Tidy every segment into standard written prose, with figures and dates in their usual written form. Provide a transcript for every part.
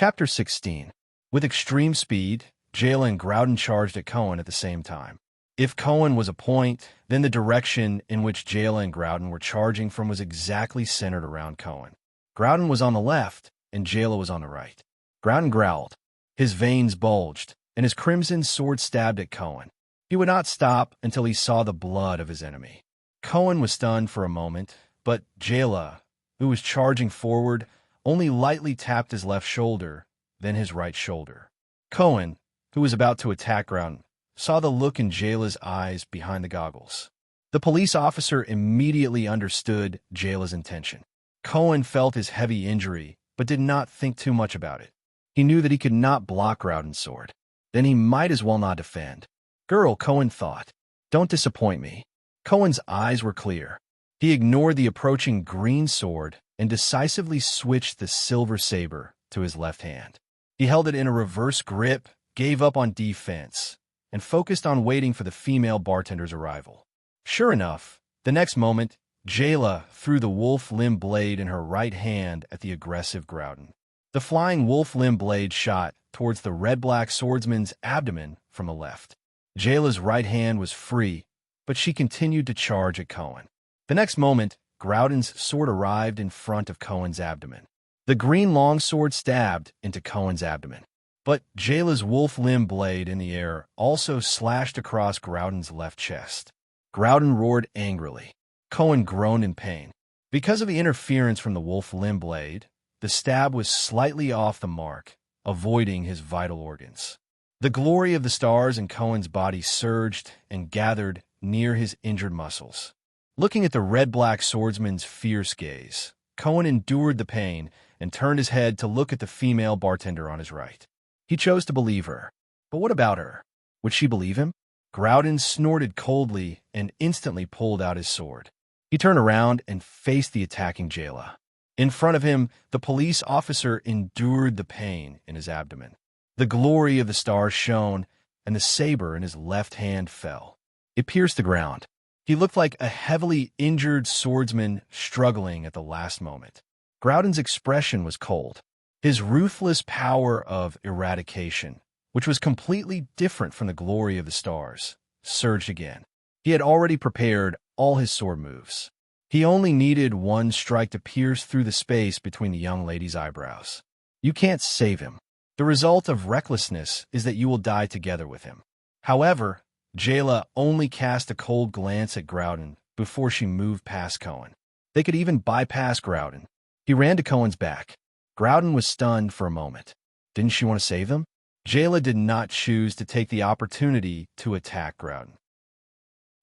Chapter 16. With extreme speed, Jayla and Groudon charged at Cohen at the same time. If Cohen was a point, then the direction in which Jayla and Groudon were charging from was exactly centered around Cohen. Groudon was on the left, and Jayla was on the right. Groudon growled. His veins bulged, and his crimson sword stabbed at Cohen. He would not stop until he saw the blood of his enemy. Cohen was stunned for a moment, but Jayla, who was charging forward, only lightly tapped his left shoulder, then his right shoulder. Cohen, who was about to attack Groudon, saw the look in Jayla's eyes behind the goggles. The police officer immediately understood Jayla's intention. Cohen felt his heavy injury, but did not think too much about it. He knew that he could not block Groudon's sword. Then he might as well not defend. Girl, Cohen thought. Don't disappoint me. Cohen's eyes were clear. He ignored the approaching green sword and decisively switched the silver saber to his left hand. He held it in a reverse grip, gave up on defense, and focused on waiting for the female bartender's arrival. Sure enough, the next moment, Jayla threw the wolf limb blade in her right hand at the aggressive Groudon. The flying wolf limb blade shot towards the red-black swordsman's abdomen from the left. Jayla's right hand was free, but she continued to charge at Cohen. The next moment, Groudon's sword arrived in front of Cohen's abdomen. The green longsword stabbed into Cohen's abdomen. But Jayla's wolf limb blade in the air also slashed across Groudon's left chest. Groudon roared angrily. Cohen groaned in pain. Because of the interference from the wolf limb blade, the stab was slightly off the mark, avoiding his vital organs. The glory of the stars in Cohen's body surged and gathered near his injured muscles. Looking at the red-black swordsman's fierce gaze, Cohen endured the pain and turned his head to look at the female bartender on his right. He chose to believe her. But what about her? Would she believe him? Groudon snorted coldly and instantly pulled out his sword. He turned around and faced the attacking Jayla. In front of him, the police officer endured the pain in his abdomen. The glory of the stars shone, and the saber in his left hand fell. It pierced the ground. He looked like a heavily injured swordsman struggling at the last moment. Groudon's expression was cold. His ruthless power of eradication, which was completely different from the glory of the stars, surged again. He had already prepared all his sword moves. He only needed one strike to pierce through the space between the young lady's eyebrows. You can't save him. The result of recklessness is that you will die together with him. However, Jayla only cast a cold glance at Groudon before she moved past Cohen. They could even bypass Groudon. He ran to Cohen's back. Groudon was stunned for a moment. Didn't she want to save him? Jayla did not choose to take the opportunity to attack Groudon.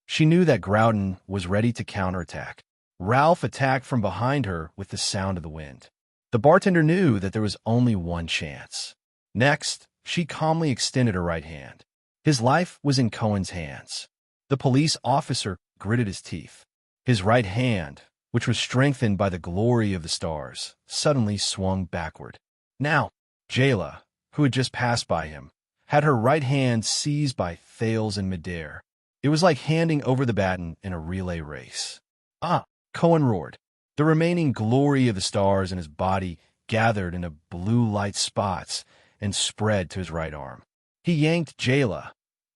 She knew that Groudon was ready to counterattack. Ralph attacked from behind her with the sound of the wind. The bartender knew that there was only one chance. Next, she calmly extended her right hand. His life was in Cohen's hands. The police officer gritted his teeth. His right hand, which was strengthened by the glory of the stars, suddenly swung backward. Now, Jayla, who had just passed by him, had her right hand seized by Thales in midair. It was like handing over the baton in a relay race. Ah! Cohen roared. The remaining glory of the stars in his body gathered into blue light spots and spread to his right arm. He yanked Jayla,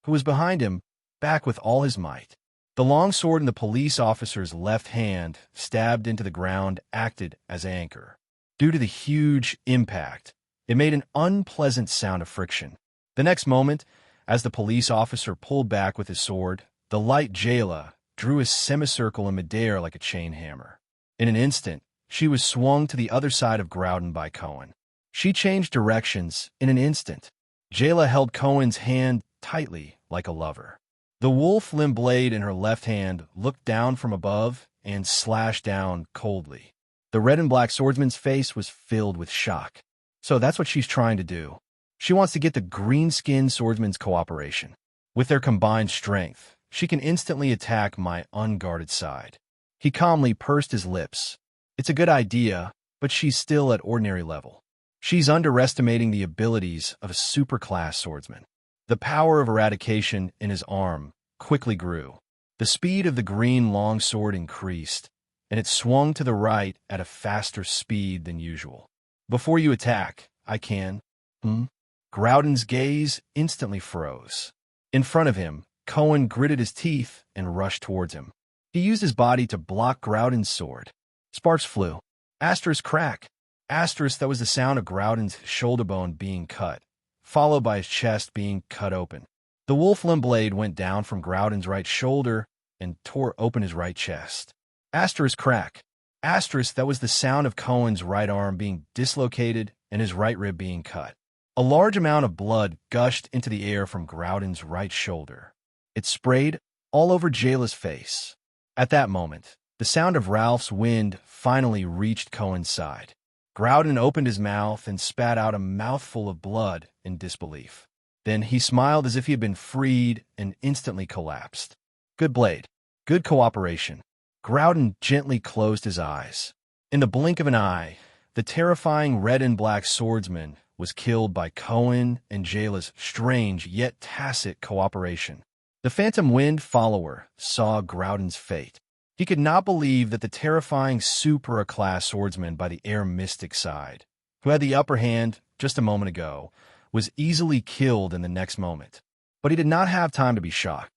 who was behind him, back with all his might. The long sword in the police officer's left hand, stabbed into the ground, acted as anchor. Due to the huge impact, it made an unpleasant sound of friction. The next moment, as the police officer pulled back with his sword, the light Jayla drew a semicircle in midair like a chain hammer. In an instant, she was swung to the other side of Groudon by Cohen. She changed directions in an instant. Jayla held Cohen's hand tightly like a lover. The wolf limb blade in her left hand looked down from above and slashed down coldly. The red and black swordsman's face was filled with shock. So that's what she's trying to do. She wants to get the green-skinned swordsman's cooperation. With their combined strength, she can instantly attack my unguarded side. He calmly pursed his lips. It's a good idea, but she's still at ordinary level. She's underestimating the abilities of a superclass swordsman. The power of eradication in his arm quickly grew. The speed of the green longsword increased, and it swung to the right at a faster speed than usual. Before you attack, I can. Hmm? Groudon's gaze instantly froze. In front of him, Cohen gritted his teeth and rushed towards him. He used his body to block Groudon's sword. Sparks flew. Asterisk crack. Asterisk, that was the sound of Groudon's shoulder bone being cut, followed by his chest being cut open. The Wolflim blade went down from Groudon's right shoulder and tore open his right chest. Asterisk crack. Asterisk, that was the sound of Cohen's right arm being dislocated and his right rib being cut. A large amount of blood gushed into the air from Groudon's right shoulder. It sprayed all over Jayla's face. At that moment, the sound of Ralph's wind finally reached Cohen's side. Groudon opened his mouth and spat out a mouthful of blood in disbelief. Then he smiled as if he had been freed and instantly collapsed. Good blade. Good cooperation. Groudon gently closed his eyes. In the blink of an eye, the terrifying red and black swordsman was killed by Cohen and Jayla's strange yet tacit cooperation. The Phantom Wind follower saw Groudon's fate. He could not believe that the terrifying Supra-class swordsman by the Air Mystic side, who had the upper hand just a moment ago, was easily killed in the next moment. But he did not have time to be shocked,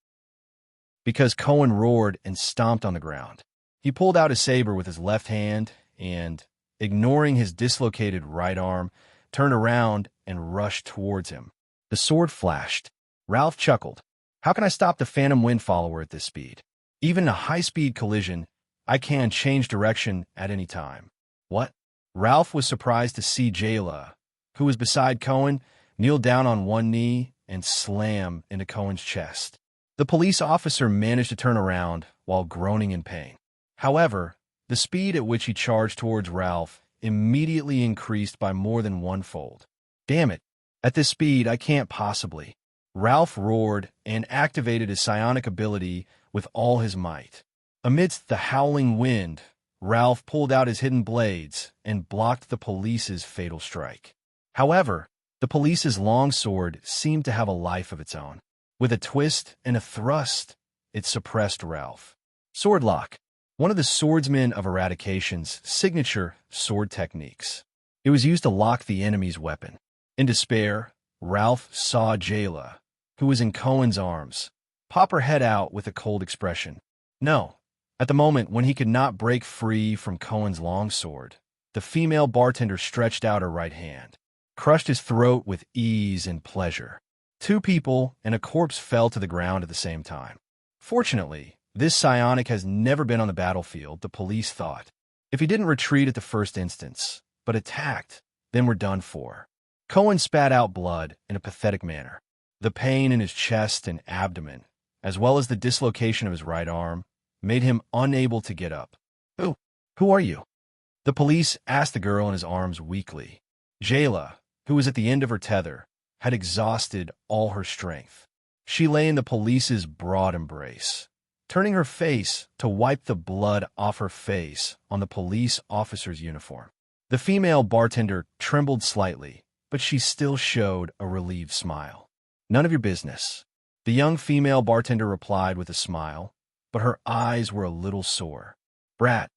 because Cohen roared and stomped on the ground. He pulled out his saber with his left hand and, ignoring his dislocated right arm, turned around and rushed towards him. The sword flashed. Ralph chuckled. How can I stop the Phantom Wind follower at this speed? Even in a high-speed collision, I can change direction at any time. What? Ralph was surprised to see Jayla, who was beside Cohen, kneel down on one knee and slam into Cohen's chest. The police officer managed to turn around while groaning in pain. However, the speed at which he charged towards Ralph immediately increased by more than one-fold. Damn it! At this speed, I can't possibly. Ralph roared and activated his psionic ability with all his might. Amidst the howling wind, Ralph pulled out his hidden blades and blocked the police's fatal strike. However, the police's longsword seemed to have a life of its own. With a twist and a thrust, it suppressed Ralph. Sword lock, one of the swordsmen of Eradication's signature sword techniques. It was used to lock the enemy's weapon. In despair, Ralph saw Jayla, who was in Cohen's arms, pop her head out with a cold expression. No. At the moment when he could not break free from Cohen's longsword, the female bartender stretched out her right hand, crushed his throat with ease and pleasure. Two people and a corpse fell to the ground at the same time. Fortunately, this psionic has never been on the battlefield, the police thought. If he didn't retreat at the first instance, but attacked, then we're done for. Cohen spat out blood in a pathetic manner. The pain in his chest and abdomen, as well as the dislocation of his right arm, made him unable to get up. Who are you? The police asked the girl in his arms weakly. Jayla, who was at the end of her tether, had exhausted all her strength. She lay in the police's broad embrace, turning her face to wipe the blood off her face on the police officer's uniform. The female bartender trembled slightly, but she still showed a relieved smile. None of your business, the young female bartender replied with a smile, but her eyes were a little sore. Brat,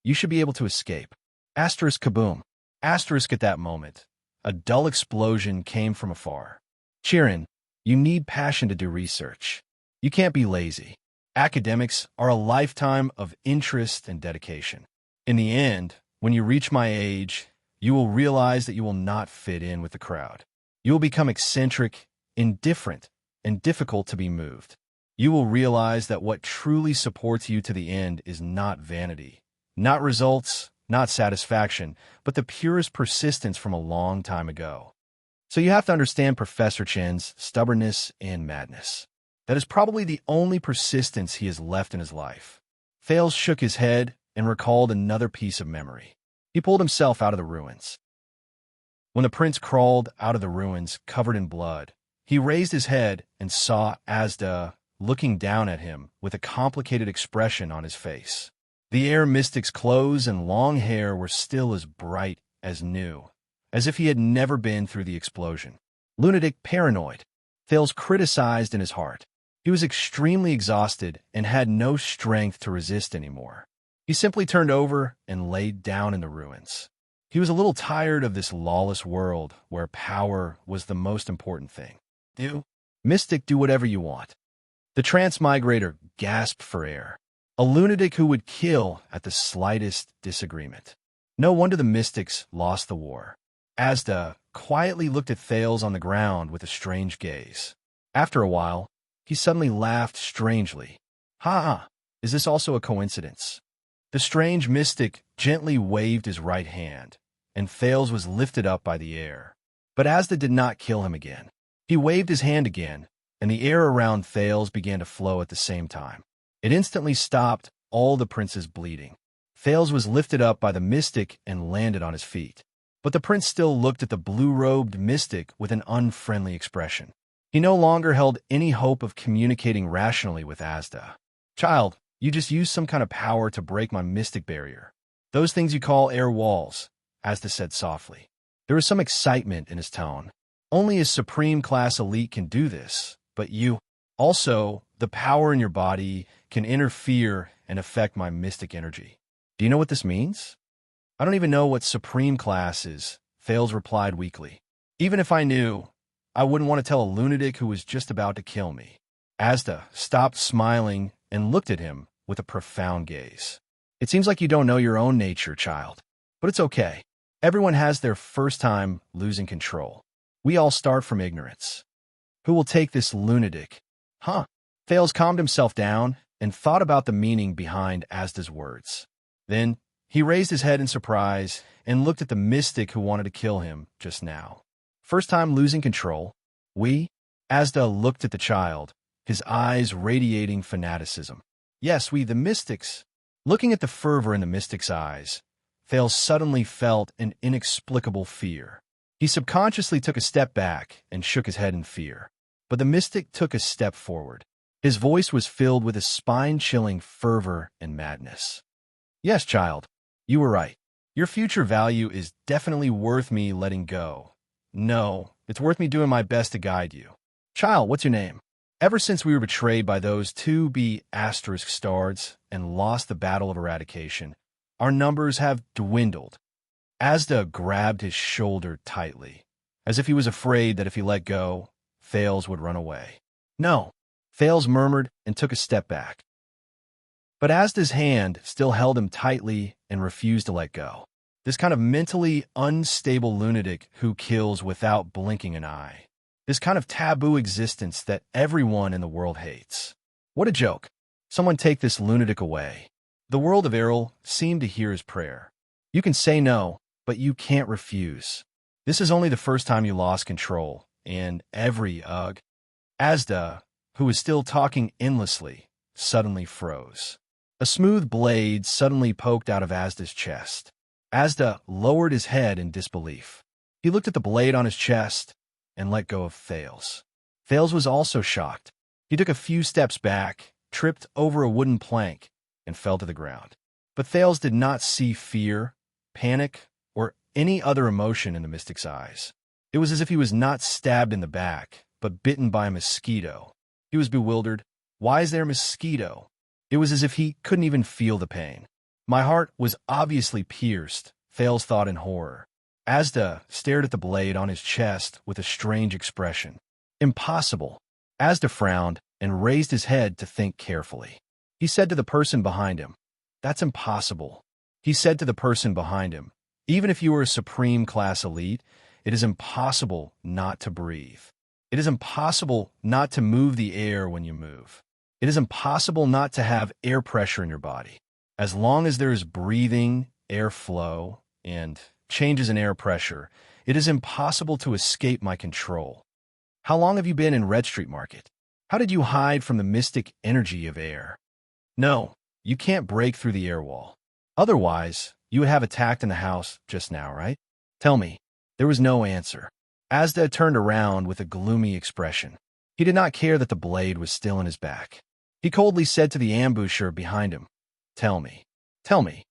you should be able to escape. Asterisk kaboom. Asterisk at that moment. A dull explosion came from afar. Chirin, you need passion to do research. You can't be lazy. Academics are a lifetime of interest and dedication. In the end, when you reach my age, you will realize that you will not fit in with the crowd. You will become eccentric, indifferent, and difficult to be moved. You will realize that what truly supports you to the end is not vanity, not results, not satisfaction, but the purest persistence from a long time ago. So you have to understand Professor Chen's stubbornness and madness. That is probably the only persistence he has left in his life. Thales shook his head and recalled another piece of memory. He pulled himself out of the ruins. When the prince crawled out of the ruins covered in blood, he raised his head and saw Asda looking down at him with a complicated expression on his face. The Air Mystic's clothes and long hair were still as bright as new, as if he had never been through the explosion. Lunatic, paranoid, Thales criticized in his heart. He was extremely exhausted and had no strength to resist anymore. He simply turned over and laid down in the ruins. He was a little tired of this lawless world where power was the most important thing. Mystic, do whatever you want. The transmigrator gasped for air. A lunatic who would kill at the slightest disagreement. No wonder the mystics lost the war. Asda quietly looked at Thales on the ground with a strange gaze. After a while, he suddenly laughed strangely. Ha ha, is this also a coincidence? The strange mystic gently waved his right hand, and Thales was lifted up by the air. But Asda did not kill him again. He waved his hand again, and the air around Thales began to flow at the same time. It instantly stopped all the prince's bleeding. Thales was lifted up by the mystic and landed on his feet. But the prince still looked at the blue-robed mystic with an unfriendly expression. He no longer held any hope of communicating rationally with Asda. Child, you just used some kind of power to break my mystic barrier. Those things you call air walls, Asda said softly. There was some excitement in his tone. Only a supreme-class elite can do this, but you. Also, the power in your body can interfere and affect my mystic energy. Do you know what this means? I don't even know what supreme class is, Thales replied weakly. Even if I knew, I wouldn't want to tell a lunatic who was just about to kill me. Asda stopped smiling and looked at him with a profound gaze. It seems like you don't know your own nature, child. But it's okay. Everyone has their first time losing control. We all start from ignorance. Who will take this lunatic? Huh? Thales calmed himself down and thought about the meaning behind Asda's words. Then, he raised his head in surprise and looked at the mystic who wanted to kill him just now. First time losing control? We? Asda looked at the child, his eyes radiating fanaticism. Yes, we, the mystics. Looking at the fervor in the mystic's eyes, Thales suddenly felt an inexplicable fear. He subconsciously took a step back and shook his head in fear. But the mystic took a step forward. His voice was filled with a spine-chilling fervor and madness. Yes, child. You were right. Your future value is definitely worth me letting go. No, it's worth me doing my best to guide you. Child, what's your name? Ever since we were betrayed by those 2B asterisk stards and lost the battle of eradication, our numbers have dwindled. Asda grabbed his shoulder tightly, as if he was afraid that if he let go, Thales would run away. No, Thales murmured and took a step back. But Asda's hand still held him tightly and refused to let go. This kind of mentally unstable lunatic who kills without blinking an eye. This kind of taboo existence that everyone in the world hates. What a joke. Someone take this lunatic away. The world of Errol seemed to hear his prayer. You can say no, but you can't refuse. This is only the first time you lost control, and every Asda, who was still talking endlessly, suddenly froze. A smooth blade suddenly poked out of Asda's chest. Asda lowered his head in disbelief. He looked at the blade on his chest and let go of Thales. Thales was also shocked. He took a few steps back, tripped over a wooden plank, and fell to the ground. But Thales did not see fear, panic, or any other emotion in the mystic's eyes. It was as if he was not stabbed in the back, but bitten by a mosquito. He was bewildered. Why is there a mosquito? It was as if he couldn't even feel the pain. My heart was obviously pierced, Thales thought in horror. Asda stared at the blade on his chest with a strange expression. Impossible. Asda frowned and raised his head to think carefully. He said to the person behind him, "That's impossible." He said to the person behind him, "Even if you were a supreme class elite, it is impossible not to breathe. It is impossible not to move the air when you move. It is impossible not to have air pressure in your body. As long as there is breathing, airflow, and changes in air pressure, it is impossible to escape my control. How long have you been in Red Street Market? How did you hide from the mystic energy of air? No, you can't break through the air wall. Otherwise, you would have attacked in the house just now, right? Tell me." There was no answer. Asda turned around with a gloomy expression. He did not care that the blade was still in his back. He coldly said to the ambusher behind him, "Tell me. Tell me."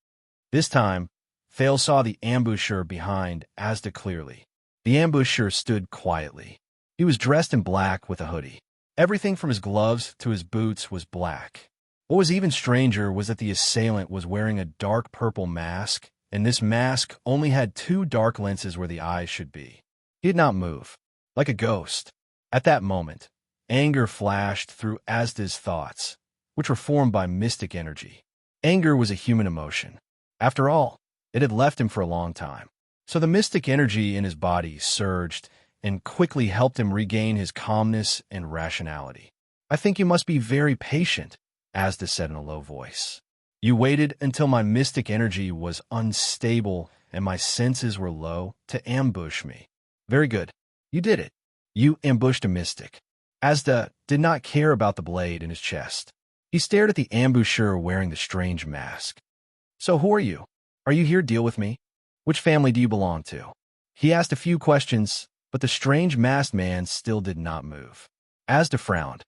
This time, Thales saw the ambusher behind Asda clearly. The ambusher stood quietly. He was dressed in black with a hoodie. Everything from his gloves to his boots was black. What was even stranger was that the assailant was wearing a dark purple mask and this mask only had two dark lenses where the eyes should be. He did not move, like a ghost. At that moment, anger flashed through Asda's thoughts, which were formed by mystic energy. Anger was a human emotion. After all, it had left him for a long time. So the mystic energy in his body surged and quickly helped him regain his calmness and rationality. "I think you must be very patient," Asda said in a low voice. "You waited until my mystic energy was unstable and my senses were low to ambush me. Very good. You did it. You ambushed a mystic." Asda did not care about the blade in his chest. He stared at the ambusher wearing the strange mask. "So who are you? Are you here to deal with me? Which family do you belong to?" He asked a few questions, but the strange masked man still did not move. Asda frowned.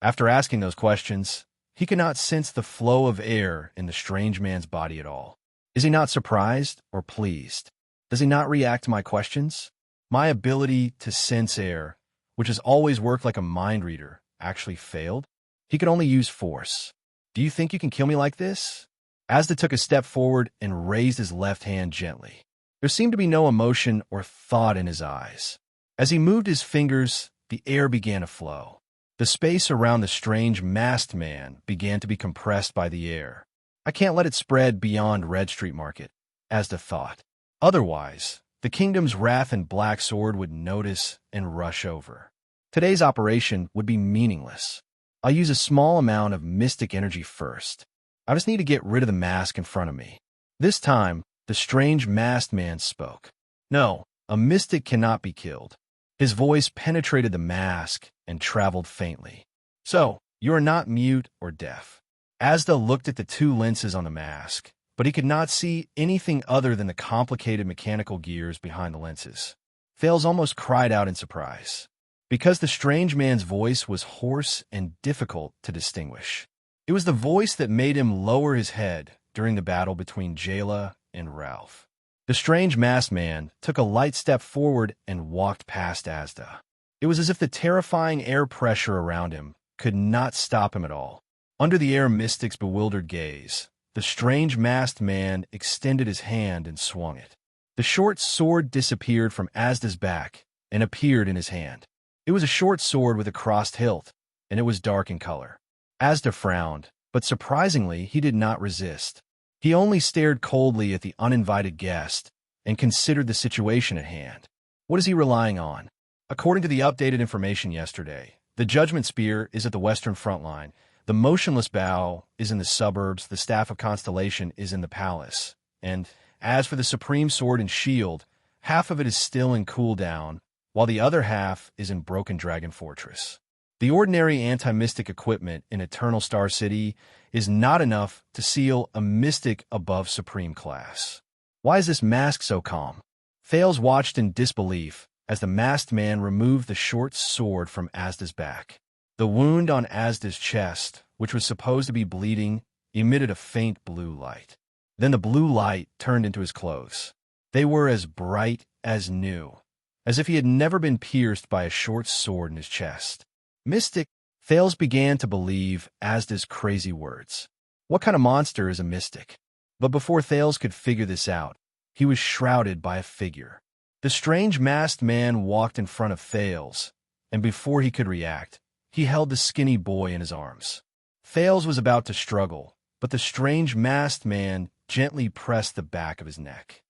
After asking those questions, he could not sense the flow of air in the strange man's body at all. Is he not surprised or pleased? Does he not react to my questions? My ability to sense air, which has always worked like a mind reader, actually failed? He could only use force. "Do you think you can kill me like this?" Asda took a step forward and raised his left hand gently. There seemed to be no emotion or thought in his eyes. As he moved his fingers, the air began to flow. The space around the strange masked man began to be compressed by the air. "I can't let it spread beyond Red Street Market," Asda thought. "Otherwise, the kingdom's wrath and black sword would notice and rush over. Today's operation would be meaningless. I'll use a small amount of mystic energy first. I just need to get rid of the mask in front of me." This time, the strange masked man spoke. "No, a mystic cannot be killed." His voice penetrated the mask and traveled faintly. "So, you are not mute or deaf." Asda looked at the two lenses on the mask, but he could not see anything other than the complicated mechanical gears behind the lenses. Thales almost cried out in surprise, because the strange man's voice was hoarse and difficult to distinguish. It was the voice that made him lower his head during the battle between Jayla and Ralph. The strange masked man took a light step forward and walked past Asda. It was as if the terrifying air pressure around him could not stop him at all. Under the air mystic's bewildered gaze, the strange masked man extended his hand and swung it. The short sword disappeared from Asda's back and appeared in his hand. It was a short sword with a crossed hilt, and it was dark in color. Asda frowned, but surprisingly he did not resist. He only stared coldly at the uninvited guest and considered the situation at hand. What is he relying on? According to the updated information yesterday, the Judgment Spear is at the western front line, the Motionless Bow is in the suburbs, the Staff of Constellation is in the palace, and as for the Supreme Sword and Shield, half of it is still in cooldown, while the other half is in Broken Dragon Fortress. The ordinary anti-mystic equipment in Eternal Star City is not enough to seal a mystic above Supreme class. Why is this mask so calm? Thales watched in disbelief as the masked man removed the short sword from Asda's back. The wound on Asda's chest, which was supposed to be bleeding, emitted a faint blue light. Then the blue light turned into his clothes. They were as bright as new, as if he had never been pierced by a short sword in his chest. Mystic, Thales began to believe Asda's crazy words. What kind of monster is a mystic? But before Thales could figure this out, he was shrouded by a figure. The strange masked man walked in front of Thales, and before he could react, he held the skinny boy in his arms. Thales was about to struggle, but the strange masked man gently pressed the back of his neck.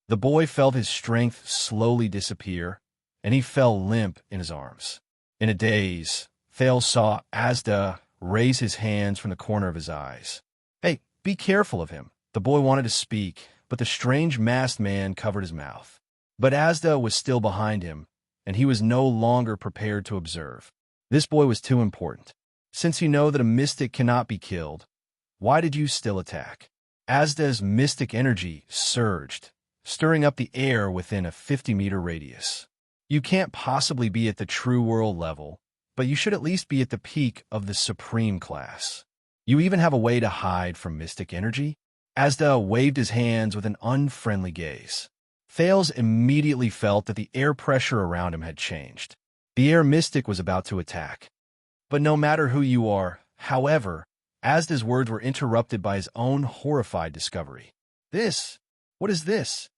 The boy felt his strength slowly disappear, and he fell limp in his arms. In a daze, Thales saw Asda raise his hands from the corner of his eyes. "Hey, be careful of him." The boy wanted to speak, but the strange masked man covered his mouth. But Asda was still behind him, and he was no longer prepared to observe. This boy was too important. "Since you know that a mystic cannot be killed, why did you still attack?" Asda's mystic energy surged, stirring up the air within a 50-meter radius. "You can't possibly be at the true world level, but you should at least be at the peak of the supreme class. You even have a way to hide from mystic energy?" Asda waved his hands with an unfriendly gaze. Thales immediately felt that the air pressure around him had changed. The air mystic was about to attack. "But no matter who you are, however, Asda's words were interrupted by his own horrified discovery. This? What is this?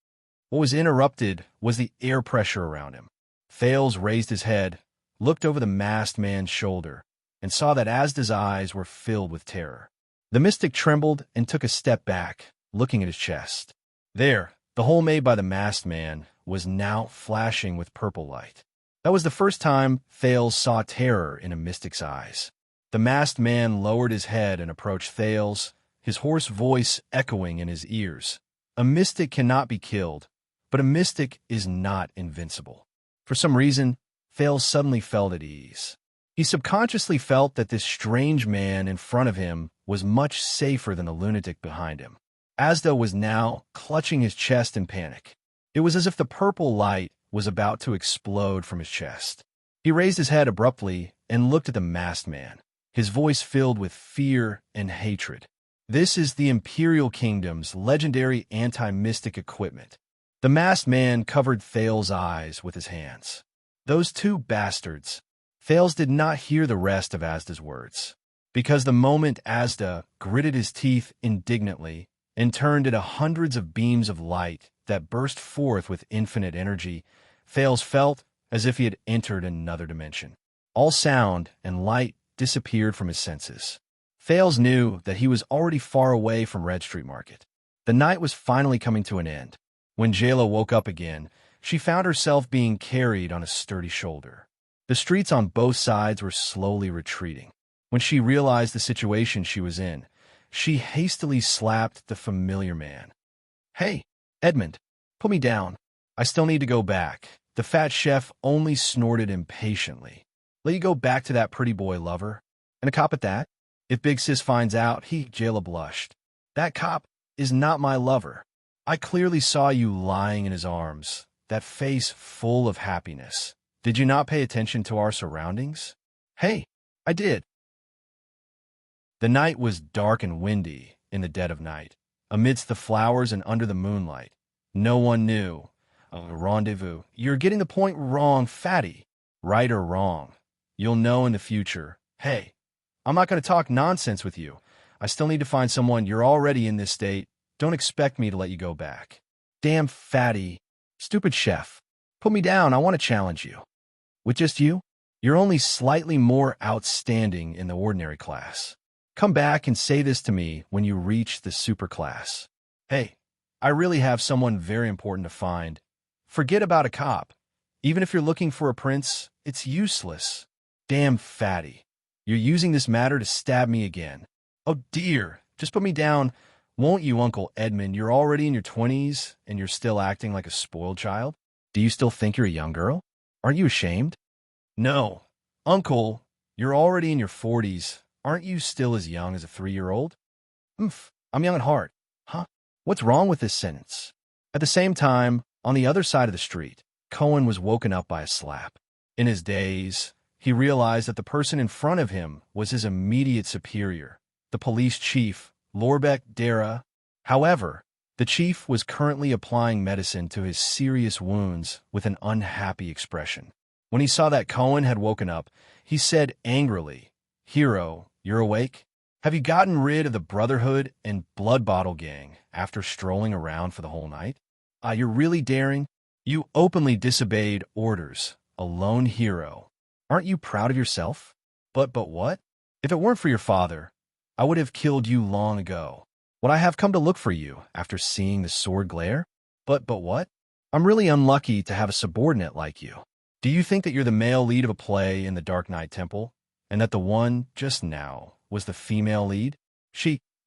What was interrupted was the air pressure around him. Thales raised his head, looked over the masked man's shoulder, and saw that Asda's eyes were filled with terror. The mystic trembled and took a step back, looking at his chest. There, the hole made by the masked man was now flashing with purple light. That was the first time Thales saw terror in a mystic's eyes. The masked man lowered his head and approached Thales, his hoarse voice echoing in his ears. A mystic cannot be killed, but a mystic is not invincible. For some reason, Thales suddenly felt at ease. He subconsciously felt that this strange man in front of him was much safer than the lunatic behind him. Asda was now clutching his chest in panic. It was as if the purple light was about to explode from his chest. He raised his head abruptly and looked at the masked man, his voice filled with fear and hatred. This is the Imperial Kingdom's legendary anti-mystic equipment. The masked man covered Thales' eyes with his hands. Those two bastards. Thales did not hear the rest of Asda's words, because the moment Asda gritted his teeth indignantly and turned into hundreds of beams of light that burst forth with infinite energy, Thales felt as if he had entered another dimension. All sound and light disappeared from his senses. Thales knew that he was already far away from Red Street Market. The night was finally coming to an end. When Jayla woke up again, she found herself being carried on a sturdy shoulder. The streets on both sides were slowly retreating. When she realized the situation she was in, she hastily slapped the familiar man. "Hey, Edmund, put me down. I still need to go back." The fat chef only snorted impatiently. "Let you go back to that pretty boy lover? And a cop at that? If Big Sis finds out," Jayla blushed. "That cop is not my lover. I clearly saw you lying in his arms, that face full of happiness. Did you not pay attention to our surroundings?" "Hey, I did." The night was dark and windy in the dead of night. Amidst the flowers and under the moonlight, no one knew. Rendezvous. You're getting the point wrong, fatty. Right or wrong. You'll know in the future. Hey, I'm not going to talk nonsense with you. I still need to find someone. You're already in this state. Don't expect me to let you go back. Damn fatty. Stupid chef. Put me down. I want to challenge you. With just you? You're only slightly more outstanding in the ordinary class. Come back and say this to me when you reach the super class. Hey, I really have someone very important to find. Forget about a cop. Even if you're looking for a prince, it's useless. Damn fatty. You're using this matter to stab me again. Oh dear, just put me down. Won't you, Uncle Edmund? You're already in your 20s and you're still acting like a spoiled child? Do you still think you're a young girl? Aren't you ashamed? No. Uncle, you're already in your 40s. Aren't you still as young as a 3-year-old? I'm young at heart. Huh? What's wrong with this sentence? At the same time, on the other side of the street, Cohen was woken up by a slap. In his daze, he realized that the person in front of him was his immediate superior, the police chief, Lorbeck Dara. However, the chief was currently applying medicine to his serious wounds with an unhappy expression. When he saw that Cohen had woken up, he said angrily, "Hero, you're awake? Have you gotten rid of the Brotherhood and Blood Bottle Gang after strolling around for the whole night? You're really daring? You openly disobeyed orders, a lone hero. Aren't you proud of yourself? But what? If it weren't for your father, I would have killed you long ago. Would I have come to look for you after seeing the sword glare? But what? I'm really unlucky to have a subordinate like you. Do you think that you're the male lead of a play in the Dark Knight Temple, and that the one just now was the female lead?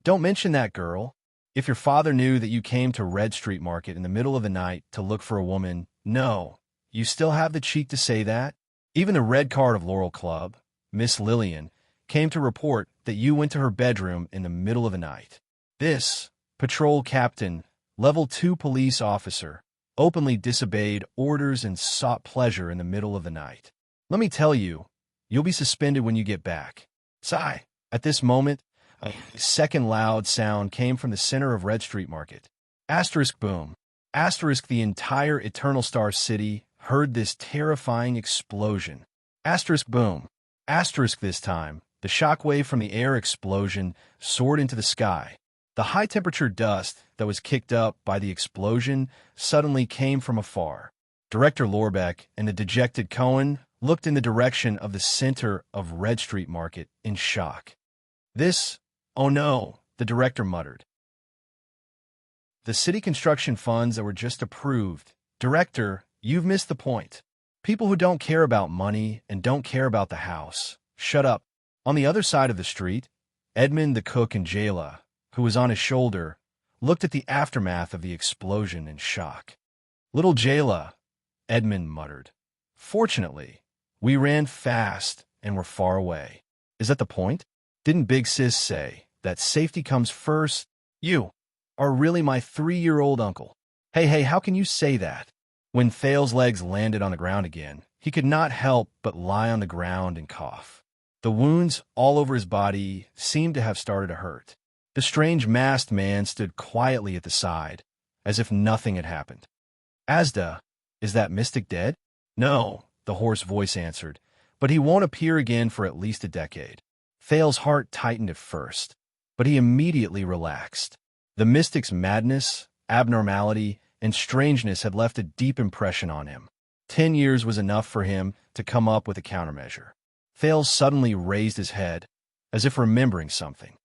Don't mention that, girl. If your father knew that you came to Red Street Market in the middle of the night to look for a woman, no, you still have the cheek to say that? Even the red card of Laurel Club, Miss Lillian, came to report that you went to her bedroom in the middle of the night. This patrol captain, level 2 police officer, openly disobeyed orders and sought pleasure in the middle of the night. Let me tell you, you'll be suspended when you get back. Sigh. At this moment, a second loud sound came from the center of Red Street Market. Asterisk boom. Asterisk the entire Eternal Star City heard this terrifying explosion. Asterisk boom. Asterisk this time, The shockwave from the air explosion soared into the sky. The high-temperature dust that was kicked up by the explosion suddenly came from afar. Director Lorbeck and the dejected Cohen looked in the direction of the center of Red Street Market in shock. Oh no, the director muttered. The city construction funds that were just approved. Director, you've missed the point. People who don't care about money and don't care about the house. Shut up. On the other side of the street, Edmund the cook and Jayla, who was on his shoulder, looked at the aftermath of the explosion in shock. Little Jayla, Edmund muttered. Fortunately, we ran fast and were far away. Is that the point? Didn't Big Sis say that safety comes first? You are really my 3-year-old uncle. Hey, how can you say that? When Thale's legs landed on the ground again, he could not help but lie on the ground and cough. The wounds all over his body seemed to have started to hurt. The strange masked man stood quietly at the side, as if nothing had happened. Asda, is that mystic dead? No, the hoarse voice answered, but he won't appear again for at least a decade. Thale's heart tightened at first, but he immediately relaxed. The mystic's madness, abnormality, and strangeness had left a deep impression on him. 10 years was enough for him to come up with a countermeasure. Thale suddenly raised his head, as if remembering something.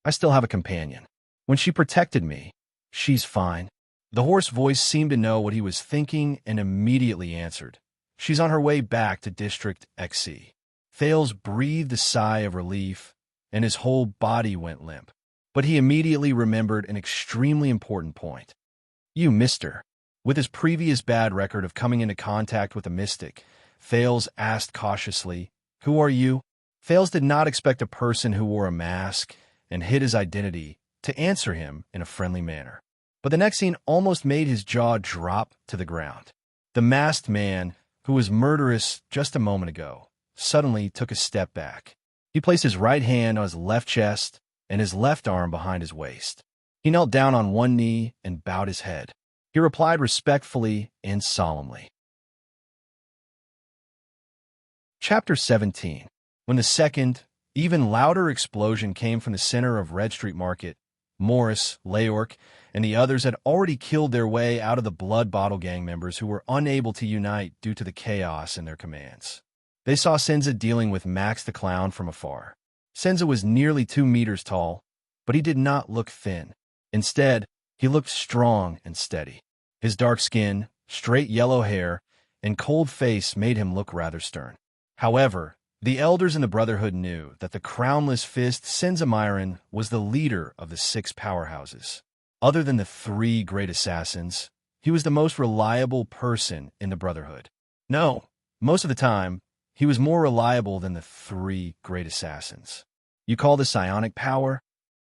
I still have a companion. When she protected me, she's fine. The hoarse voice seemed to know what he was thinking and immediately answered. She's on her way back to District XC. Thales breathed a sigh of relief, and his whole body went limp. But he immediately remembered an extremely important point. You, mister. With his previous bad record of coming into contact with a mystic, Thales asked cautiously, Who are you? Thales did not expect a person who wore a mask and hid his identity to answer him in a friendly manner. But the next scene almost made his jaw drop to the ground. The masked man, who was murderous just a moment ago, suddenly took a step back. He placed his right hand on his left chest and his left arm behind his waist. He knelt down on one knee and bowed his head. He replied respectfully and solemnly. Chapter 17. When the second, even louder explosion came from the center of Red Street Market, Morris, Leyork, and the others had already killed their way out of the Blood Bottle Gang members who were unable to unite due to the chaos in their commands. They saw Senza dealing with Max the Clown from afar. Senza was nearly 2 meters tall, but he did not look thin. Instead, he looked strong and steady. His dark skin, straight yellow hair, and cold face made him look rather stern. However, the elders in the Brotherhood knew that the crownless fist Senza Myron was the leader of the 6 powerhouses. Other than the 3 great assassins, he was the most reliable person in the Brotherhood. No, most of the time, he was more reliable than the 3 great assassins. You call this psionic power?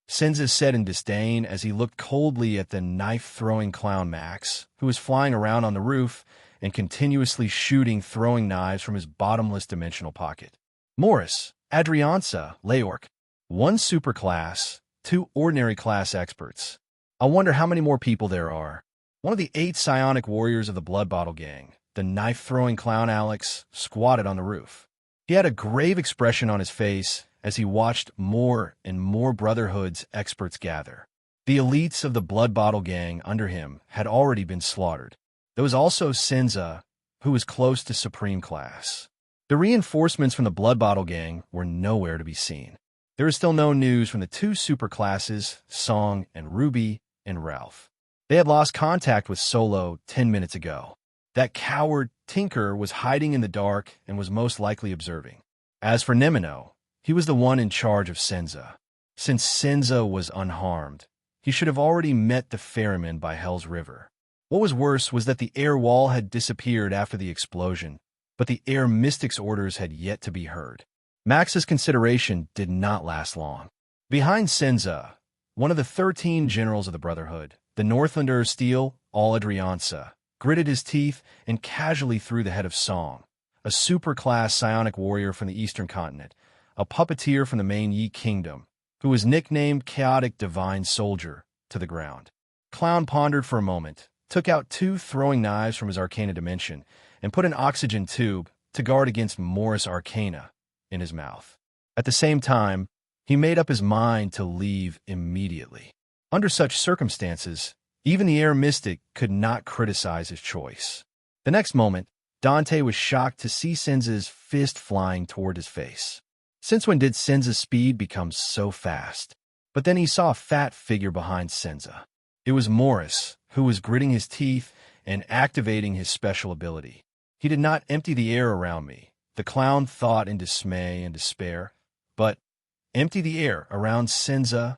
Senza said in disdain as he looked coldly at the knife-throwing clown Max, who was flying around on the roof and continuously shooting throwing knives from his bottomless dimensional pocket. Morris, Adrianza, Leyork, 1 superclass, 2 ordinary class experts. I wonder how many more people there are. One of the 8 psionic warriors of the Blood Bottle Gang, the knife-throwing clown Alex, squatted on the roof. He had a grave expression on his face as he watched more and more Brotherhood's experts gather. The elites of the Blood Bottle Gang under him had already been slaughtered. There was also Senza, who was close to Supreme Class. The reinforcements from the Blood Bottle Gang were nowhere to be seen. There is still no news from the 2 superclasses, Song and Ruby and Ralph. They had lost contact with Solo 10 minutes ago. That coward Tinker was hiding in the dark and was most likely observing. As for Nemino, he was the one in charge of Senza. Since Senza was unharmed, he should have already met the ferryman by Hell's River. What was worse was that the air wall had disappeared after the explosion, but the air mystic's orders had yet to be heard. Max's consideration did not last long. Behind Senza, one of the 13 generals of the Brotherhood, the Northlander Steel, Al Adrianza, gritted his teeth and casually threw the head of Song, a superclass psionic warrior from the Eastern Continent, a puppeteer from the main Yi Kingdom, who was nicknamed Chaotic Divine Soldier, to the ground. Clown pondered for a moment, took out 2 throwing knives from his Arcana dimension, and put an oxygen tube to guard against Morris Arcana in his mouth. At the same time, he made up his mind to leave immediately. Under such circumstances, even the air mystic could not criticize his choice. The next moment, Dante was shocked to see Senza's fist flying toward his face. Since when did Senza's speed become so fast? But then he saw a fat figure behind Senza. It was Morris, who was gritting his teeth and activating his special ability. He did not empty the air around me, the clown thought in dismay and despair, but empty the air around Senza.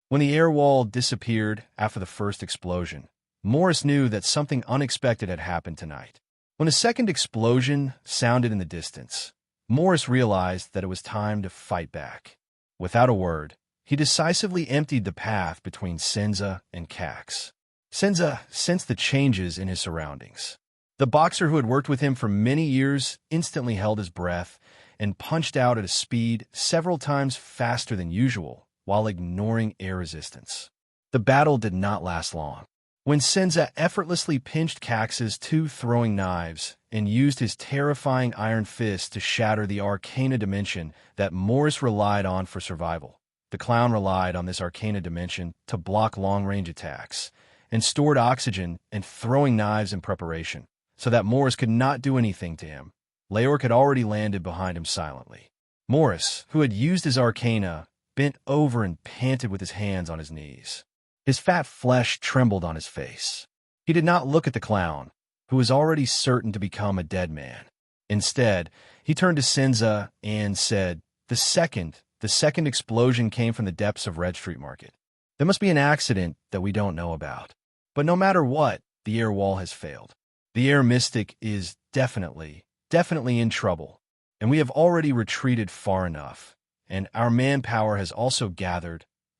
When the air wall disappeared after the first explosion, Morris knew that something unexpected had happened tonight. When a second explosion sounded in the distance, Morris realized that it was time to fight back. Without a word, he decisively emptied the path between Senza and Cax. Senza sensed the changes in his surroundings. The boxer who had worked with him for many years instantly held his breath and punched out at a speed several times faster than usual while ignoring air resistance. The battle did not last long. When Senza effortlessly pinched Cax's two throwing knives and used his terrifying iron fist to shatter the arcana dimension that Morris relied on for survival, the clown relied on this arcana dimension to block long-range attacks and stored oxygen and throwing knives in preparation, so that Morris could not do anything to him. Leoric had already landed behind him silently. Morris, who had used his arcana, bent over and panted with his hands on his knees. His fat flesh trembled on his face. He did not look at the clown, who was already certain to become a dead man. Instead, he turned to Senza and said, The second explosion came from the depths of Red Street Market. There must be an accident that we don't know about. But no matter what, the air wall has failed. The air mystic is definitely in trouble, and we have already retreated far enough, and our manpower has also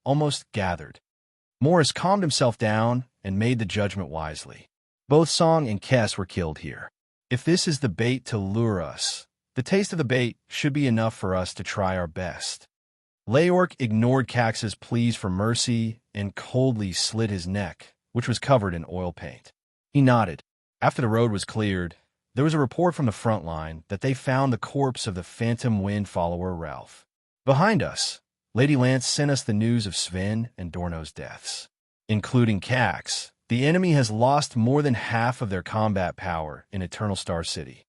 almost gathered. Morris calmed himself down and made the judgment wisely. Both Song and Kess were killed here. If this is the bait to lure us, the taste of the bait should be enough for us to try our best. Leoric ignored Cax's pleas for mercy and coldly slit his neck, which was covered in oil paint. He nodded. After the road was cleared, there was a report from the front line that they found the corpse of the Phantom Wind follower Ralph. Behind us, Lady Lance sent us the news of Sven and Dorno's deaths. Including Cax, the enemy has lost more than half of their combat power in Eternal Star City.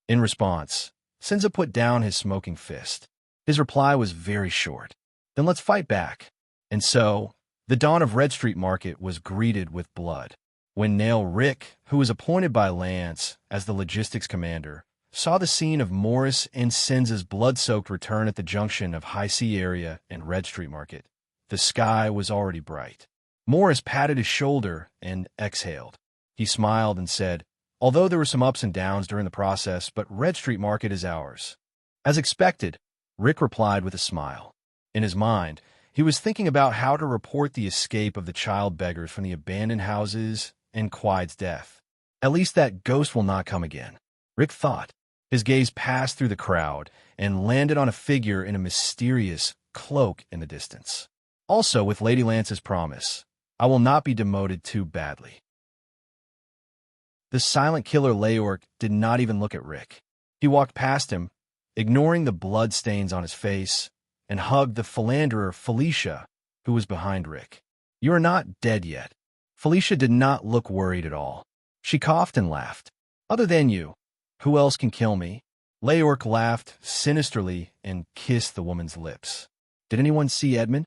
In response, Senza put down his smoking fist. His reply was very short. Then let's fight back. And so, the dawn of Red Street Market was greeted with blood. When Nail Rick, who was appointed by Lance as the logistics commander, saw the scene of Morris and Senza's blood-soaked return at the junction of High Sea Area and Red Street Market, the sky was already bright. Morris patted his shoulder and exhaled. He smiled and said, Although there were some ups and downs during the process, but Red Street Market is ours. As expected, Rick replied with a smile. In his mind, he was thinking about how to report the escape of the child beggars from the abandoned houses and Quide's death. At least that ghost will not come again, Rick thought. His gaze passed through the crowd and landed on a figure in a mysterious cloak in the distance. Also, with Lady Lance's promise, I will not be demoted too badly. The silent killer Leoric did not even look at Rick. He walked past him, ignoring the blood stains on his face, and hugged the philanderer Felicia, who was behind Rick. You are not dead yet. Felicia did not look worried at all. She coughed and laughed. Other than you, who else can kill me? Leoric laughed sinisterly and kissed the woman's lips. Did anyone see Edmund?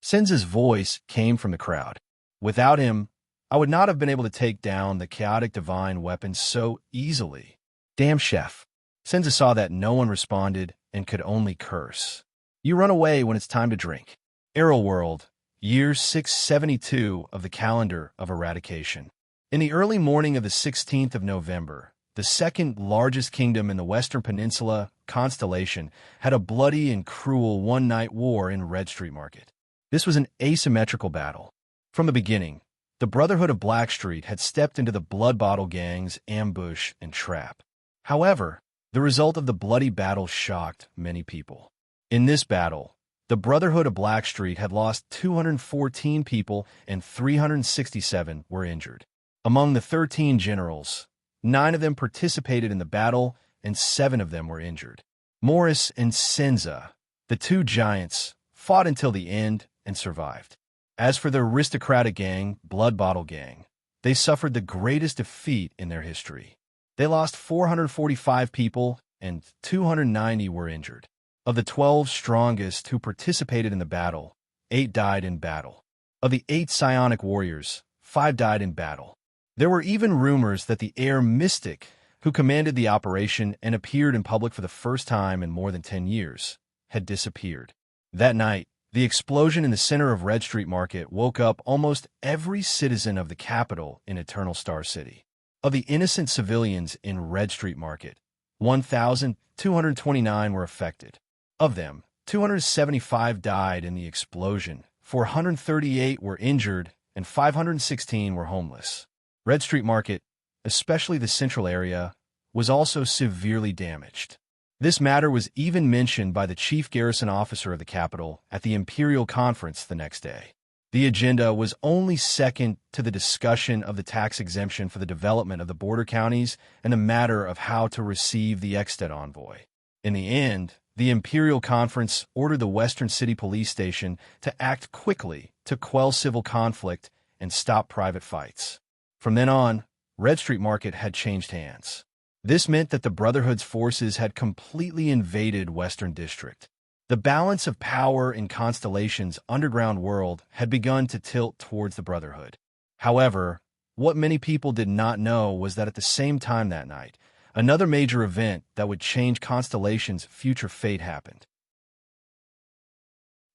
Senza's voice came from the crowd. Without him, I would not have been able to take down the chaotic divine weapon so easily. Damn, chef. Senza saw that no one responded and could only curse. You run away when it's time to drink. Arrow World, year 672 of the calendar of eradication. In the early morning of the 16th of November, the second largest kingdom in the Western Peninsula constellation had a bloody and cruel one-night war in Red Street Market. This was an asymmetrical battle. From the beginning, the Brotherhood of Blackstreet had stepped into the Blood Bottle Gang's ambush and trap. However, the result of the bloody battle shocked many people. In this battle, the Brotherhood of Blackstreet had lost 214 people and 367 were injured. Among the 13 generals, 9 of them participated in the battle and 7 of them were injured. Morris and Senza, the two giants, fought until the end and survived. As for the aristocratic gang, Blood Bottle Gang, they suffered the greatest defeat in their history. They lost 445 people and 290 were injured. Of the 12 strongest who participated in the battle, 8 died in battle. Of the 8 psionic warriors, 5 died in battle. There were even rumors that the air mystic, who commanded the operation and appeared in public for the first time in more than 10 years, had disappeared. That night, the explosion in the center of Red Street Market woke up almost every citizen of the capital in Eternal Star City. Of the innocent civilians in Red Street Market, 1,229 were affected. Of them, 275 died in the explosion, 438 were injured, and 516 were homeless. Red Street Market, especially the central area, was also severely damaged. This matter was even mentioned by the chief garrison officer of the capital at the Imperial Conference the next day. The agenda was only second to the discussion of the tax exemption for the development of the border counties and the matter of how to receive the Exted envoy. In the end, the Imperial Conference ordered the Western City Police Station to act quickly to quell civil conflict and stop private fights. From then on, Red Street Market had changed hands. This meant that the Brotherhood's forces had completely invaded Western District. The balance of power in Constellation's underground world had begun to tilt towards the Brotherhood. However, what many people did not know was that at the same time that night, another major event that would change Constellation's future fate happened.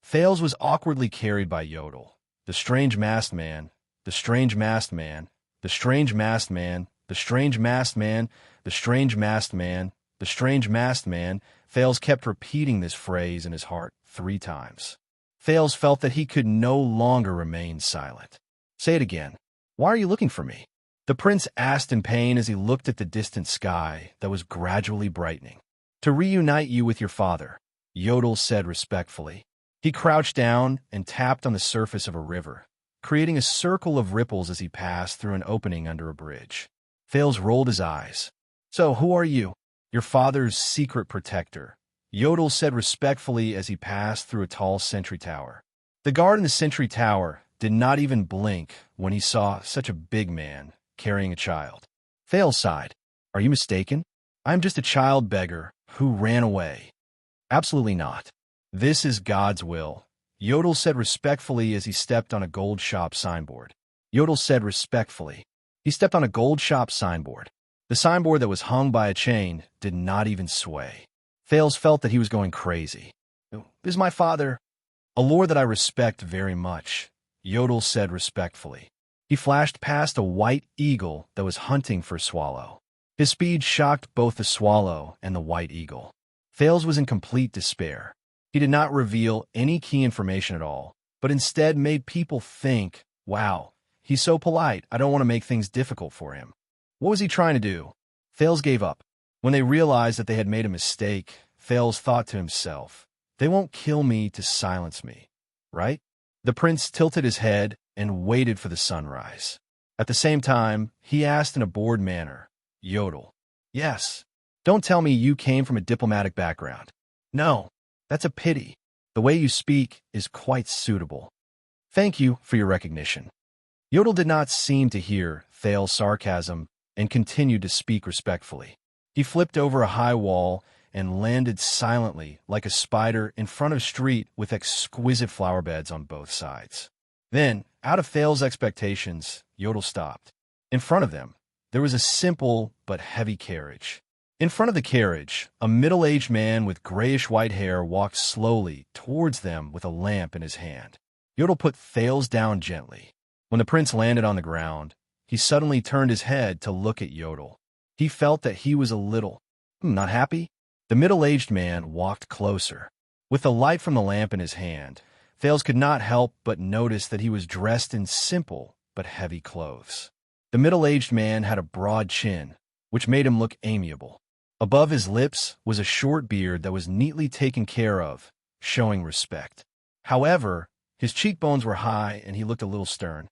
Thales was awkwardly carried by Yodel, the strange masked man, the strange masked man, the strange masked man, the strange masked man, the strange masked man, the strange masked man. Thales kept repeating this phrase in his heart 3 times. Thales felt that he could no longer remain silent. Say it again. Why are you looking for me? The prince asked in pain as he looked at the distant sky that was gradually brightening. To reunite you with your father, Yodel said respectfully. He crouched down and tapped on the surface of a river, creating a circle of ripples as he passed through an opening under a bridge. Thales rolled his eyes. So, who are you? Your father's secret protector, Yodel said respectfully as he passed through a tall sentry tower. The guard in the sentry tower did not even blink when he saw such a big man carrying a child. Thales sighed. Are you mistaken? I'm just a child beggar who ran away. Absolutely not. This is God's will, Yodel said respectfully as he stepped on a gold shop signboard. Yodel said respectfully. He stepped on a gold shop signboard. The signboard that was hung by a chain did not even sway. Thales felt that he was going crazy. This is my father. A lord that I respect very much, Yodel said respectfully. He flashed past a white eagle that was hunting for Swallow. His speed shocked both the Swallow and the white eagle. Thales was in complete despair. He did not reveal any key information at all, but instead made people think, wow, he's so polite, I don't want to make things difficult for him. What was he trying to do? Thales gave up. When they realized that they had made a mistake, Thales thought to himself, they won't kill me to silence me, right? The prince tilted his head and waited for the sunrise. At the same time, he asked in a bored manner, Yodel, yes. Don't tell me you came from a diplomatic background. No, that's a pity. The way you speak is quite suitable. Thank you for your recognition. Yodel did not seem to hear Thales' sarcasm and continued to speak respectfully. He flipped over a high wall and landed silently like a spider in front of a street with exquisite flower beds on both sides. Then, out of Thales' expectations, Yodel stopped. In front of them, there was a simple but heavy carriage. In front of the carriage, a middle-aged man with grayish-white hair walked slowly towards them with a lamp in his hand. Yodel put Thales down gently. When the prince landed on the ground, he suddenly turned his head to look at Yodel. He felt that he was a little, not happy. The middle-aged man walked closer. With the light from the lamp in his hand, Thales could not help but notice that he was dressed in simple but heavy clothes. The middle-aged man had a broad chin, which made him look amiable. Above his lips was a short beard that was neatly taken care of, showing respect. However, his cheekbones were high and he looked a little stern.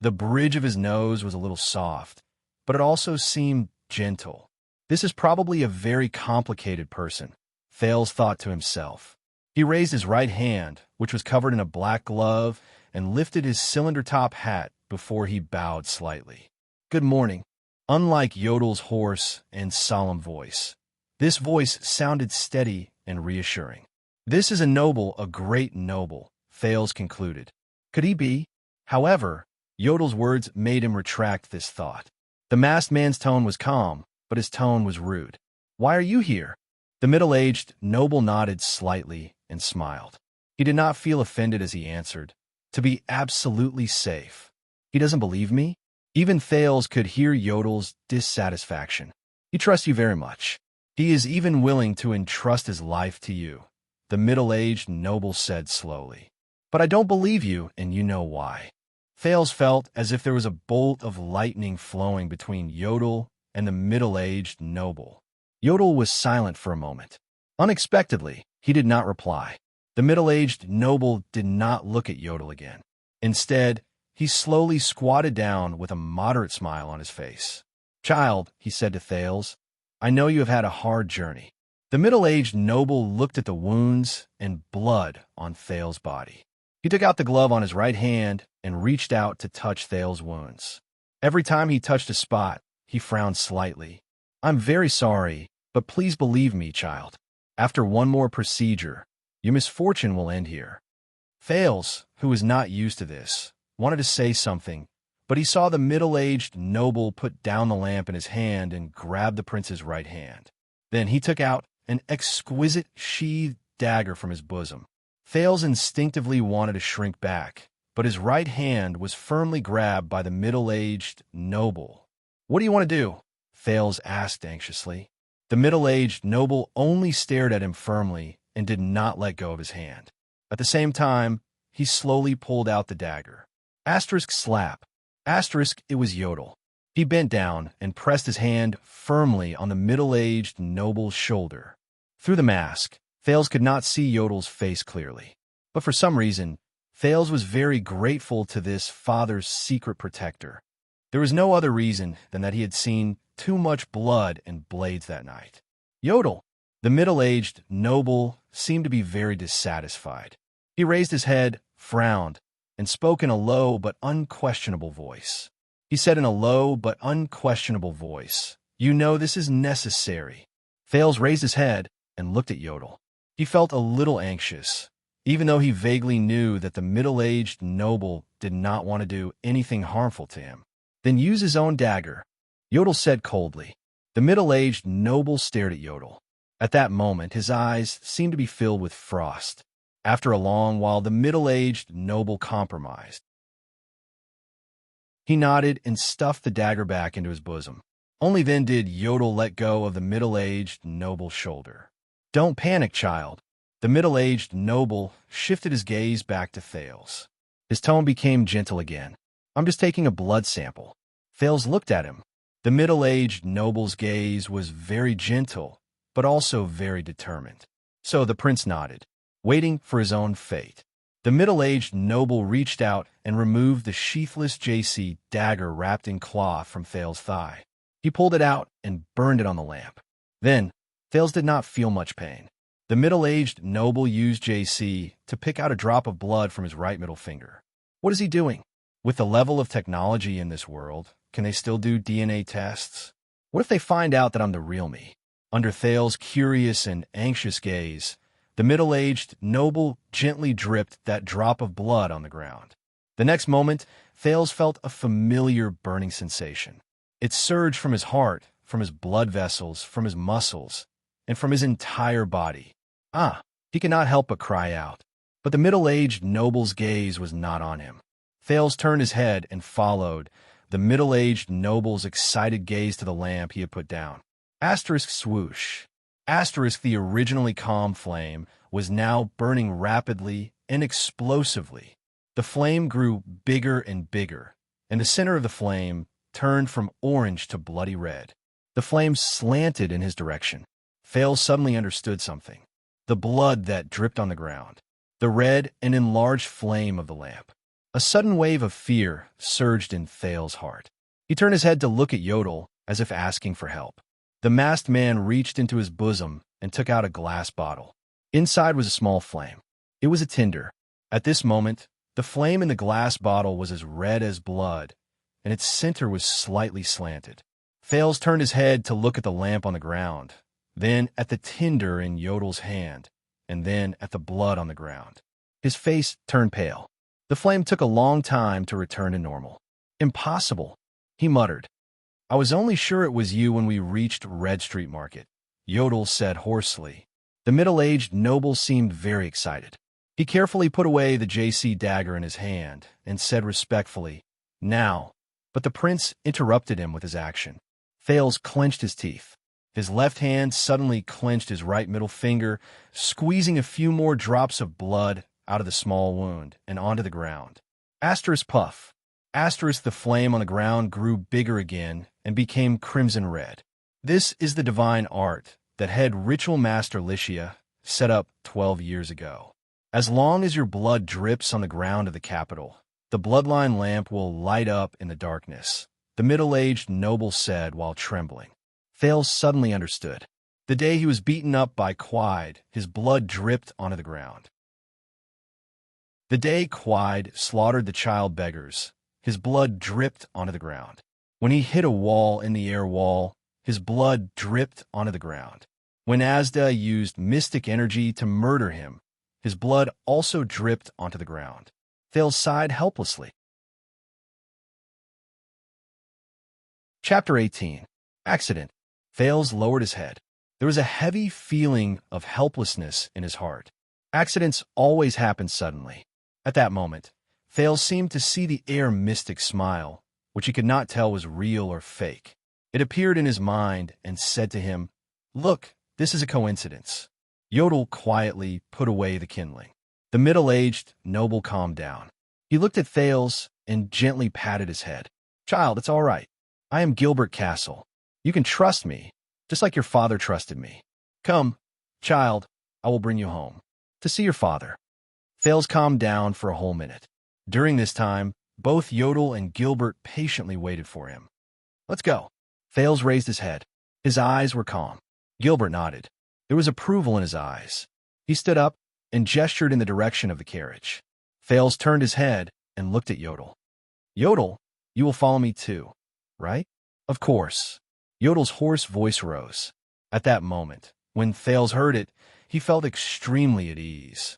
The bridge of his nose was a little soft, but it also seemed gentle. This is probably a very complicated person, Thales thought to himself. He raised his right hand, which was covered in a black glove, and lifted his cylinder-top hat before he bowed slightly. Good morning. Unlike Yodel's hoarse and solemn voice, this voice sounded steady and reassuring. This is a noble, a great noble, Thales concluded. Could he be? However, Yodel's words made him retract this thought. The masked man's tone was calm, but his tone was rude. Why are you here? The middle-aged noble nodded slightly and smiled. He did not feel offended as he answered, to be absolutely safe. He doesn't believe me? Even Thales could hear Yodel's dissatisfaction. He trusts you very much. He is even willing to entrust his life to you, the middle-aged noble said slowly. But I don't believe you, and you know why. Thales felt as if there was a bolt of lightning flowing between Yodel and the middle-aged noble. Yodel was silent for a moment. Unexpectedly, he did not reply. The middle-aged noble did not look at Yodel again. Instead, he slowly squatted down with a moderate smile on his face. Child, he said to Thales, I know you have had a hard journey. The middle-aged noble looked at the wounds and blood on Thales' body. He took out the glove on his right hand and reached out to touch Thales' wounds. Every time he touched a spot, he frowned slightly. I'm very sorry, but please believe me, child. After one more procedure, your misfortune will end here. Thales, who was not used to this, wanted to say something, but he saw the middle-aged noble put down the lamp in his hand and grab the prince's right hand. Then he took out an exquisite sheathed dagger from his bosom. Thales instinctively wanted to shrink back, but his right hand was firmly grabbed by the middle-aged noble. What do you want to do? Thales asked anxiously. The middle-aged noble only stared at him firmly and did not let go of his hand. At the same time, he slowly pulled out the dagger. Asterisk slap. Asterisk, it was Yodel. He bent down and pressed his hand firmly on the middle-aged noble's shoulder. Through the mask, Thales could not see Yodel's face clearly. But for some reason, Thales was very grateful to this father's secret protector. There was no other reason than that he had seen too much blood and blades that night. Yodel, the middle-aged noble, seemed to be very dissatisfied. He raised his head, frowned, and spoke in a low but unquestionable voice. He said in a low but unquestionable voice, You know this is necessary. Thales raised his head and looked at Yodel. He felt a little anxious, even though he vaguely knew that the middle-aged noble did not want to do anything harmful to him. Then use his own dagger, Yodel said coldly. The middle-aged noble stared at Yodel. At that moment, his eyes seemed to be filled with frost. After a long while, the middle-aged noble compromised. He nodded and stuffed the dagger back into his bosom. Only then did Yodel let go of the middle-aged noble's shoulder. Don't panic, child. The middle-aged noble shifted his gaze back to Thales. His tone became gentle again. I'm just taking a blood sample. Thales looked at him. The middle-aged noble's gaze was very gentle, but also very determined. So the prince nodded, waiting for his own fate. The middle-aged noble reached out and removed the sheathless JC dagger wrapped in cloth from Thales' thigh. He pulled it out and burned it on the lamp. Then, Thales did not feel much pain. The middle-aged noble used JC to pick out a drop of blood from his right middle finger. What is he doing? With the level of technology in this world, can they still do DNA tests? What if they find out that I'm the real me? Under Thales' curious and anxious gaze, the middle-aged noble gently dripped that drop of blood on the ground. The next moment, Thales felt a familiar burning sensation. It surged from his heart, from his blood vessels, from his muscles, and from his entire body. He could not help but cry out. But the middle-aged noble's gaze was not on him. Thales turned his head and followed the middle-aged noble's excited gaze to the lamp he had put down. Asterisk swoosh. Asterisk, the originally calm flame, was now burning rapidly and explosively. The flame grew bigger and bigger, and the center of the flame turned from orange to bloody red. The flame slanted in his direction. Thales suddenly understood something. The blood that dripped on the ground. The red and enlarged flame of the lamp. A sudden wave of fear surged in Thales' heart. He turned his head to look at Yodel, as if asking for help. The masked man reached into his bosom and took out a glass bottle. Inside was a small flame. It was a tinder. At this moment, the flame in the glass bottle was as red as blood, and its center was slightly slanted. Thales turned his head to look at the lamp on the ground, then at the tinder in Yodel's hand, and then at the blood on the ground. His face turned pale. The flame took a long time to return to normal. "Impossible," he muttered. "I was only sure it was you when we reached Red Street Market," Yodel said hoarsely. The middle-aged noble seemed very excited. He carefully put away the JC dagger in his hand and said respectfully, "Now," but the prince interrupted him with his action. Thales clenched his teeth. His left hand suddenly clenched his right middle finger, squeezing a few more drops of blood out of the small wound and onto the ground. Asterisk puff. Asterisk the flame on the ground grew bigger again and became crimson red. This is the divine art that head ritual master Lycia set up 12 years ago. As long as your blood drips on the ground of the capital, the bloodline lamp will light up in the darkness, the middle-aged noble said while trembling. Thales suddenly understood. The day he was beaten up by Quide, his blood dripped onto the ground. The day Quide slaughtered the child beggars, his blood dripped onto the ground. When he hit a wall in the air wall, his blood dripped onto the ground. When Asda used mystic energy to murder him, his blood also dripped onto the ground. Thales sighed helplessly. Chapter 18. Accident. Thales lowered his head. There was a heavy feeling of helplessness in his heart. Accidents always happen suddenly. At that moment, Thales seemed to see the air mystic smile, which he could not tell was real or fake. It appeared in his mind and said to him, "Look, this is a coincidence." Yodel quietly put away the kindling. The middle-aged noble calmed down. He looked at Thales and gently patted his head. "Child, it's all right. I am Gilbert Castle. You can trust me, just like your father trusted me. Come, child, I will bring you home, to see your father." Thales calmed down for a whole minute. During this time, both Yodel and Gilbert patiently waited for him. "Let's go." Thales raised his head. His eyes were calm. Gilbert nodded. There was approval in his eyes. He stood up and gestured in the direction of the carriage. Thales turned his head and looked at Yodel. "Yodel, you will follow me too, right?" "Of course." Yodel's hoarse voice rose. At that moment, when Thales heard it, he felt extremely at ease.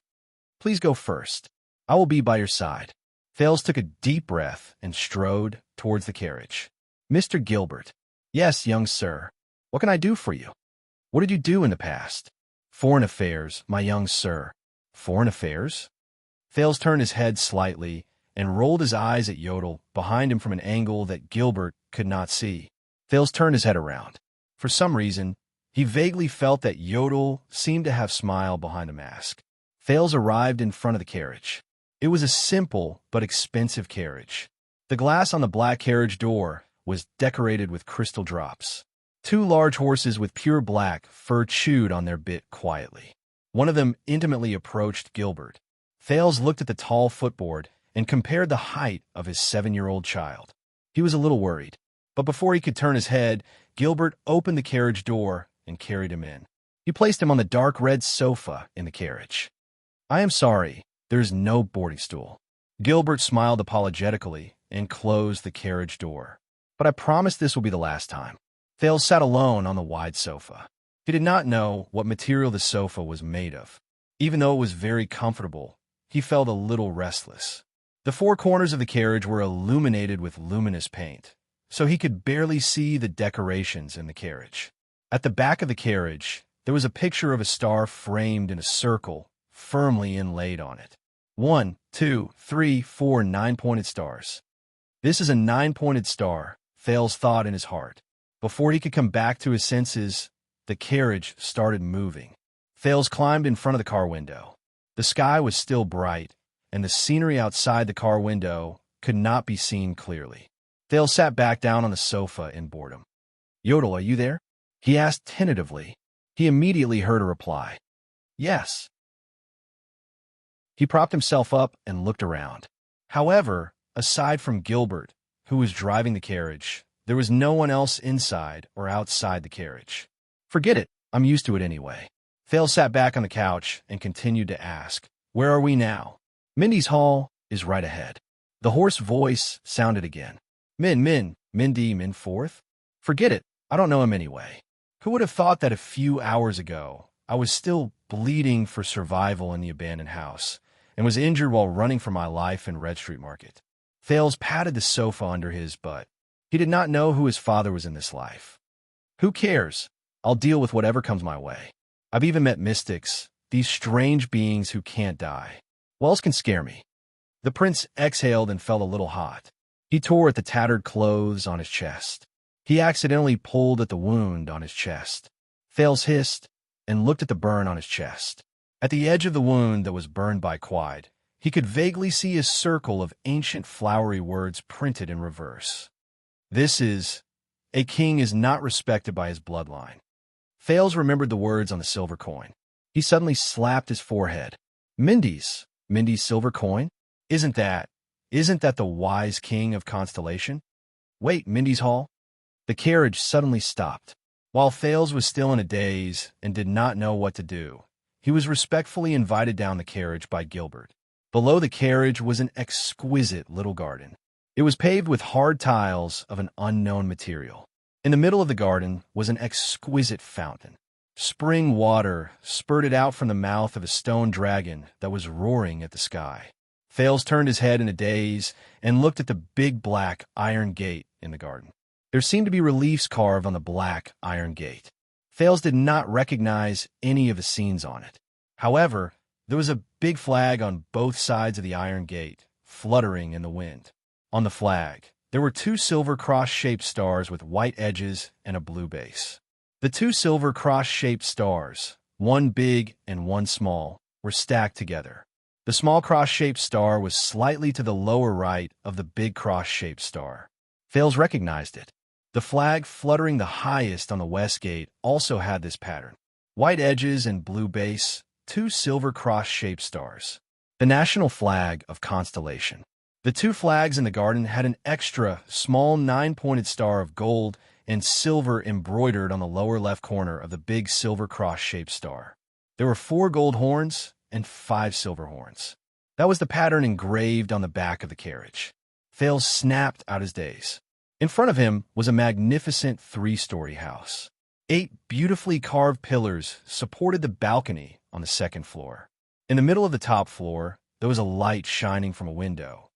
"Please go first. I will be by your side." Thales took a deep breath and strode towards the carriage. "Mr. Gilbert." "Yes, young sir. What can I do for you?" "What did you do in the past?" "Foreign affairs, my young sir." "Foreign affairs?" Thales turned his head slightly and rolled his eyes at Yodel behind him from an angle that Gilbert could not see. Thales turned his head around. For some reason, he vaguely felt that Yodel seemed to have smile behind the mask. Thales arrived in front of the carriage. It was a simple but expensive carriage. The glass on the black carriage door was decorated with crystal drops. Two large horses with pure black fur chewed on their bit quietly. One of them intimately approached Gilbert. Thales looked at the tall footboard and compared the height of his 7-year-old child. He was a little worried, but before he could turn his head, Gilbert opened the carriage door and carried him in. He placed him on the dark red sofa in the carriage. "I am sorry, there is no boarding stool." Gilbert smiled apologetically and closed the carriage door. "But I promise this will be the last time." Thales sat alone on the wide sofa. He did not know what material the sofa was made of. Even though it was very comfortable, he felt a little restless. The four corners of the carriage were illuminated with luminous paint, so he could barely see the decorations in the carriage. At the back of the carriage, there was a picture of a star framed in a circle, firmly inlaid on it. 1, 2, 3, 4 9-pointed stars. This is a 9-pointed star, Thales thought in his heart. Before he could come back to his senses, the carriage started moving. Thales climbed in front of the car window. The sky was still bright, and the scenery outside the car window could not be seen clearly. Thales sat back down on the sofa in boredom. "Yodel, are you there?" he asked tentatively. He immediately heard a reply. "Yes." He propped himself up and looked around. However, aside from Gilbert, who was driving the carriage, There was no one else inside or outside the carriage. Forget it, I'm used to it anyway. Thales sat back on the couch and continued to ask, "Where are we now?" "Mindy's Hall is right ahead." The hoarse voice sounded again. Mindy, Minforth? Forget it, I don't know him anyway. Who would have thought that a few hours ago I was still bleeding for survival in the abandoned house and was injured while running for my life in Red Street Market? Thales patted the sofa under his butt. He did not know who his father was in this life. Who cares? I'll deal with whatever comes my way. I've even met mystics, these strange beings who can't die. What else can scare me? The prince exhaled and felt a little hot. He tore at the tattered clothes on his chest. He accidentally pulled at the wound on his chest. Thales hissed and looked at the burn on his chest. At the edge of the wound that was burned by Quide, he could vaguely see a circle of ancient flowery words printed in reverse. This is, "A king is not respected by his bloodline." Thales remembered the words on the silver coin. He suddenly slapped his forehead. Mindy's silver coin? Isn't that the wise king of Constellation? Wait, Mindy's Hall? The carriage suddenly stopped. While Thales was still in a daze and did not know what to do, he was respectfully invited down the carriage by Gilbert. Below the carriage was an exquisite little garden. It was paved with hard tiles of an unknown material. In the middle of the garden was an exquisite fountain. Spring water spurted out from the mouth of a stone dragon that was roaring at the sky. Thales turned his head in a daze and looked at the big black iron gate in the garden. There seemed to be reliefs carved on the black iron gate. Thales did not recognize any of the scenes on it. However, there was a big flag on both sides of the iron gate, fluttering in the wind. On the flag, there were two silver cross-shaped stars with white edges and a blue base. The two silver cross-shaped stars, one big and one small, were stacked together. The small cross-shaped star was slightly to the lower right of the big cross-shaped star. Thales recognized it. The flag fluttering the highest on the west gate also had this pattern. White edges and blue base, two silver cross-shaped stars. The national flag of Constellation. The two flags in the garden had an extra, small 9-pointed star of gold and silver embroidered on the lower left corner of the big silver cross-shaped star. There were 4 gold horns and 5 silver horns. That was the pattern engraved on the back of the carriage. Thales snapped out his daze. In front of him was a magnificent 3-story house. 8 beautifully carved pillars supported the balcony on the second floor. In the middle of the top floor, there was a light shining from a window.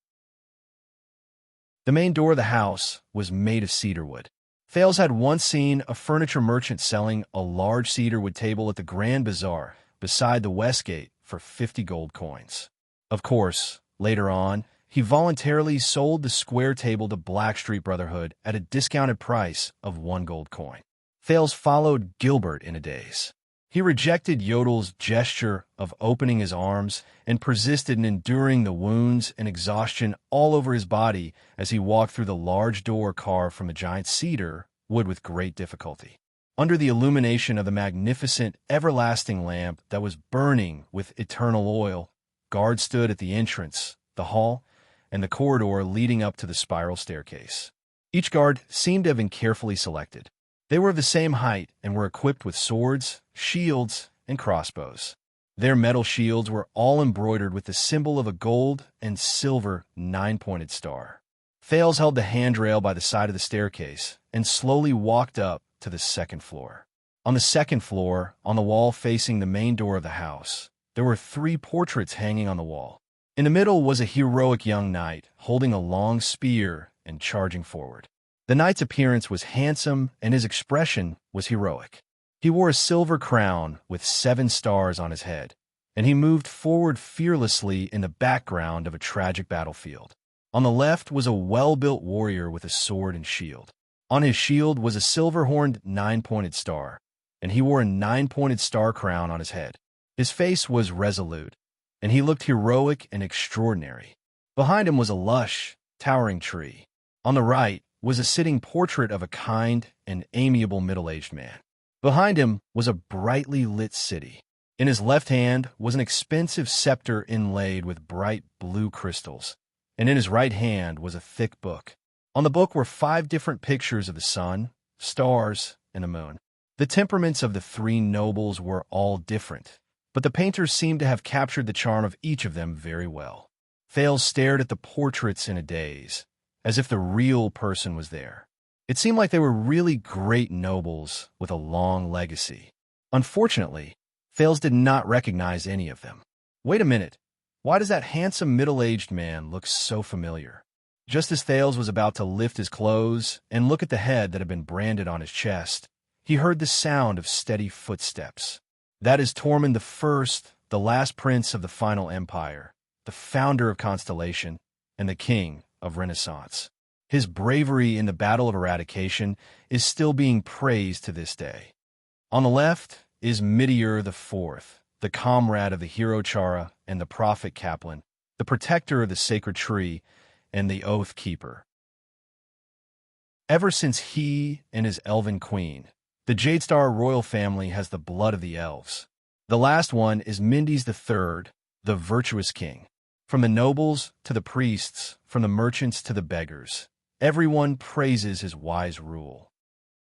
The main door of the house was made of cedarwood. Thales had once seen a furniture merchant selling a large cedarwood table at the Grand Bazaar beside the West Gate for 50 gold coins. Of course, later on, he voluntarily sold the square table to Blackstreet Brotherhood at a discounted price of 1 gold coin. Thales followed Gilbert in a daze. He rejected Yodel's gesture of opening his arms and persisted in enduring the wounds and exhaustion all over his body as he walked through the large door carved from a giant cedar wood with great difficulty. Under the illumination of the magnificent, everlasting lamp that was burning with eternal oil, guards stood at the entrance, the hall, and the corridor leading up to the spiral staircase. Each guard seemed to have been carefully selected. They were of the same height and were equipped with swords, shields, and crossbows. Their metal shields were all embroidered with the symbol of a gold and silver 9-pointed star. Thales held the handrail by the side of the staircase and slowly walked up to the second floor. On the second floor, on the wall facing the main door of the house, there were 3 portraits hanging on the wall. In the middle was a heroic young knight holding a long spear and charging forward. The knight's appearance was handsome and his expression was heroic. He wore a silver crown with 7 stars on his head, and he moved forward fearlessly in the background of a tragic battlefield. On the left was a well-built warrior with a sword and shield. On his shield was a silver-horned 9-pointed star, and he wore a 9-pointed star crown on his head. His face was resolute, and he looked heroic and extraordinary. Behind him was a lush, towering tree. On the right was a sitting portrait of a kind and amiable middle-aged man. Behind him was a brightly lit city. In his left hand was an expensive scepter inlaid with bright blue crystals, and in his right hand was a thick book. On the book were 5 different pictures of the sun, stars, and the moon. The temperaments of the 3 nobles were all different, but the painters seemed to have captured the charm of each of them very well. Thales stared at the portraits in a daze, as if the real person was there. It seemed like they were really great nobles with a long legacy. Unfortunately, Thales did not recognize any of them. Wait a minute, why does that handsome middle-aged man look so familiar? Just as Thales was about to lift his clothes and look at the head that had been branded on his chest, he heard the sound of steady footsteps. That is Tormund I, the last prince of the final empire, the founder of Constellation, and the king of Renaissance. His bravery in the Battle of Eradication is still being praised to this day. On the left is Midir IV, the comrade of the hero Chara and the prophet Kaplan, the protector of the sacred tree and the oath keeper. Ever since he and his elven queen, the Jadestar royal family has the blood of the elves. The last one is Mendes III, the virtuous king. From the nobles to the priests, from the merchants to the beggars, everyone praises his wise rule.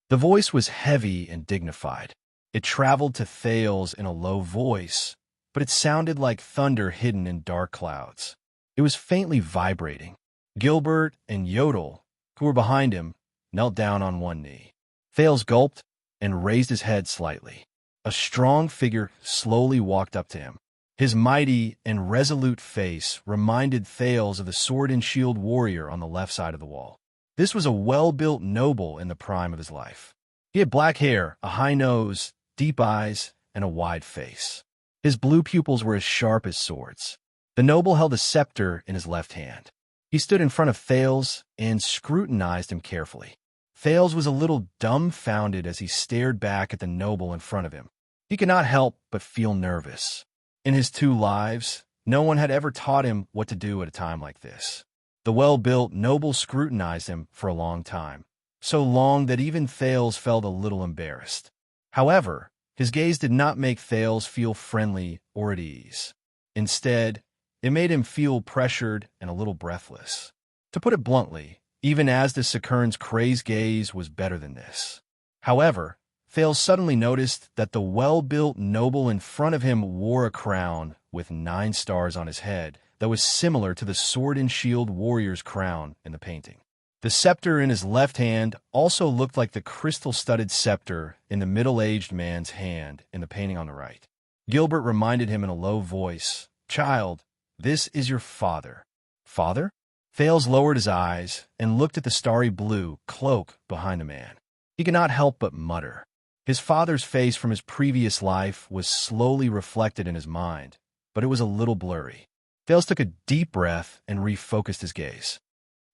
The voice was heavy and dignified. It traveled to Thales in a low voice, but it sounded like thunder hidden in dark clouds. It was faintly vibrating. Gilbert and Yodel, who were behind him, knelt down on one knee. Thales gulped and raised his head slightly. A strong figure slowly walked up to him. His mighty and resolute face reminded Thales of the sword and shield warrior on the left side of the wall. This was a well-built noble in the prime of his life. He had black hair, a high nose, deep eyes, and a wide face. His blue pupils were as sharp as swords. The noble held a scepter in his left hand. He stood in front of Thales and scrutinized him carefully. Thales was a little dumbfounded as he stared back at the noble in front of him. He could not help but feel nervous. In his 2 lives, no one had ever taught him what to do at a time like this. The well-built noble scrutinized him for a long time, so long that even Thales felt a little embarrassed. However, his gaze did not make Thales feel friendly or at ease. Instead, it made him feel pressured and a little breathless. To put it bluntly, even Asdis Sakurn's crazed gaze was better than this. However, Thales suddenly noticed that the well-built noble in front of him wore a crown with 9 stars on his head that was similar to the sword and shield warrior's crown in the painting. The scepter in his left hand also looked like the crystal-studded scepter in the middle-aged man's hand in the painting on the right. Gilbert reminded him in a low voice, "Child, this is your father." "Father?" Thales lowered his eyes and looked at the starry blue cloak behind the man. He could not help but mutter. His father's face from his previous life was slowly reflected in his mind, but it was a little blurry. Thales took a deep breath and refocused his gaze.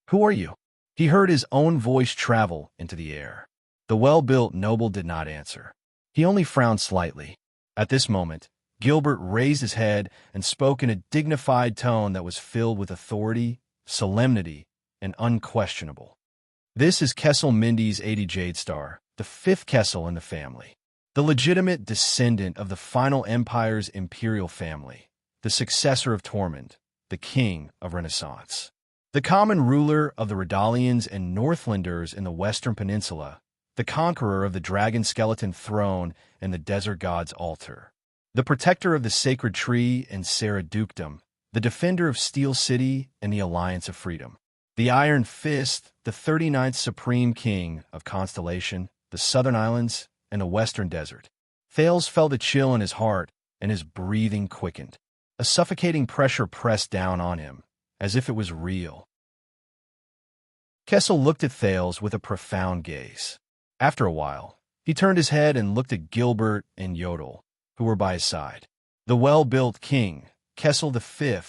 "Who are you?" He heard his own voice travel into the air. The well-built noble did not answer. He only frowned slightly. At this moment, Gilbert raised his head and spoke in a dignified tone that was filled with authority, solemnity, and unquestionable. "This is Kessel Mendes 80 Jadestar, the 5th Kessel in the family, the legitimate descendant of the final empire's imperial family, the successor of Tormund, the king of Renaissance, the common ruler of the Redalians and Northlanders in the Western Peninsula, the conqueror of the dragon skeleton throne and the desert god's altar, the protector of the sacred tree and Serra Dukedom, the defender of Steel City and the Alliance of Freedom, the Iron Fist, the 39th Supreme King of Constellation, the Southern Islands, and the Western Desert." Thales felt a chill in his heart, and his breathing quickened. A suffocating pressure pressed down on him, as if it was real. Kessel looked at Thales with a profound gaze. After a while, he turned his head and looked at Gilbert and Yodel, who were by his side. The well-built king, Kessel V,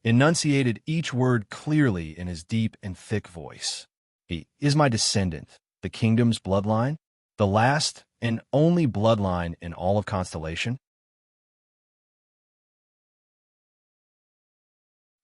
enunciated each word clearly in his deep and thick voice. "He is my descendant, the kingdom's bloodline, the last and only bloodline in all of Constellation."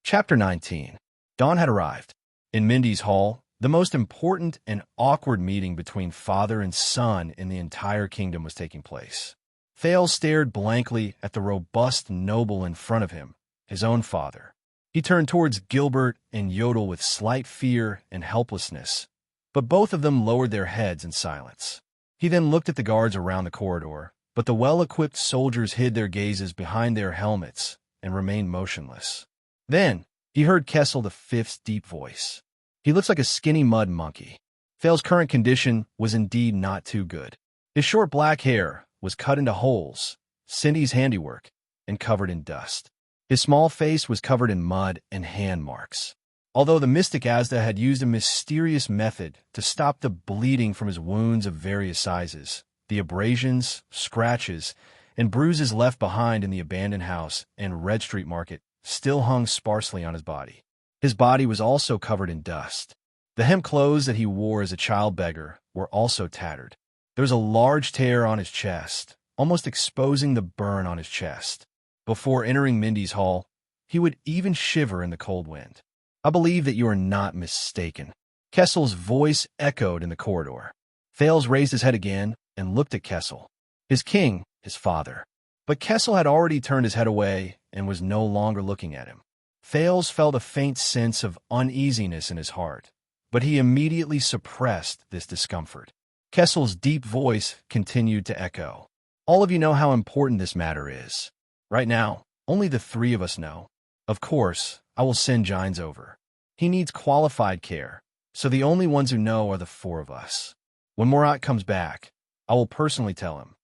Chapter 19. Dawn had arrived. In Mendes Hall, the most important and awkward meeting between father and son in the entire kingdom was taking place. Thales stared blankly at the robust noble in front of him, his own father. He turned towards Gilbert and Yodel with slight fear and helplessness, but both of them lowered their heads in silence. He then looked at the guards around the corridor, but the well-equipped soldiers hid their gazes behind their helmets and remained motionless. Then, he heard Kessel the Fifth's deep voice. He looks like a skinny mud monkey. Thales's current condition was indeed not too good. His short black hair was cut into holes, Cindy's handiwork, and covered in dust. His small face was covered in mud and hand marks. Although the mystic Asda had used a mysterious method to stop the bleeding from his wounds of various sizes, the abrasions, scratches, and bruises left behind in the abandoned house and Red Street Market still hung sparsely on his body. His body was also covered in dust. The hemp clothes that he wore as a child beggar were also tattered. There was a large tear on his chest, almost exposing the burn on his chest. Before entering Mindy's hall, he would even shiver in the cold wind. "I believe that you are not mistaken." Kessel's voice echoed in the corridor. Thales raised his head again and looked at Kessel. His king, his father. But Kessel had already turned his head away and was no longer looking at him. Thales felt a faint sense of uneasiness in his heart, but he immediately suppressed this discomfort. Kessel's deep voice continued to echo. "All of you know how important this matter is. Right now, only the three of us know. Of course, I will send Gines over. He needs qualified care, so the only ones who know are the four of us. When Murat comes back, I will personally tell him.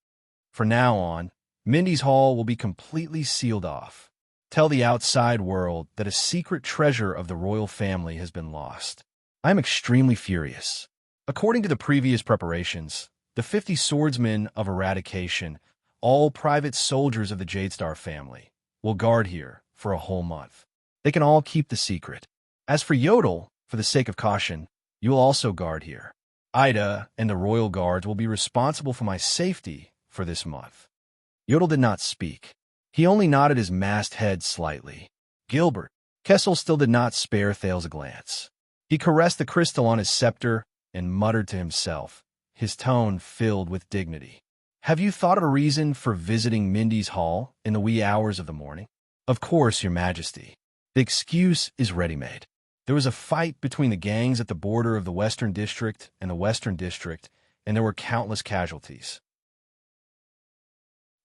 From now on, Mindy's hall will be completely sealed off. Tell the outside world that a secret treasure of the royal family has been lost. I am extremely furious." According to the previous preparations, the 50 swordsmen of eradication, all private soldiers of the Jadestar family, will guard here for a whole month. They can all keep the secret. As for Yodel, for the sake of caution, you will also guard here. Ida and the royal guards will be responsible for my safety for this month. Yodel did not speak. He only nodded his masked head slightly. Gilbert. Kessel still did not spare Thales a glance. He caressed the crystal on his scepter and muttered to himself, his tone filled with dignity. "Have you thought of a reason for visiting Mindy's hall in the wee hours of the morning?" "Of course, Your Majesty. The excuse is ready-made. There was a fight between the gangs at the border of the Western District and the Western District, and there were countless casualties.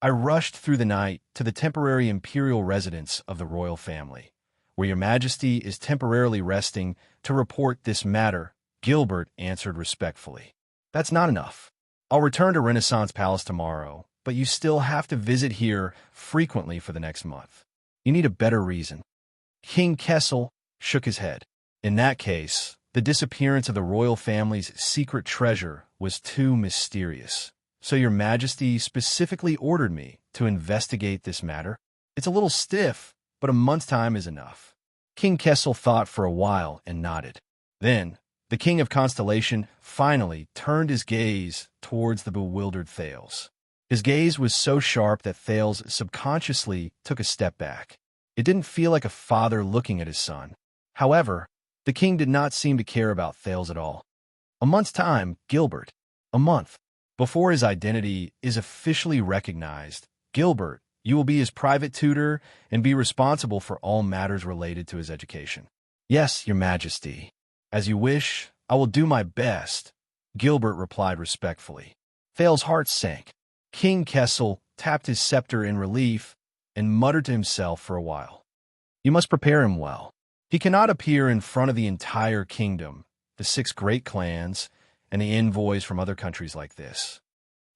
I rushed through the night to the temporary imperial residence of the royal family, where Your Majesty is temporarily resting, to report this matter," Gilbert answered respectfully. "That's not enough. I'll return to Renaissance Palace tomorrow, but you still have to visit here frequently for the next month. You need a better reason." King Kessel shook his head. In that case, the disappearance of the royal family's secret treasure was too mysterious. So Your Majesty specifically ordered me to investigate this matter? It's a little stiff, but a month's time is enough. King Kessel thought for a while and nodded. Then, the King of Constellation finally turned his gaze towards the bewildered Thales. His gaze was so sharp that Thales subconsciously took a step back. It didn't feel like a father looking at his son. However, the king did not seem to care about Thales at all. "A month's time, Gilbert. A month. Before his identity is officially recognized, Gilbert, you will be his private tutor and be responsible for all matters related to his education." "Yes, Your Majesty. As you wish, I will do my best," Gilbert replied respectfully. Thales' heart sank. King Kessel tapped his scepter in relief and muttered to himself for a while. "You must prepare him well. He cannot appear in front of the entire kingdom, the 6 great clans, and the envoys from other countries like this.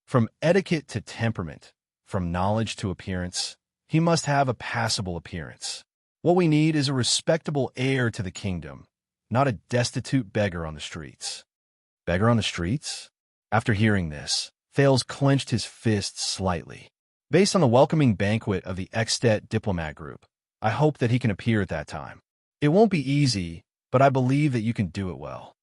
From etiquette to temperament, from knowledge to appearance, he must have a passable appearance. What we need is a respectable heir to the kingdom, not a destitute beggar on the streets." "Beggar on the streets?" After hearing this, Thales clenched his fists slightly. "Based on the welcoming banquet of the Extet diplomat group, I hope that he can appear at that time. It won't be easy, but I believe that you can do it well."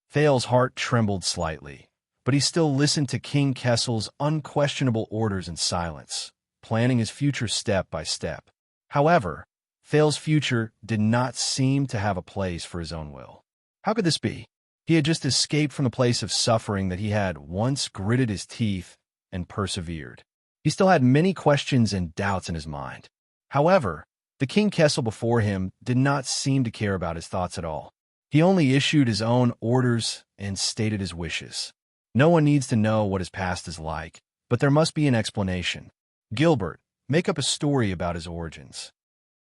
Thales' heart trembled slightly, but he still listened to King Kessel's unquestionable orders in silence, planning his future step by step. However, Thales' future did not seem to have a place for his own will. How could this be? He had just escaped from the place of suffering that he had once gritted his teeth and persevered. He still had many questions and doubts in his mind. However, the King Kessel before him did not seem to care about his thoughts at all. He only issued his own orders and stated his wishes. No one needs to know what his past is like, but there must be an explanation. Gilbert, make up a story about his origins.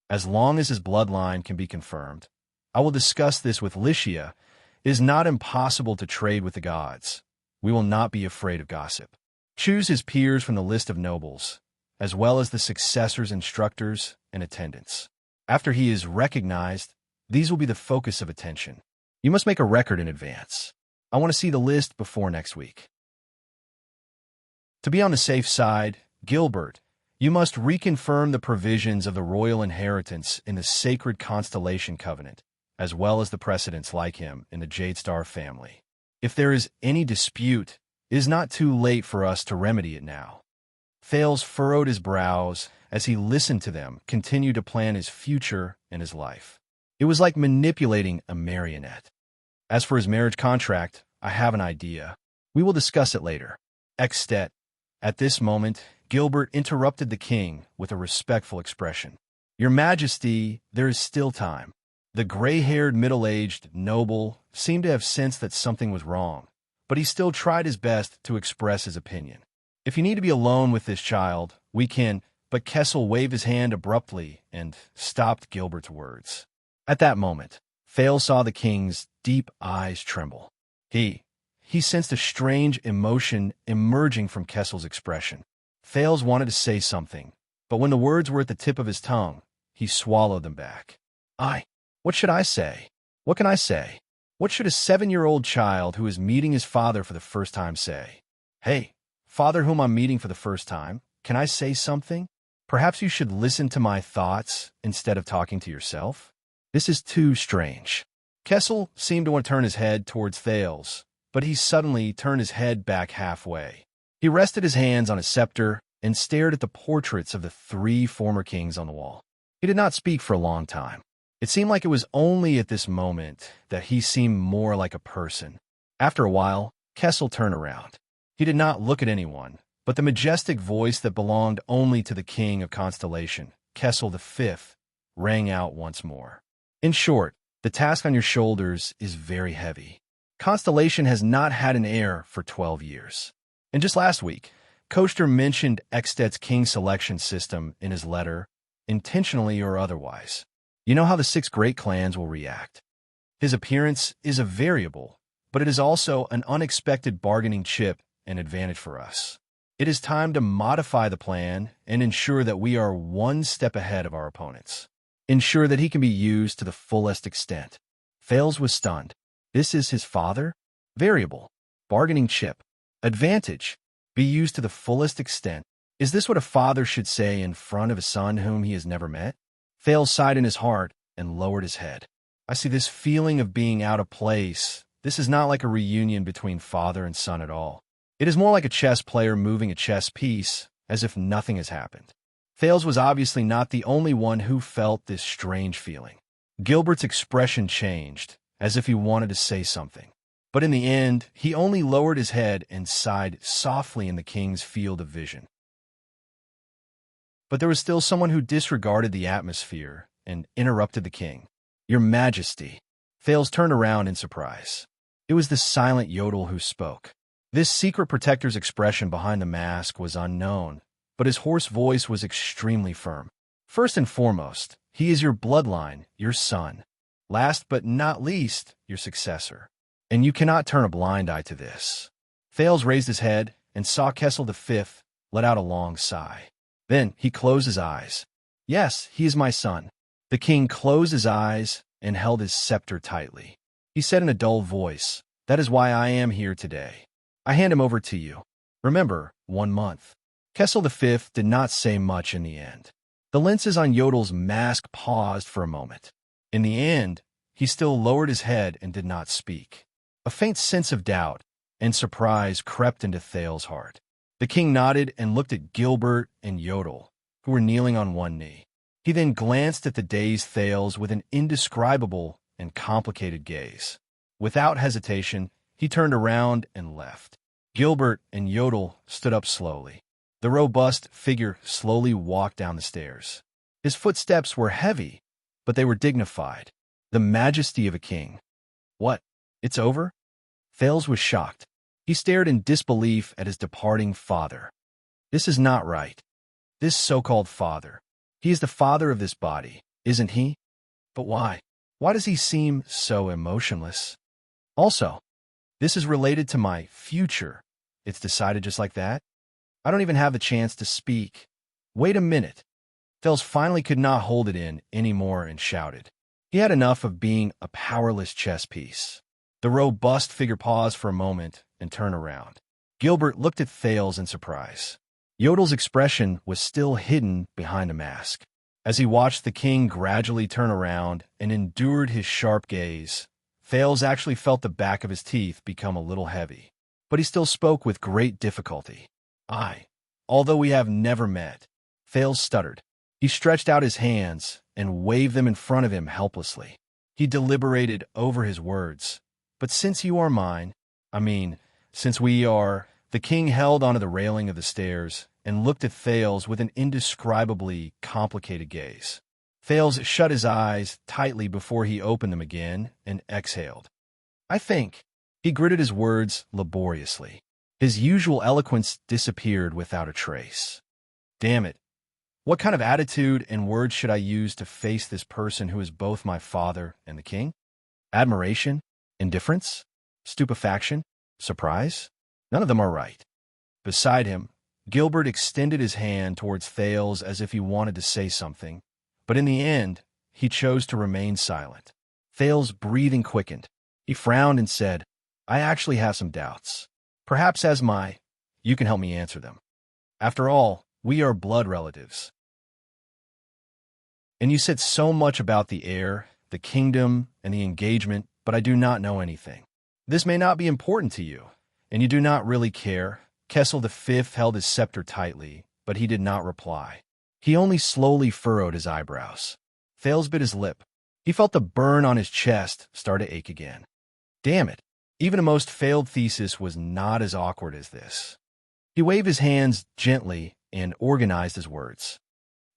As long as his bloodline can be confirmed. I will discuss this with Lycia. It is not impossible to trade with the gods. We will not be afraid of gossip. Choose his peers from the list of nobles, as well as the successors, instructors, and attendants. After he is recognized, these will be the focus of attention. You must make a record in advance. I want to see the list before next week. To be on the safe side, Gilbert, you must reconfirm the provisions of the royal inheritance in the sacred constellation covenant, as well as the precedents like him in the Jade Star family. If there is any dispute, it is not too late for us to remedy it now. Thales furrowed his brows as he listened to them continue to plan his future and his life. It was like manipulating a marionette. As for his marriage contract, I have an idea. We will discuss it later. Extet. At this moment, Gilbert interrupted the king with a respectful expression. Your Majesty, there is still time. The gray-haired, middle-aged noble seemed to have sensed that something was wrong, but he still tried his best to express his opinion. If you need to be alone with this child, we can, but Kessel waved his hand abruptly and stopped Gilbert's words. At that moment, Thales saw the king's deep eyes tremble. He sensed a strange emotion emerging from Kessel's expression. Thales wanted to say something, but when the words were at the tip of his tongue, he swallowed them back. What should I say? What can I say? What should a 7-year-old child who is meeting his father for the first time say? Hey, father whom I'm meeting for the first time, can I say something? Perhaps you should listen to my thoughts instead of talking to yourself? This is too strange. Kessel seemed to want to turn his head towards Thales, but he suddenly turned his head back halfway. He rested his hands on his scepter and stared at the portraits of the 3 former kings on the wall. He did not speak for a long time. It seemed like it was only at this moment that he seemed more like a person. After a while, Kessel turned around. He did not look at anyone, but the majestic voice that belonged only to the king of Constellation, Kessel V, rang out once more. In short, the task on your shoulders is very heavy. Constellation has not had an heir for 12 years. And just last week, Koester mentioned Ekstet's king selection system in his letter, intentionally or otherwise. You know how the 6 great clans will react. His appearance is a variable, but it is also an unexpected bargaining chip and advantage for us. It is time to modify the plan and ensure that we are one step ahead of our opponents. Ensure that he can be used to the fullest extent. Thales was stunned. This is his father? Variable. Bargaining chip. Advantage. Be used to the fullest extent. Is this what a father should say in front of a son whom he has never met? Thales sighed in his heart and lowered his head. I see this feeling of being out of place. This is not like a reunion between father and son at all. It is more like a chess player moving a chess piece, as if nothing has happened. Thales was obviously not the only one who felt this strange feeling. Gilbert's expression changed, as if he wanted to say something. But in the end, he only lowered his head and sighed softly in the king's field of vision. But there was still someone who disregarded the atmosphere and interrupted the king. Your Majesty. Thales turned around in surprise. It was the silent Yodel who spoke. This secret protector's expression behind the mask was unknown, but his hoarse voice was extremely firm. First and foremost, he is your bloodline, your son. Last but not least, your successor. And you cannot turn a blind eye to this. Thales raised his head and saw Kessel V let out a long sigh. Then he closed his eyes. Yes, he is my son. The king closed his eyes and held his scepter tightly. He said in a dull voice, that is why I am here today. I hand him over to you. Remember, 1 month. Kessel V did not say much in the end. The lenses on Yodel's mask paused for a moment. In the end, he still lowered his head and did not speak. A faint sense of doubt and surprise crept into Thales' heart. The king nodded and looked at Gilbert and Yodel, who were kneeling on one knee. He then glanced at the dazed Thales with an indescribable and complicated gaze. Without hesitation, he turned around and left. Gilbert and Yodel stood up slowly. The robust figure slowly walked down the stairs. His footsteps were heavy, but they were dignified, the majesty of a king. What? It's over? Thales was shocked. He stared in disbelief at his departing father. This is not right. This so-called father. He is the father of this body, isn't he? But why? Why does he seem so emotionless? Also, this is related to my future. It's decided just like that? I don't even have the chance to speak. Wait a minute. Thales finally could not hold it in anymore and shouted. He had enough of being a powerless chess piece. The robust figure paused for a moment and turned around. Gilbert looked at Thales in surprise. Yodel's expression was still hidden behind a mask. As he watched the king gradually turn around and endured his sharp gaze, Thales actually felt the back of his teeth become a little heavy. But he still spoke with great difficulty. Although we have never met, Thales stuttered. He stretched out his hands and waved them in front of him helplessly. He deliberated over his words. But since you are mine, since we are, the king held onto the railing of the stairs and looked at Thales with an indescribably complicated gaze. Thales shut his eyes tightly before he opened them again and exhaled. I think. He gritted his words laboriously. His usual eloquence disappeared without a trace. Damn it. What kind of attitude and words should I use to face this person who is both my father and the king? Admiration? Indifference? Stupefaction? Surprise? None of them are right. Beside him, Gilbert extended his hand towards Thales as if he wanted to say something, but in the end, he chose to remain silent. Thales' breathing quickened. He frowned and said, I actually have some doubts. Perhaps you can help me answer them. After all, we are blood relatives. And you said so much about the heir, the kingdom, and the engagement, but I do not know anything. This may not be important to you, and you do not really care. Kessel V held his scepter tightly, but he did not reply. He only slowly furrowed his eyebrows. Thales bit his lip. He felt the burn on his chest start to ache again. Damn it. Even a most failed thesis was not as awkward as this. He waved his hands gently and organized his words.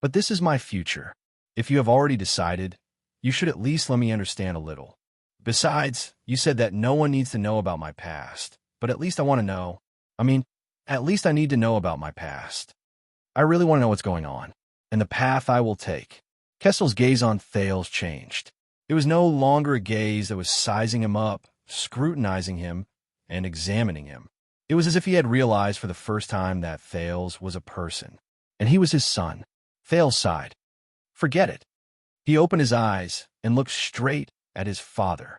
But this is my future. If you have already decided, you should at least let me understand a little. Besides, you said that no one needs to know about my past, but at least I want to know. At least I need to know about my past. I really want to know what's going on, and the path I will take. Kessel's gaze on Thales changed. It was no longer a gaze that was sizing him up, scrutinizing him, and examining him. It was as if he had realized for the first time that Thales was a person, and he was his son. Thales sighed. Forget it. He opened his eyes and looked straight at his father.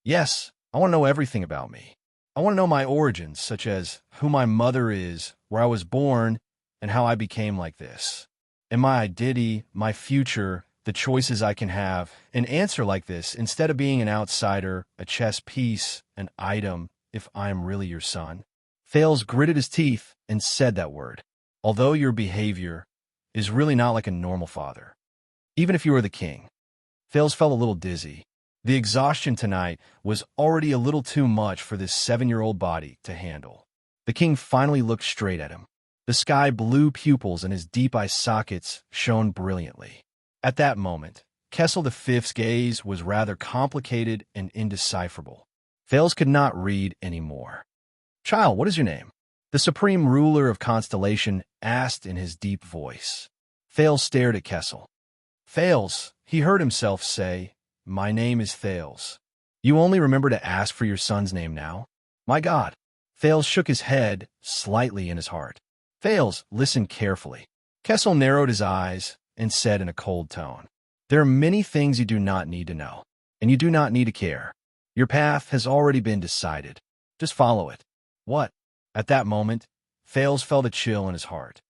Yes, I want to know everything about me. I want to know my origins, such as who my mother is, where I was born, and how I became like this. And my identity, my future, the choices I can have, an answer like this, instead of being an outsider, a chess piece, an item, if I am really your son. Thales gritted his teeth and said that word. Although your behavior is really not like a normal father. Even if you were the king. Thales felt a little dizzy. The exhaustion tonight was already a little too much for this 7-year-old body to handle. The king finally looked straight at him. The sky blue pupils and his deep eye sockets shone brilliantly. At that moment, Kessel V's gaze was rather complicated and indecipherable. Thales could not read anymore. Child, what is your name? The supreme ruler of constellation asked in his deep voice. Thales stared at Kessel. Thales, he heard himself say, my name is Thales. You only remember to ask for your son's name now? My God. Thales shook his head slightly in his heart. Thales, listen carefully. Kessel narrowed his eyes and said in a cold tone, there are many things you do not need to know, and you do not need to care. Your path has already been decided. Just follow it. What? At that moment, Thales felt a chill in his heart.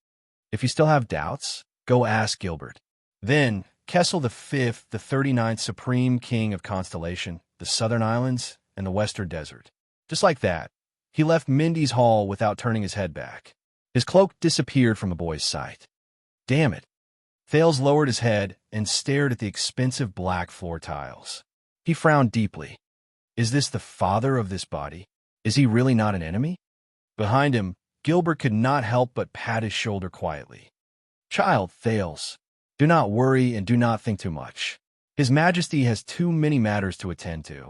If you still have doubts, go ask Gilbert. Then, Kessel V, the 39th Supreme King of Constellation, the Southern Islands, and the Western Desert. Just like that, he left Mindy's hall without turning his head back. His cloak disappeared from the boy's sight. Damn it. Thales lowered his head and stared at the expensive black floor tiles. He frowned deeply. Is this the father of this body? Is he really not an enemy? Behind him, Gilbert could not help but pat his shoulder quietly. Child, Thales, do not worry and do not think too much. His Majesty has too many matters to attend to.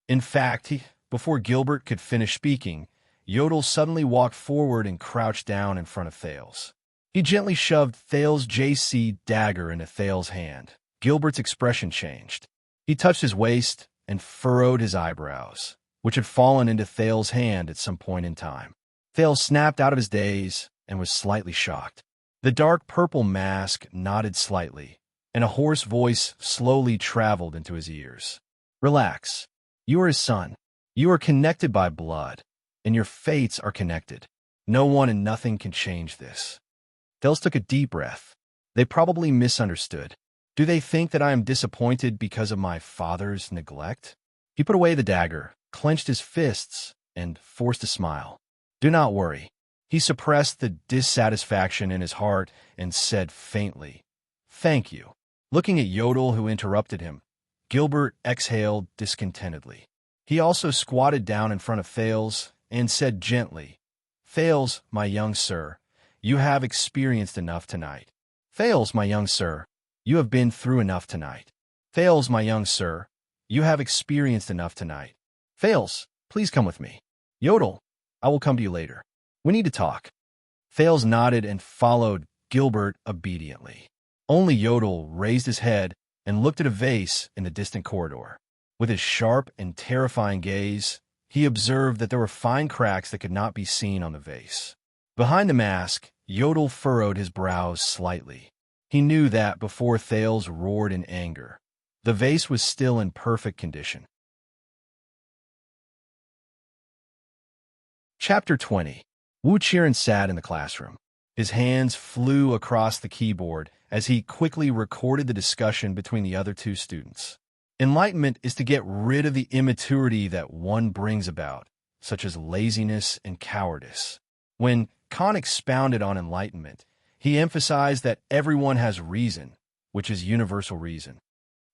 In fact, before Gilbert could finish speaking, Yodel suddenly walked forward and crouched down in front of Thales. He gently shoved Thales' JC dagger into Thales' hand. Gilbert's expression changed. He touched his waist and furrowed his eyebrows, which had fallen into Thales' hand at some point in time. Thales snapped out of his daze and was slightly shocked. The dark purple mask nodded slightly, and a hoarse voice slowly traveled into his ears. Relax. You are his son. You are connected by blood, and your fates are connected. No one and nothing can change this. Thales took a deep breath. They probably misunderstood. Do they think that I am disappointed because of my father's neglect? He put away the dagger, clenched his fists, and forced a smile. Do not worry. He suppressed the dissatisfaction in his heart and said faintly, Thank you. Looking at Yodel, who interrupted him, Gilbert exhaled discontentedly. He also squatted down in front of Thales and said gently, Thales, my young sir, you have experienced enough tonight. Thales, my young sir, you have been through enough tonight. Thales, my young sir, you have experienced enough tonight. Thales, please come with me. Yodel, I will come to you later. We need to talk. Thales nodded and followed Gilbert obediently. Only Yodel raised his head and looked at a vase in the distant corridor. With his sharp and terrifying gaze, he observed that there were fine cracks that could not be seen on the vase. Behind the mask, Yodel furrowed his brows slightly. He knew that before Thales roared in anger, the vase was still in perfect condition. Chapter 20. Wu Qiren sat in the classroom. His hands flew across the keyboard as he quickly recorded the discussion between the other two students. Enlightenment is to get rid of the immaturity that one brings about, such as laziness and cowardice. When Khan expounded on enlightenment, he emphasized that everyone has reason, which is universal reason.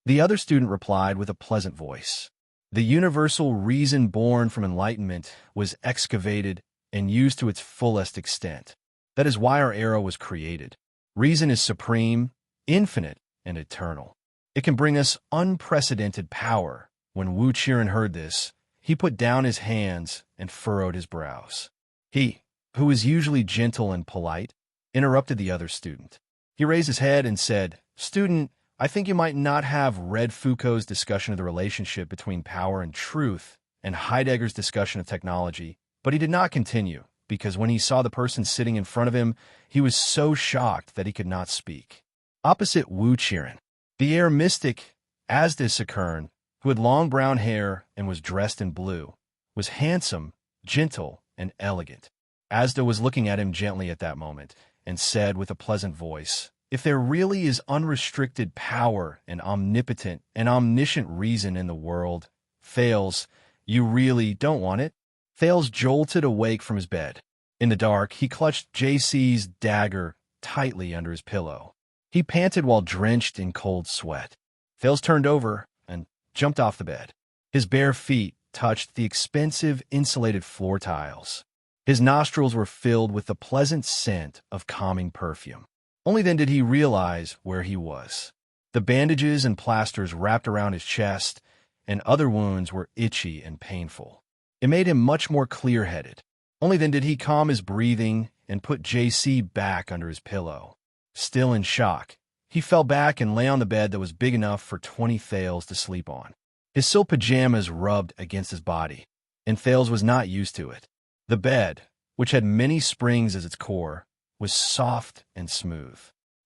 The other student replied with a pleasant voice. The universal reason born from enlightenment was excavated and used to its fullest extent. That is why our era was created. Reason is supreme, infinite, and eternal. It can bring us unprecedented power. When Wu Qiren heard this, he put down his hands and furrowed his brows. He, who was usually gentle and polite, interrupted the other student. He raised his head and said, Student, I think you might not have read Foucault's discussion of the relationship between power and truth and Heidegger's discussion of technology, but he did not continue, because when he saw the person sitting in front of him, he was so shocked that he could not speak. Opposite Wu Qiren, the air mystic Asda Sakern, who had long brown hair and was dressed in blue, was handsome, gentle, and elegant. Asda was looking at him gently at that moment and said with a pleasant voice, If there really is unrestricted power and omnipotent and omniscient reason in the world, Thales, you really don't want it? Thales jolted awake from his bed. In the dark, he clutched JC's dagger tightly under his pillow. He panted while drenched in cold sweat. Thales turned over and jumped off the bed. His bare feet touched the expensive insulated floor tiles. His nostrils were filled with the pleasant scent of calming perfume. Only then did he realize where he was. The bandages and plasters wrapped around his chest, and other wounds were itchy and painful. It made him much more clear-headed. Only then did he calm his breathing and put JC back under his pillow. Still in shock, he fell back and lay on the bed that was big enough for 20 Thales to sleep on. His silk pajamas rubbed against his body, and Thales was not used to it. The bed, which had many springs as its core, was soft and smooth.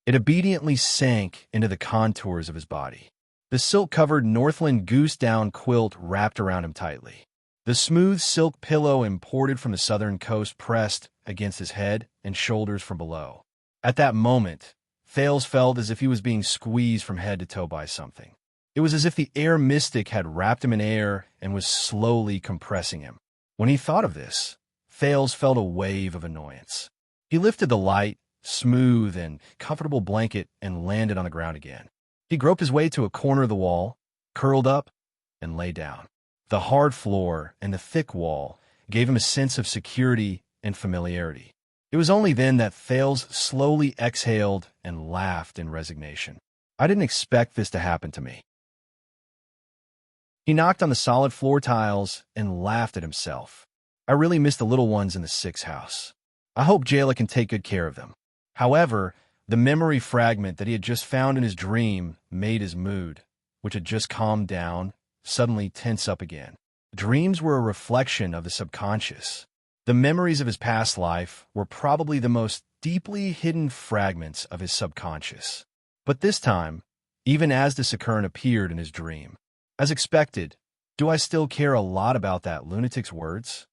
It obediently sank into the contours of his body. The silk-covered Northland goose-down quilt wrapped around him tightly. The smooth silk pillow imported from the southern coast pressed against his head and shoulders from below. At that moment, Thales felt as if he was being squeezed from head to toe by something. It was as if the air mystic had wrapped him in air and was slowly compressing him. When he thought of this, Thales felt a wave of annoyance. He lifted the light, smooth, and comfortable blanket and landed on the ground again. He groped his way to a corner of the wall, curled up, and lay down. The hard floor and the thick wall gave him a sense of security and familiarity. It was only then that Thales slowly exhaled and laughed in resignation. I didn't expect this to happen to me. He knocked on the solid floor tiles and laughed at himself. I really miss the little ones in the sixth house. I hope Jayla can take good care of them. However, the memory fragment that he had just found in his dream made his mood, which had just calmed down, suddenly tense up again. Dreams were a reflection of the subconscious. The memories of his past life were probably the most deeply hidden fragments of his subconscious. But this time, even as the Sakurn appeared in his dream. As expected, do I still care a lot about that lunatic's words?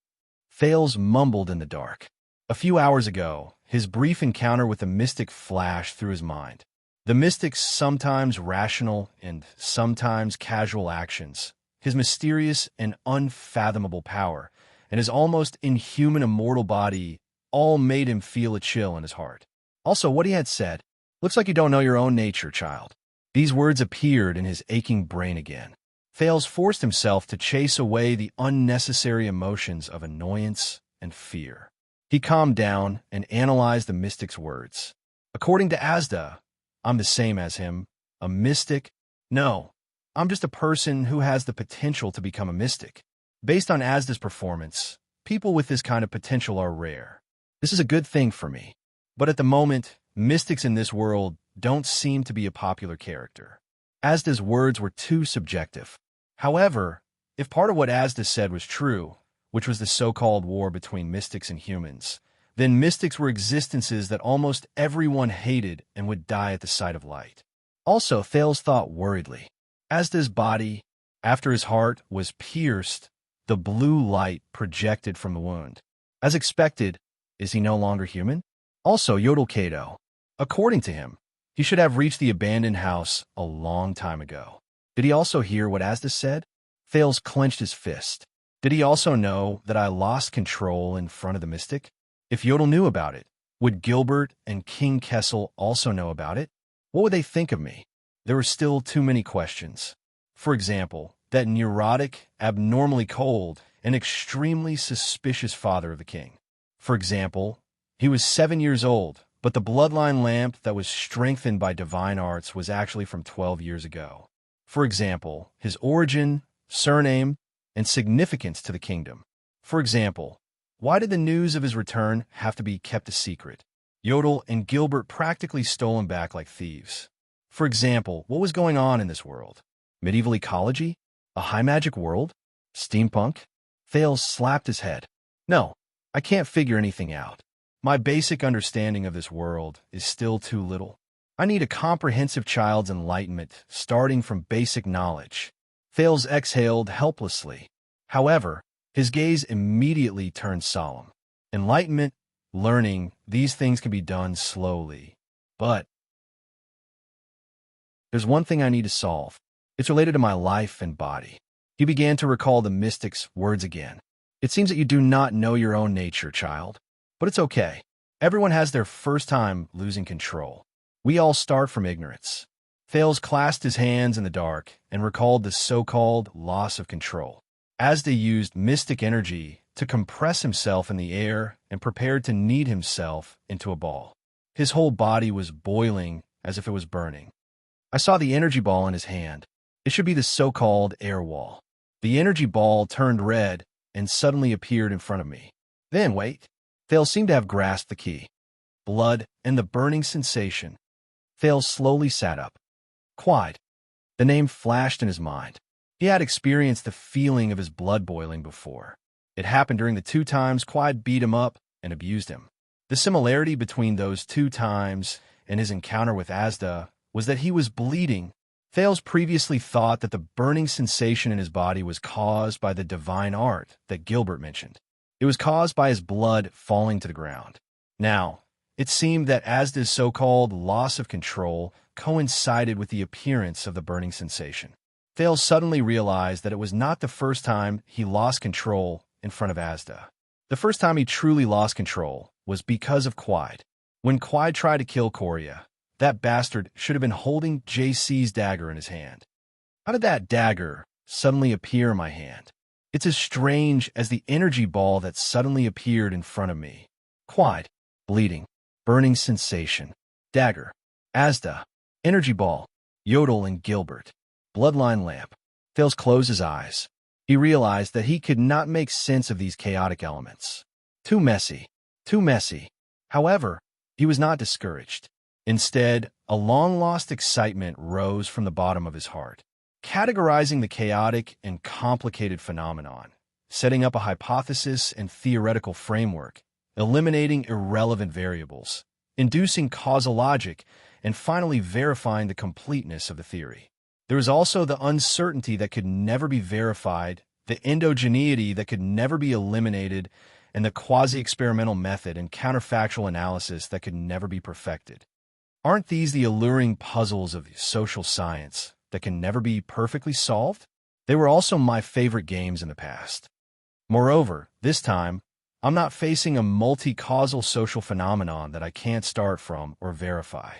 Thales mumbled in the dark. A few hours ago, his brief encounter with the mystic flashed through his mind. The mystic's sometimes rational and sometimes casual actions, his mysterious and unfathomable power, and his almost inhuman immortal body all made him feel a chill in his heart. Also, what he had said, "Looks like you don't know your own nature, child." These words appeared in his aching brain again. Thales forced himself to chase away the unnecessary emotions of annoyance and fear. He calmed down and analyzed the mystic's words. According to Asda, I'm the same as him, a mystic? No, I'm just a person who has the potential to become a mystic. Based on Asda's performance, people with this kind of potential are rare. This is a good thing for me. But at the moment, mystics in this world don't seem to be a popular character. Asda's words were too subjective. However, if part of what Asda said was true, which was the so-called war between mystics and humans, then mystics were existences that almost everyone hated and would die at the sight of light. Also, Thales thought worriedly. Asda's body, after his heart was pierced, the blue light projected from the wound. As expected, is he no longer human? Also, Yodel Kato. According to him, he should have reached the abandoned house a long time ago. Did he also hear what Asda said? Thales clenched his fist. Did he also know that I lost control in front of the mystic? If Yodel knew about it, would Gilbert and King Kessel also know about it? What would they think of me? There were still too many questions. For example, that neurotic, abnormally cold, and extremely suspicious father of the king. For example, he was 7 years old, but the bloodline lamp that was strengthened by divine arts was actually from 12 years ago. For example, his origin, surname, and significance to the kingdom. For example, why did the news of his return have to be kept a secret? Yodel and Gilbert practically stole him back like thieves. For example, what was going on in this world? Medieval ecology? A high magic world? Steampunk? Thales slapped his head. No, I can't figure anything out. My basic understanding of this world is still too little. I need a comprehensive child's enlightenment, starting from basic knowledge. Thales exhaled helplessly. However, his gaze immediately turned solemn. Enlightenment, learning, these things can be done slowly. But there's one thing I need to solve. It's related to my life and body. He began to recall the mystic's words again. It seems that you do not know your own nature, child. But it's okay. Everyone has their first time losing control. We all start from ignorance. Thales clasped his hands in the dark and recalled the so-called loss of control. Asda used mystic energy to compress himself in the air and prepared to knead himself into a ball. His whole body was boiling as if it was burning. I saw the energy ball in his hand. It should be the so-called air wall. The energy ball turned red and suddenly appeared in front of me. Then, wait. Thales seemed to have grasped the key. Blood and the burning sensation. Thales slowly sat up. Quide. The name flashed in his mind. He had experienced the feeling of his blood boiling before. It happened during the 2 times Quide beat him up and abused him. The similarity between those 2 times and his encounter with Asda was that he was bleeding. Thales previously thought that the burning sensation in his body was caused by the divine art that Gilbert mentioned. It was caused by his blood falling to the ground. Now, it seemed that Asda's so-called loss of control coincided with the appearance of the burning sensation. Thales suddenly realized that it was not the first time he lost control in front of Asda. The first time he truly lost control was because of Quide. When Quide tried to kill Korea, that bastard should have been holding JC's dagger in his hand. How did that dagger suddenly appear in my hand? It's as strange as the energy ball that suddenly appeared in front of me. Quide, bleeding, burning sensation, dagger, Asda, energy ball, Yodel and Gilbert, bloodline lamp. Thales closed his eyes. He realized that he could not make sense of these chaotic elements. Too messy. Too messy. However, he was not discouraged. Instead, a long-lost excitement rose from the bottom of his heart. Categorizing the chaotic and complicated phenomenon, setting up a hypothesis and theoretical framework, eliminating irrelevant variables, inducing causal logic, and finally verifying the completeness of the theory. There was also the uncertainty that could never be verified, the endogeneity that could never be eliminated, and the quasi-experimental method and counterfactual analysis that could never be perfected. Aren't these the alluring puzzles of social science that can never be perfectly solved? They were also my favorite games in the past. Moreover, this time, I'm not facing a multi-causal social phenomenon that I can't start from or verify.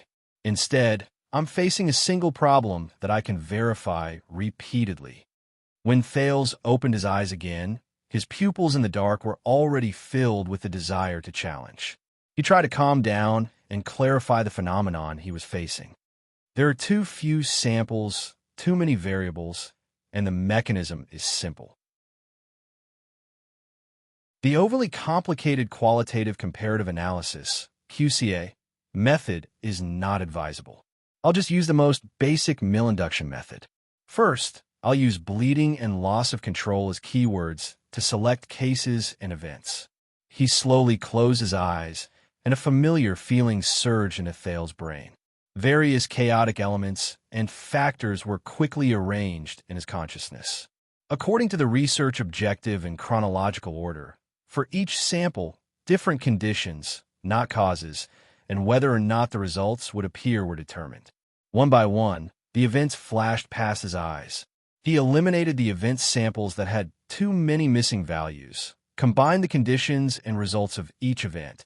Instead, I'm facing a single problem that I can verify repeatedly. When Thales opened his eyes again, his pupils in the dark were already filled with the desire to challenge. He tried to calm down and clarify the phenomenon he was facing. There are too few samples, too many variables, and the mechanism is simple. The overly complicated qualitative comparative analysis, QCA, method is not advisable. I'll just use the most basic Mill induction method. First, I'll use bleeding and loss of control as keywords to select cases and events. He slowly closed his eyes, and a familiar feeling surged into Thales' brain. Various chaotic elements and factors were quickly arranged in his consciousness. According to the research objective in chronological order, for each sample, different conditions, not causes, and whether or not the results would appear were determined. One by one, the events flashed past his eyes. He eliminated the event samples that had too many missing values, combined the conditions and results of each event,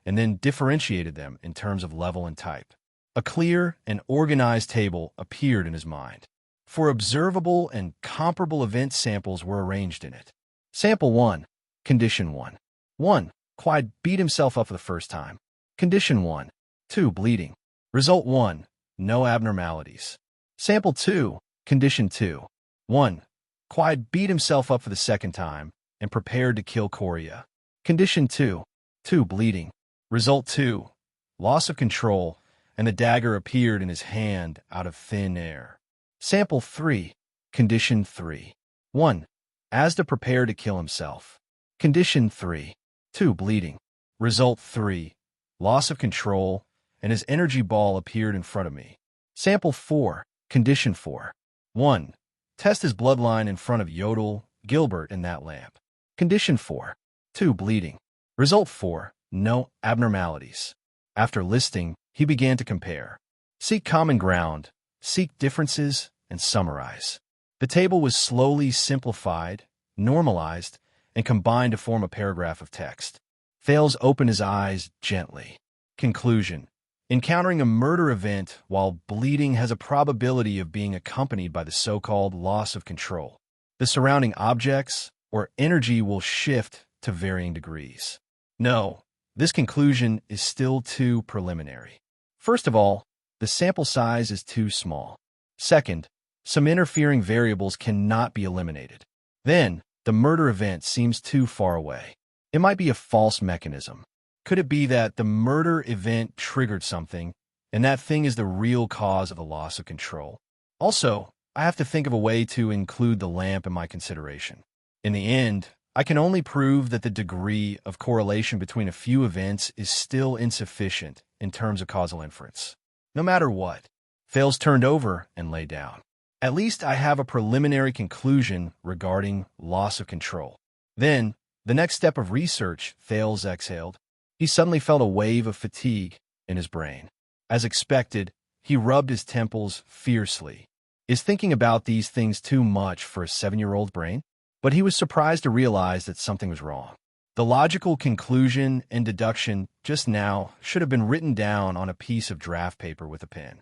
and then differentiated them in terms of level and type. A clear and organized table appeared in his mind. For observable and comparable event samples were arranged in it. Sample 1, Condition 1. 1. Quide beat himself up for the first time. Condition 1. 2. Bleeding. Result 1. No abnormalities. Sample 2. Condition 2. 1. Quide beat himself up for the second time and prepared to kill Korea. Condition 2. 2. Bleeding. Result 2. Loss of control, and the dagger appeared in his hand out of thin air. Sample 3. Condition 3. 1. Asda prepared to kill himself. Condition 3. 2. Bleeding. Result 3. Loss of control, and his energy ball appeared in front of me. Sample 4. Condition 4. 1. Test his bloodline in front of Yodel, Gilbert, and that lamp. Condition 4. 2. Bleeding. Result 4. No abnormalities. After listing, he began to compare. Seek common ground, seek differences, and summarize. The table was slowly simplified, normalized, and combined to form a paragraph of text. Thales opened his eyes gently. Conclusion. Encountering a murder event while bleeding has a probability of being accompanied by the so-called loss of control. The surrounding objects or energy will shift to varying degrees. No, this conclusion is still too preliminary. First of all, the sample size is too small. Second, some interfering variables cannot be eliminated. Then, the murder event seems too far away. It might be a false mechanism. Could it be that the murder event triggered something, and that thing is the real cause of the loss of control? Also, I have to think of a way to include the lamp in my consideration. In the end, I can only prove that the degree of correlation between a few events is still insufficient in terms of causal inference. No matter what, Thales turned over and lay down. At least I have a preliminary conclusion regarding loss of control. Then, the next step of research, Thales exhaled. He suddenly felt a wave of fatigue in his brain. As expected, he rubbed his temples fiercely. Is thinking about these things too much for a 7-year-old brain? But he was surprised to realize that something was wrong. The logical conclusion and deduction just now should have been written down on a piece of draft paper with a pen.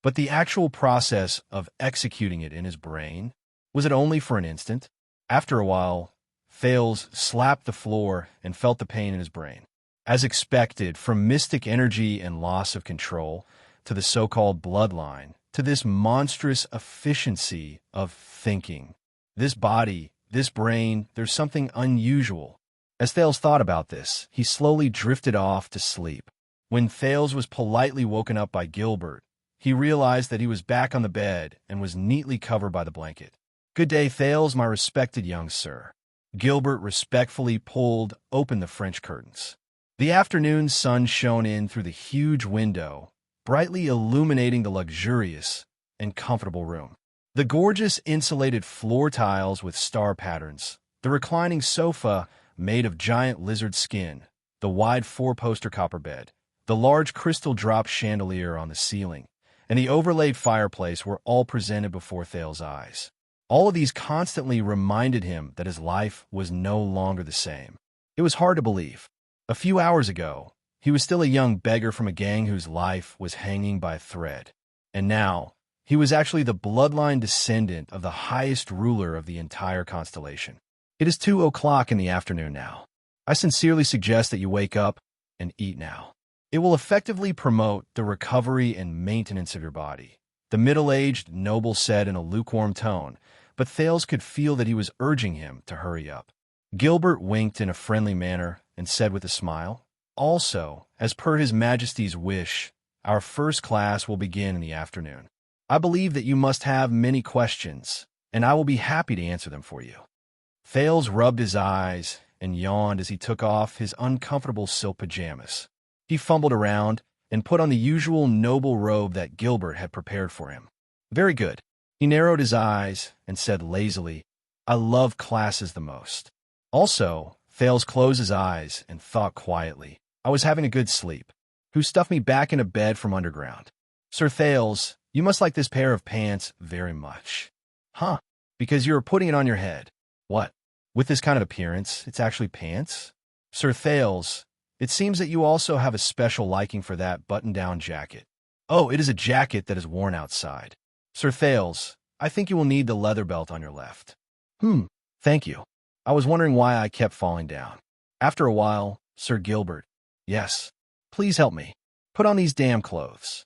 But the actual process of executing it in his brain, was it only for an instant? After a while, Thales slapped the floor and felt the pain in his brain. As expected, from mystic energy and loss of control to the so-called bloodline to this monstrous efficiency of thinking. This body, this brain, there's something unusual. As Thales thought about this, he slowly drifted off to sleep. When Thales was politely woken up by Gilbert, he realized that he was back on the bed and was neatly covered by the blanket. "Good day, Thales, my respected young sir." Gilbert respectfully pulled open the French curtains. The afternoon sun shone in through the huge window, brightly illuminating the luxurious and comfortable room. The gorgeous insulated floor tiles with star patterns, the reclining sofa made of giant lizard skin, the wide four-poster copper bed, the large crystal drop chandelier on the ceiling, and the overlaid fireplace were all presented before Thales' eyes. All of these constantly reminded him that his life was no longer the same. It was hard to believe. A few hours ago, he was still a young beggar from a gang whose life was hanging by a thread. And now, he was actually the bloodline descendant of the highest ruler of the entire constellation. It is 2 o'clock in the afternoon now. I sincerely suggest that you wake up and eat now. It will effectively promote the recovery and maintenance of your body. The middle-aged noble said in a lukewarm tone, but Thales could feel that he was urging him to hurry up. Gilbert winked in a friendly manner and said with a smile, "Also, as per His Majesty's wish, our first class will begin in the afternoon. I believe that you must have many questions, and I will be happy to answer them for you." Thales rubbed his eyes and yawned as he took off his uncomfortable silk pajamas. He fumbled around and put on the usual noble robe that Gilbert had prepared for him. "Very good." He narrowed his eyes and said lazily, "I love classes the most." Also, Thales closed his eyes and thought quietly, "I was having a good sleep. Who stuffed me back into bed from underground? Sir Thales, you must like this pair of pants very much." "Huh? Because you're putting it on your head." "What? With this kind of appearance, it's actually pants?" "Sir Thales, it seems that you also have a special liking for that button-down jacket." "Oh, it is a jacket that is worn outside." "Sir Thales, I think you will need the leather belt on your left." Thank you. I was wondering why I kept falling down." After a while, Sir Gilbert, "Yes, please help me. Put on these damn clothes."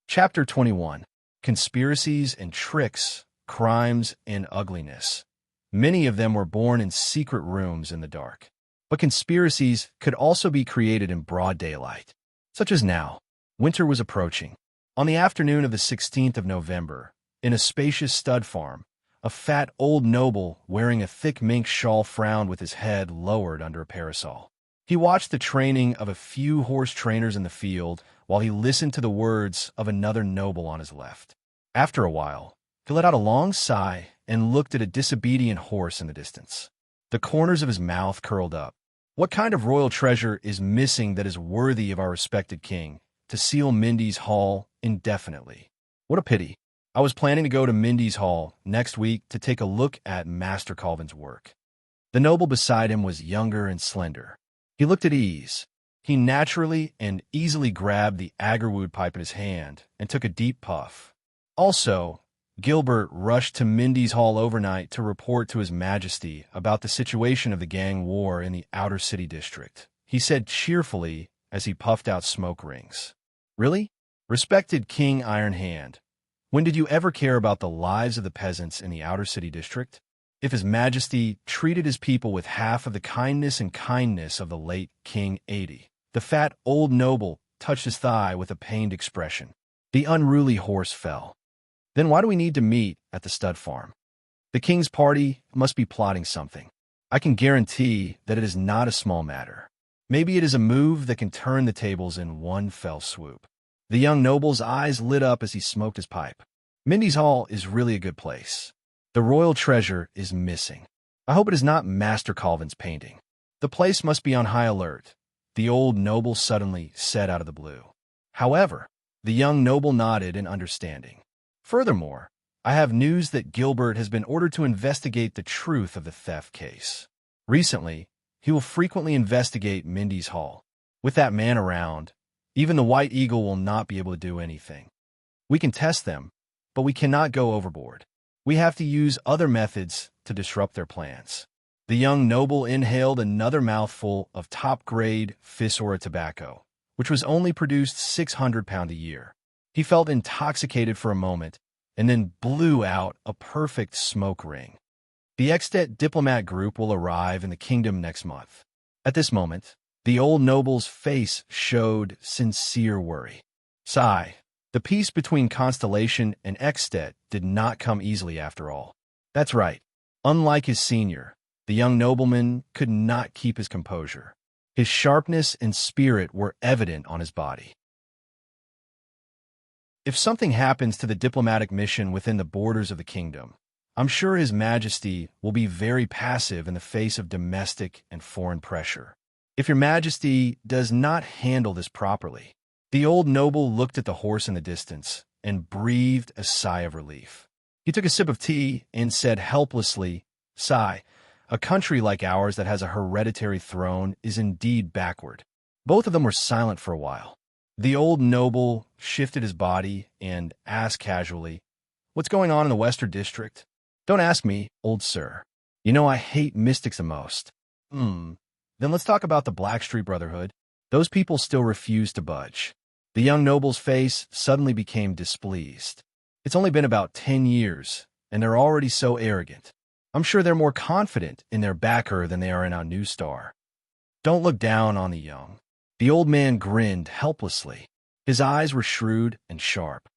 Chapter 21. Conspiracies and Tricks, Crimes and Ugliness. Many of them were born in secret rooms in the dark. But conspiracies could also be created in broad daylight, such as now. Winter was approaching. On the afternoon of the 16th of November, in a spacious stud farm, a fat old noble wearing a thick mink shawl frowned with his head lowered under a parasol. He watched the training of a few horse trainers in the field while he listened to the words of another noble on his left. After a while, he let out a long sigh and looked at a disobedient horse in the distance. The corners of his mouth curled up. What kind of royal treasure is missing that is worthy of our respected king to seal Mindy's Hall indefinitely? What a pity. I was planning to go to Mindy's Hall next week to take a look at Master Colvin's work. The noble beside him was younger and slender. He looked at ease. He naturally and easily grabbed the agarwood pipe in his hand and took a deep puff. Also, Gilbert rushed to Mindy's Hall overnight to report to His Majesty about the situation of the gang war in the outer city district. He said cheerfully as he puffed out smoke rings, "Really? Respected King Iron Hand, when did you ever care about the lives of the peasants in the outer city district? If His Majesty treated his people with half of the kindness of the late King 80. The fat old noble touched his thigh with a pained expression. The unruly horse fell. "Then why do we need to meet at the stud farm? The king's party must be plotting something. I can guarantee that it is not a small matter. Maybe it is a move that can turn the tables in one fell swoop." The young noble's eyes lit up as he smoked his pipe. "Mindy's Hall is really a good place. The royal treasure is missing. I hope it is not Master Colvin's painting. The place must be on high alert," the old noble suddenly said out of the blue. However, the young noble nodded in understanding. "Furthermore, I have news that Gilbert has been ordered to investigate the truth of the theft case. Recently, he will frequently investigate Mindy's Hall. With that man around, even the White Eagle will not be able to do anything. We can test them, but we cannot go overboard. We have to use other methods to disrupt their plans. The young noble inhaled another mouthful of top-grade Fissora tobacco, which was only produced 600 pounds a year. He felt intoxicated for a moment, and then blew out a perfect smoke ring. The Extet diplomat group will arrive in the kingdom next month. At this moment, the old noble's face showed sincere worry. Sigh. The peace between Constellation and Extet did not come easily after all. That's right. Unlike his senior, the young nobleman could not keep his composure. His sharpness and spirit were evident on his body. If something happens to the diplomatic mission within the borders of the kingdom, I'm sure His Majesty will be very passive in the face of domestic and foreign pressure. If Your Majesty does not handle this properly, the old noble looked at the horse in the distance and breathed a sigh of relief. He took a sip of tea and said helplessly, "Sigh, a country like ours that has a hereditary throne is indeed backward." Both of them were silent for a while. The old noble shifted his body and asked casually, "What's going on in the Western District?" "Don't ask me, old sir. You know I hate mystics the most." Then let's talk about the Blackstreet Brotherhood. Those people still refuse to budge." The young noble's face suddenly became displeased. "It's only been about 10 years, and they're already so arrogant. I'm sure they're more confident in their backer than they are in our new star." "Don't look down on the young." The old man grinned helplessly. His eyes were shrewd and sharp.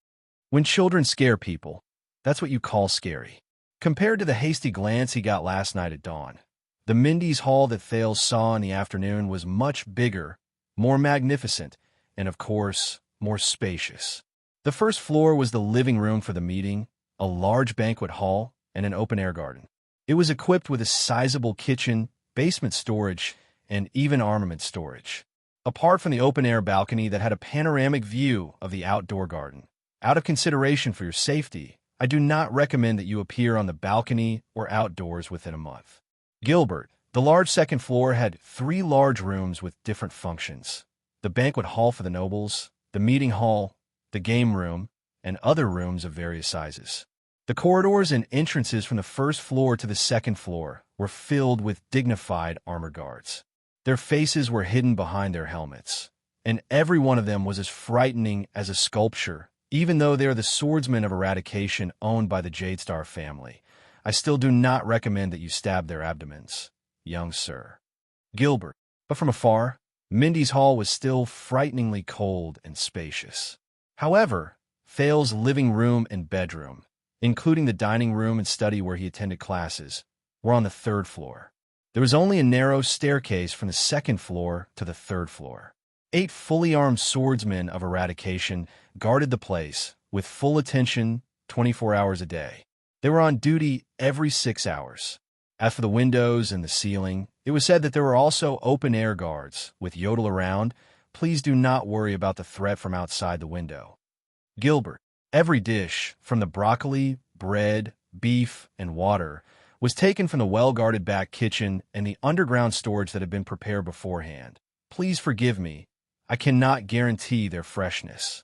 "When children scare people, that's what you call scary." Compared to the hasty glance he got last night at dawn, the Mindy's Hall that Thales saw in the afternoon was much bigger, more magnificent, and of course, more spacious. The first floor was the living room for the meeting, a large banquet hall, and an open-air garden. It was equipped with a sizable kitchen, basement storage, and even armament storage. Apart from the open-air balcony that had a panoramic view of the outdoor garden. Out of consideration for your safety, I do not recommend that you appear on the balcony or outdoors within a month. Gilbert, the large second floor had 3 large rooms with different functions. The banquet hall for the nobles, the meeting hall, the game room, and other rooms of various sizes. The corridors and entrances from the first floor to the second floor were filled with dignified armor guards. Their faces were hidden behind their helmets, and every one of them was as frightening as a sculpture. Even though they are the swordsmen of eradication owned by the Jadestar family, I still do not recommend that you stab their abdomens, young sir. Gilbert. But from afar, Mindy's Hall was still frighteningly cold and spacious. However, Thales' living room and bedroom, including the dining room and study where he attended classes, were on the 3rd floor. There was only a narrow staircase from the 2nd floor to the 3rd floor. 8 fully armed swordsmen of eradication guarded the place, with full attention 24 hours a day. They were on duty every 6 hours. As for the windows and the ceiling, it was said that there were also open-air guards, with Yodel around. Please do not worry about the threat from outside the window. Gilbert. Every dish, from the broccoli, bread, beef, and water, was taken from the well-guarded back kitchen and the underground storage that had been prepared beforehand. Please forgive me. I cannot guarantee their freshness.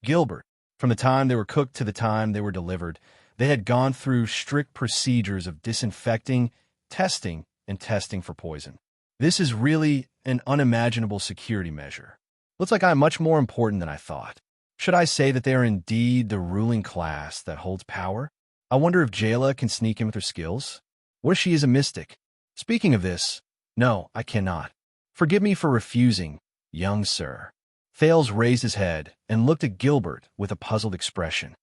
Gilbert. From the time they were cooked to the time they were delivered, they had gone through strict procedures of disinfecting, testing, and testing for poison. This is really an unimaginable security measure. Looks like I am much more important than I thought. Should I say that they are indeed the ruling class that holds power? I wonder if Jayla can sneak in with her skills? What if she is a mystic? Speaking of this, no, I cannot. Forgive me for refusing, young sir. Thales raised his head and looked at Gilbert with a puzzled expression.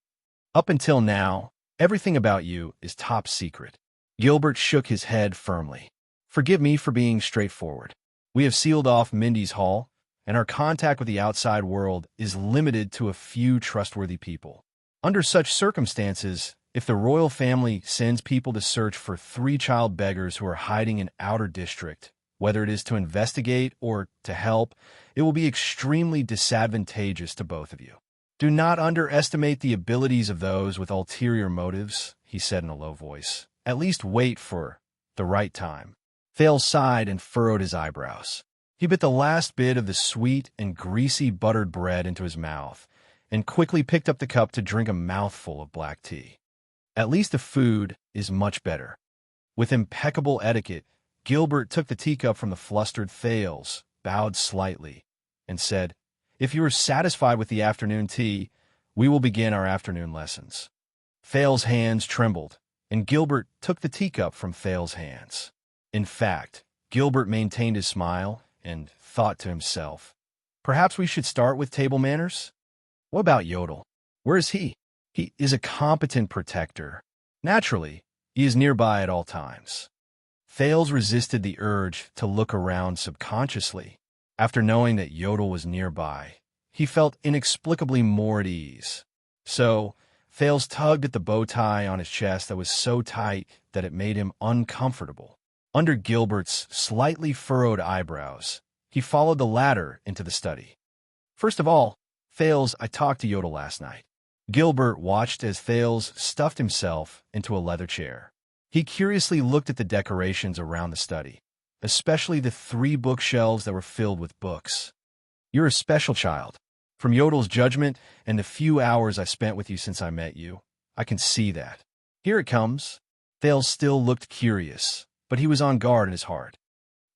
Up until now, everything about you is top secret. Gilbert shook his head firmly. Forgive me for being straightforward. We have sealed off Mindy's Hall, and our contact with the outside world is limited to a few trustworthy people. Under such circumstances, if the royal family sends people to search for 3 child beggars who are hiding in outer district, whether it is to investigate or to help, it will be extremely disadvantageous to both of you. Do not underestimate the abilities of those with ulterior motives, he said in a low voice. At least wait for the right time. Thales sighed and furrowed his eyebrows. He bit the last bit of the sweet and greasy buttered bread into his mouth and quickly picked up the cup to drink a mouthful of black tea. At least the food is much better. With impeccable etiquette, Gilbert took the teacup from the flustered Thales, bowed slightly, and said, "If you are satisfied with the afternoon tea, we will begin our afternoon lessons." Thales' hands trembled, and Gilbert took the teacup from Thales' hands. In fact, Gilbert maintained his smile and thought to himself, "Perhaps we should start with table manners? What about Yodel? Where is he? He is a competent protector. Naturally, he is nearby at all times." Thales resisted the urge to look around subconsciously. After knowing that Yodel was nearby, he felt inexplicably more at ease. So, Thales tugged at the bow tie on his chest that was so tight that it made him uncomfortable. Under Gilbert's slightly furrowed eyebrows, he followed the latter into the study. "First of all, Thales, I talked to Yodel last night." Gilbert watched as Thales stuffed himself into a leather chair. He curiously looked at the decorations around the study, especially the 3 bookshelves that were filled with books. "You're a special child. From Yodel's judgment and the few hours I spent with you since I met you, I can see that. Here it comes." Thales still looked curious, but he was on guard in his heart.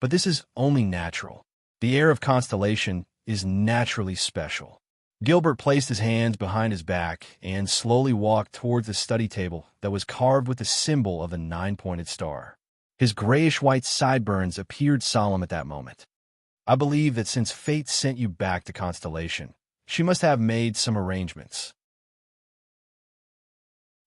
"But this is only natural. The air of Constellation is naturally special." Gilbert placed his hands behind his back and slowly walked towards the study table that was carved with the symbol of the 9-pointed star. His grayish-white sideburns appeared solemn at that moment. "I believe that since fate sent you back to Constellation, she must have made some arrangements."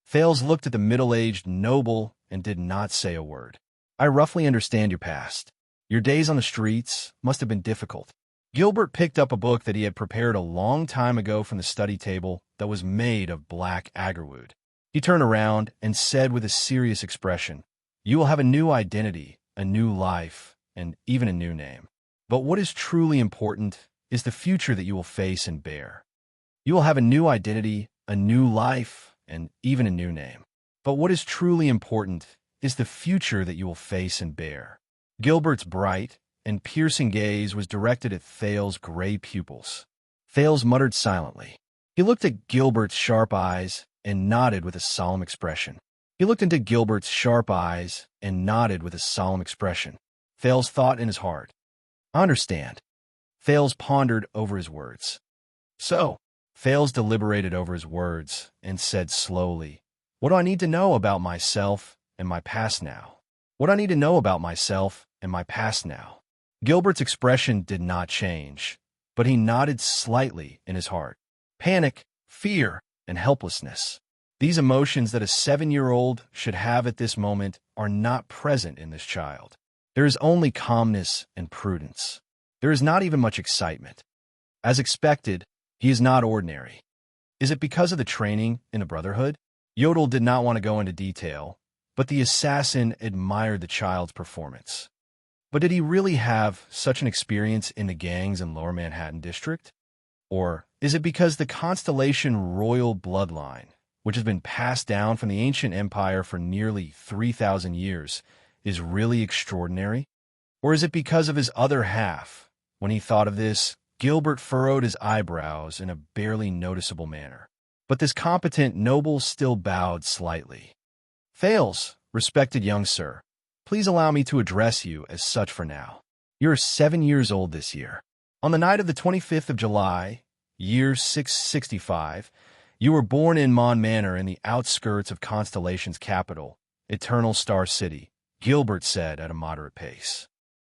Thales looked at the middle-aged noble and did not say a word. "I roughly understand your past. Your days on the streets must have been difficult." Gilbert picked up a book that he had prepared a long time ago from the study table that was made of black agarwood. He turned around and said with a serious expression, "You will have a new identity, a new life, and even a new name. But what is truly important is the future that you will face and bear. You will have a new identity, a new life, and even a new name. But what is truly important is the future that you will face and bear." Gilbert's bright and piercing gaze was directed at Thales' gray pupils. Thales muttered silently. He looked at Gilbert's sharp eyes and nodded with a solemn expression. He looked into Gilbert's sharp eyes and nodded with a solemn expression. Thales thought in his heart, "I understand." Thales pondered over his words. "So," Thales deliberated over his words and said slowly, "What do I need to know about myself and my past now? What do I need to know about myself and my past now?" Gilbert's expression did not change, but he nodded slightly in his heart. Panic, fear, and helplessness. These emotions that a 7-year-old should have at this moment are not present in this child. There is only calmness and prudence. There is not even much excitement. As expected, he is not ordinary. Is it because of the training in the Brotherhood? Yodel did not want to go into detail, but the assassin admired the child's performance. But did he really have such an experience in the gangs in Lower Manhattan District? Or is it because the Constellation royal bloodline, which has been passed down from the ancient empire for nearly 3,000 years, is really extraordinary? Or is it because of his other half? When he thought of this, Gilbert furrowed his eyebrows in a barely noticeable manner. But this competent noble still bowed slightly. "Thales, respected young sir, please allow me to address you as such for now. You're 7 years old this year. On the night of the 25th of July, year 665, you were born in Mon Manor in the outskirts of Constellation's capital, Eternal Star City," Gilbert said at a moderate pace.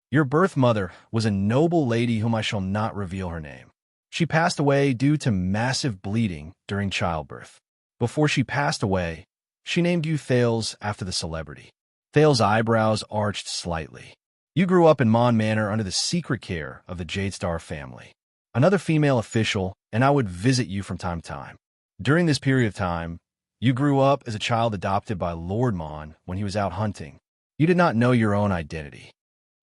"Your birth mother was a noble lady whom I shall not reveal her name. She passed away due to massive bleeding during childbirth. Before she passed away, she named you Thales after the celebrity." Thales' eyebrows arched slightly. "You grew up in Mon Manor under the secret care of the Jadestar family, another female official, and I would visit you from time to time. During this period of time, you grew up as a child adopted by Lord Mon when he was out hunting. You did not know your own identity.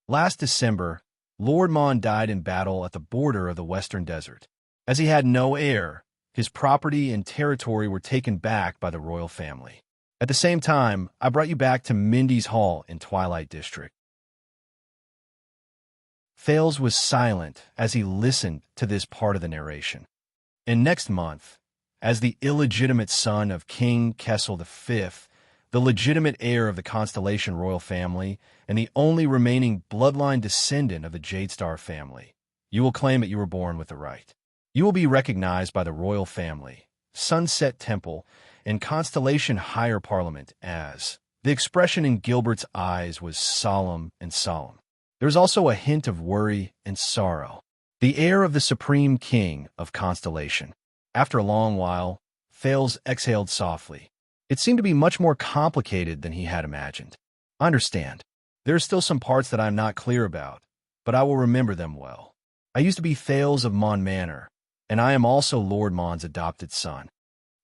Last December, Lord Mon died in battle at the border of the Western Desert. As he had no heir, his property and territory were taken back by the royal family. At the same time, I brought you back to Mindy's Hall in Twilight District." Thales was silent as he listened to this part of the narration. And next month, as the illegitimate son of King Kessel V, the legitimate heir of the Constellation royal family, and the only remaining bloodline descendant of the Jadestar family. You will claim that you were born with the right. You will be recognized by the royal family, Sunset Temple, and Constellation Higher Parliament as. The expression in Gilbert's eyes was solemn and solemn. There was also a hint of worry and sorrow. The heir of the Supreme King of Constellation. After a long while, Thales exhaled softly. It seemed to be much more complicated than he had imagined. I understand. There are still some parts that I am not clear about, but I will remember them well. I used to be Thales of Mon Manor, and I am also Lord Mon's adopted son.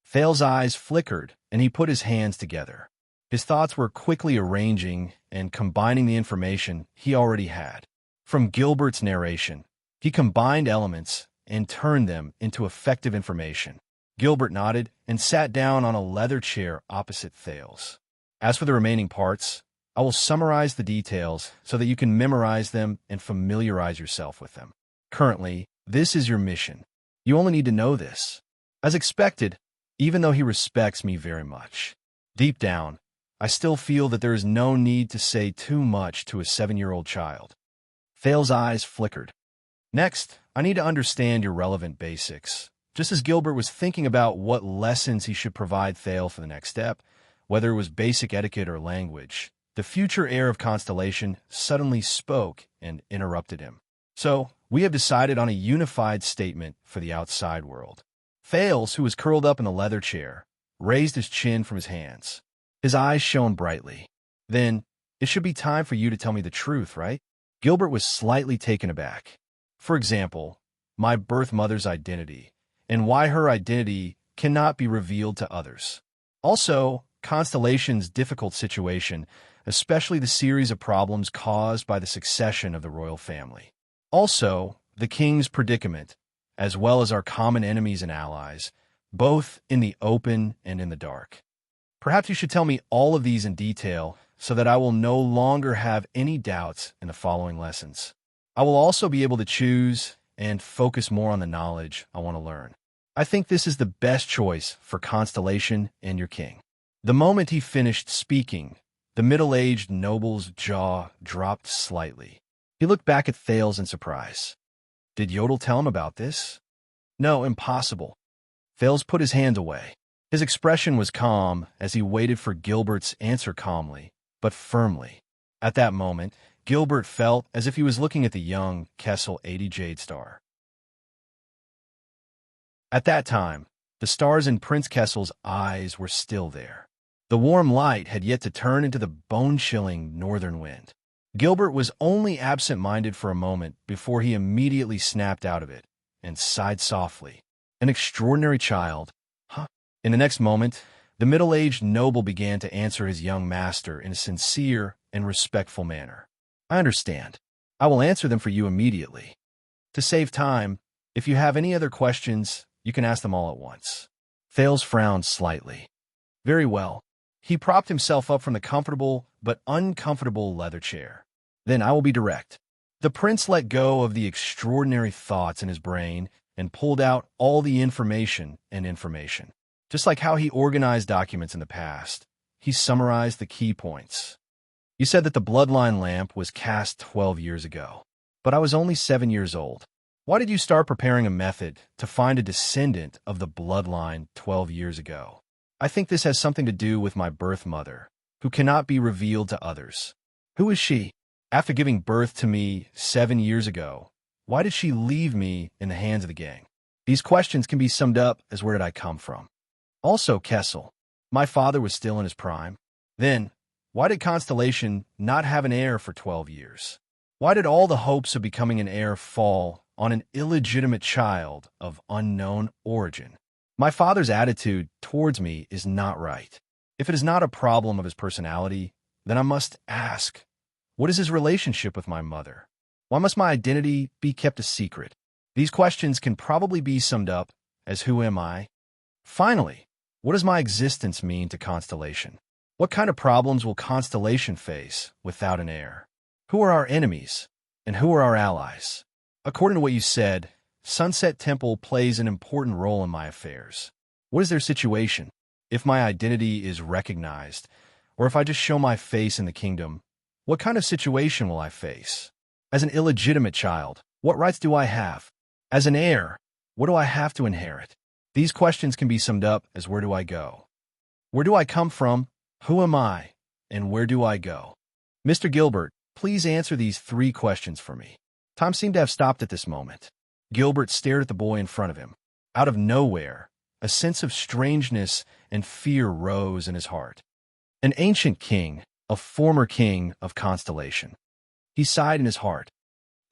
Thales' eyes flickered, and he put his hands together. His thoughts were quickly arranging and combining the information he already had. From Gilbert's narration, he combined elements and turned them into effective information. Gilbert nodded and sat down on a leather chair opposite Thales. As for the remaining parts, I will summarize the details so that you can memorize them and familiarize yourself with them. Currently, this is your mission. You only need to know this. As expected, even though he respects me very much, deep down, I still feel that there is no need to say too much to a 7-year-old child. Thales' eyes flickered. Next, I need to understand your relevant basics. Just as Gilbert was thinking about what lessons he should provide Thales for the next step, whether it was basic etiquette or language, the future heir of Constellation suddenly spoke and interrupted him. So, we have decided on a unified statement for the outside world. Thales, who was curled up in the leather chair, raised his chin from his hands. His eyes shone brightly. Then, it should be time for you to tell me the truth, right? Gilbert was slightly taken aback. For example, my birth mother's identity, and why her identity cannot be revealed to others. Also, Constellation's difficult situation, especially the series of problems caused by the succession of the royal family. Also, the king's predicament, as well as our common enemies and allies, both in the open and in the dark. Perhaps you should tell me all of these in detail so that I will no longer have any doubts in the following lessons. I will also be able to choose and focus more on the knowledge I want to learn. I think this is the best choice for Constellation and your king. The moment he finished speaking, the middle-aged noble's jaw dropped slightly. He looked back at Thales in surprise. Did Yodel tell him about this? No, impossible. Thales put his hand away. His expression was calm as he waited for Gilbert's answer calmly, but firmly. At that moment, Gilbert felt as if he was looking at the young Kessel 80 Jadestar. At that time, the stars in Prince Kessel's eyes were still there. The warm light had yet to turn into the bone-chilling northern wind. Gilbert was only absent-minded for a moment before he immediately snapped out of it and sighed softly. An extraordinary child, huh? In the next moment, the middle-aged noble began to answer his young master in a sincere and respectful manner. I understand. I will answer them for you immediately. To save time, if you have any other questions, you can ask them all at once. Thales frowned slightly. Very well. He propped himself up from the comfortable but uncomfortable leather chair. Then I will be direct. The prince let go of the extraordinary thoughts in his brain and pulled out all the information. Just like how he organized documents in the past, he summarized the key points. You said that the bloodline lamp was cast 12 years ago, but I was only 7 years old. Why did you start preparing a method to find a descendant of the bloodline 12 years ago? I think this has something to do with my birth mother, who cannot be revealed to others. Who is she? After giving birth to me 7 years ago, why did she leave me in the hands of the gang? These questions can be summed up as where did I come from? Also, Kessel, my father was still in his prime. Then, why did Constellation not have an heir for 12 years? Why did all the hopes of becoming an heir fall on an illegitimate child of unknown origin? My father's attitude towards me is not right. If it is not a problem of his personality, then I must ask, what is his relationship with my mother? Why must my identity be kept a secret? These questions can probably be summed up as who am I? Finally, what does my existence mean to Constellation? What kind of problems will Constellation face without an heir? Who are our enemies, and who are our allies? According to what you said, Sunset Temple plays an important role in my affairs. What is their situation? If my identity is recognized, Or if I just show my face in the kingdom, what kind of situation will I face? As an illegitimate child, what rights do I have? As an heir, what do I have to inherit? These questions can be summed up as where do I go? Where do I come from? Who am I? And where do I go? Mr. Gilbert, please answer these 3 questions for me. Time seemed to have stopped at this moment. Gilbert stared at the boy in front of him. Out of nowhere, a sense of strangeness and fear rose in his heart. An ancient king, a former king of Constellation. He sighed in his heart.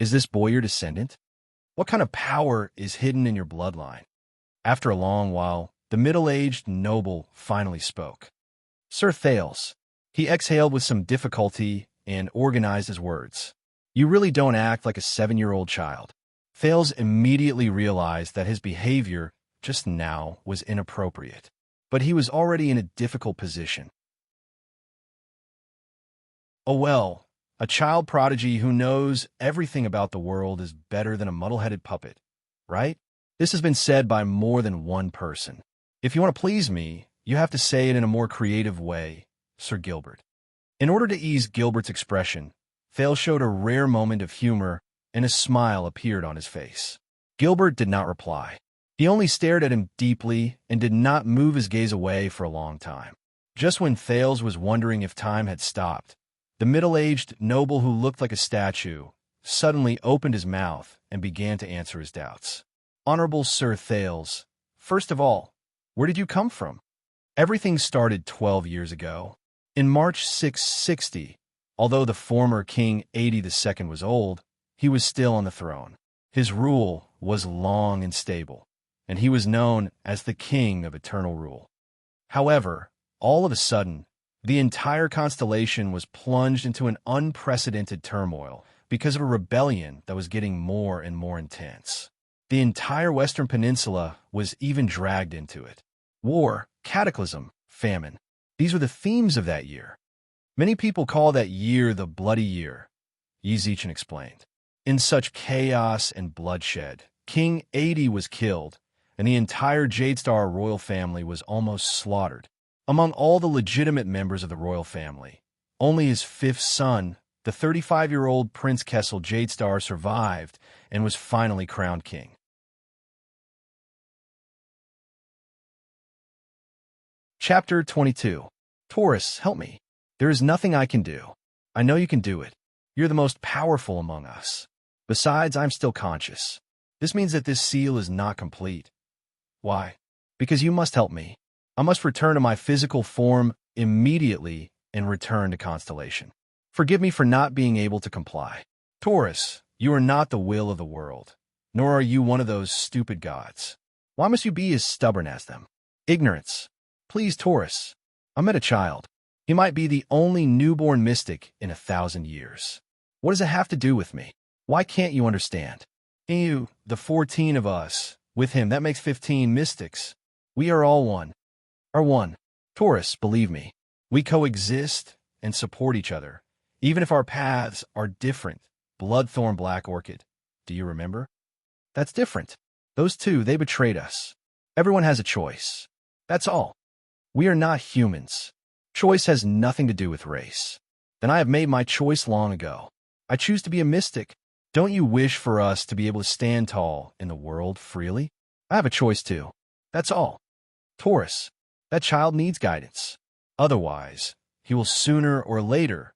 Is this boy your descendant? What kind of power is hidden in your bloodline? After a long while, the middle-aged noble finally spoke. Sir Thales. He exhaled with some difficulty and organized his words. You really don't act like a 7-year-old child. Thales immediately realized that his behavior just now was inappropriate, but he was already in a difficult position. Oh well, a child prodigy who knows everything about the world is better than a muddle-headed puppet, right? This has been said by more than one person. If you want to please me, you have to say it in a more creative way, Sir Gilbert. In order to ease Gilbert's expression, Thales showed a rare moment of humor, and a smile appeared on his face. Gilbert did not reply. He only stared at him deeply and did not move his gaze away for a long time. Just when Thales was wondering if time had stopped, the middle-aged noble who looked like a statue suddenly opened his mouth and began to answer his doubts. Honorable Sir Thales, first of all, where did you come from? Everything started 12 years ago. In March 660, although the former King 80 II was old, he was still on the throne. His rule was long and stable, and he was known as the King of Eternal Rule. However, all of a sudden, the entire constellation was plunged into an unprecedented turmoil because of a rebellion that was getting more and more intense. The entire Western Peninsula was even dragged into it. War, cataclysm, famine. These were the themes of that year. Many people call that year the Bloody Year, Yizichin explained. In such chaos and bloodshed, King 80 was killed, and the entire Jadestar royal family was almost slaughtered. Among all the legitimate members of the royal family, only his 5th son, the 35-year-old Prince Kessel Jadestar, survived and was finally crowned king. Chapter 22. Taurus, help me. There is nothing I can do. I know you can do it. You're the most powerful among us. Besides, I'm still conscious. This means that this seal is not complete. Why? Because you must help me. I must return to my physical form immediately and return to Constellation. Forgive me for not being able to comply. Taurus, you are not the will of the world, nor are you one of those stupid gods. Why must you be as stubborn as them? Ignorance. Please, Taurus. I met a child. He might be the only newborn mystic in 1,000 years. What does it have to do with me? Why can't you understand? You, the 14 of us, with him, that makes 15 mystics. We are all one. Are one. Taurus, believe me, we coexist and support each other, even if our paths are different. Bloodthorn Black Orchid. Do you remember? That's different. Those two, they betrayed us. Everyone has a choice. That's all. We are not humans. Choice has nothing to do with race. Then I have made my choice long ago. I choose to be a mystic. Don't you wish for us to be able to stand tall in the world freely? I have a choice too. That's all. Taurus, that child needs guidance. Otherwise, he will sooner or later,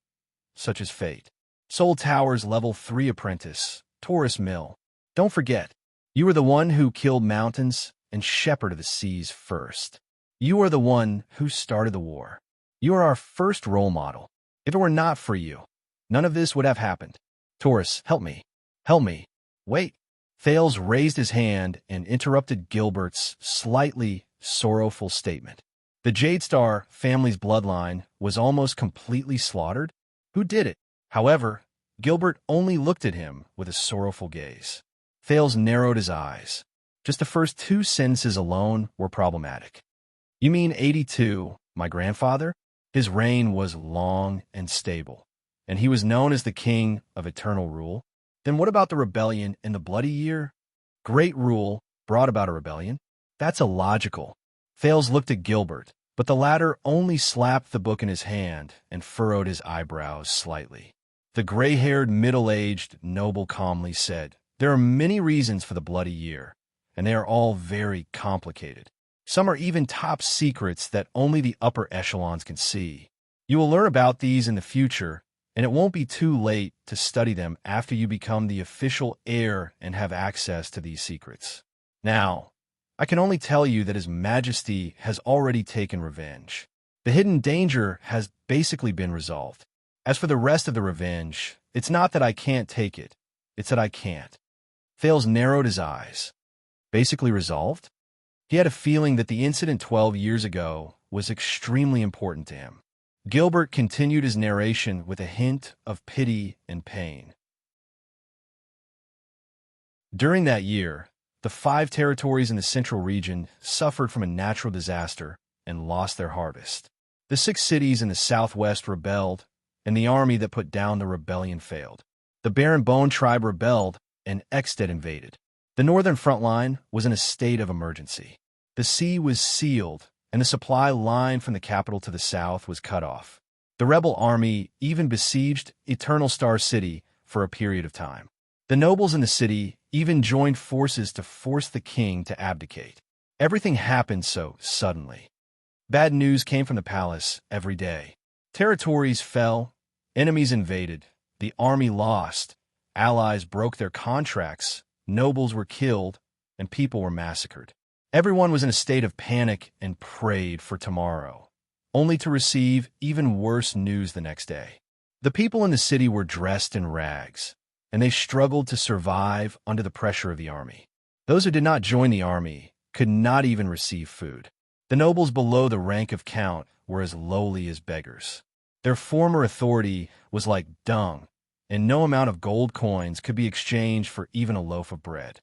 such as fate. Soul Towers Level 3 Apprentice, Taurus Mill. Don't forget, you were the one who killed mountains and shepherded the seas first. You are the one who started the war. You are our first role model. If it were not for you, none of this would have happened. Taurus, help me. Help me. Wait. Thales raised his hand and interrupted Gilbert's slightly sorrowful statement. The Jadestar family's bloodline was almost completely slaughtered. Who did it? However, Gilbert only looked at him with a sorrowful gaze. Thales narrowed his eyes. Just the first 2 sentences alone were problematic. You mean 82, my grandfather? His reign was long and stable, and he was known as the King of Eternal Rule. Then what about the rebellion in the Bloody Year? Great rule brought about a rebellion? That's illogical. Thales looked at Gilbert, But the latter only slapped the book in his hand and furrowed his eyebrows slightly. The gray-haired, middle-aged noble calmly said, "There are many reasons for the bloody year, and they are all very complicated. Some are even top secrets that only the upper echelons can see. You will learn about these in the future, and it won't be too late to study them after you become the official heir and have access to these secrets. Now, I can only tell you that His Majesty has already taken revenge. The hidden danger has basically been resolved. As for the rest of the revenge, it's not that I can't take it, it's that I can't." Thales narrowed his eyes. Basically resolved? He had a feeling that the incident 12 years ago was extremely important to him. Gilbert continued his narration with a hint of pity and pain. During that year, the 5 territories in the central region suffered from a natural disaster and lost their harvest. The 6 cities in the southwest rebelled, and the army that put down the rebellion failed. The Baron Bone tribe rebelled, and Exted invaded. The northern front line was in a state of emergency. The sea was sealed, and the supply line from the capital to the south was cut off. The rebel army even besieged Eternal Star City for a period of time. The nobles in the city even joined forces to force the king to abdicate. Everything happened so suddenly. Bad news came from the palace every day. Territories fell, enemies invaded, the army lost, allies broke their contracts, nobles were killed, and people were massacred. Everyone was in a state of panic and prayed for tomorrow, only to receive even worse news the next day. The people in the city were dressed in rags, and they struggled to survive under the pressure of the army. Those who did not join the army could not even receive food. The nobles below the rank of count were as lowly as beggars. Their former authority was like dung, and no amount of gold coins could be exchanged for even a loaf of bread.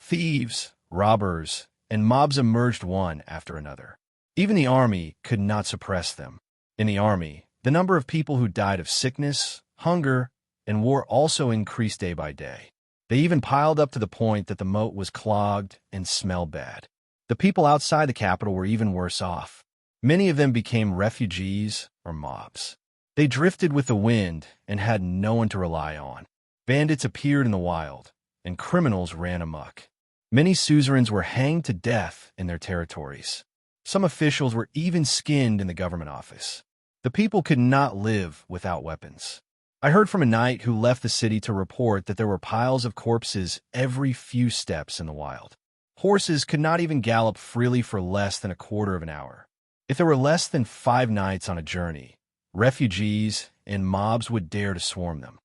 Thieves, robbers, and mobs emerged one after another. Even the army could not suppress them. In the army, the number of people who died of sickness, hunger, and war also increased day by day. They even piled up to the point that the moat was clogged and smelled bad. The people outside the capital were even worse off. Many of them became refugees or mobs. They drifted with the wind and had no one to rely on. Bandits appeared in the wild, and criminals ran amok. Many suzerains were hanged to death in their territories. Some officials were even skinned in the government office. The people could not live without weapons. I heard from a knight who left the city to report that there were piles of corpses every few steps in the wild. Horses could not even gallop freely for less than a quarter of an hour. If there were less than 5 nights on a journey, refugees and mobs would dare to swarm them.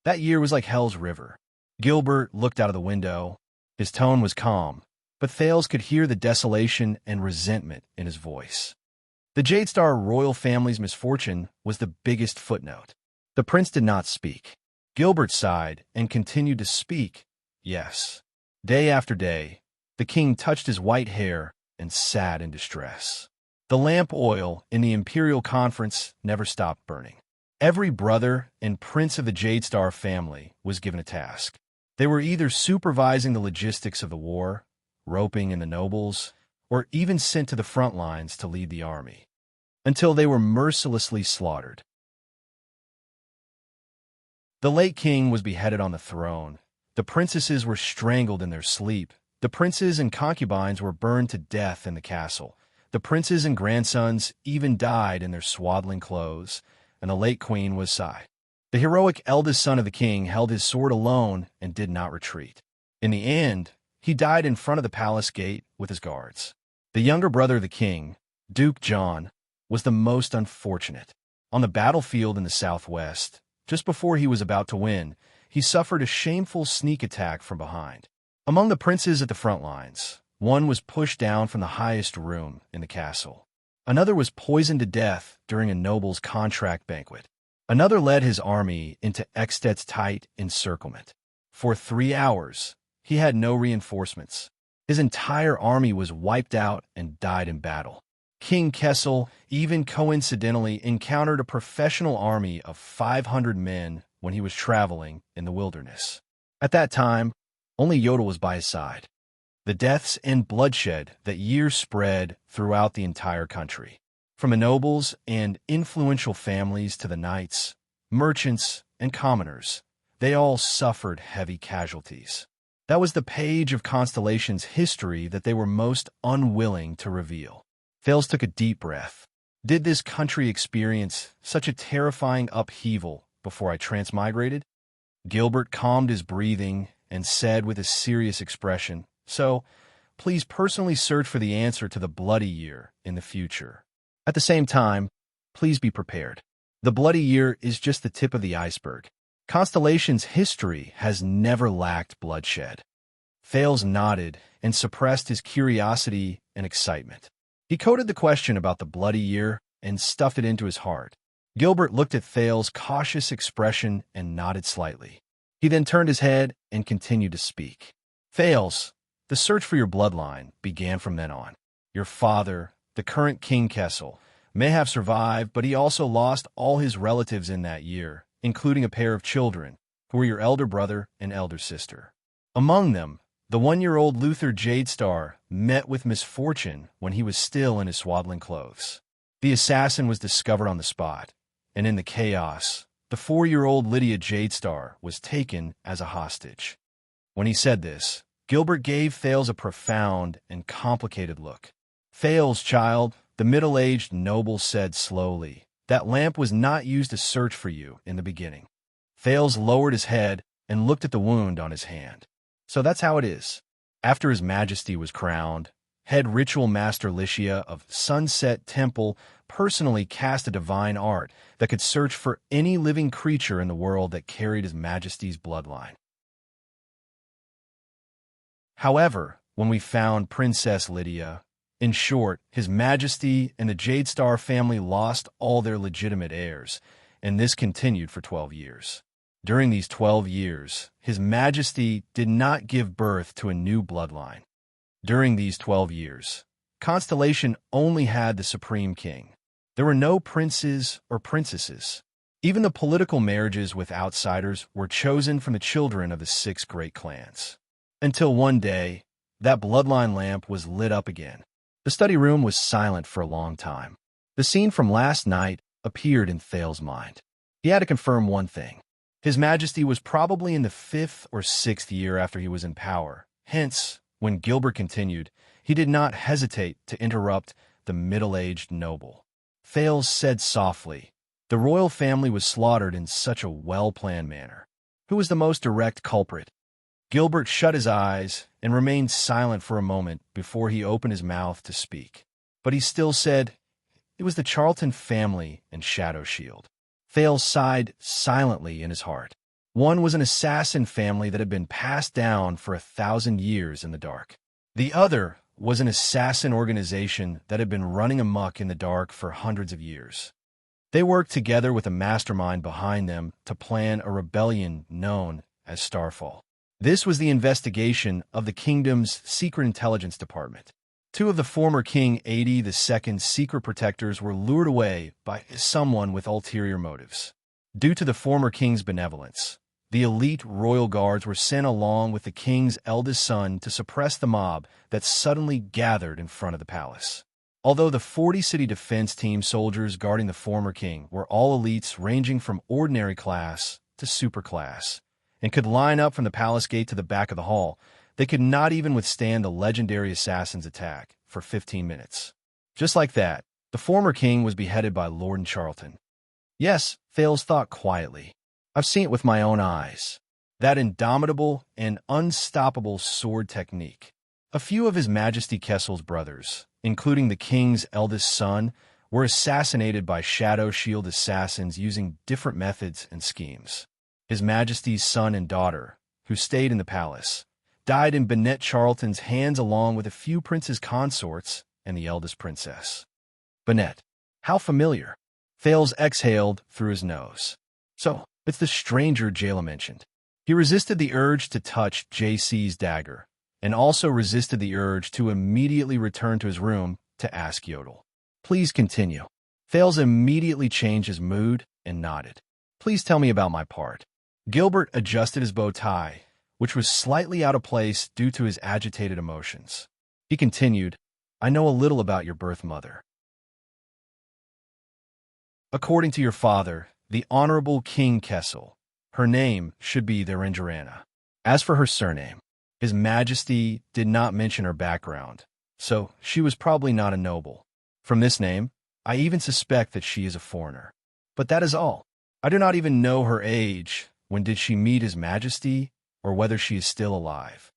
That year was like Hell's River. Gilbert looked out of the window. His tone was calm, but Thales could hear the desolation and resentment in his voice. The Jadestar royal family's misfortune was the biggest footnote. The prince did not speak. Gilbert sighed and continued to speak. Yes. Day after day, the king touched his white hair and sat in distress. The lamp oil in the imperial conference never stopped burning. Every brother and prince of the Jadestar family was given a task. They were either supervising the logistics of the war, roping in the nobles, or even sent to the front lines to lead the army, until they were mercilessly slaughtered. The late king was beheaded on the throne. The princesses were strangled in their sleep. The princes and concubines were burned to death in the castle. The princes and grandsons even died in their swaddling clothes, and the late queen was sighed. The heroic eldest son of the king held his sword alone and did not retreat. In the end, he died in front of the palace gate with his guards. The younger brother of the king, Duke John, was the most unfortunate. On the battlefield in the southwest, just before he was about to win, he suffered a shameful sneak attack from behind. Among the princes at the front lines, one was pushed down from the highest room in the castle. Another was poisoned to death during a noble's contract banquet. Another led his army into Exted's tight encirclement. For 3 hours, he had no reinforcements. His entire army was wiped out and died in battle. King Kessel even coincidentally encountered a professional army of 500 men when he was traveling in the wilderness. At that time, only Yodel was by his side. The deaths and bloodshed that years spread throughout the entire country. From the nobles and influential families to the knights, merchants, and commoners, they all suffered heavy casualties. That was the page of Constellation's history that they were most unwilling to reveal. Thales took a deep breath. Did this country experience such a terrifying upheaval before I transmigrated? Gilbert calmed his breathing and said with a serious expression, "So, please personally search for the answer to the Bloody Year in the future. At the same time, please be prepared. The Bloody Year is just the tip of the iceberg. Constellation's history has never lacked bloodshed." Thales nodded and suppressed his curiosity and excitement. He coded the question about the Bloody Year and stuffed it into his heart. Gilbert looked at Thales' cautious expression and nodded slightly. He then turned his head and continued to speak. "Thales, the search for your bloodline began from then on. Your father, the current King Kessel, may have survived, but he also lost all his relatives in that year, including a pair of children, who were your elder brother and elder sister. Among them, the 1-year-old Luther Jadestar met with misfortune when he was still in his swaddling clothes. The assassin was discovered on the spot, and in the chaos, the 4-year-old Lydia Jadestar was taken as a hostage." When he said this, Gilbert gave Thales a profound and complicated look. "Thales, child," the middle-aged noble said slowly, "that lamp was not used to search for you in the beginning." Thales lowered his head and looked at the wound on his hand. "So that's how it is." After His Majesty was crowned, Head Ritual Master Lycia of Sunset Temple personally cast a divine art that could search for any living creature in the world that carried His Majesty's bloodline. However, when we found Princess Lydia, in short, His Majesty and the Jadestar family lost all their legitimate heirs, and this continued for 12 years. During these 12 years, His Majesty did not give birth to a new bloodline. During these 12 years, Constellation only had the Supreme King. There were no princes or princesses. Even the political marriages with outsiders were chosen from the children of the 6 great clans. Until one day, that bloodline lamp was lit up again. The study room was silent for a long time. The scene from last night appeared in Thales' mind. He had to confirm one thing. His Majesty was probably in the 5th or 6th year after he was in power. Hence, when Gilbert continued, he did not hesitate to interrupt the middle-aged noble. Thales said softly, "The royal family was slaughtered in such a well-planned manner. Who was the most direct culprit?" Gilbert shut his eyes and remained silent for a moment before he opened his mouth to speak. But he still said, "It was the Charlton family and Shadow Shield." Thales sighed silently in his heart. One was an assassin family that had been passed down for 1,000 years in the dark. The other was an assassin organization that had been running amok in the dark for hundreds of years. They worked together with a mastermind behind them to plan a rebellion known as Starfall. This was the investigation of the kingdom's secret intelligence department. 2 of the former King 80 II's secret protectors were lured away by someone with ulterior motives. Due to the former king's benevolence, the elite royal guards were sent along with the king's eldest son to suppress the mob that suddenly gathered in front of the palace. Although the 40-city defense team soldiers guarding the former king were all elites ranging from ordinary class to superclass, and could line up from the palace gate to the back of the hall, they could not even withstand the legendary assassin's attack for 15 minutes. Just like that, the former king was beheaded by Lord Charlton. Yes, Thales thought quietly. I've seen it with my own eyes. That indomitable and unstoppable sword technique. A few of His Majesty Kessel's brothers, including the king's eldest son, were assassinated by Shadow Shield assassins using different methods and schemes. His Majesty's son and daughter, who stayed in the palace, died in Bennett Charlton's hands along with a few prince's consorts and the eldest princess. Bennett. How familiar. Thales exhaled through his nose. So, it's the stranger Jayla mentioned. He resisted the urge to touch JC's dagger, and also resisted the urge to immediately return to his room to ask Yodel. Please continue. Thales immediately changed his mood and nodded. Please tell me about my part. Gilbert adjusted his bow tie, which was slightly out of place due to his agitated emotions. He continued, I know a little about your birth mother. According to your father, the Honorable King Kessel, her name should be the Rengerana. As for her surname, His Majesty did not mention her background, so she was probably not a noble. From this name, I even suspect that she is a foreigner. But that is all. I do not even know her age, when did she meet His Majesty, or whether she is still alive.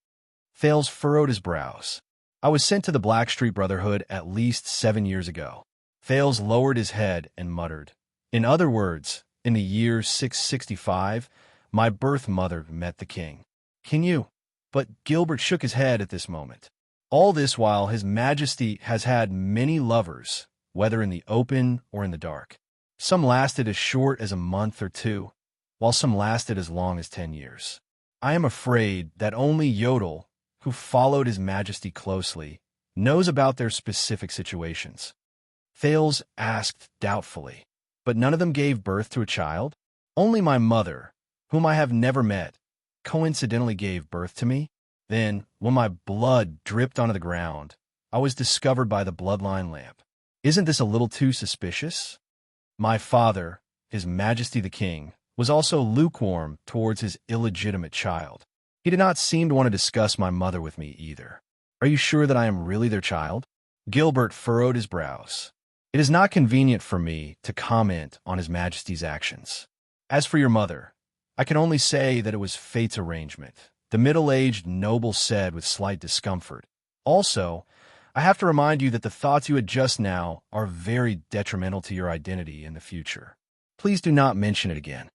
Thales furrowed his brows. I was sent to the Blackstreet Brotherhood at least 7 years ago. Thales lowered his head and muttered. In other words, in the year 665, my birth mother met the king. Can you? But Gilbert shook his head at this moment. All this while His Majesty has had many lovers, whether in the open or in the dark. Some lasted as short as a month or two, while some lasted as long as 10 years. I am afraid that only Yodel, who followed His Majesty closely, knows about their specific situations. Thales asked doubtfully, but none of them gave birth to a child? Only my mother, whom I have never met, coincidentally gave birth to me. Then, when my blood dripped onto the ground, I was discovered by the bloodline lamp. Isn't this a little too suspicious? My father, His Majesty the King, was also lukewarm towards his illegitimate child. He did not seem to want to discuss my mother with me either. Are you sure that I am really their child? Gilbert furrowed his brows. It is not convenient for me to comment on His Majesty's actions. As for your mother, I can only say that it was fate's arrangement, the middle-aged noble said with slight discomfort. Also, I have to remind you that the thoughts you had just now are very detrimental to your identity in the future. Please do not mention it again.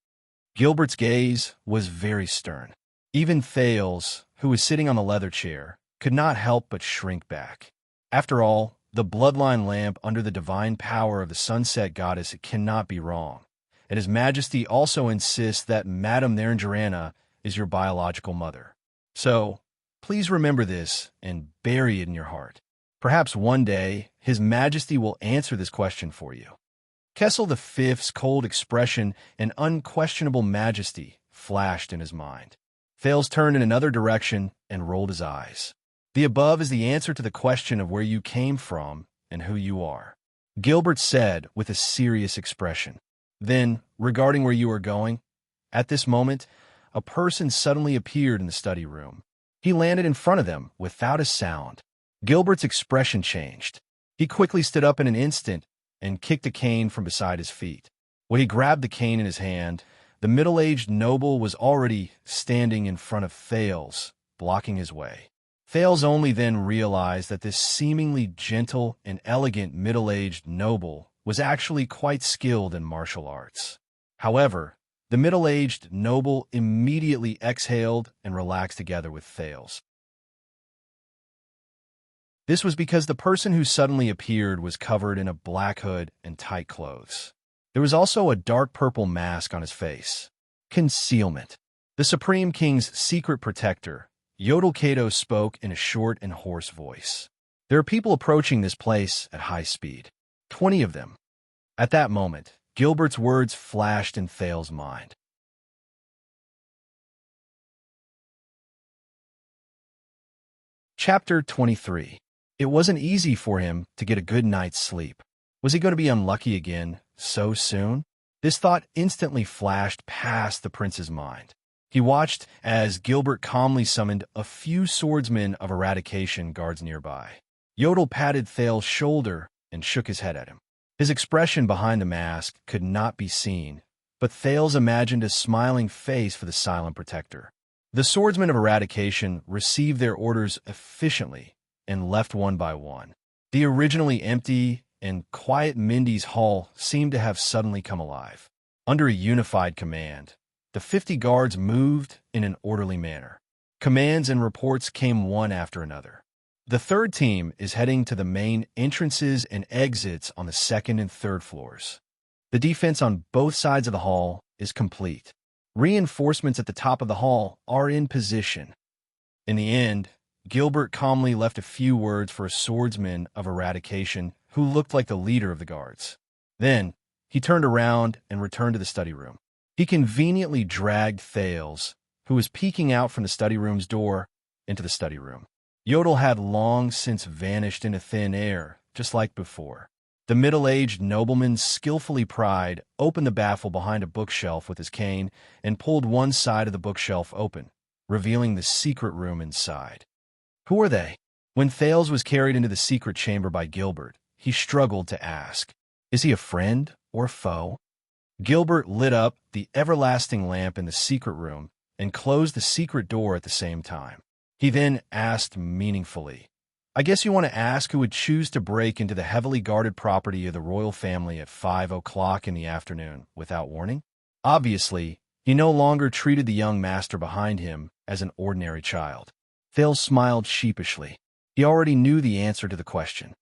Gilbert's gaze was very stern. Even Thales, who was sitting on the leather chair, could not help but shrink back. After all, the bloodline lamp under the divine power of the sunset goddess cannot be wrong, and His Majesty also insists that Madame Naranjarana is your biological mother. So, please remember this and bury it in your heart. Perhaps one day, His Majesty will answer this question for you. Kessel V's cold expression and unquestionable majesty flashed in his mind. Thales turned in another direction and rolled his eyes. The above is the answer to the question of where you came from and who you are, Gilbert said with a serious expression. Then, regarding where you are going, at this moment, a person suddenly appeared in the study room. He landed in front of them without a sound. Gilbert's expression changed. He quickly stood up in an instant and kicked a cane from beside his feet. When he grabbed the cane in his hand, the middle-aged noble was already standing in front of Thales, blocking his way. Thales only then realized that this seemingly gentle and elegant middle-aged noble was actually quite skilled in martial arts. However, the middle-aged noble immediately exhaled and relaxed together with Thales. This was because the person who suddenly appeared was covered in a black hood and tight clothes. There was also a dark purple mask on his face. Concealment. The Supreme King's secret protector, Yodel Kato, spoke in a short and hoarse voice. There are people approaching this place at high speed. 20 of them. At that moment, Gilbert's words flashed in Thales' mind. Chapter 23. It wasn't easy for him to get a good night's sleep. Was he going to be unlucky again so soon? This thought instantly flashed past the prince's mind. He watched as Gilbert calmly summoned a few swordsmen of eradication guards nearby. Yodel patted Thales' shoulder and shook his head at him. His expression behind the mask could not be seen, but Thales imagined a smiling face for the silent protector. The swordsmen of eradication received their orders efficiently and left one by one. The originally empty and quiet Mindy's hall seemed to have suddenly come alive. Under a unified command, the 50 guards moved in an orderly manner. Commands and reports came one after another. The third team is heading to the main entrances and exits on the second and third floors. The defense on both sides of the hall is complete. Reinforcements at the top of the hall are in position. In the end, Gilbert calmly left a few words for a swordsman of eradication who looked like the leader of the guards. Then, he turned around and returned to the study room. He conveniently dragged Thales, who was peeking out from the study room's door, into the study room. Yodel had long since vanished into thin air, just like before. The middle-aged nobleman skillfully pried open the baffle behind a bookshelf with his cane and pulled one side of the bookshelf open, revealing the secret room inside. Who are they? When Thales was carried into the secret chamber by Gilbert, he struggled to ask, is he a friend or foe? Gilbert lit up the everlasting lamp in the secret room and closed the secret door at the same time. He then asked meaningfully, I guess you want to ask who would choose to break into the heavily guarded property of the royal family at 5 o'clock in the afternoon without warning? Obviously, he no longer treated the young master behind him as an ordinary child. Thales smiled sheepishly. He already knew the answer to the question.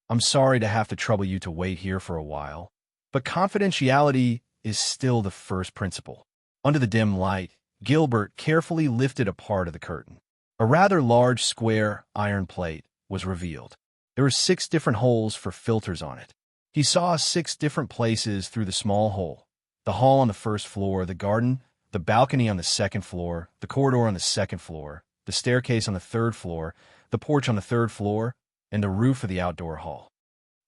I'm sorry to have to trouble you to wait here for a while, but confidentiality is still the first principle. Under the dim light, Gilbert carefully lifted a part of the curtain. A rather large square iron plate was revealed. There were 6 different holes for filters on it. He saw 6 different places through the small hole: the hall on the first floor, the garden, the balcony on the second floor, the corridor on the second floor, the staircase on the third floor, the porch on the third floor, and the roof of the outdoor hall.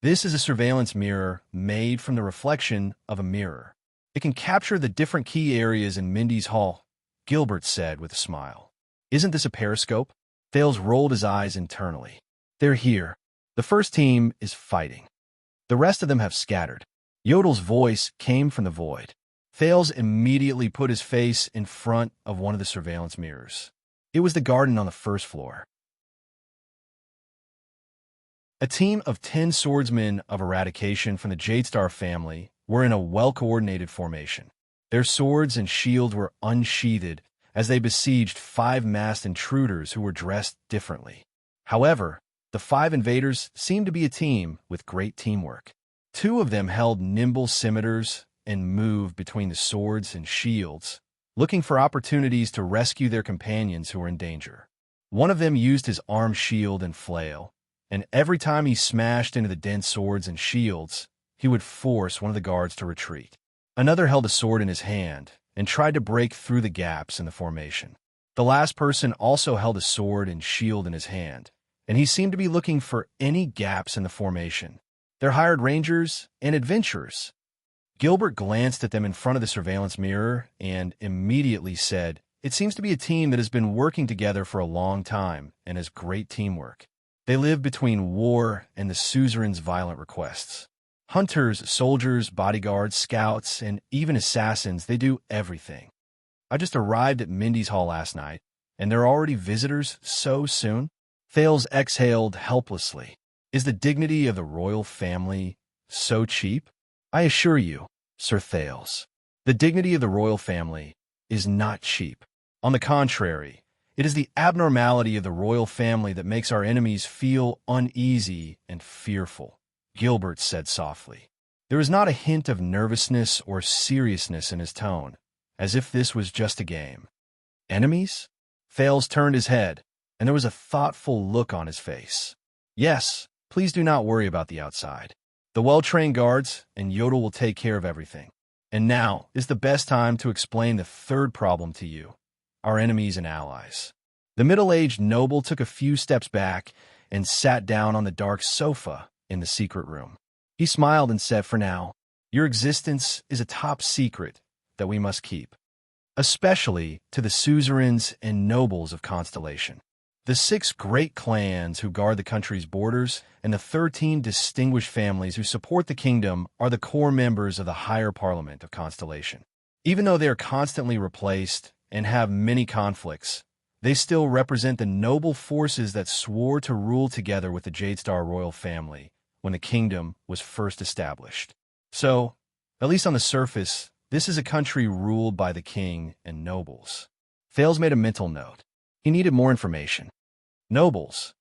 This is a surveillance mirror made from the reflection of a mirror. It can capture the different key areas in Mindy's hall, Gilbert said with a smile. Isn't this a periscope? Thales rolled his eyes internally. They're here. The first team is fighting. The rest of them have scattered. Yodel's voice came from the void. Thales immediately put his face in front of one of the surveillance mirrors. It was the garden on the first floor. A team of 10 swordsmen of eradication from the Jadestar family were in a well-coordinated formation. Their swords and shields were unsheathed as they besieged 5 masked intruders who were dressed differently. However, the 5 invaders seemed to be a team with great teamwork. 2 of them held nimble scimitars and moved between the swords and shields, looking for opportunities to rescue their companions who were in danger. One of them used his arm shield and flail, and every time he smashed into the dense swords and shields, he would force one of the guards to retreat. Another held a sword in his hand and tried to break through the gaps in the formation. The last person also held a sword and shield in his hand, and he seemed to be looking for any gaps in the formation. They're hired rangers and adventurers. Gilbert glanced at them in front of the surveillance mirror and immediately said, it seems to be a team that has been working together for a long time and has great teamwork. They live between war and the suzerain's violent requests. Hunters, soldiers, bodyguards, scouts, and even assassins, they do everything. I just arrived at Mindy's hall last night, and there are already visitors so soon? Thales exhaled helplessly. Is the dignity of the royal family so cheap? I assure you, Sir Thales, the dignity of the royal family is not cheap. On the contrary, it is the abnormality of the royal family that makes our enemies feel uneasy and fearful, Gilbert said softly. There was not a hint of nervousness or seriousness in his tone, as if this was just a game. Enemies? Thales turned his head, and there was a thoughtful look on his face. Yes, please do not worry about the outside. The well-trained guards and Yodel will take care of everything. And now is the best time to explain the third problem to you, our enemies and allies. The middle-aged noble took a few steps back and sat down on the dark sofa in the secret room. He smiled and said, for now, your existence is a top secret that we must keep, especially to the suzerains and nobles of Constellation. The 6 great clans who guard the country's borders and the 13 distinguished families who support the kingdom are the core members of the higher parliament of Constellation. Even though they are constantly replaced and have many conflicts, they still represent the noble forces that swore to rule together with the Jadestar royal family when the kingdom was first established. So, at least on the surface, this is a country ruled by the king and nobles. Thales made a mental note. He needed more information. Nobles.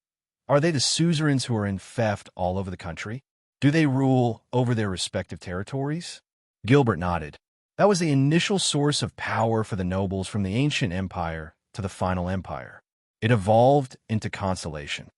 Are they the suzerains who are in theft all over the country? Do they rule over their respective territories? Gilbert nodded. That was the initial source of power for the nobles from the ancient empire to the final empire. It evolved into Constellation.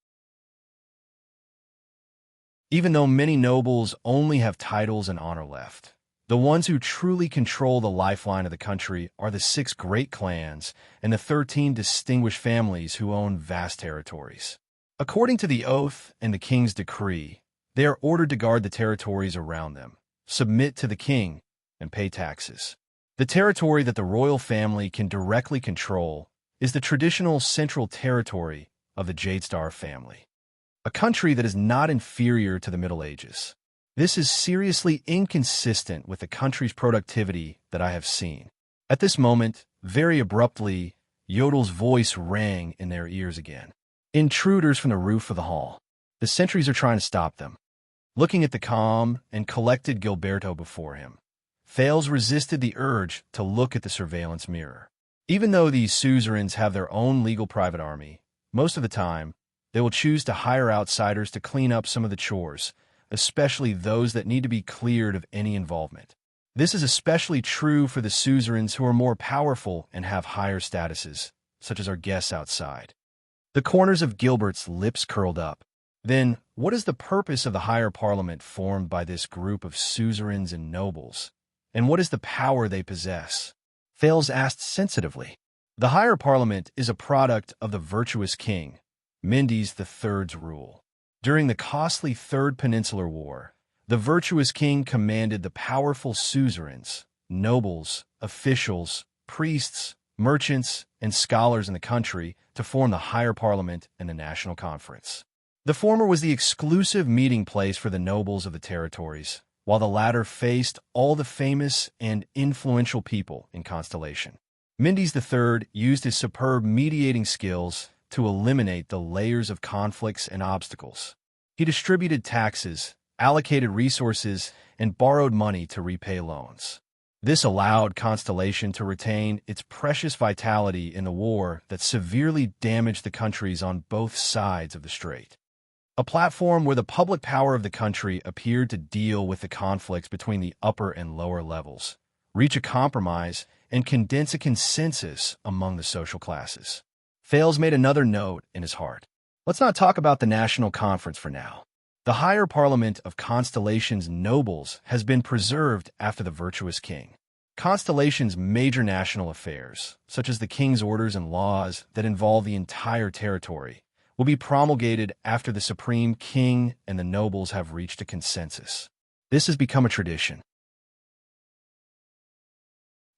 Even though many nobles only have titles and honor left, the ones who truly control the lifeline of the country are the 6 great clans and the 13 distinguished families who own vast territories. According to the oath and the king's decree, They are ordered to guard the territories around them, submit to the king, and pay taxes. The territory that the royal family can directly control is the traditional central territory of the Jadestar family, a country that is not inferior to the Middle Ages. This is seriously inconsistent with the country's productivity that I have seen. At this moment, very abruptly, Yodel's voice rang in their ears again. Intruders from the roof of the hall. The sentries are trying to stop them. Looking at the calm and collected Gilberto before him, Thales resisted the urge to look at the surveillance mirror. Even though these suzerains have their own legal private army, most of the time, they will choose to hire outsiders to clean up some of the chores, especially those that need to be cleared of any involvement. This is especially true for the suzerains who are more powerful and have higher statuses, such as our guests outside. The corners of Gilbert's lips curled up. Then, what is the purpose of the higher parliament formed by this group of suzerains and nobles? And what is the power they possess? Thales asked sensitively. The higher parliament is a product of the virtuous king, Mendes III's rule. During the costly Third Peninsular War, the virtuous king commanded the powerful suzerains, nobles, officials, priests, merchants, and scholars in the country to form the higher parliament and the national conference. The former was the exclusive meeting place for the nobles of the territories, while the latter faced all the famous and influential people in Constellation. Mendes III used his superb mediating skills to eliminate the layers of conflicts and obstacles. He distributed taxes, allocated resources, and borrowed money to repay loans. This allowed Constellation to retain its precious vitality in the war that severely damaged the countries on both sides of the strait. A platform where the public power of the country appeared to deal with the conflicts between the upper and lower levels, reach a compromise, and condense a consensus among the social classes. Thales made another note in his heart. Let's not talk about the national conference for now. The higher parliament of Constellation's nobles has been preserved after the virtuous king. Constellation's major national affairs, such as the king's orders and laws that involve the entire territory, will be promulgated after the supreme king and the nobles have reached a consensus. This has become a tradition.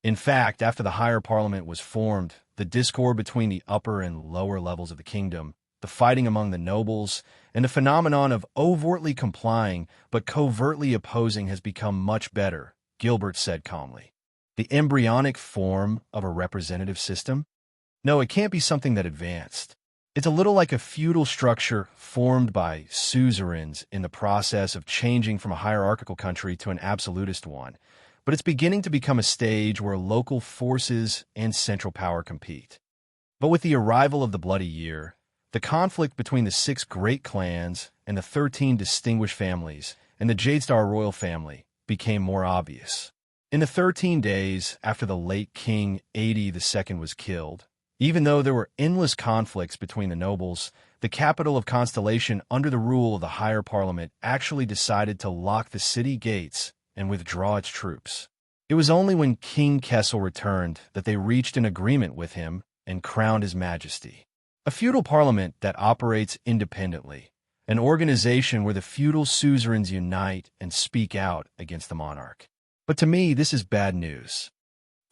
In fact, after the higher parliament was formed, the discord between the upper and lower levels of the kingdom, the fighting among the nobles, and the phenomenon of overtly complying but covertly opposing has become much better, Gilbert said calmly. The embryonic form of a representative system? No, it can't be something that advanced. It's a little like a feudal structure formed by suzerains in the process of changing from a hierarchical country to an absolutist one, but it's beginning to become a stage where local forces and central power compete. But with the arrival of the Bloody Year, the conflict between the 6 great clans and the 13 distinguished families and the Jadestar royal family became more obvious. In the 13 days after the late King Adi II was killed, even though there were endless conflicts between the nobles, the capital of Constellation under the rule of the higher parliament actually decided to lock the city gates and withdraw its troops. It was only when King Kessel returned that they reached an agreement with him and crowned his majesty. A feudal parliament that operates independently, an organization where the feudal suzerains unite and speak out against the monarch. But to me, this is bad news.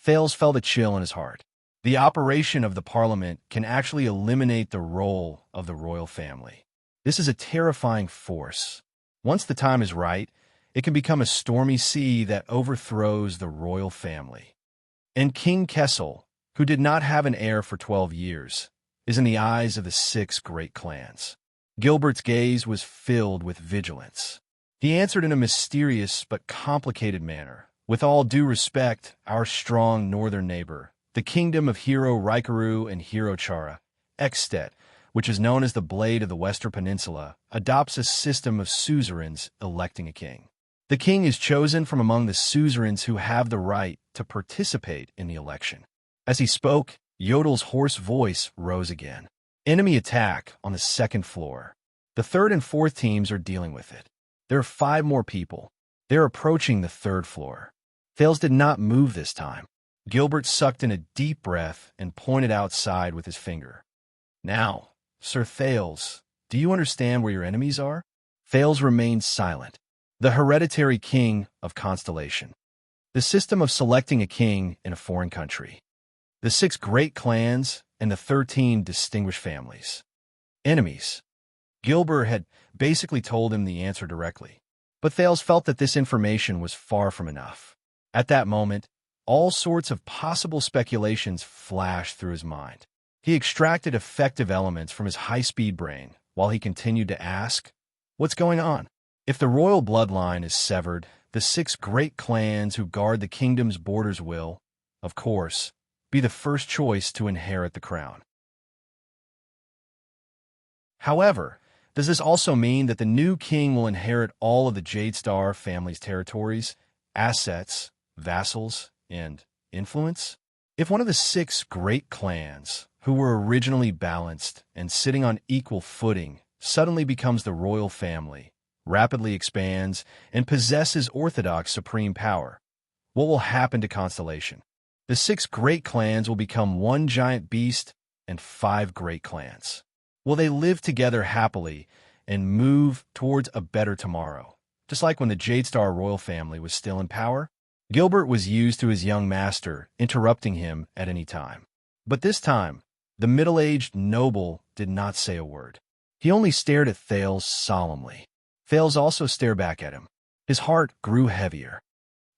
Thales felt a chill in his heart. The operation of the parliament can actually eliminate the role of the royal family. This is a terrifying force. Once the time is right, it can become a stormy sea that overthrows the royal family. And King Kessel, who did not have an heir for 12 years, is in the eyes of the 6 great clans. Gilbert's gaze was filled with vigilance. He answered in a mysterious but complicated manner. With all due respect, our strong northern neighbor, the kingdom of Hero Raikaru and Hero Chara, Extet, which is known as the Blade of the Western Peninsula, adopts a system of suzerains electing a king. The king is chosen from among the suzerains who have the right to participate in the election. As he spoke, Yodel's hoarse voice rose again. Enemy attack on the 2nd floor. The 3rd and 4th teams are dealing with it. There are 5 more people. They're approaching the 3rd floor. Thales did not move this time. Gilbert sucked in a deep breath and pointed outside with his finger. Now, Sir Thales, do you understand where your enemies are? Thales remained silent. The hereditary king of constellation. The system of selecting a king in a foreign country. The 6 great clans and the 13 distinguished families. Enemies. Gilbert had basically told him the answer directly. But Thales felt that this information was far from enough. At that moment, all sorts of possible speculations flashed through his mind. He extracted effective elements from his high-speed brain while he continued to ask, "What's going on?" If the royal bloodline is severed, the 6 great clans who guard the kingdom's borders will, of course, be the first choice to inherit the crown. However, does this also mean that the new king will inherit all of the Jadestar family's territories, assets, vassals, and influence? If one of the 6 great clans, who were originally balanced and sitting on equal footing, suddenly becomes the royal family, rapidly expands, and possesses orthodox supreme power, what will happen to Constellation? The 6 great clans will become one giant beast and 5 great clans. Will they live together happily and move towards a better tomorrow, just like when the Jadestar royal family was still in power? Gilbert was used to his young master interrupting him at any time. But this time, the middle-aged noble did not say a word. He only stared at Thales solemnly. Thales also stared back at him. His heart grew heavier.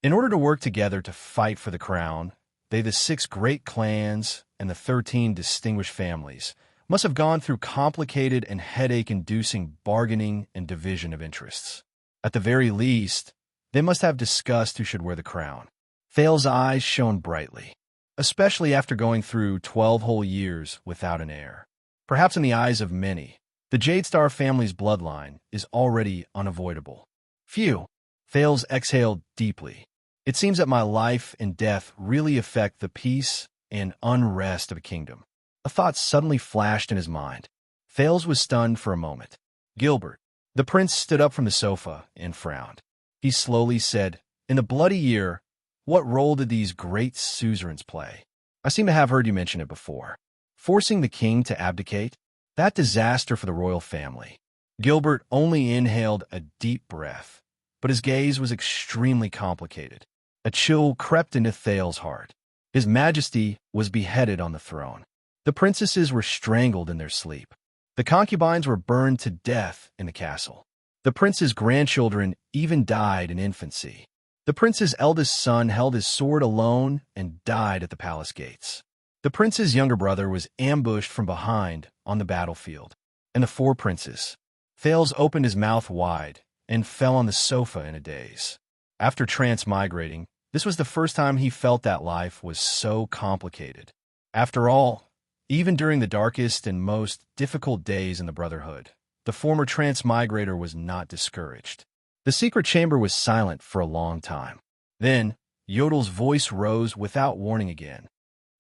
In order to work together to fight for the crown, they, the 6 great clans and the 13 distinguished families, must have gone through complicated and headache-inducing bargaining and division of interests. At the very least, they must have discussed who should wear the crown. Thales' eyes shone brightly, especially after going through 12 whole years without an heir. Perhaps in the eyes of many, the Jadestar family's bloodline is already unavoidable. Phew! Thales exhaled deeply. It seems that my life and death really affect the peace and unrest of a kingdom. A thought suddenly flashed in his mind. Thales was stunned for a moment. Gilbert. The prince stood up from the sofa and frowned. He slowly said, "In the bloody year, what role did these great suzerains play? I seem to have heard you mention it before. Forcing the king to abdicate? That disaster for the royal family." Gilbert only inhaled a deep breath, but his gaze was extremely complicated. A chill crept into Thales' heart. His Majesty was beheaded on the throne. The princesses were strangled in their sleep. The concubines were burned to death in the castle. The prince's grandchildren even died in infancy. The prince's eldest son held his sword alone and died at the palace gates. The prince's younger brother was ambushed from behind on the battlefield. And the 4 princes. Thales opened his mouth wide and fell on the sofa in a daze. After transmigrating, this was the first time he felt that life was so complicated. After all, even during the darkest and most difficult days in the Brotherhood, the former transmigrator was not discouraged. The secret chamber was silent for a long time. Then, Yodel's voice rose without warning again.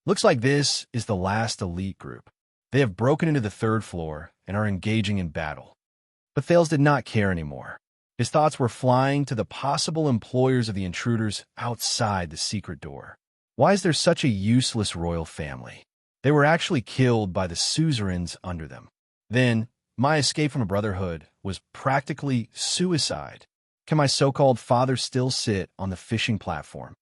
"Looks like this is the last elite group. They have broken into the 3rd floor and are engaging in battle." But Thales did not care anymore. His thoughts were flying to the possible employers of the intruders outside the secret door. Why is there such a useless royal family? They were actually killed by the suzerains under them. Then, my escape from a brotherhood was practically suicide. Can my so-called father still sit on the fishing platform?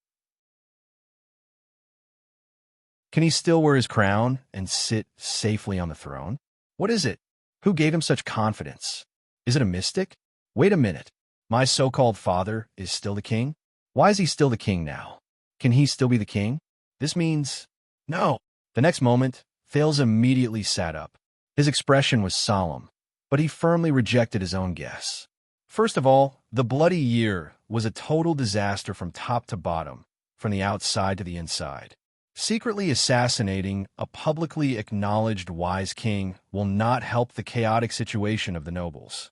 Can he still wear his crown and sit safely on the throne? What is it? Who gave him such confidence? Is it a mystic? Wait a minute. My so-called father is still the king? Why is he still the king now? Can he still be the king? This means... No. The next moment, Thales immediately sat up. His expression was solemn, but he firmly rejected his own guess. First of all, the bloody year was a total disaster from top to bottom, from the outside to the inside. Secretly assassinating a publicly acknowledged wise king will not help the chaotic situation of the nobles.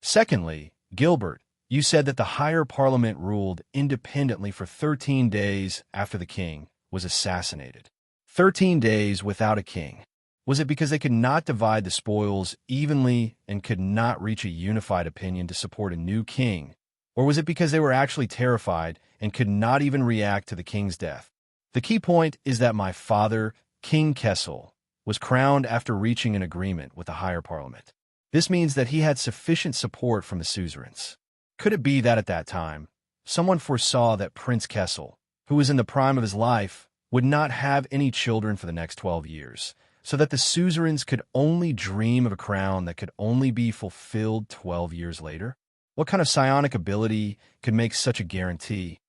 Secondly, Gilbert, you said that the higher parliament ruled independently for 13 days after the king was assassinated. 13 days without a king. Was it because they could not divide the spoils evenly and could not reach a unified opinion to support a new king? Or was it because they were actually terrified and could not even react to the king's death? The key point is that my father, King Kessel, was crowned after reaching an agreement with the higher parliament. This means that he had sufficient support from the suzerains. Could it be that at that time, someone foresaw that Prince Kessel, who was in the prime of his life, would not have any children for the next 12 years, so that the suzerains could only dream of a crown that could only be fulfilled 12 years later? What kind of psionic ability could make such a guarantee?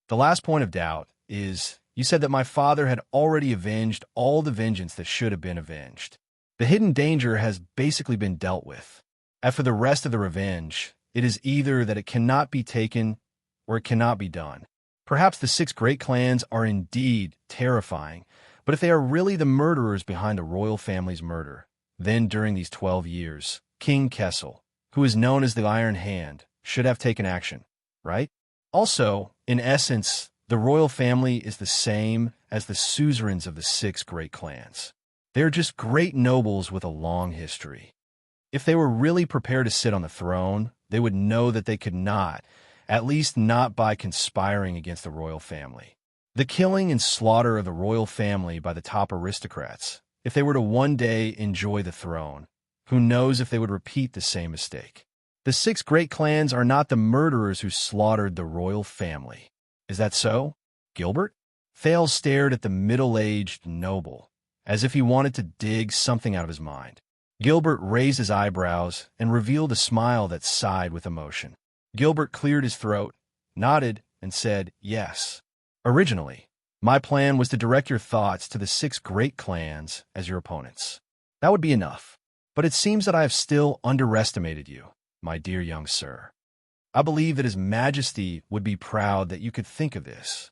The last point of doubt is, you said that my father had already avenged all the vengeance that should have been avenged. The hidden danger has basically been dealt with. As for the rest of the revenge, it is either that it cannot be taken or it cannot be done. Perhaps the 6 great clans are indeed terrifying, but if they are really the murderers behind the royal family's murder, then during these 12 years, King Kessel, who is known as the Iron Hand, should have taken action, right? Also, in essence, the royal family is the same as the suzerains of the 6 great clans. They are just great nobles with a long history. If they were really prepared to sit on the throne, they would know that they could not, at least not by conspiring against the royal family. The killing and slaughter of the royal family by the top aristocrats, if they were to one day enjoy the throne, who knows if they would repeat the same mistake? The 6 great clans are not the murderers who slaughtered the royal family. Is that so, Gilbert? Thales stared at the middle-aged noble, as if he wanted to dig something out of his mind. Gilbert raised his eyebrows and revealed a smile that sighed with emotion. Gilbert cleared his throat, nodded, and said, yes. Originally, my plan was to direct your thoughts to the 6 great clans as your opponents. That would be enough. But it seems that I have still underestimated you, my dear young sir. I believe that His Majesty would be proud that you could think of this.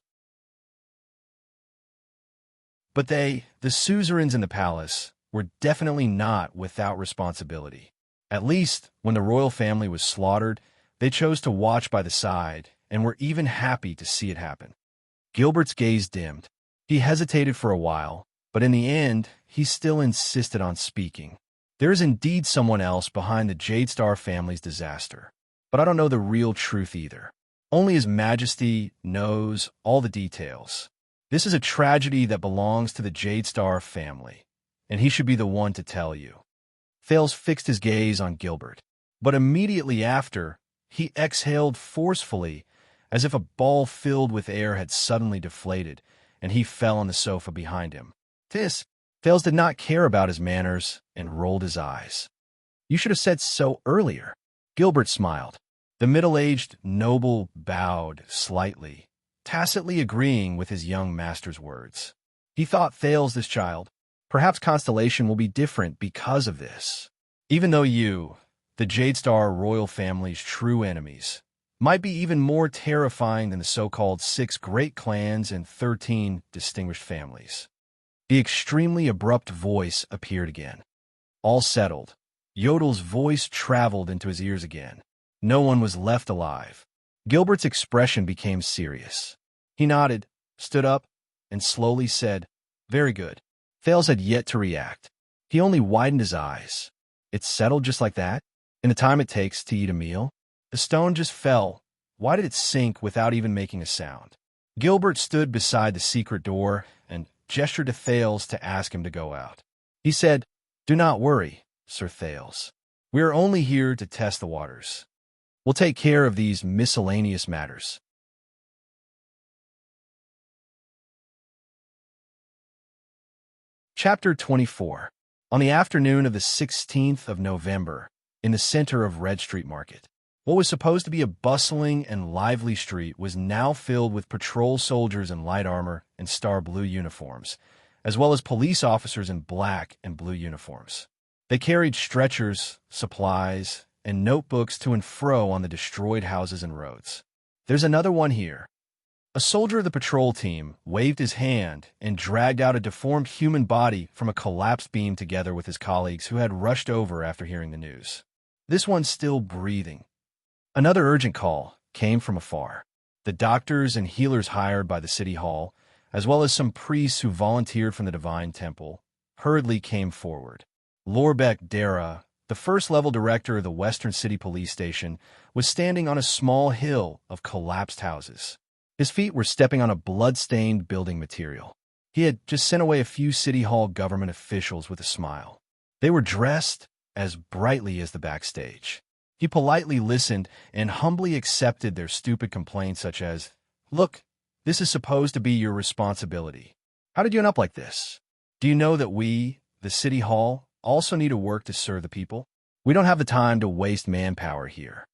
But they, the suzerains in the palace, were definitely not without responsibility. At least, when the royal family was slaughtered, they chose to watch by the side and were even happy to see it happen. Gilbert's gaze dimmed. He hesitated for a while, but in the end, he still insisted on speaking. There is indeed someone else behind the Jadestar family's disaster, but I don't know the real truth either. Only His Majesty knows all the details. This is a tragedy that belongs to the Jadestar family, and he should be the one to tell you. Thales fixed his gaze on Gilbert, but immediately after, he exhaled forcefully, as if a ball filled with air had suddenly deflated, and he fell on the sofa behind him. Thales did not care about his manners and rolled his eyes. You should have said so earlier. Gilbert smiled. The middle-aged noble bowed slightly, tacitly agreeing with his young master's words. He thought Thales this child. Perhaps Constellation will be different because of this. Even though you, the Jadestar royal family's true enemies, might be even more terrifying than the so-called 6 great clans and 13 distinguished families. The extremely abrupt voice appeared again. All settled. Yodel's voice traveled into his ears again. No one was left alive. Gilbert's expression became serious. He nodded, stood up, and slowly said, very good. Thales had yet to react. He only widened his eyes. It's settled just like that? In the time it takes to eat a meal? The stone just fell. Why did it sink without even making a sound? Gilbert stood beside the secret door and gestured to Thales to ask him to go out. He said, do not worry, Sir Thales. We are only here to test the waters. We'll take care of these miscellaneous matters. Chapter 24. On the afternoon of the 16th of November, in the center of Red Street Market, what was supposed to be a bustling and lively street was now filled with patrol soldiers in light armor and star blue uniforms, as well as police officers in black and blue uniforms. They carried stretchers, supplies, and notebooks to and fro on the destroyed houses and roads. There's another one here. A soldier of the patrol team waved his hand and dragged out a deformed human body from a collapsed beam together with his colleagues who had rushed over after hearing the news. This one's still breathing. Another urgent call came from afar. The doctors and healers hired by the city hall, as well as some priests who volunteered from the Divine Temple, hurriedly came forward. Lorbeck Dara, the first-level director of the Western City Police Station, was standing on a small hill of collapsed houses. His feet were stepping on a blood-stained building material. He had just sent away a few City Hall government officials with a smile. They were dressed as brightly as the backstage. He politely listened and humbly accepted their stupid complaints such as, "Look, this is supposed to be your responsibility. How did you end up like this? Do you know that we, the City Hall, also need to work to serve the people? We don't have the time to waste manpower here."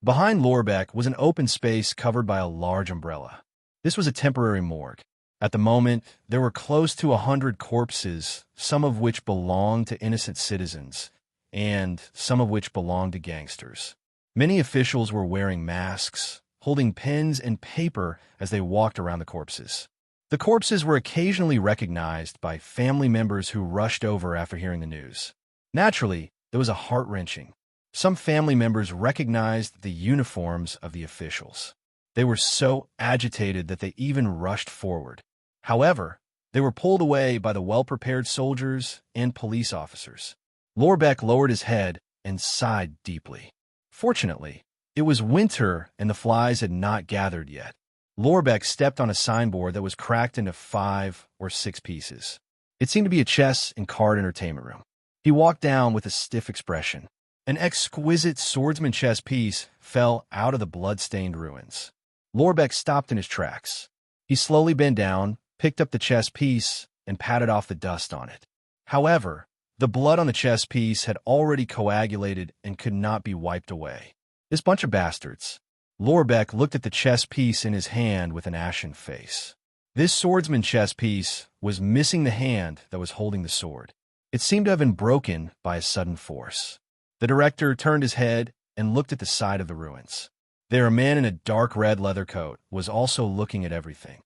Behind Lorbeck was an open space covered by a large umbrella. This was a temporary morgue. At the moment, there were close to 100 corpses, some of which belonged to innocent citizens, and some of which belonged to gangsters. Many officials were wearing masks, holding pens and paper as they walked around the corpses. The corpses were occasionally recognized by family members who rushed over after hearing the news. Naturally, there was a heart-wrenching. Some family members recognized the uniforms of the officials. They were so agitated that they even rushed forward. However, they were pulled away by the well-prepared soldiers and police officers. Lorbeck lowered his head and sighed deeply. Fortunately, it was winter and the flies had not gathered yet. Lorbeck stepped on a signboard that was cracked into 5 or 6 pieces. It seemed to be a chess and card entertainment room. He walked down with a stiff expression. An exquisite swordsman chess piece fell out of the blood-stained ruins. Lorbeck stopped in his tracks. He slowly bent down, picked up the chess piece, and patted off the dust on it. However, the blood on the chess piece had already coagulated and could not be wiped away. This bunch of bastards. Lorbeck looked at the chess piece in his hand with an ashen face. This swordsman chess piece was missing the hand that was holding the sword. It seemed to have been broken by a sudden force. The director turned his head and looked at the side of the ruins. There, a man in a dark red leather coat was also looking at everything.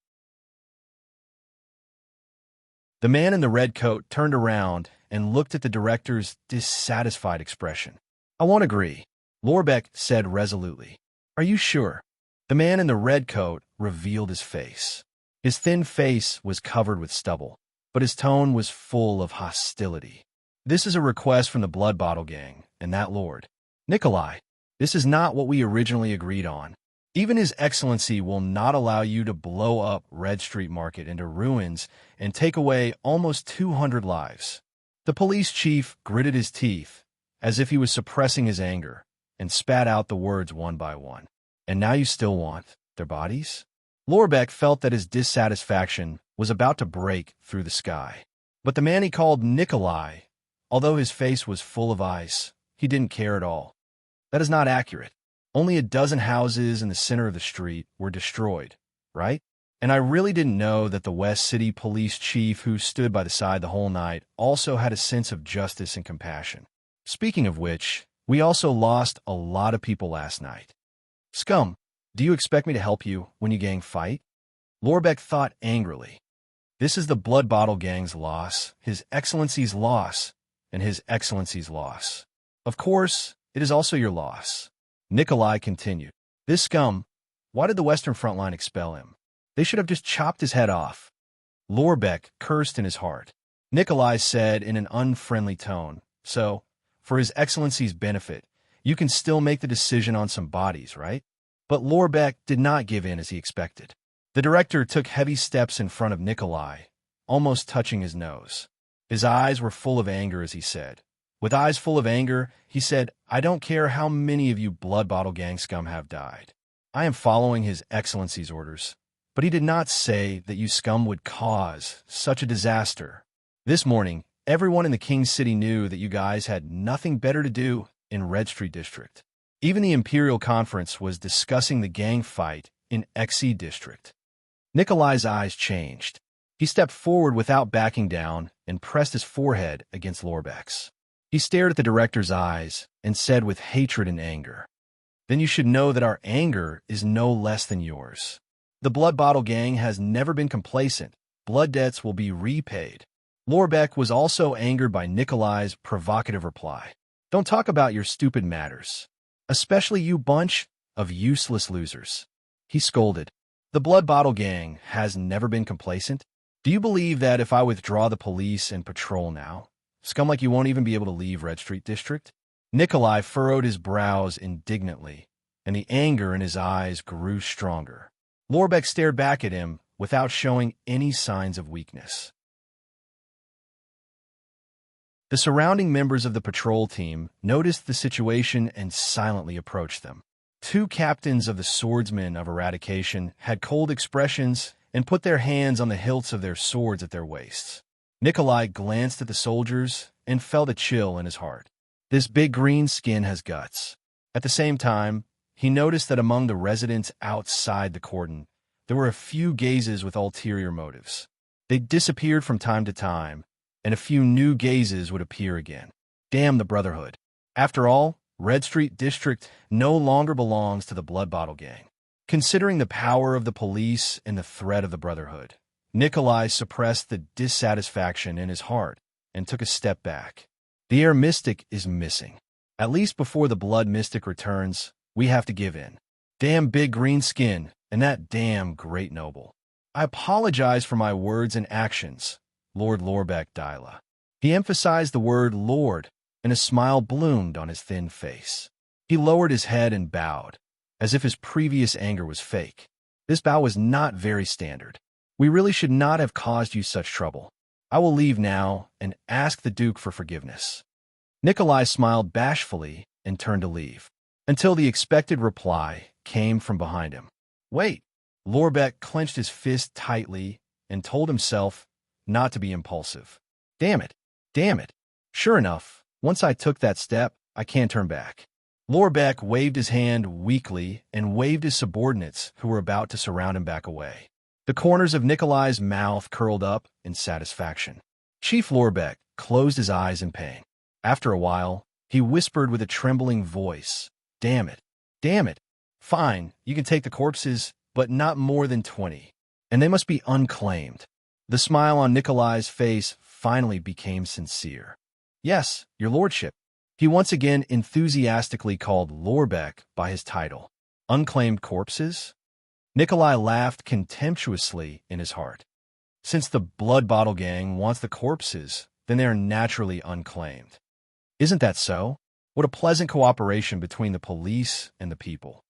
The man in the red coat turned around and looked at the director's dissatisfied expression. "I won't agree," Lorbeck said resolutely. "Are you sure?" The man in the red coat revealed his face. His thin face was covered with stubble, but his tone was full of hostility. "This is a request from the Blood Bottle Gang, and that lord. Nikolai, this is not what we originally agreed on. Even His Excellency will not allow you to blow up Red Street Market into ruins and take away almost 200 lives." The police chief gritted his teeth, as if he was suppressing his anger, and spat out the words one by one. "And now you still want their bodies?" Lorbeck felt that his dissatisfaction was about to break through the sky. But the man he called Nikolai, although his face was full of ice, he didn't care at all. "That is not accurate. Only a dozen houses in the center of the street were destroyed, right? And I really didn't know that the West City police chief who stood by the side the whole night also had a sense of justice and compassion. Speaking of which, we also lost a lot of people last night. Scum, do you expect me to help you when you gang fight?" Lorbeck thought angrily. This is the Blood Bottle Gang's loss, His Excellency's loss, and His Excellency's loss. Of course, it is also your loss. Nikolai continued. "This scum, why did the Western Front Line expel him? They should have just chopped his head off." Lorbeck cursed in his heart. Nikolai said in an unfriendly tone, "So, for His Excellency's benefit, you can still make the decision on some bodies, right?" But Lorbeck did not give in as he expected. The director took heavy steps in front of Nikolai, almost touching his nose. His eyes were full of anger as he said. With eyes full of anger, he said, "I don't care how many of you Blood Bottle Gang scum have died. I am following His Excellency's orders." But he did not say that you scum would cause such a disaster. This morning, everyone in the King City knew that you guys had nothing better to do in Red Street District. Even the Imperial Conference was discussing the gang fight in XC District. Nikolai's eyes changed. He stepped forward without backing down and pressed his forehead against Lorbeck's. He stared at the director's eyes and said with hatred and anger, "Then you should know that our anger is no less than yours. The Blood Bottle Gang has never been complacent. Blood debts will be repaid." Lorbeck was also angered by Nikolai's provocative reply. "Don't talk about your stupid matters, especially you bunch of useless losers," he scolded. "The Blood Bottle Gang has never been complacent. Do you believe that if I withdraw the police and patrol now, scum like you won't even be able to leave Red Street District?" Nikolai furrowed his brows indignantly, and the anger in his eyes grew stronger. Lorbeck stared back at him without showing any signs of weakness. The surrounding members of the patrol team noticed the situation and silently approached them. Two captains of the swordsmen of eradication had cold expressions and put their hands on the hilts of their swords at their waists. Nikolai glanced at the soldiers and felt a chill in his heart. This big green skin has guts. At the same time, he noticed that among the residents outside the cordon, there were a few gazes with ulterior motives. They disappeared from time to time, and a few new gazes would appear again. Damn the Brotherhood. After all, Red Street District no longer belongs to the Blood Bottle Gang. Considering the power of the police and the threat of the Brotherhood, Nikolai suppressed the dissatisfaction in his heart and took a step back. The Air Mystic is missing. At least before the Blood Mystic returns, we have to give in. Damn big green skin and that damn great noble. I apologize for my words and actions, Lord Lorbeck Dyla. He emphasized the word Lord, and a smile bloomed on his thin face. He lowered his head and bowed, as if his previous anger was fake. This bow was not very standard. We really should not have caused you such trouble. I will leave now and ask the Duke for forgiveness. Nikolai smiled bashfully and turned to leave, until the expected reply came from behind him. Wait! Lorbeck clenched his fist tightly and told himself not to be impulsive. Damn it! Damn it! Sure enough, once I took that step, I can't turn back. Lorbeck waved his hand weakly and waved his subordinates who were about to surround him back away. The corners of Nikolai's mouth curled up in satisfaction. Chief Lorbeck closed his eyes in pain. After a while, he whispered with a trembling voice, Damn it! Damn it! Fine, you can take the corpses, but not more than 20. And they must be unclaimed. The smile on Nikolai's face finally became sincere. Yes, your lordship. He once again enthusiastically called Lorbeck by his title. Unclaimed corpses? Nikolai laughed contemptuously in his heart. Since the Blood Bottle Gang wants the corpses, then they are naturally unclaimed. Isn't that so? What a pleasant cooperation between the police and the people.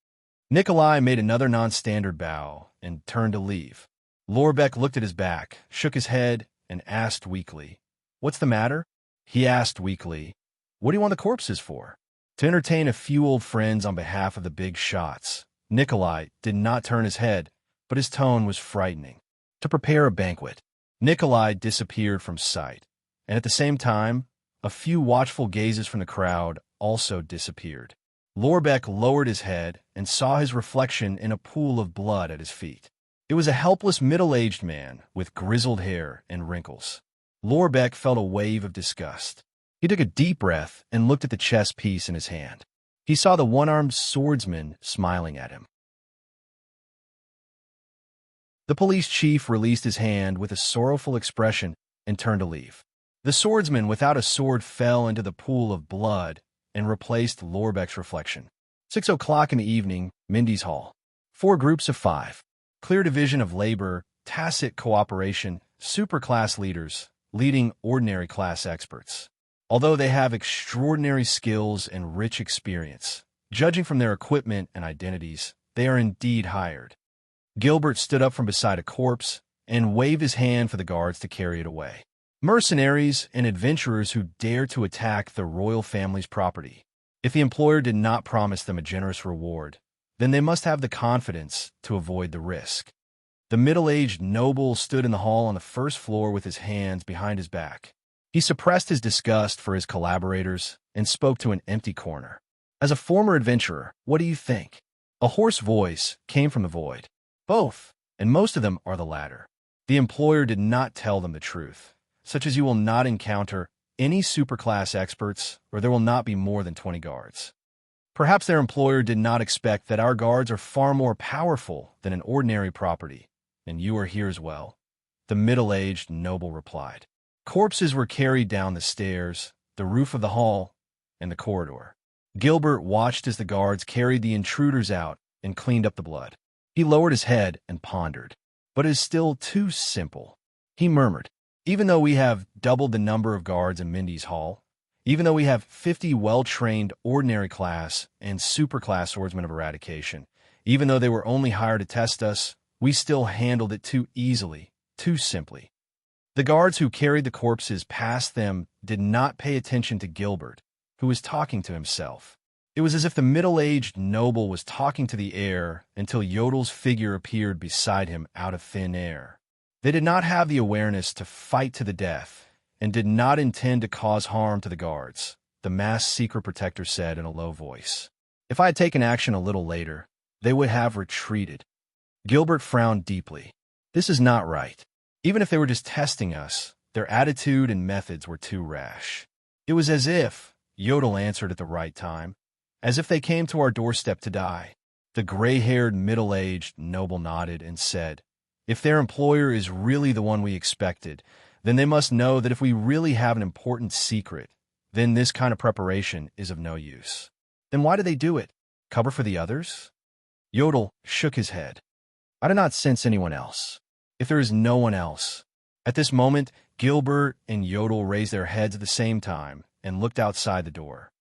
Nikolai made another non-standard bow and turned to leave. Lorbeck looked at his back, shook his head, and asked weakly, What's the matter? He asked weakly, What do you want the corpses for? To entertain a few old friends on behalf of the big shots. Nikolai did not turn his head, but his tone was frightening. To prepare a banquet. Nikolai disappeared from sight, and at the same time, a few watchful gazes from the crowd also disappeared. Lorbeck lowered his head and saw his reflection in a pool of blood at his feet. It was a helpless middle-aged man with grizzled hair and wrinkles. Lorbeck felt a wave of disgust. He took a deep breath and looked at the chess piece in his hand. He saw the one-armed swordsman smiling at him. The police chief released his hand with a sorrowful expression and turned to leave. The swordsman without a sword fell into the pool of blood and replaced Lorbeck's reflection. 6 o'clock in the evening, Mindy's Hall. 4 groups of 5. Clear division of labor, tacit cooperation, superclass leaders, leading ordinary class experts. Although they have extraordinary skills and rich experience, judging from their equipment and identities, they are indeed hired. Gilbert stood up from beside a corpse and waved his hand for the guards to carry it away. Mercenaries and adventurers who dare to attack the royal family's property. If the employer did not promise them a generous reward, then they must have the confidence to avoid the risk. The middle-aged noble stood in the hall on the first floor with his hands behind his back. He suppressed his disgust for his collaborators and spoke to an empty corner. As a former adventurer, what do you think? A hoarse voice came from the void. Both, and most of them are the latter. The employer did not tell them the truth, such as you will not encounter any superclass experts, or there will not be more than 20 guards. Perhaps their employer did not expect that our guards are far more powerful than an ordinary property, and you are here as well, the middle-aged noble replied. Corpses were carried down the stairs, the roof of the hall, and the corridor. Gilbert watched as the guards carried the intruders out and cleaned up the blood. He lowered his head and pondered. But it is still too simple. He murmured, Even though we have doubled the number of guards in Mindy's Hall, even though we have 50 well-trained ordinary class and superclass swordsmen of eradication, even though they were only hired to test us, we still handled it too easily, too simply. The guards who carried the corpses past them did not pay attention to Gilbert, who was talking to himself. It was as if the middle-aged noble was talking to the air until Yodel's figure appeared beside him out of thin air. They did not have the awareness to fight to the death and did not intend to cause harm to the guards, the masked secret protector said in a low voice. If I had taken action a little later, they would have retreated. Gilbert frowned deeply. This is not right. Even if they were just testing us, their attitude and methods were too rash. It was as if, Yodel answered at the right time, as if they came to our doorstep to die. The gray-haired, middle-aged noble nodded and said, if their employer is really the one we expected, then they must know that if we really have an important secret, then this kind of preparation is of no use. Then why do they do it? Cover for the others? Yodel shook his head. I do not sense anyone else. If there is no one else. At this moment, Gilbert and Yodel raised their heads at the same time and looked outside the door.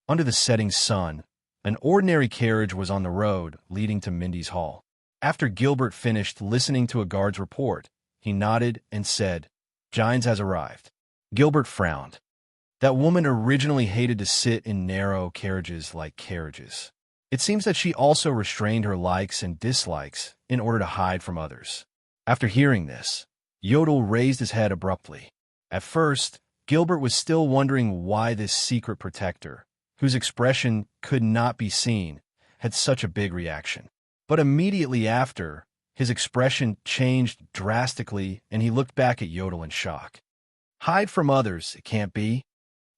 Under the setting sun, an ordinary carriage was on the road leading to Mindy's hall. After Gilbert finished listening to a guard's report, he nodded and said, Gines has arrived. Gilbert frowned. That woman originally hated to sit in narrow carriages like carriages. It seems that she also restrained her likes and dislikes in order to hide from others. After hearing this, Yodel raised his head abruptly. At first, Gilbert was still wondering why this secret protector, whose expression could not be seen, had such a big reaction. But immediately after, his expression changed drastically and he looked back at Yodel in shock. Hide from others, it can't be.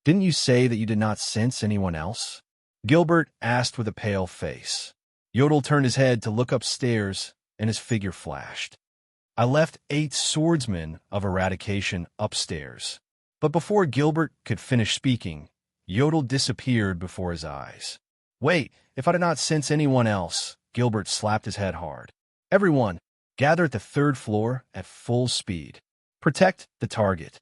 Didn't you say that you did not sense anyone else? Gilbert asked with a pale face. Yodel turned his head to look upstairs, and his figure flashed. I left 8 swordsmen of eradication upstairs. But before Gilbert could finish speaking, Yodel disappeared before his eyes. Wait, if I did not sense anyone else, Gilbert slapped his head hard. Everyone, gather at the 3rd floor at full speed. Protect the target.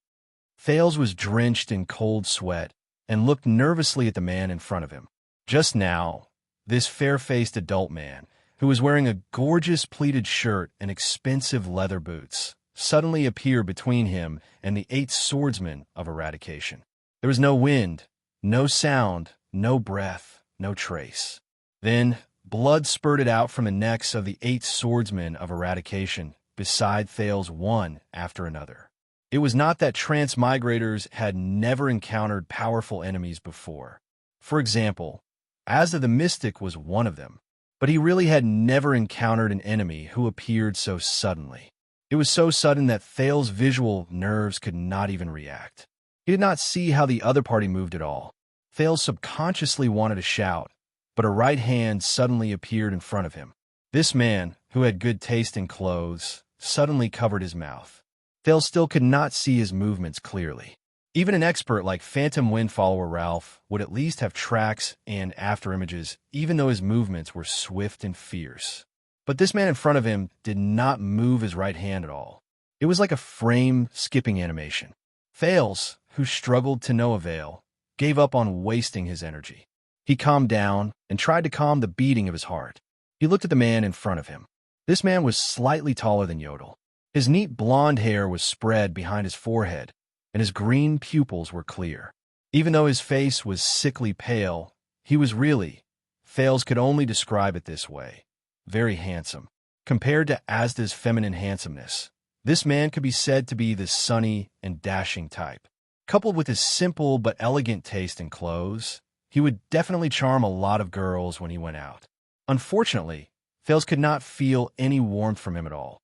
Thales was drenched in cold sweat and looked nervously at the man in front of him. Just now, this fair-faced adult man, who was wearing a gorgeous pleated shirt and expensive leather boots, suddenly appeared between him and the 8 swordsmen of eradication. There was no wind, no sound, no breath, no trace. Then, blood spurted out from the necks of the 8 swordsmen of eradication, beside Thales one after another. It was not that transmigrators had never encountered powerful enemies before. For example, Asda the Mystic was one of them, but he really had never encountered an enemy who appeared so suddenly. It was so sudden that Thales' visual nerves could not even react. He did not see how the other party moved at all. Thales subconsciously wanted to shout, but a right hand suddenly appeared in front of him. This man, who had good taste in clothes, suddenly covered his mouth. Thales still could not see his movements clearly. Even an expert like Phantom Wind follower Ralph would at least have tracks and afterimages, even though his movements were swift and fierce. But this man in front of him did not move his right hand at all. It was like a frame-skipping animation. Thales, who struggled to no avail, gave up on wasting his energy. He calmed down and tried to calm the beating of his heart. He looked at the man in front of him. This man was slightly taller than Yodel. His neat blonde hair was spread behind his forehead, and his green pupils were clear. Even though his face was sickly pale, he was really, Thales could only describe it this way, very handsome. Compared to Asda's feminine handsomeness, this man could be said to be the sunny and dashing type. Coupled with his simple but elegant taste in clothes, he would definitely charm a lot of girls when he went out. Unfortunately, Thales could not feel any warmth from him at all.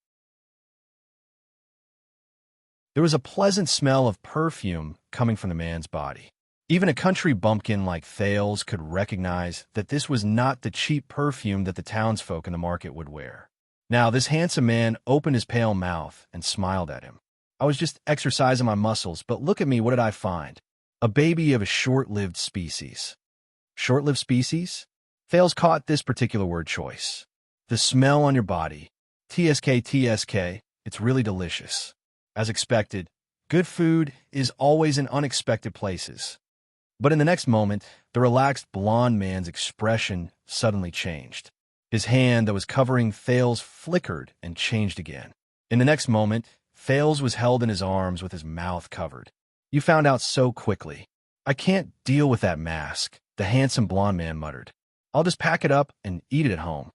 There was a pleasant smell of perfume coming from the man's body. Even a country bumpkin like Thales could recognize that this was not the cheap perfume that the townsfolk in the market would wear. Now, this handsome man opened his pale mouth and smiled at him. I was just exercising my muscles, but look at me, what did I find? A baby of a short-lived species. Short-lived species? Thales caught this particular word choice. The smell on your body. TSK, it's really delicious. As expected, good food is always in unexpected places. But in the next moment, the relaxed blond man's expression suddenly changed. His hand that was covering Thales flickered and changed again. In the next moment, Thales was held in his arms with his mouth covered. "You found out so quickly." "I can't deal with that mask," the handsome blond man muttered. "I'll just pack it up and eat it at home."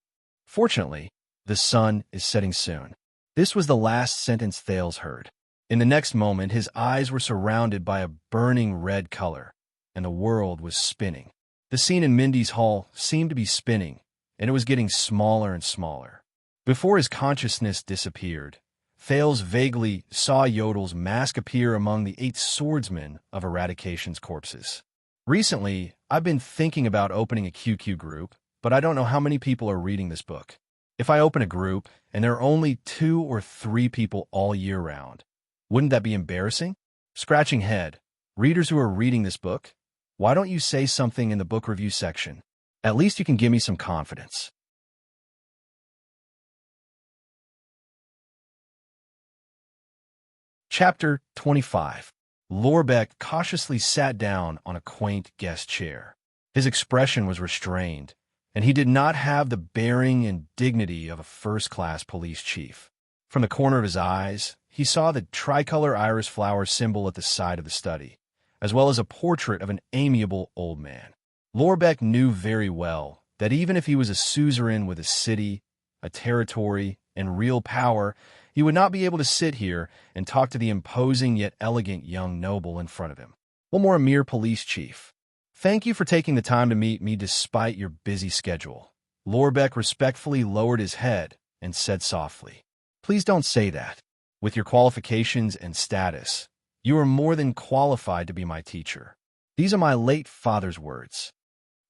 Fortunately, the sun is setting soon. This was the last sentence Thales heard. In the next moment, his eyes were surrounded by a burning red color, and the world was spinning. The scene in Mindy's hall seemed to be spinning, and it was getting smaller and smaller. Before his consciousness disappeared, Thales vaguely saw Yodel's mask appear among the 8 swordsmen of Eradication's corpses. "Recently, I've been thinking about opening a QQ group, but I don't know how many people are reading this book. If I open a group and there are only 2 or 3 people all year round, wouldn't that be embarrassing?" Scratching head, "Readers who are reading this book, why don't you say something in the book review section? At least you can give me some confidence." Chapter 25. Lorbeck cautiously sat down on a quaint guest chair. His expression was restrained, and he did not have the bearing and dignity of a first-class police chief. From the corner of his eyes, he saw the tricolor iris flower symbol at the side of the study, as well as a portrait of an amiable old man. Lorbeck knew very well that even if he was a suzerain with a city, a territory, and real power, he would not be able to sit here and talk to the imposing yet elegant young noble in front of him. One more, a mere police chief. "Thank you for taking the time to meet me despite your busy schedule." Lorbeck respectfully lowered his head and said softly, "Please don't say that. With your qualifications and status, you are more than qualified to be my teacher. These are my late father's words."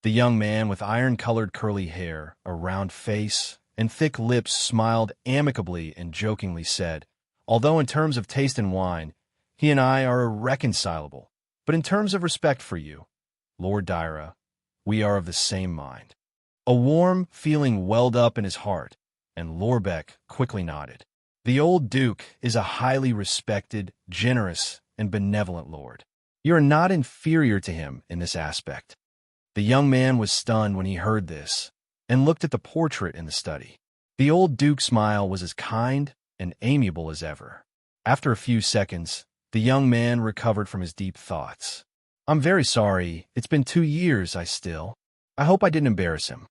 The young man with iron-colored curly hair, a round face, and thick lips smiled amicably and jokingly said, "Although in terms of taste in wine, he and I are irreconcilable, but in terms of respect for you, Lord Dyra, we are of the same mind." A warm feeling welled up in his heart, and Lorbeck quickly nodded. "The old Duke is a highly respected, generous, and benevolent lord. You are not inferior to him in this aspect." The young man was stunned when he heard this, and looked at the portrait in the study. The old Duke's smile was as kind and amiable as ever. After a few seconds, the young man recovered from his deep thoughts. "I'm very sorry. It's been 2 years, I hope I didn't embarrass him."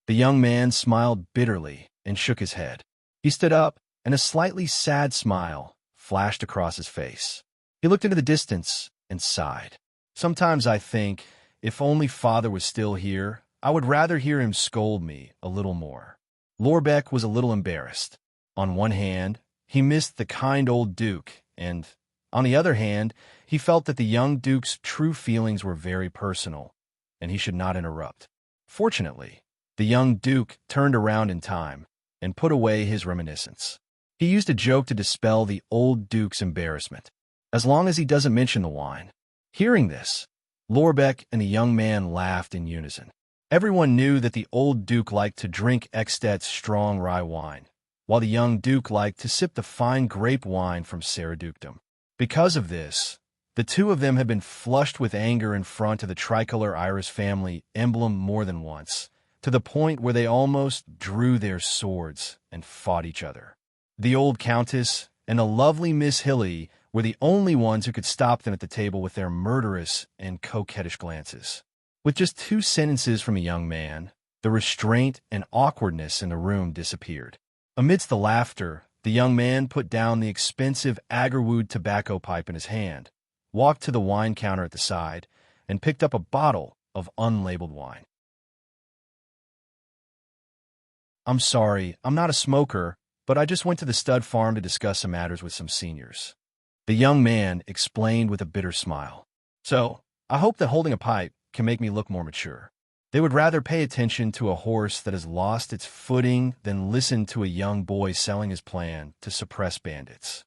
The young man smiled bitterly and shook his head. He stood up, and a slightly sad smile flashed across his face. He looked into the distance and sighed. "Sometimes I think, if only father was still here, I would rather hear him scold me a little more." Lorbeck was a little embarrassed. On one hand, he missed the kind old Duke, and, on the other hand, he felt that the young Duke's true feelings were very personal, and he should not interrupt. Fortunately, the young Duke turned around in time and put away his reminiscence. He used a joke to dispel the old Duke's embarrassment, as long as he doesn't mention the wine. Hearing this, Lorbeck and the young man laughed in unison. Everyone knew that the old Duke liked to drink Ekstedt's strong rye wine, while the young Duke liked to sip the fine grape wine from Saradukedom. Because of this, the two of them had been flushed with anger in front of the tricolor iris family emblem more than once, to the point where they almost drew their swords and fought each other. The old Countess and the lovely Miss Hilly were the only ones who could stop them at the table with their murderous and coquettish glances. With just 2 sentences from the young man, the restraint and awkwardness in the room disappeared. Amidst the laughter, the young man put down the expensive agarwood tobacco pipe in his hand, walked to the wine counter at the side, and picked up a bottle of unlabeled wine. "I'm sorry, I'm not a smoker, but I just went to the stud farm to discuss some matters with some seniors." The young man explained with a bitter smile. "So, I hope that holding a pipe can make me look more mature. They would rather pay attention to a horse that has lost its footing than listen to a young boy selling his plan to suppress bandits."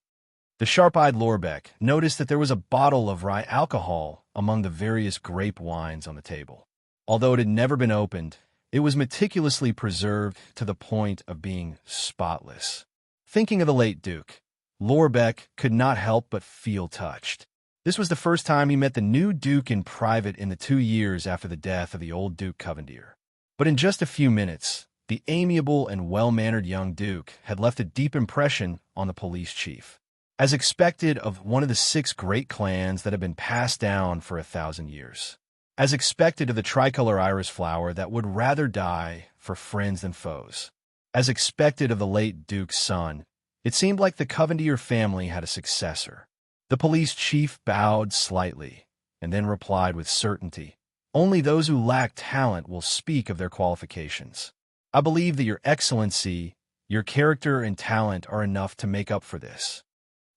The sharp-eyed Lorbeck noticed that there was a bottle of rye alcohol among the various grape wines on the table. Although it had never been opened, it was meticulously preserved to the point of being spotless. Thinking of the late Duke, Lorbeck could not help but feel touched. This was the first time he met the new Duke in private in the 2 years after the death of the old Duke Covendier. But in just a few minutes, the amiable and well-mannered young Duke had left a deep impression on the police chief. As expected of one of the 6 great clans that have been passed down for 1,000 years. As expected of the tricolor iris flower that would rather die for friends than foes. As expected of the late Duke's son, it seemed like the Covendier family had a successor. The police chief bowed slightly, and then replied with certainty, "Only those who lack talent will speak of their qualifications. I believe that your excellency, your character and talent are enough to make up for this."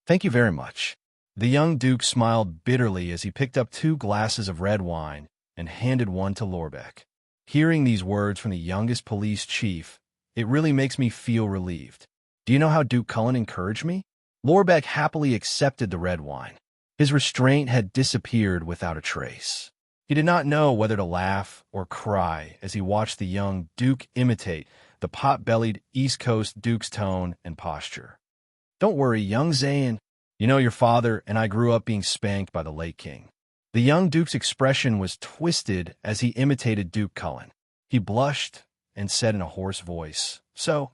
"Thank you very much." The young Duke smiled bitterly as he picked up 2 glasses of red wine and handed one to Lorbeck. Hearing these words from the youngest police chief, it really makes me feel relieved. "Do you know how Duke Cullen encouraged me?" Lorbeck happily accepted the red wine. His restraint had disappeared without a trace. He did not know whether to laugh or cry as he watched the young Duke imitate the pot-bellied East Coast Duke's tone and posture. "Don't worry, young Zayn. You know your father and I grew up being spanked by the late king." The young Duke's expression was twisted as he imitated Duke Cullen. He blushed and said in a hoarse voice, "So,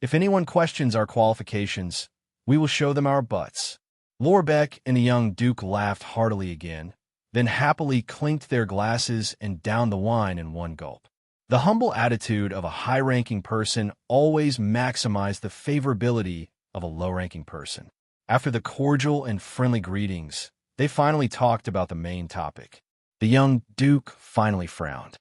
if anyone questions our qualifications, we will show them our butts." Lorbeck and the young Duke laughed heartily again, then happily clinked their glasses and downed the wine in one gulp. The humble attitude of a high-ranking person always maximized the favorability of a low-ranking person. After the cordial and friendly greetings, they finally talked about the main topic. The young Duke finally frowned.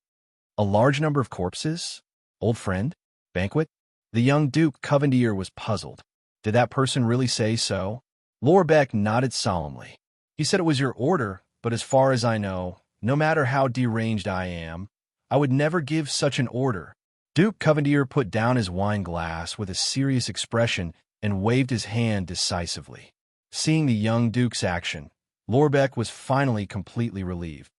"A large number of corpses? Old friend? Banquet?" The young Duke Covendier was puzzled. Did that person really say so? Lorbeck nodded solemnly. "He said it was your order, but as far as I know, no matter how deranged I am, I would never give such an order." Duke Covendier put down his wine glass with a serious expression and waved his hand decisively. Seeing the young Duke's action, Lorbeck was finally completely relieved.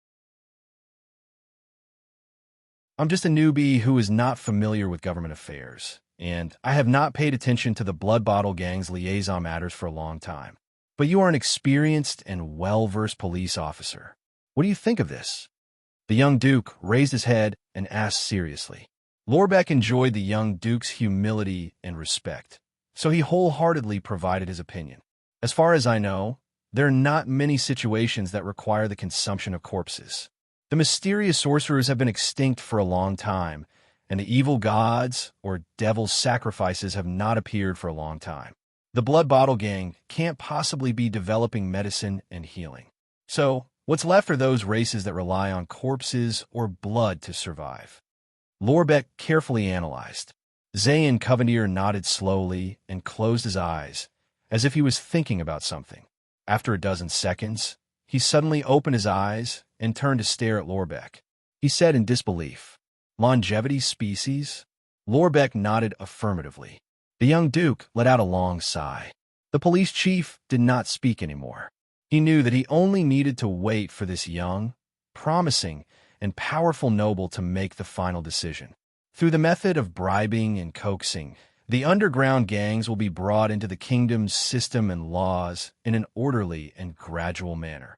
"I'm just a newbie who is not familiar with government affairs, and I have not paid attention to the Blood Bottle Gang's liaison matters for a long time. But you are an experienced and well-versed police officer. What do you think of this?" The young Duke raised his head and asked seriously. Lorbeck enjoyed the young Duke's humility and respect, so he wholeheartedly provided his opinion. "As far as I know, there are not many situations that require the consumption of corpses. The mysterious sorcerers have been extinct for a long time, and the evil gods or devil's sacrifices have not appeared for a long time. The Blood Bottle Gang can't possibly be developing medicine and healing. So, what's left are those races that rely on corpses or blood to survive." Lorbeck carefully analyzed. Zayn Covendier nodded slowly and closed his eyes, as if he was thinking about something. After a dozen seconds, he suddenly opened his eyes and turned to stare at Lorbeck. He said in disbelief, "Longevity species?" Lorbeck nodded affirmatively. The young Duke let out a long sigh. The police chief did not speak anymore. He knew that he only needed to wait for this young, promising, and powerful noble to make the final decision. Through the method of bribing and coaxing, the underground gangs will be brought into the kingdom's system and laws in an orderly and gradual manner.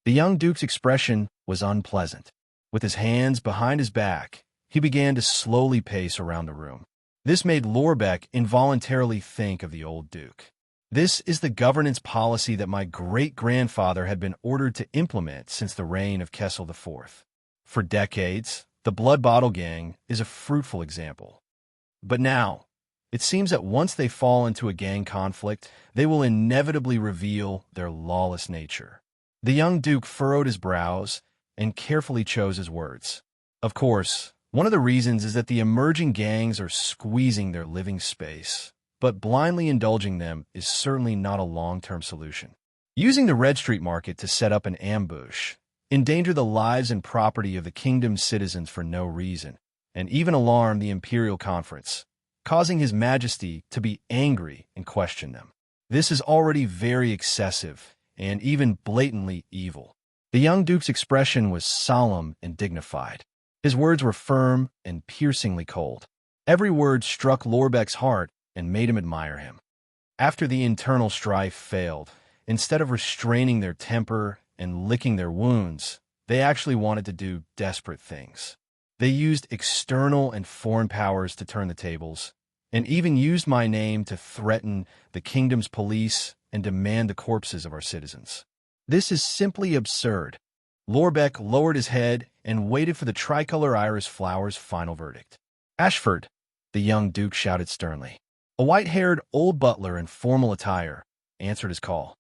The young Duke's expression was unpleasant. With his hands behind his back, he began to slowly pace around the room. This made Lorbeck involuntarily think of the old Duke. "This is the governance policy that my great-grandfather had been ordered to implement since the reign of Kessel IV. For decades, the Blood Bottle Gang is a fruitful example. But now, it seems that once they fall into a gang conflict, they will inevitably reveal their lawless nature." The young Duke furrowed his brows and carefully chose his words. Of course, one of the reasons is that the emerging gangs are squeezing their living space, but blindly indulging them is certainly not a long-term solution. Using the Red Street Market to set up an ambush, endanger the lives and property of the kingdom's citizens for no reason, and even alarm the Imperial Conference, causing His Majesty to be angry and question them. This is already very excessive and even blatantly evil. The young Duke's expression was solemn and dignified. His words were firm and piercingly cold. Every word struck Lorbeck's heart and made him admire him. After the internal strife failed, instead of restraining their temper and licking their wounds, they actually wanted to do desperate things. They used external and foreign powers to turn the tables, and even used my name to threaten the kingdom's police and demand the corpses of our citizens. This is simply absurd. Lorbeck lowered his head and waited for the tricolor iris flower's final verdict. Ashford, the young duke shouted sternly. A white-haired old butler in formal attire answered his call.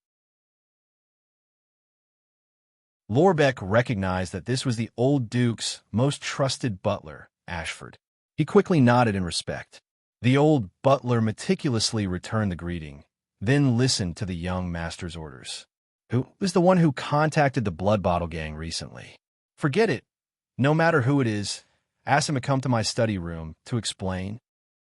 Lorbeck recognized that this was the old duke's most trusted butler, Ashford. He quickly nodded in respect. The old butler meticulously returned the greeting, then listened to the young master's orders. Who was the one who contacted the Blood Bottle Gang recently? Forget it. No matter who it is, ask him to come to my study room to explain.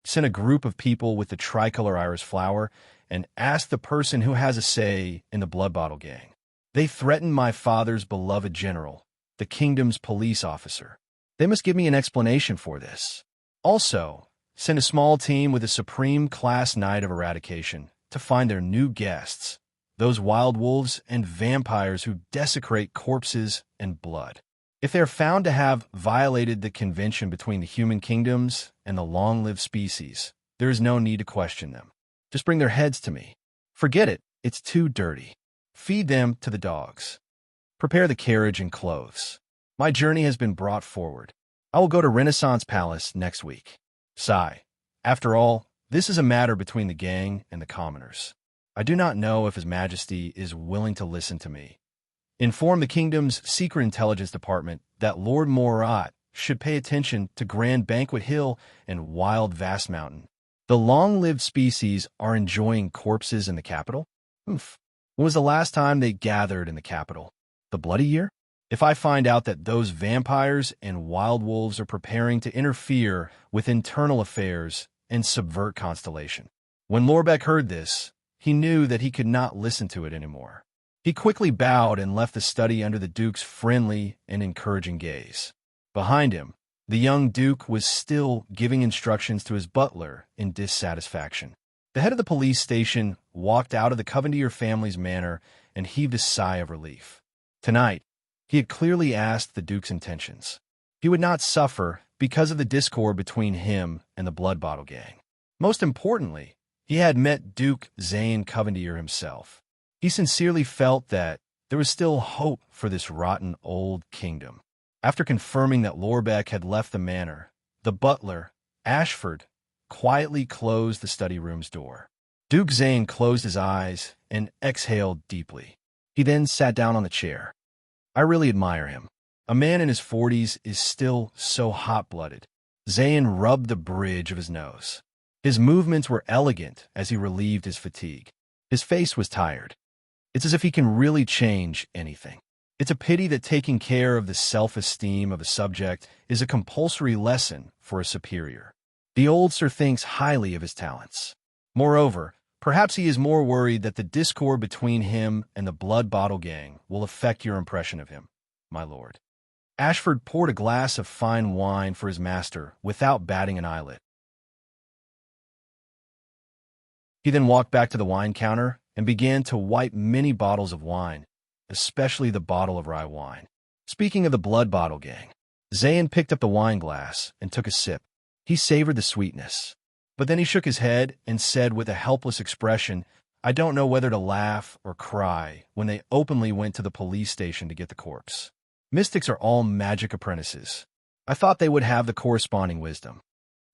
Send a group of people with the tricolor iris flower and ask the person who has a say in the Blood Bottle Gang. They threatened my father's beloved general, the kingdom's police officer. They must give me an explanation for this. Also, send a small team with a supreme class knight of eradication to find their new guests, those wild wolves and vampires who desecrate corpses and blood. If they are found to have violated the convention between the human kingdoms and the long-lived species, there is no need to question them. Just bring their heads to me. Forget it, it's too dirty. Feed them to the dogs. Prepare the carriage and clothes. My journey has been brought forward. I will go to Renaissance Palace next week. Sigh. After all, this is a matter between the gang and the commoners. I do not know if His Majesty is willing to listen to me. Inform the kingdom's secret intelligence department that Lord Morat should pay attention to Grand Banquet Hill and Wild Vast Mountain. The long-lived species are enjoying corpses in the capital? Oof. When was the last time they gathered in the capital? The Bloody Year? If I find out that those vampires and wild wolves are preparing to interfere with internal affairs and subvert Constellation. When Lorbeck heard this, he knew that he could not listen to it anymore. He quickly bowed and left the study under the Duke's friendly and encouraging gaze. Behind him, the young Duke was still giving instructions to his butler in dissatisfaction. The head of the police station walked out of the Covendier family's manor and heaved a sigh of relief. Tonight, he had clearly asked the Duke's intentions. He would not suffer because of the discord between him and the Blood Bottle Gang. Most importantly, he had met Duke Zane Covendier himself. He sincerely felt that there was still hope for this rotten old kingdom. After confirming that Lorbeck had left the manor, the butler, Ashford, quietly closed the study room's door. Duke Zane closed his eyes and exhaled deeply. He then sat down on the chair. I really admire him. A man in his 40s is still so hot-blooded. Zane rubbed the bridge of his nose. His movements were elegant as he relieved his fatigue. His face was tired. It's as if he can really change anything. It's a pity that taking care of the self-esteem of a subject is a compulsory lesson for a superior. The old sir thinks highly of his talents. Moreover, perhaps he is more worried that the discord between him and the Blood Bottle Gang will affect your impression of him, my lord. Ashford poured a glass of fine wine for his master without batting an eyelid. He then walked back to the wine counter and began to wipe many bottles of wine, especially the bottle of rye wine. Speaking of the Blood Bottle Gang, Zane picked up the wine glass and took a sip. He savored the sweetness. But then he shook his head and said with a helpless expression, I don't know whether to laugh or cry when they openly went to the police station to get the corpse. Mystics are all magic apprentices. I thought they would have the corresponding wisdom.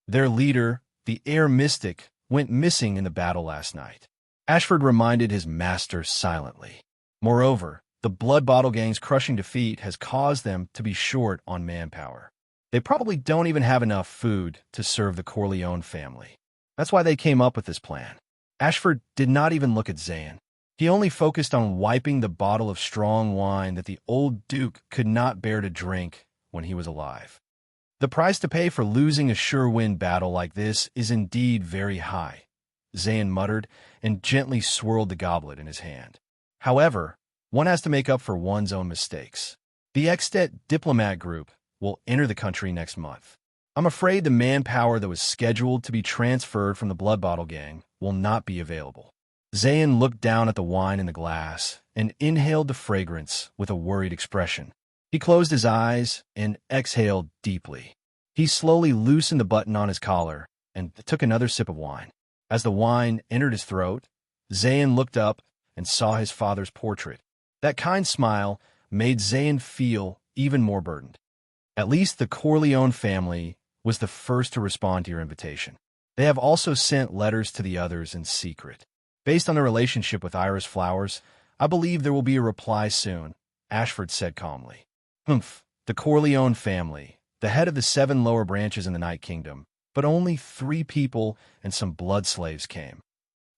Their leader, the air mystic, went missing in the battle last night. Ashford reminded his master silently. Moreover, the Blood Bottle Gang's crushing defeat has caused them to be short on manpower. They probably don't even have enough food to serve the Corleone family. That's why they came up with this plan. Ashford did not even look at Zane. He only focused on wiping the bottle of strong wine that the old Duke could not bear to drink when he was alive. The price to pay for losing a sure-win battle like this is indeed very high, Zane muttered and gently swirled the goblet in his hand. However, one has to make up for one's own mistakes. The Extet diplomat group will enter the country next month. I'm afraid the manpower that was scheduled to be transferred from the Blood Bottle Gang will not be available. Zane looked down at the wine in the glass and inhaled the fragrance with a worried expression. He closed his eyes and exhaled deeply. He slowly loosened the button on his collar and took another sip of wine. As the wine entered his throat, Zayn looked up and saw his father's portrait. That kind smile made Zayn feel even more burdened. At least the Corleone family was the first to respond to your invitation. They have also sent letters to the others in secret. Based on the relationship with Iris Flowers, I believe there will be a reply soon, Ashford said calmly. Humph, the Corleone family, the head of the 7 lower branches in the Night Kingdom, but only 3 people and some blood slaves came.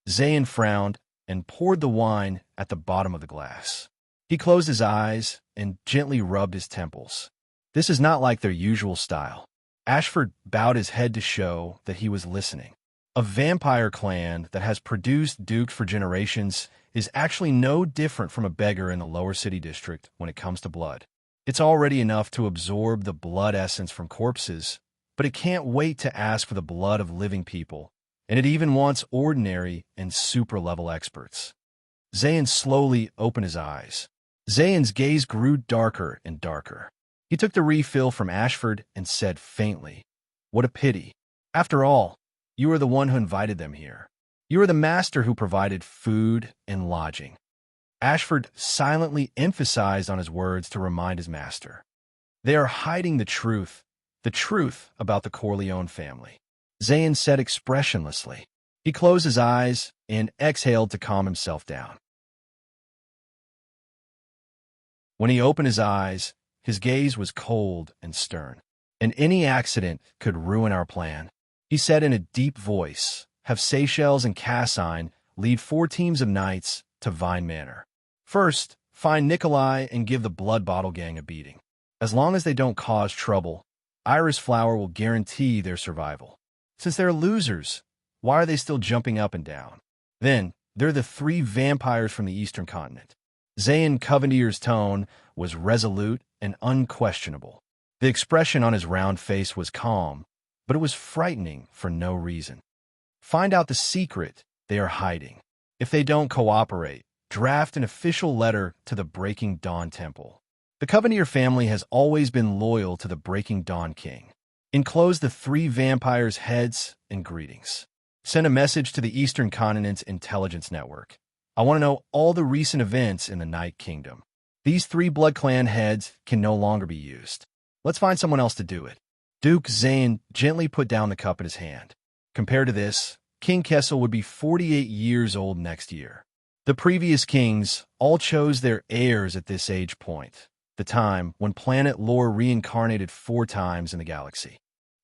Zayn frowned and poured the wine at the bottom of the glass. He closed his eyes and gently rubbed his temples. This is not like their usual style. Ashford bowed his head to show that he was listening. A vampire clan that has produced dukes for generations is actually no different from a beggar in the lower city district when it comes to blood. It's already enough to absorb the blood essence from corpses, but it can't wait to ask for the blood of living people, and it even wants ordinary and super-level experts. Zayn slowly opened his eyes. Zayn's gaze grew darker and darker. He took the refill from Ashford and said faintly, "What a pity. After all, you are the one who invited them here. You are the master who provided food and lodging." Ashford silently emphasized on his words to remind his master. They are hiding the truth about the Corleone family. Zayn said expressionlessly. He closed his eyes and exhaled to calm himself down. When he opened his eyes, his gaze was cold and stern. "And any accident could ruin our plan," he said in a deep voice. "Have Seychelles and Cassine lead 4 teams of knights to Vine Manor. First, find Nikolai and give the Blood Bottle Gang a beating. As long as they don't cause trouble, Iris Flower will guarantee their survival. Since they're losers, why are they still jumping up and down? Then, there are the 3 vampires from the Eastern Continent." Zayn Covendier's tone was resolute and unquestionable. The expression on his round face was calm, but it was frightening for no reason. "Find out the secret they are hiding. If they don't cooperate, draft an official letter to the Breaking Dawn Temple. The Covendier family has always been loyal to the Breaking Dawn King. Enclose the 3 vampires' heads and greetings. Send a message to the Eastern Continent's intelligence network. I want to know all the recent events in the Night Kingdom. These 3 Blood Clan heads can no longer be used. Let's find someone else to do it." Duke Zayn gently put down the cup in his hand. Compared to this, King Kessel would be 48 years old next year. The previous kings all chose their heirs at this age point, the time when planet lore reincarnated 4 times in the galaxy.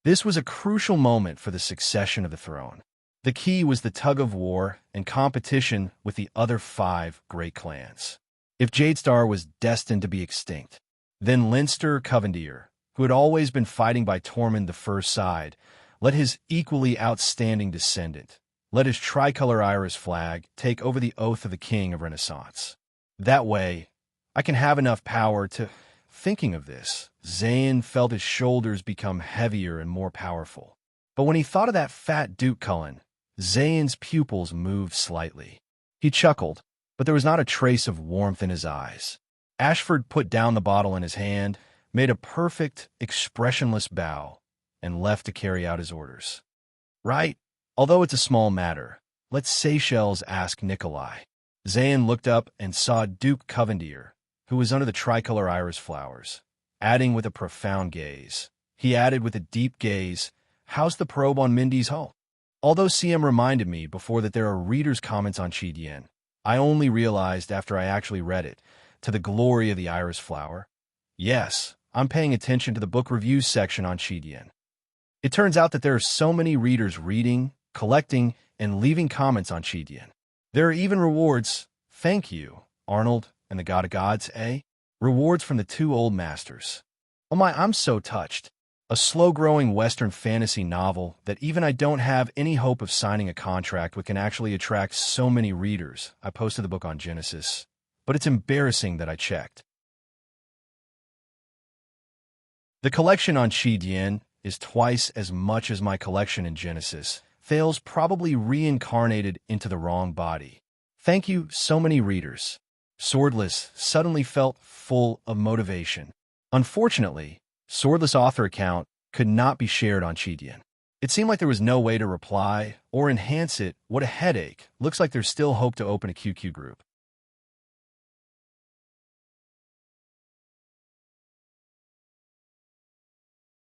This was a crucial moment for the succession of the throne. The key was the tug-of-war and competition with the other 5 great clans. If Jadestar was destined to be extinct, then Leinster Covendier, who had always been fighting by Tormund the First side, let his equally outstanding descendant, let his tricolor iris flag take over the oath of the King of Renaissance. That way, I can have enough power to... Thinking of this, Zayn felt his shoulders become heavier and more powerful. But when he thought of that fat Duke Cullen, Zayn's pupils moved slightly. He chuckled, but there was not a trace of warmth in his eyes. Ashford put down the bottle in his hand, made a perfect, expressionless bow, and left to carry out his orders. "Right, although it's a small matter, let Seychelles ask Nikolai." Zayn looked up and saw Duke Covendier, who was under the tricolor iris flowers, adding with a profound gaze. He added with a deep gaze, "How's the probe on Mindy's hull?" Although CM reminded me before that there are readers' comments on Chi Dien, I only realized after I actually read it, to the glory of the iris flower. Yes, I'm paying attention to the book reviews section on Chi Dien. It turns out that there are so many readers reading, collecting, and leaving comments on Chi Dien. There are even rewards. Thank you, Arnold and the God of Gods, eh? Rewards from the 2 old masters. Oh my, I'm so touched. A slow-growing Western fantasy novel that even I don't have any hope of signing a contract with can actually attract so many readers. I posted the book on Genesis, but it's embarrassing that I checked. The collection on Chi Dien is twice as much as my collection in Genesis. Thales probably reincarnated into the wrong body. Thank you, so many readers. Swordless suddenly felt full of motivation. Unfortunately, Swordless author account could not be shared on Chi Dien. It seemed like there was no way to reply or enhance it. What a headache. Looks like there's still hope to open a QQ group.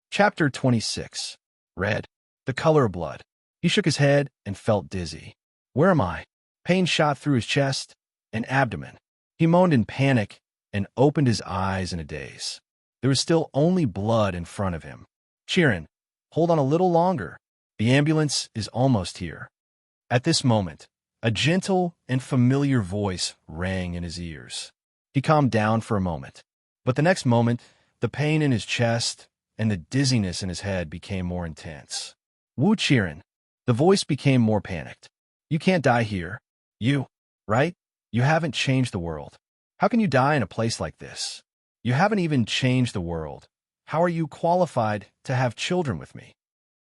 Chapter 26. Red. The color of blood. He shook his head and felt dizzy. Where am I? Pain shot through his chest and abdomen. He moaned in panic and opened his eyes in a daze. There was still only blood in front of him. Chirin, hold on a little longer. The ambulance is almost here. At this moment, a gentle and familiar voice rang in his ears. He calmed down for a moment, but the next moment, the pain in his chest and the dizziness in his head became more intense. Wu Chirin. The voice became more panicked. You can't die here. You, right? You haven't changed the world. How can you die in a place like this? You haven't even changed the world. How are you qualified to have children with me?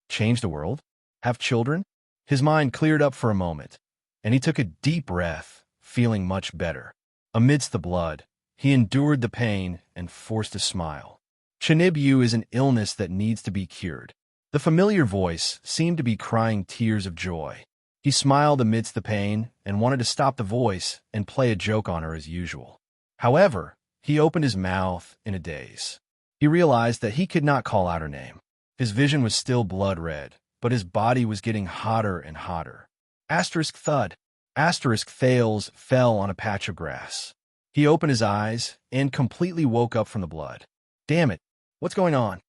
Change the world? Have children? His mind cleared up for a moment, and he took a deep breath, feeling much better. Amidst the blood, he endured the pain and forced a smile. Chinibyu is an illness that needs to be cured. The familiar voice seemed to be crying tears of joy. He smiled amidst the pain and wanted to stop the voice and play a joke on her as usual. However, he opened his mouth in a daze. He realized that he could not call out her name. His vision was still blood red, but his body was getting hotter and hotter. Asterisk thud. Asterisk Thales fell on a patch of grass. He opened his eyes and completely woke up from the blood. Damn it, what's going on?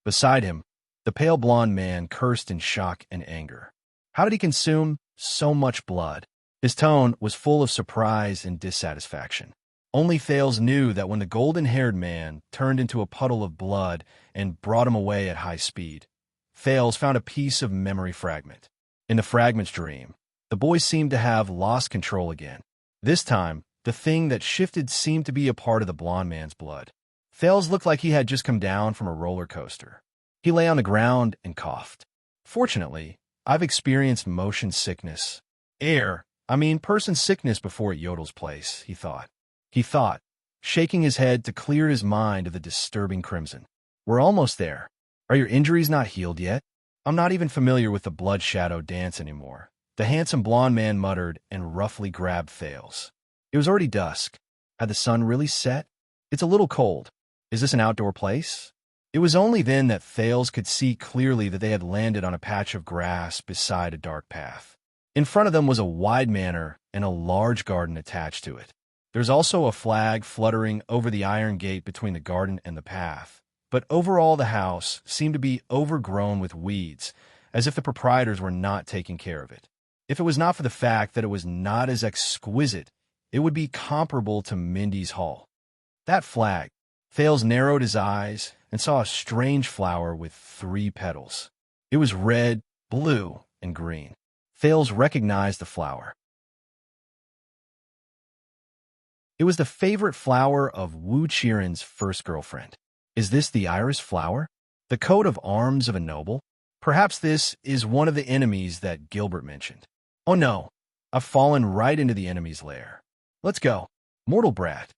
Beside him, the pale blonde man cursed in shock and anger. How did he consume so much blood? His tone was full of surprise and dissatisfaction. Only Thales knew that when the golden-haired man turned into a puddle of blood and brought him away at high speed, Thales found a piece of memory fragment. In the fragment's dream, the boy seemed to have lost control again. This time, the thing that shifted seemed to be a part of the blonde man's blood. Thales looked like he had just come down from a roller coaster. He lay on the ground and coughed. Fortunately, I've experienced motion sickness. Person sickness before at Yodel's place, he thought. Shaking his head to clear his mind of the disturbing crimson. We're almost there. Are your injuries not healed yet? I'm not even familiar with the blood shadow dance anymore. The handsome blonde man muttered and roughly grabbed Thales. It was already dusk. Had the sun really set? It's a little cold. Is this an outdoor place? It was only then that Thales could see clearly that they had landed on a patch of grass beside a dark path. In front of them was a wide manor and a large garden attached to it. There's also a flag fluttering over the iron gate between the garden and the path, but overall the house seemed to be overgrown with weeds, as if the proprietors were not taking care of it. If it was not for the fact that it was not as exquisite, it would be comparable to Mindy's Hall. That flag. Thales narrowed his eyes and saw a strange flower with 3 petals. It was red, blue, and green. Thales recognized the flower. It was the favorite flower of Wu Chirin's first girlfriend. Is this the iris flower? The coat of arms of a noble? Perhaps this is one of the enemies that Gilbert mentioned. Oh no, I've fallen right into the enemy's lair. Let's go. Mortal brat.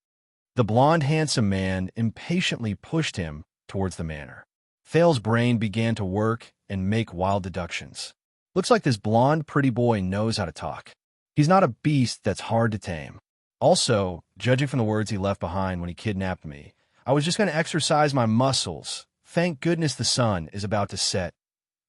The blonde handsome man impatiently pushed him towards the manor. Thales' brain began to work and make wild deductions. Looks like this blonde pretty boy knows how to talk. He's not a beast that's hard to tame. Also, judging from the words he left behind when he kidnapped me, I was just going to exercise my muscles. Thank goodness the sun is about to set.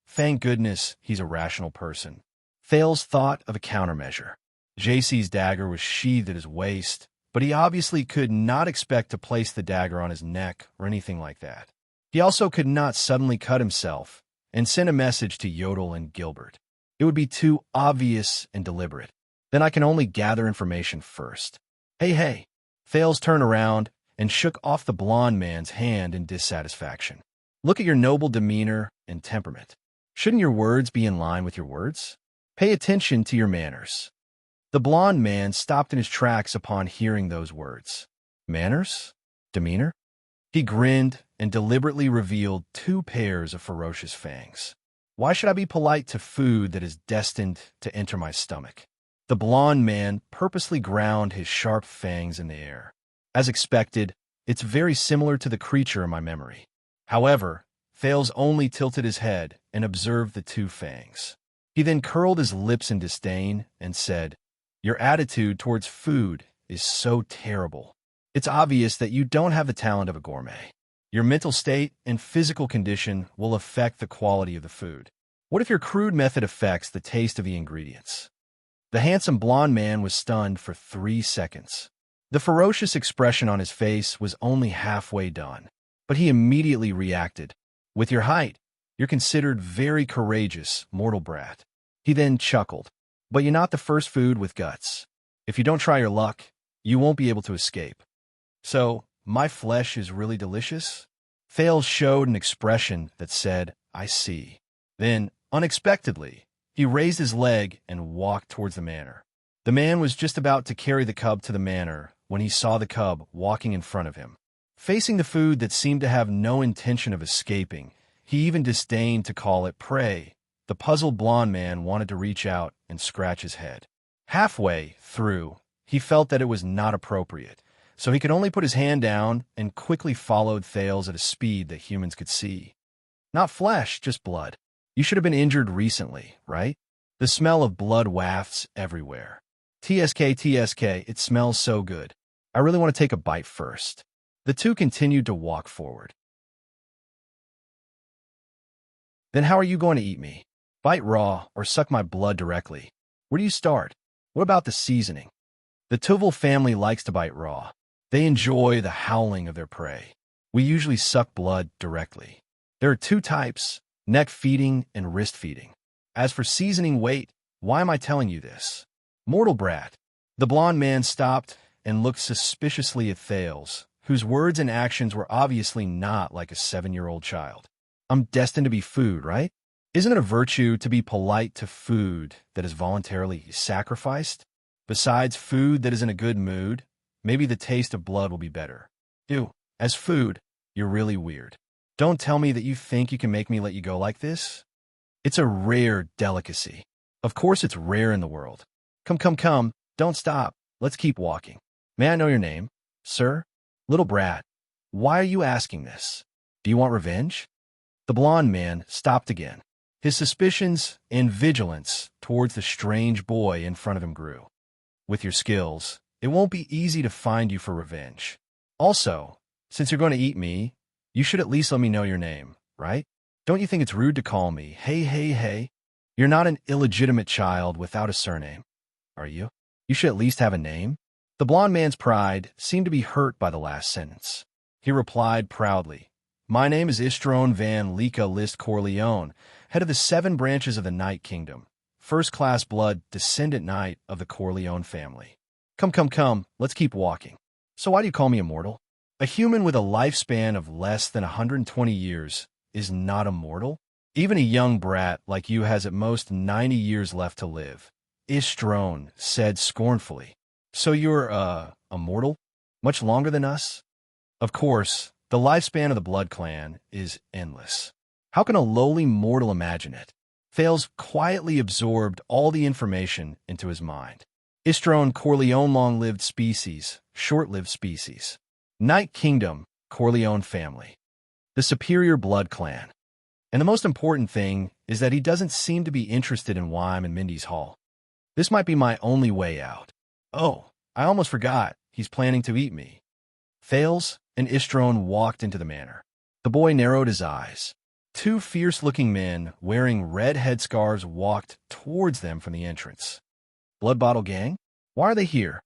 Thank goodness he's a rational person. Thales thought of a countermeasure. JC's dagger was sheathed at his waist, but he obviously could not expect to place the dagger on his neck or anything like that. He also could not suddenly cut himself and send a message to Yodel and Gilbert. It would be too obvious and deliberate. Then I can only gather information first. Hey. Thales turned around and shook off the blonde man's hand in dissatisfaction. Look at your noble demeanor and temperament. Shouldn't your words be in line with your words? Pay attention to your manners. The blonde man stopped in his tracks upon hearing those words. Manners? Demeanor? He grinned and deliberately revealed 2 pairs of ferocious fangs. Why should I be polite to food that is destined to enter my stomach? The blonde man purposely ground his sharp fangs in the air. As expected, it's very similar to the creature in my memory. However, Thales only tilted his head and observed the two fangs. He then curled his lips in disdain and said, "Your attitude towards food is so terrible. It's obvious that you don't have the talent of a gourmet. Your mental state and physical condition will affect the quality of the food. What if your crude method affects the taste of the ingredients?" The handsome blonde man was stunned for 3 seconds. The ferocious expression on his face was only halfway done, but he immediately reacted. "With your height, you're considered very courageous, mortal brat." He then chuckled. "But you're not the first food with guts. If you don't try your luck, you won't be able to escape." "So, my flesh is really delicious?" Thales showed an expression that said, "I see." Then, unexpectedly, he raised his leg and walked towards the manor. The man was just about to carry the cub to the manor when he saw the cub walking in front of him. Facing the food that seemed to have no intention of escaping, he even disdained to call it prey. The puzzled blonde man wanted to reach out and scratch his head. Halfway through, he felt that it was not appropriate, so he could only put his hand down and quickly followed Thales at a speed that humans could see. "Not flesh, just blood. You should have been injured recently, right? The smell of blood wafts everywhere. TSK, it smells so good. I really want to take a bite first." The two continued to walk forward. "Then how are you going to eat me? Bite raw or suck my blood directly? Where do you start? What about the seasoning?" The Tuval family likes to bite raw. They enjoy the howling of their prey. We usually suck blood directly. There are 2 types, neck feeding and wrist feeding. As for seasoning, wait, why am I telling you this? Mortal brat. The blonde man stopped and looked suspiciously at Thales, whose words and actions were obviously not like a 7-year-old child. "I'm destined to be food, right? Isn't it a virtue to be polite to food that is voluntarily sacrificed? Besides, food that is in a good mood, maybe the taste of blood will be better. Ew, as food, you're really weird. Don't tell me that you think you can make me let you go like this. It's a rare delicacy. Of course it's rare in the world. Come, don't stop. Let's keep walking. May I know your name, sir?" "Little brat, why are you asking this? Do you want revenge?" The blonde man stopped again. His suspicions and vigilance towards the strange boy in front of him grew. "With your skills, it won't be easy to find you for revenge. Also, since you're going to eat me, you should at least let me know your name, right? Don't you think it's rude to call me, hey? You're not an illegitimate child without a surname, are you? You should at least have a name." The blonde man's pride seemed to be hurt by the last sentence. He replied proudly, "My name is Istron van Lika List Corleone, head of the 7 branches of the Night Kingdom, first-class blood descendant knight of the Corleone family." Come, let's keep walking. "So why do you call me immortal? A human with a lifespan of less than 120 years is not immortal? Even a young brat like you has at most 90 years left to live," Istron said scornfully. "So you're, immortal? Much longer than us?" Of course, the lifespan of the Blood Clan is endless. How can a lowly mortal imagine it? Thales quietly absorbed all the information into his mind. Istron Corleone, long-lived species, short-lived species. Night Kingdom, Corleone family. The superior Blood Clan. And the most important thing is that he doesn't seem to be interested in why I'm in Mindy's Hall. This might be my only way out. Oh, I almost forgot. He's planning to eat me. Thales and Istron walked into the manor. The boy narrowed his eyes. 2 fierce-looking men wearing red headscarves walked towards them from the entrance. "Blood Bottle Gang? Why are they here?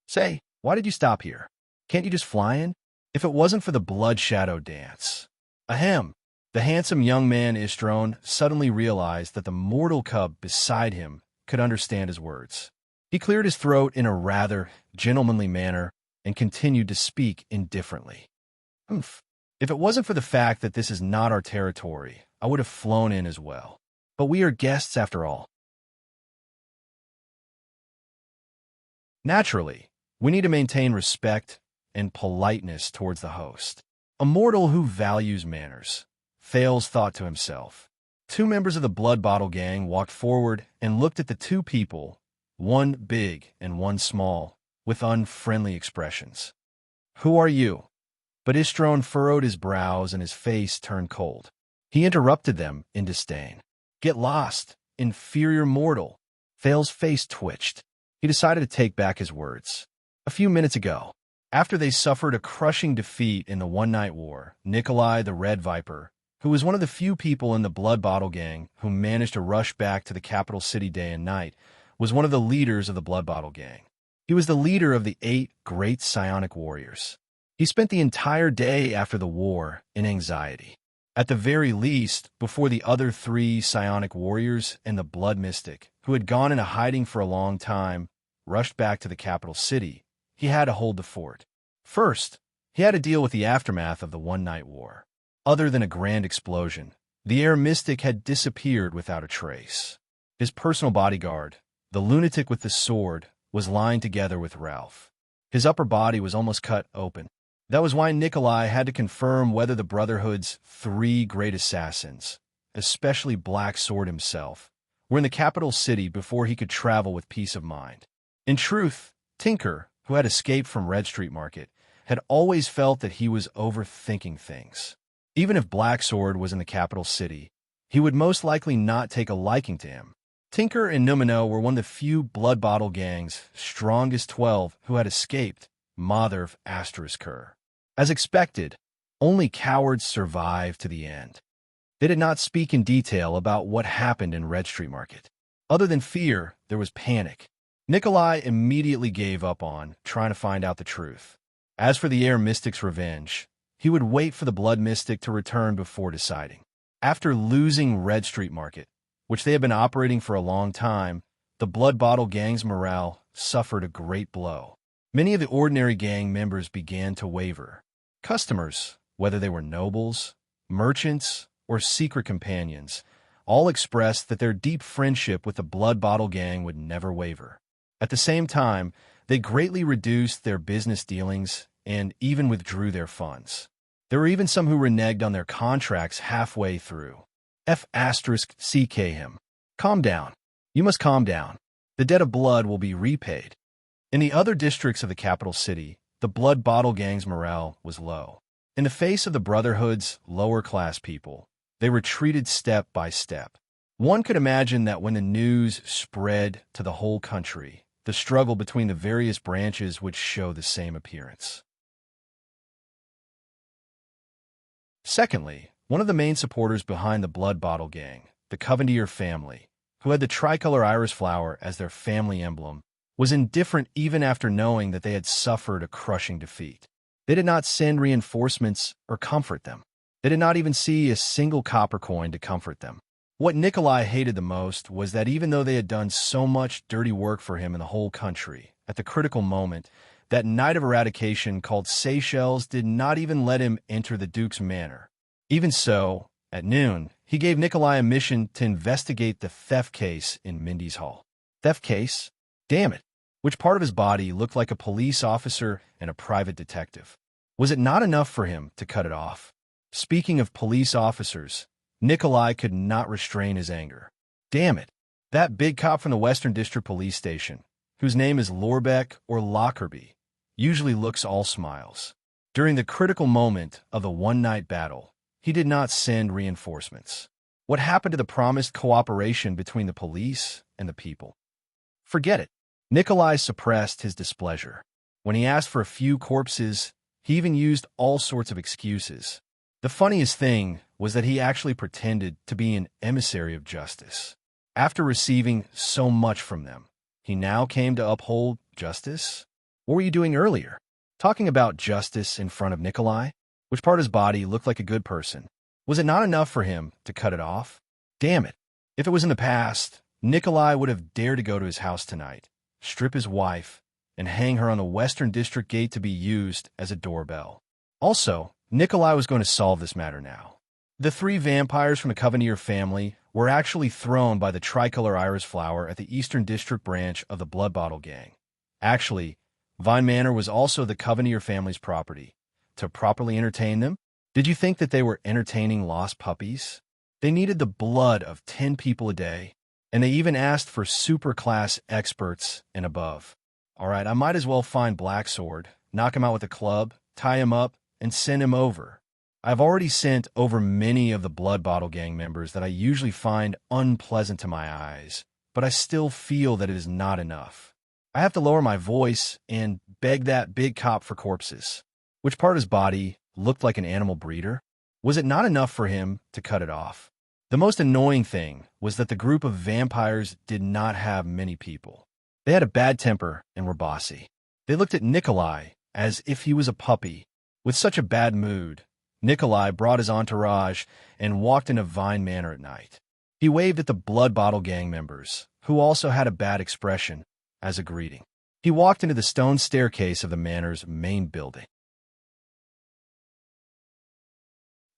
Say, why did you stop here? Can't you just fly in? If it wasn't for the Blood Shadow dance." Ahem. The handsome young man Istron suddenly realized that the mortal cub beside him could understand his words. He cleared his throat in a rather gentlemanly manner and continued to speak indifferently. "Humph. If it wasn't for the fact that this is not our territory, I would have flown in as well. But we are guests after all. Naturally, we need to maintain respect and politeness towards the host. A mortal who values manners," Thales thought to himself. 2 members of the Blood Bottle Gang walked forward and looked at the 2 people, one big and one small, with unfriendly expressions. "Who are you?" But Istron furrowed his brows and his face turned cold. He interrupted them in disdain. "Get lost, inferior mortal." Thale's face twitched. He decided to take back his words. A few minutes ago, after they suffered a crushing defeat in the one-night war, Nikolai the Red Viper, who was one of the few people in the Blood Bottle Gang who managed to rush back to the capital city day and night, was one of the leaders of the Blood Bottle Gang. He was the leader of the 8 great psionic warriors. He spent the entire day after the war in anxiety. At the very least, before the other 3 psionic warriors and the Blood Mystic, who had gone into hiding for a long time, rushed back to the capital city, he had to hold the fort. First, he had to deal with the aftermath of the one-night war. Other than a grand explosion, the Air Mystic had disappeared without a trace. His personal bodyguard, the lunatic with the sword, was lying together with Ralph. His upper body was almost cut open. That was why Nikolai had to confirm whether the Brotherhood's 3 great assassins, especially Black Sword himself, were in the capital city before he could travel with peace of mind. In truth, Tinker, who had escaped from Red Street Market, had always felt that he was overthinking things. Even if Black Sword was in the capital city, he would most likely not take a liking to him. Tinker and Numino were one of the few Blood Bottle Gang's strongest 12 who had escaped Motherv Asterisker. As expected, only cowards survived to the end. They did not speak in detail about what happened in Red Street Market. Other than fear, there was panic. Nikolai immediately gave up on trying to find out the truth. As for the Air Mystic's revenge, he would wait for the Blood Mystic to return before deciding. After losing Red Street Market, which they had been operating for a long time, the Blood Bottle Gang's morale suffered a great blow. Many of the ordinary gang members began to waver. Customers, whether they were nobles, merchants, or secret companions, all expressed that their deep friendship with the Blood Bottle Gang would never waver. At the same time, they greatly reduced their business dealings and even withdrew their funds. There were even some who reneged on their contracts halfway through. F***ck him. Calm down. You must calm down. The debt of blood will be repaid. In the other districts of the capital city, the Blood Bottle Gang's morale was low. In the face of the Brotherhood's lower-class people, they retreated step by step. One could imagine that when the news spread to the whole country, the struggle between the various branches would show the same appearance. Secondly, one of the main supporters behind the Blood Bottle Gang, the Coventier family, who had the tricolor iris flower as their family emblem, was indifferent even after knowing that they had suffered a crushing defeat. They did not send reinforcements or comfort them. They did not even see a single copper coin to comfort them. What Nikolai hated the most was that even though they had done so much dirty work for him in the whole country, at the critical moment, that night of eradication called Seychelles did not even let him enter the Duke's manor. Even so, at noon, he gave Nikolai a mission to investigate the theft case in Mindy's Hall. Theft case? Damn it. Which part of his body looked like a police officer and a private detective? Was it not enough for him to cut it off? Speaking of police officers, Nikolai could not restrain his anger. Damn it. That big cop from the Western District Police Station, whose name is Lorbeck or Lockerbie, usually looks all smiles. During the critical moment of the one-night battle, he did not send reinforcements. What happened to the promised cooperation between the police and the people? Forget it. Nikolai suppressed his displeasure. When he asked for a few corpses, he even used all sorts of excuses. The funniest thing was that he actually pretended to be an emissary of justice. After receiving so much from them, he now came to uphold justice? What were you doing earlier? Talking about justice in front of Nikolai? Which part of his body looked like a good person? Was it not enough for him to cut it off? Damn it. If it was in the past, Nikolai would have dared to go to his house tonight, strip his wife, and hang her on the Western District Gate to be used as a doorbell. Also, Nikolai was going to solve this matter now. The 3 vampires from the Coventier family were actually thrown by the tricolor iris flower at the Eastern District branch of the Blood Bottle Gang. Actually, Vine Manor was also the Coventier family's property. To properly entertain them? Did you think that they were entertaining lost puppies? They needed the blood of 10 people a day, and they even asked for super-class experts and above. All right, I might as well find Black Sword, knock him out with a club, tie him up, and send him over. I've already sent over many of the Blood Bottle Gang members that I usually find unpleasant to my eyes, but I still feel that it is not enough. I have to lower my voice and beg that big cop for corpses. Which part of his body looked like an animal breeder? Was it not enough for him to cut it off? The most annoying thing was that the group of vampires did not have many people. They had a bad temper and were bossy. They looked at Nikolai as if he was a puppy. With such a bad mood, Nikolai brought his entourage and walked in a Vine manner at night. He waved at the Blood Bottle Gang members, who also had a bad expression, as a greeting. He walked into the stone staircase of the manor's main building.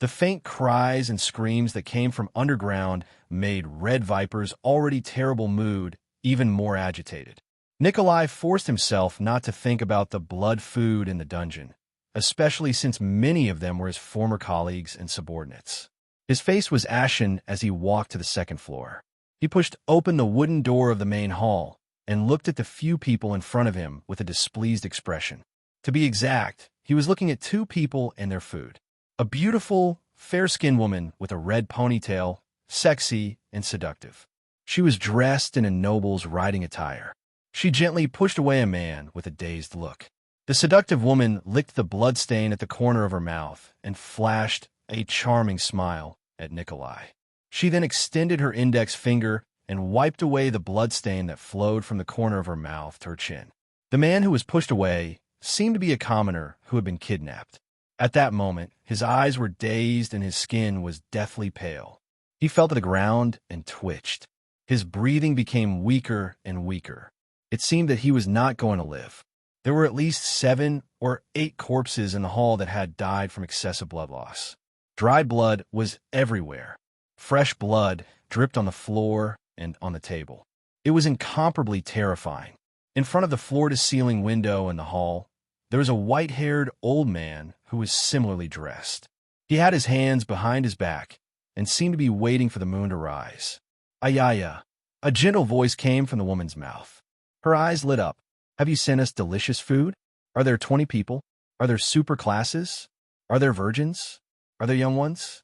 The faint cries and screams that came from underground made Red Viper's already terrible mood even more agitated. Nikolai forced himself not to think about the blood food in the dungeon, especially since many of them were his former colleagues and subordinates. His face was ashen as he walked to the second floor. He pushed open the wooden door of the main hall and looked at the few people in front of him with a displeased expression. To be exact, he was looking at two people and their food. A beautiful, fair-skinned woman with a red ponytail, sexy and seductive. She was dressed in a noble's riding attire. She gently pushed away a man with a dazed look. The seductive woman licked the bloodstain at the corner of her mouth and flashed a charming smile at Nikolai. She then extended her index finger and wiped away the bloodstain that flowed from the corner of her mouth to her chin. The man who was pushed away seemed to be a commoner who had been kidnapped. At that moment, his eyes were dazed and his skin was deathly pale. He fell to the ground and twitched. His breathing became weaker and weaker. It seemed that he was not going to live. There were at least 7 or 8 corpses in the hall that had died from excessive blood loss. Dried blood was everywhere. Fresh blood dripped on the floor and on the table. It was incomparably terrifying. In front of the floor-to-ceiling window in the hall, there was a white-haired old man who was similarly dressed. He had his hands behind his back and seemed to be waiting for the moon to rise. Ayaya, a gentle voice came from the woman's mouth. Her eyes lit up. Have you sent us delicious food? Are there 20 people? Are there super classes? Are there virgins? Are there young ones?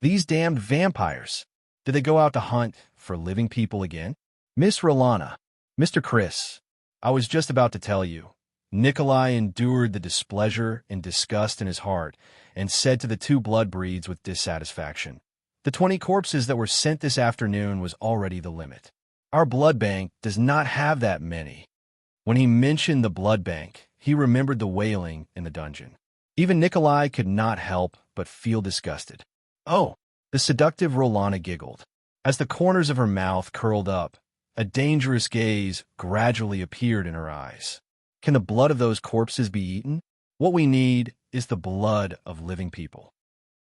These damned vampires. Did they go out to hunt for living people again? Miss Rolana, Mr. Chris, I was just about to tell you. Nikolai endured the displeasure and disgust in his heart and said to the 2 blood breeds with dissatisfaction, the 20 corpses that were sent this afternoon was already the limit. Our blood bank does not have that many. When he mentioned the blood bank, he remembered the wailing in the dungeon. Even Nikolai could not help but feel disgusted. Oh, the seductive Rolana giggled. As the corners of her mouth curled up, a dangerous gaze gradually appeared in her eyes. Can the blood of those corpses be eaten? What we need is the blood of living people.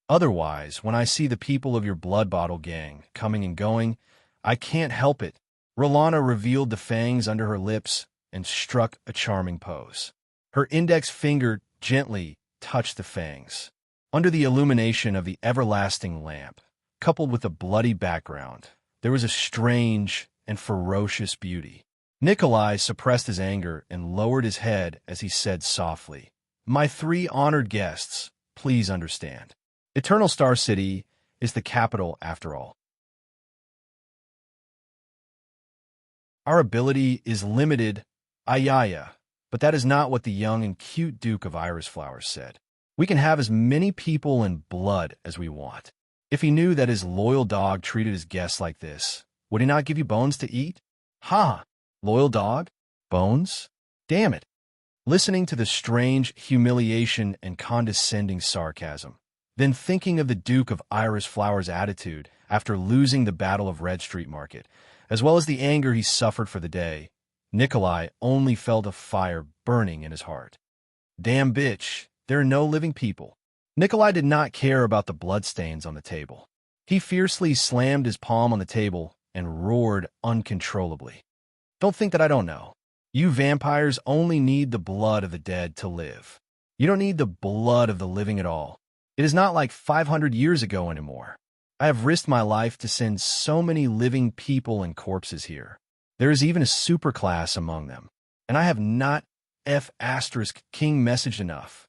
Otherwise, when I see the people of your blood bottle gang coming and going, I can't help it. Rolana revealed the fangs under her lips and struck a charming pose. Her index finger gently touched the fangs. Under the illumination of the everlasting lamp, coupled with a bloody background, there was a strange and ferocious beauty. Nikolai suppressed his anger and lowered his head as he said softly, My 3 honored guests, please understand. Eternal Star City is the capital after all. Our ability is limited, Ayaya, but that is not what the young and cute Duke of Iris Flowers said. We can have as many people and blood as we want. If he knew that his loyal dog treated his guests like this, would he not give you bones to eat? Ha! Loyal dog? Bones? Damn it! Listening to the strange humiliation and condescending sarcasm, then thinking of the Duke of Iris Flowers' attitude after losing the Battle of Red Street Market, as well as the anger he suffered for the day, Nikolai only felt a fire burning in his heart. Damn bitch, there are no living people. Nikolai did not care about the bloodstains on the table. He fiercely slammed his palm on the table and roared uncontrollably. Don't think that I don't know. You vampires only need the blood of the dead to live. You don't need the blood of the living at all. It is not like 500 years ago anymore. I have risked my life to send so many living people and corpses here. There is even a superclass among them, and I have not F*** king messaged enough.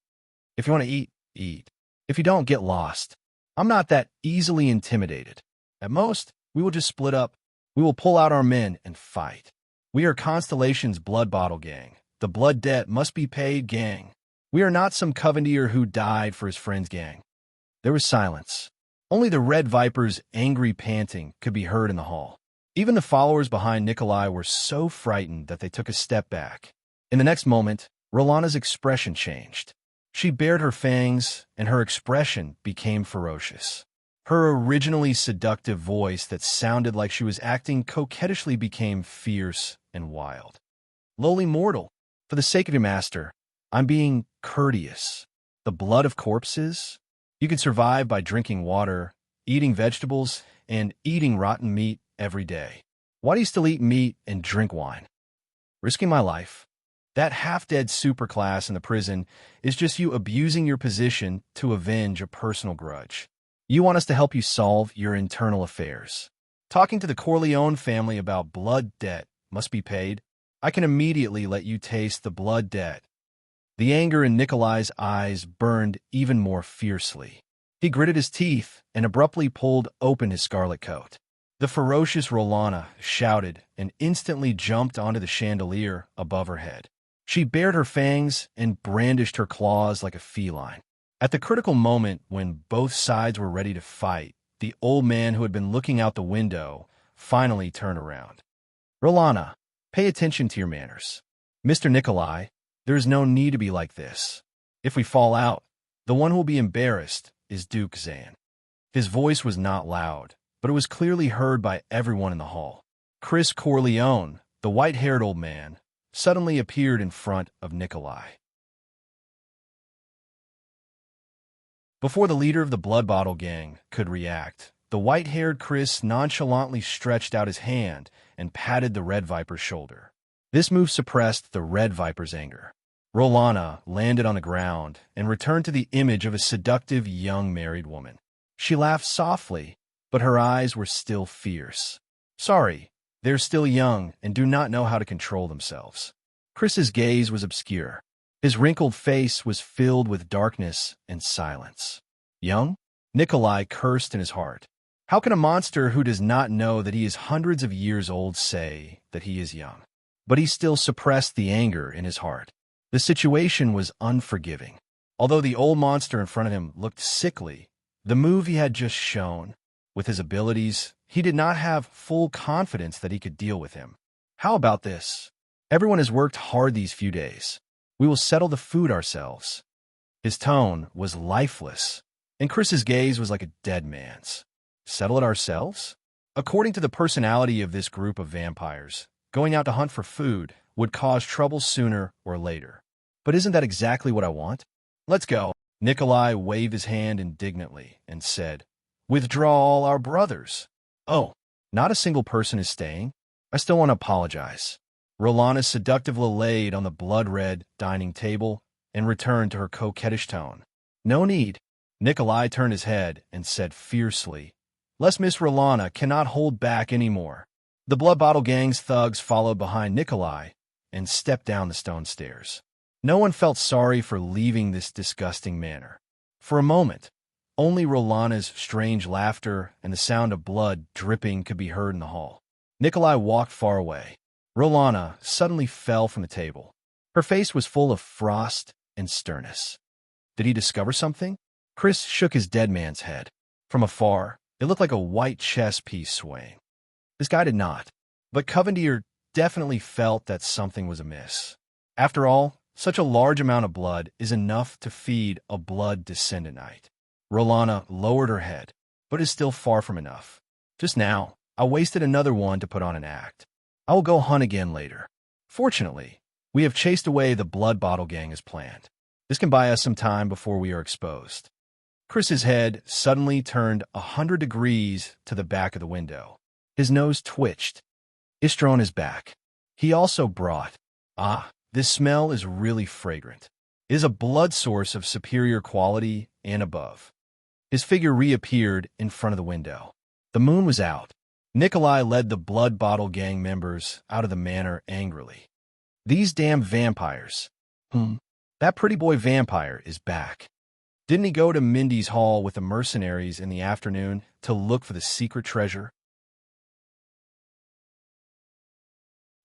If you want to eat, eat. If you don't, get lost. I'm not that easily intimidated. At most, we will just split up. We will pull out our men and fight. We are Constellation's blood bottle gang. The blood debt must be paid gang. We are not some Covenanter who died for his friend's gang. There was silence. Only the Red Viper's angry panting could be heard in the hall. Even the followers behind Nikolai were so frightened that they took a step back. In the next moment, Rolana's expression changed. She bared her fangs, and her expression became ferocious. Her originally seductive voice that sounded like she was acting coquettishly became fierce and wild. Lowly mortal, for the sake of your master, I'm being courteous. The blood of corpses? You can survive by drinking water, eating vegetables, and eating rotten meat every day. Why do you still eat meat and drink wine? Risking my life. That half-dead superclass in the prison is just you abusing your position to avenge a personal grudge. You want us to help you solve your internal affairs. Talking to the Corleone family about blood debt must be paid. I can immediately let you taste the blood debt. The anger in Nikolai's eyes burned even more fiercely. He gritted his teeth and abruptly pulled open his scarlet coat. The ferocious Rolana shouted and instantly jumped onto the chandelier above her head. She bared her fangs and brandished her claws like a feline. At the critical moment when both sides were ready to fight, the old man who had been looking out the window finally turned around. Rolana, pay attention to your manners. Mr. Nikolai, there is no need to be like this. If we fall out, the one who will be embarrassed is Duke Zan. His voice was not loud, but it was clearly heard by everyone in the hall. Chris Corleone, the white-haired old man, suddenly appeared in front of Nikolai. Before the leader of the Blood Bottle Gang could react, the white-haired Chris nonchalantly stretched out his hand and patted the Red Viper's shoulder. This move suppressed the Red Viper's anger. Rolana landed on the ground and returned to the image of a seductive young married woman. She laughed softly, but her eyes were still fierce. Sorry, they're still young and do not know how to control themselves. Chris's gaze was obscure. His wrinkled face was filled with darkness and silence. Young? Nikolai cursed in his heart. How can a monster who does not know that he is hundreds of years old say that he is young? But he still suppressed the anger in his heart. The situation was unforgiving. Although the old monster in front of him looked sickly, the move he had just shown, with his abilities, he did not have full confidence that he could deal with him. How about this? Everyone has worked hard these few days. We will settle the food ourselves. His tone was lifeless, and Chris's gaze was like a dead man's. Settle it ourselves? According to the personality of this group of vampires, going out to hunt for food would cause trouble sooner or later. But isn't that exactly what I want? Let's go. Nikolai waved his hand indignantly and said, Withdraw all our brothers. Oh, not a single person is staying? I still want to apologize. Rolana seductively laid on the blood-red dining table and returned to her coquettish tone. No need. Nikolai turned his head and said fiercely, Lest Miss Rolana cannot hold back anymore. The Blood Bottle Gang's thugs followed behind Nikolai and stepped down the stone stairs. No one felt sorry for leaving this disgusting manor. For a moment, only Rolana's strange laughter and the sound of blood dripping could be heard in the hall. Nikolai walked far away. Rolana suddenly fell from the table. Her face was full of frost and sternness. Did he discover something? Chris shook his dead man's head. From afar, it looked like a white chess piece swaying. This guy did not, but Covenanter definitely felt that something was amiss. After all, such a large amount of blood is enough to feed a blood descendantite. Rolana lowered her head, but is still far from enough. Just now, I wasted another one to put on an act. I will go hunt again later. Fortunately, we have chased away the Blood Bottle Gang as planned. This can buy us some time before we are exposed. Chris's head suddenly turned 100 degrees to the back of the window. His nose twitched. Istron is back. He also brought... this smell is really fragrant. It is a blood source of superior quality and above. His figure reappeared in front of the window. The moon was out. Nikolai led the Blood Bottle Gang members out of the manor angrily. These damn vampires. That pretty boy vampire is back. Didn't he go to Mindy's Hall with the mercenaries in the afternoon to look for the secret treasure?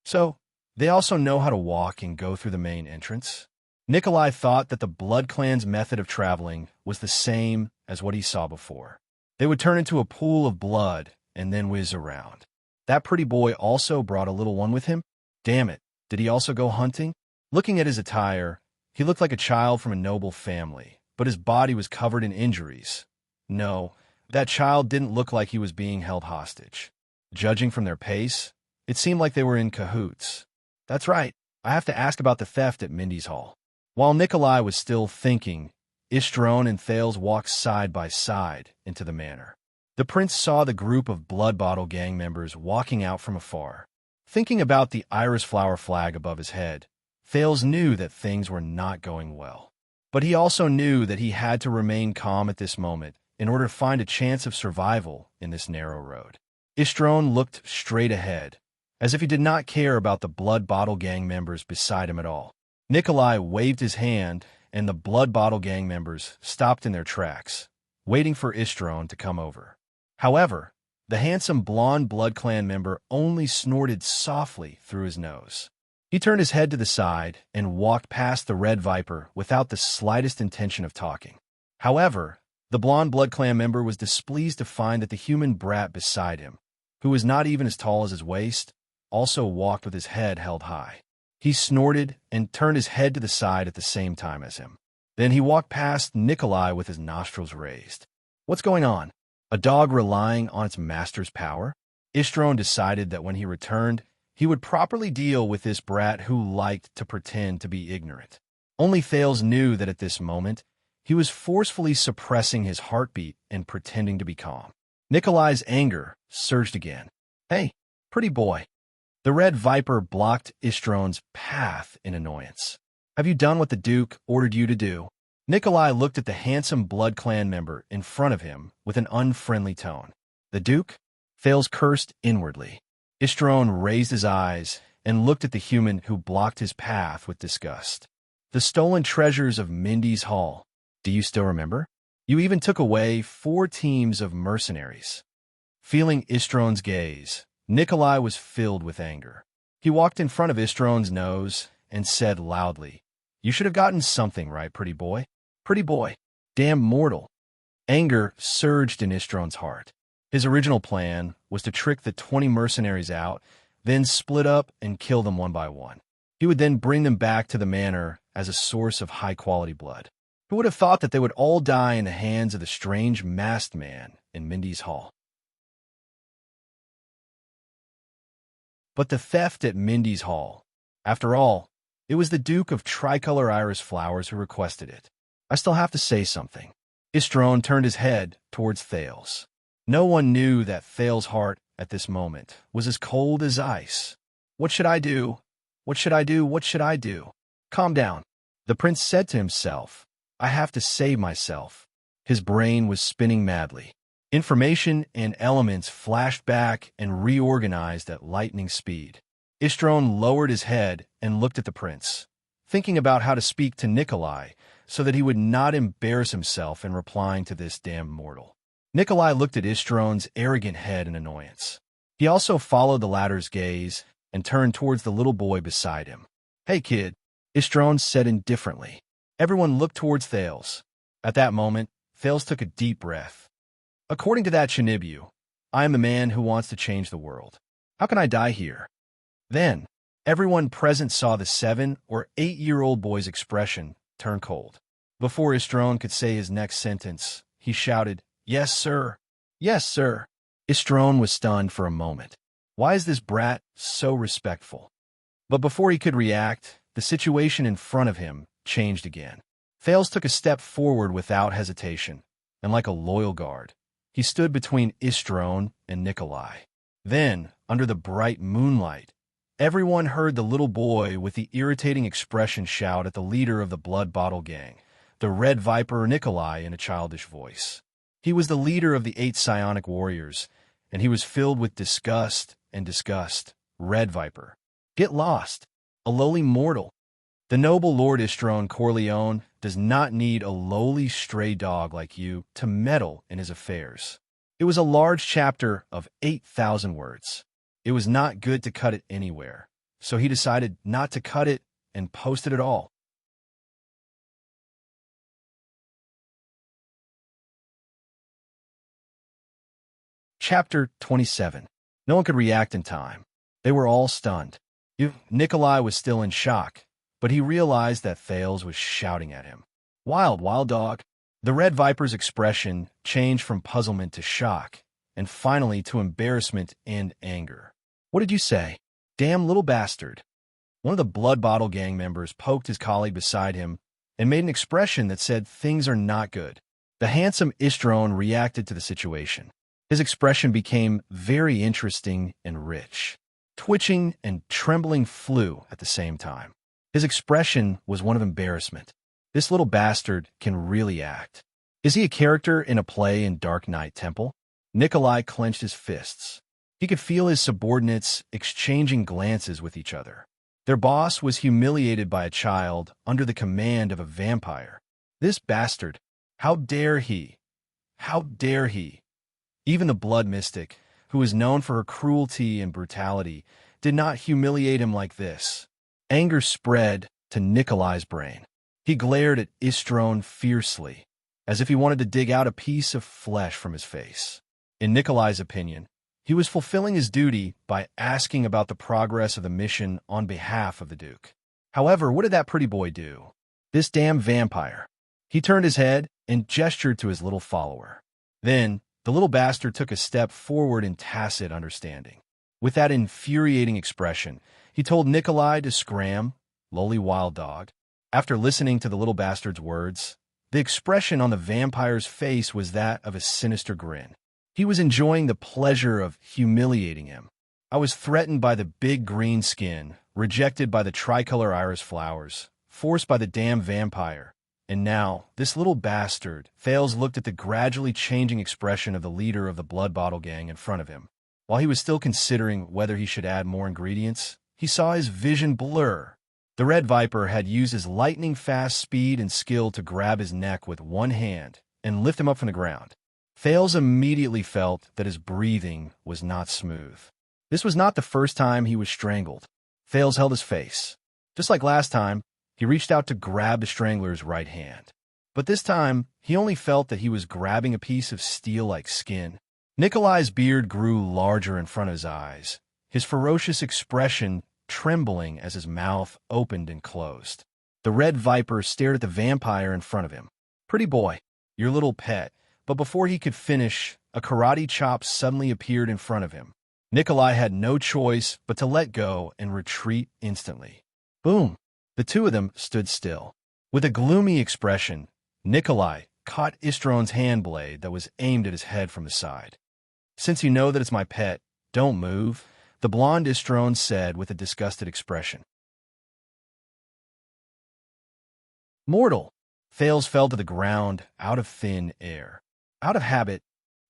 So, they also know how to walk and go through the main entrance. Nikolai thought that the Blood Clan's method of traveling was the same as what he saw before. They would turn into a pool of blood and then whiz around. That pretty boy also brought a little one with him? Damn it, did he also go hunting? Looking at his attire, he looked like a child from a noble family, but his body was covered in injuries. No, that child didn't look like he was being held hostage. Judging from their pace, it seemed like they were in cahoots. That's right, I have to ask about the theft at Mindy's Hall. While Nikolai was still thinking, Istron and Thales walked side by side into the manor. The prince saw the group of Blood Bottle gang members walking out from afar. Thinking about the iris flower flag above his head, Thales knew that things were not going well. But he also knew that he had to remain calm at this moment in order to find a chance of survival in this narrow road. Istron looked straight ahead, as if he did not care about the Blood Bottle gang members beside him at all. Nikolai waved his hand, and the Blood Bottle gang members stopped in their tracks, waiting for Istron to come over. However, the handsome blonde Blood Clan member only snorted softly through his nose. He turned his head to the side and walked past the Red Viper without the slightest intention of talking. However, the blonde Blood Clan member was displeased to find that the human brat beside him, who was not even as tall as his waist, also walked with his head held high. He snorted and turned his head to the side at the same time as him. Then he walked past Nikolai with his nostrils raised. What's going on? A dog relying on its master's power? Istron decided that when he returned, he would properly deal with this brat who liked to pretend to be ignorant. Only Thales knew that at this moment, he was forcefully suppressing his heartbeat and pretending to be calm. Nikolai's anger surged again. Hey, pretty boy. The Red Viper blocked Istron's path in annoyance. Have you done what the Duke ordered you to do? Nikolai looked at the handsome Blood Clan member in front of him with an unfriendly tone. The Duke? Thales cursed inwardly. Istron raised his eyes and looked at the human who blocked his path with disgust. The stolen treasures of Mindy's Hall. Do you still remember? You even took away 4 teams of mercenaries. Feeling Istron's gaze, Nikolai was filled with anger. He walked in front of Istron's nose and said loudly, You should have gotten something right, pretty boy. Pretty boy. Damn mortal. Anger surged in Istron's heart. His original plan was to trick the 20 mercenaries out, then split up and kill them one by one. He would then bring them back to the manor as a source of high-quality blood. Who would have thought that they would all die in the hands of the strange masked man in Mindy's Hall? But the theft at Mindy's Hall. After all, it was the Duke of Tricolor Iris Flowers who requested it. I still have to say something. Istron turned his head towards Thales. No one knew that Thales' heart at this moment was as cold as ice. What should I do? What should I do? What should I do? Calm down. The prince said to himself, I have to save myself. His brain was spinning madly. Information and elements flashed back and reorganized at lightning speed. Istron lowered his head and looked at the prince, thinking about how to speak to Nikolai so that he would not embarrass himself in replying to this damn mortal. Nikolai looked at Istron's arrogant head in annoyance. He also followed the latter's gaze and turned towards the little boy beside him. Hey, kid, Istron said indifferently. Everyone looked towards Thales. At that moment, Thales took a deep breath. According to that Shinibu, I am the man who wants to change the world. How can I die here? Then, everyone present saw the 7- or 8-year-old boy's expression turn cold. Before Istron could say his next sentence, he shouted, Yes, sir. Yes, sir. Istron was stunned for a moment. Why is this brat so respectful? But before he could react, the situation in front of him changed again. Thales took a step forward without hesitation, and like a loyal guard, he stood between Istron and Nikolai. Then, under the bright moonlight, everyone heard the little boy with the irritating expression shout at the leader of the Blood Bottle gang, the Red Viper Nikolai, in a childish voice. He was the leader of the 8 psionic warriors, and he was filled with disgust and disgust. Red Viper. Get lost. A lowly mortal. The noble Lord Istrone Corleone does not need a lowly stray dog like you to meddle in his affairs. It was a large chapter of 8,000 words. It was not good to cut it anywhere, so he decided not to cut it and posted it all. Chapter 27. No one could react in time. They were all stunned. Nikolai was still in shock, but he realized that Thales was shouting at him. Wild, wild dog. The Red Viper's expression changed from puzzlement to shock, and finally to embarrassment and anger. What did you say? Damn little bastard. One of the Blood Bottle gang members poked his colleague beside him and made an expression that said things are not good. The handsome Istrone reacted to the situation. His expression became very interesting and rich. Twitching and trembling flew at the same time. His expression was one of embarrassment. This little bastard can really act. Is he a character in a play in Dark Knight Temple? Nikolai clenched his fists. He could feel his subordinates exchanging glances with each other. Their boss was humiliated by a child under the command of a vampire. This bastard, how dare he? How dare he? Even the Blood Mystic, who was known for her cruelty and brutality, did not humiliate him like this. Anger spread to Nikolai's brain. He glared at Istrone fiercely, as if he wanted to dig out a piece of flesh from his face. In Nikolai's opinion, he was fulfilling his duty by asking about the progress of the mission on behalf of the Duke. However, what did that pretty boy do? This damn vampire. He turned his head and gestured to his little follower. Then, the little bastard took a step forward in tacit understanding. With that infuriating expression, he told Nikolai to scram, lowly wild dog. After listening to the little bastard's words, the expression on the vampire's face was that of a sinister grin. He was enjoying the pleasure of humiliating him. I was threatened by the big green skin, rejected by the tricolor iris flowers, forced by the damn vampire. And now, this little bastard, Thales looked at the gradually changing expression of the leader of the Blood Bottle gang in front of him. While he was still considering whether he should add more ingredients, he saw his vision blur. The Red Viper had used his lightning-fast speed and skill to grab his neck with one hand and lift him up from the ground. Thales immediately felt that his breathing was not smooth. This was not the first time he was strangled. Thales held his face. Just like last time, he reached out to grab the strangler's right hand. But this time, he only felt that he was grabbing a piece of steel-like skin. Nikolai's beard grew larger in front of his eyes, his ferocious expression trembling as his mouth opened and closed. The Red Viper stared at the vampire in front of him. Pretty boy, your little pet. But before he could finish, a karate chop suddenly appeared in front of him. Nikolai had no choice but to let go and retreat instantly. Boom! The two of them stood still. With a gloomy expression, Nikolai caught Istrone's hand blade that was aimed at his head from the side. Since you know that it's my pet, don't move, the blonde Istrone said with a disgusted expression. Mortal! Thales fell to the ground out of thin air. Out of habit,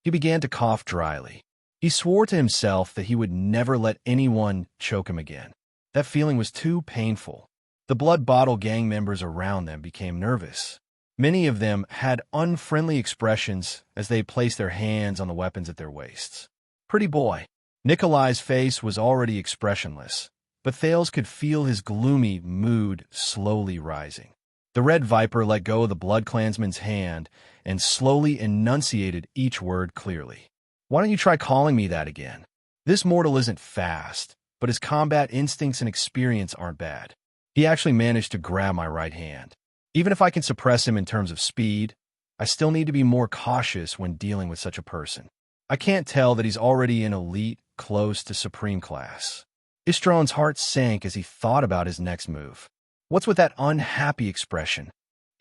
he began to cough dryly. He swore to himself that he would never let anyone choke him again. That feeling was too painful. The Blood Bottle gang members around them became nervous. Many of them had unfriendly expressions as they placed their hands on the weapons at their waists. Pretty boy. Nikolai's face was already expressionless, but Thales could feel his gloomy mood slowly rising. The Red Viper let go of the Blood Clansman's hand and slowly enunciated each word clearly. Why don't you try calling me that again? This mortal isn't fast, but his combat instincts and experience aren't bad. He actually managed to grab my right hand. Even if I can suppress him in terms of speed, I still need to be more cautious when dealing with such a person. I can't tell that he's already an elite, close to supreme class. Istrone's heart sank as he thought about his next move. What's with that unhappy expression?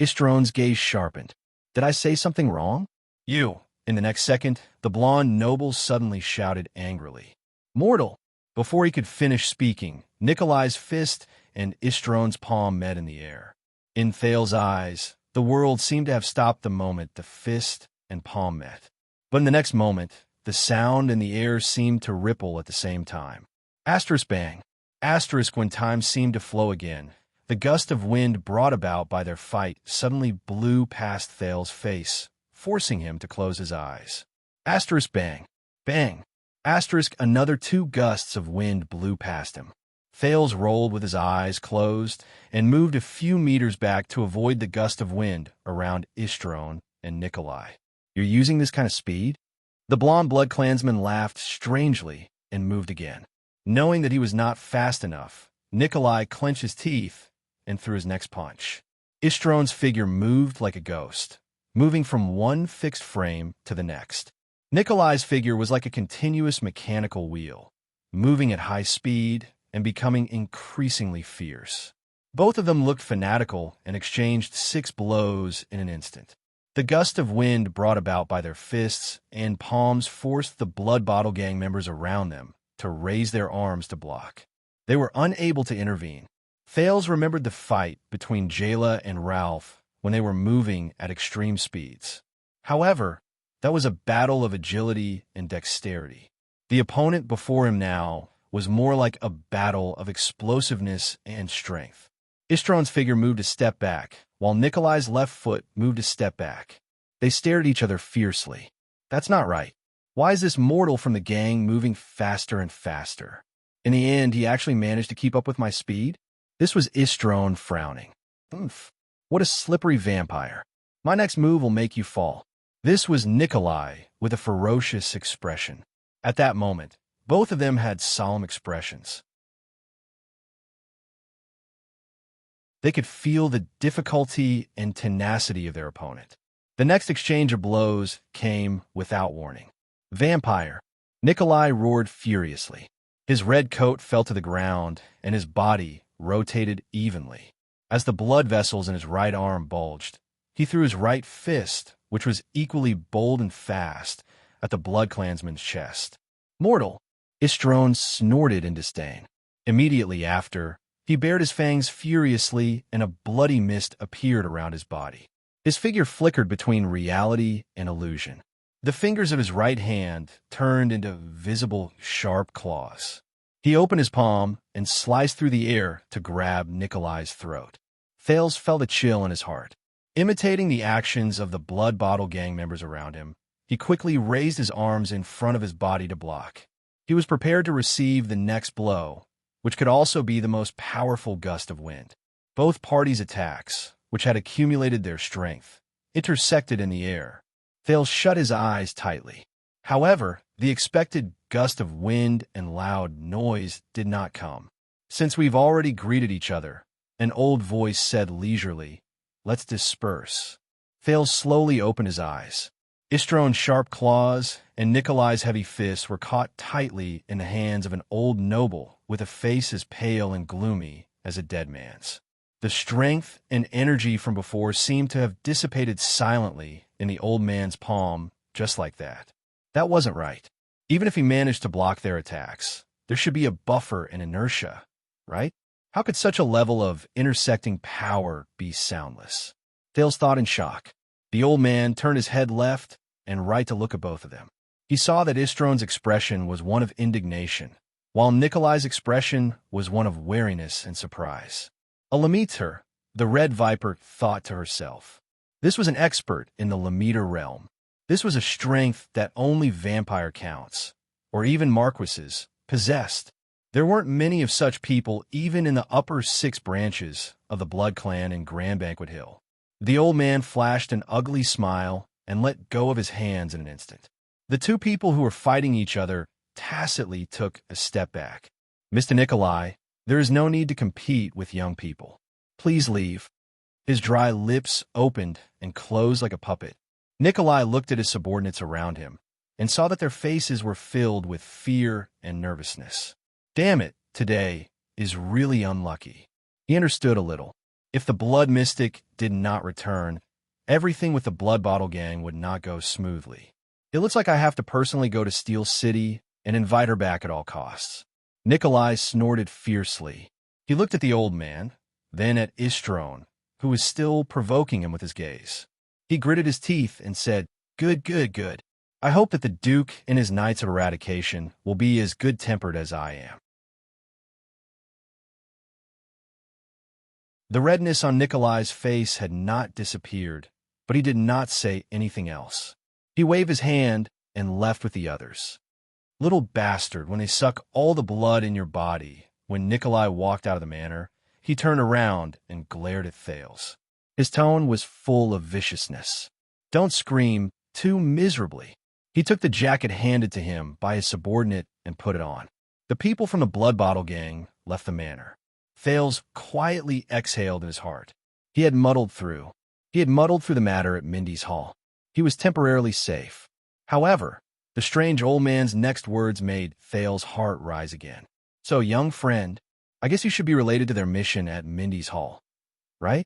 Istrone's gaze sharpened. Did I say something wrong? You. In the next second, the blonde noble suddenly shouted angrily. Mortal! Before he could finish speaking, Nikolai's fist and Istrone's palm met in the air. In Thales' eyes, the world seemed to have stopped the moment the fist and palm met. But in the next moment, the sound and the air seemed to ripple at the same time. Asterisk bang. Asterisk when time seemed to flow again. The gust of wind brought about by their fight suddenly blew past Thal's face, forcing him to close his eyes. Asterisk bang. Bang. Asterisk another 2 gusts of wind blew past him. Thales rolled with his eyes closed and moved a few meters back to avoid the gust of wind around Istron and Nikolai. You're using this kind of speed? The blonde blood clansman laughed strangely and moved again. Knowing that he was not fast enough, Nikolai clenched his teeth and threw his next punch. Istron's figure moved like a ghost, moving from one fixed frame to the next. Nikolai's figure was like a continuous mechanical wheel, moving at high speed and becoming increasingly fierce. Both of them looked fanatical and exchanged 6 blows in an instant. The gust of wind brought about by their fists and palms forced the Blood Bottle Gang members around them to raise their arms to block. They were unable to intervene. Thales remembered the fight between Jayla and Ralph when they were moving at extreme speeds. However, that was a battle of agility and dexterity. The opponent before him now was more like a battle of explosiveness and strength. Istron's figure moved a step back, while Nikolai's left foot moved a step back. They stared at each other fiercely. That's not right. Why is this mortal from the gang moving faster and faster? In the end, he actually managed to keep up with my speed? This was Istron frowning. Oomph. What a slippery vampire. My next move will make you fall. This was Nikolai with a ferocious expression. At that moment, both of them had solemn expressions. They could feel the difficulty and tenacity of their opponent. The next exchange of blows came without warning. Vampire! Nikolai roared furiously. His red coat fell to the ground, and his body rotated evenly. As the blood vessels in his right arm bulged, he threw his right fist, which was equally bold and fast, at the blood clansman's chest. Mortal! Istron snorted in disdain. Immediately after, he bared his fangs furiously, and a bloody mist appeared around his body. His figure flickered between reality and illusion. The fingers of his right hand turned into visible, sharp claws. He opened his palm and sliced through the air to grab Nikolai's throat. Thales felt a chill in his heart. Imitating the actions of the Blood Bottle Gang members around him, he quickly raised his arms in front of his body to block. He was prepared to receive the next blow, which could also be the most powerful gust of wind. Both parties' attacks, which had accumulated their strength, intersected in the air. Thales shut his eyes tightly. However, the expected gust of wind and loud noise did not come. Since we've already greeted each other, an old voice said leisurely, "Let's disperse." Thales slowly opened his eyes. Istron's sharp claws and Nikolai's heavy fists were caught tightly in the hands of an old noble with a face as pale and gloomy as a dead man's. The strength and energy from before seemed to have dissipated silently in the old man's palm, just like that. That wasn't right. Even if he managed to block their attacks, there should be a buffer and inertia, right? How could such a level of intersecting power be soundless? Thales thought in shock. The old man turned his head left and right to look at both of them. He saw that Istron's expression was one of indignation, while Nikolai's expression was one of wariness and surprise. A Lemaitre, the Red Viper, thought to herself. This was an expert in the Lemaitre realm. This was a strength that only vampire counts, or even marquises, possessed. There weren't many of such people even in the upper 6 branches of the Blood Clan in Grand Banquet Hill. The old man flashed an ugly smile and let go of his hands in an instant. The 2 people who were fighting each other tacitly took a step back. "Mr. Nikolai, there is no need to compete with young people. Please leave." His dry lips opened and closed like a puppet. Nikolai looked at his subordinates around him and saw that their faces were filled with fear and nervousness. Damn it, today is really unlucky. He understood a little. If the Blood Mystic did not return, everything with the Blood Bottle Gang would not go smoothly. It looks like I have to personally go to Steel City and invite her back at all costs. Nikolai snorted fiercely. He looked at the old man, then at Istron, who was still provoking him with his gaze. He gritted his teeth and said, "Good, good, good. I hope that the Duke and his Knights of Eradication will be as good-tempered as I am." The redness on Nikolai's face had not disappeared, but he did not say anything else. He waved his hand and left with the others. Little bastard, when they suck all the blood in your body. When Nikolai walked out of the manor, he turned around and glared at Thales. His tone was full of viciousness. Don't scream too miserably. He took the jacket handed to him by his subordinate and put it on. The people from the Blood Bottle gang left the manor. Thales quietly exhaled in his heart. He had muddled through. He had muddled through the matter at Mindy's Hall. He was temporarily safe. However, the strange old man's next words made Thales' heart rise again. So, young friend, I guess you should be related to their mission at Mindy's Hall, right?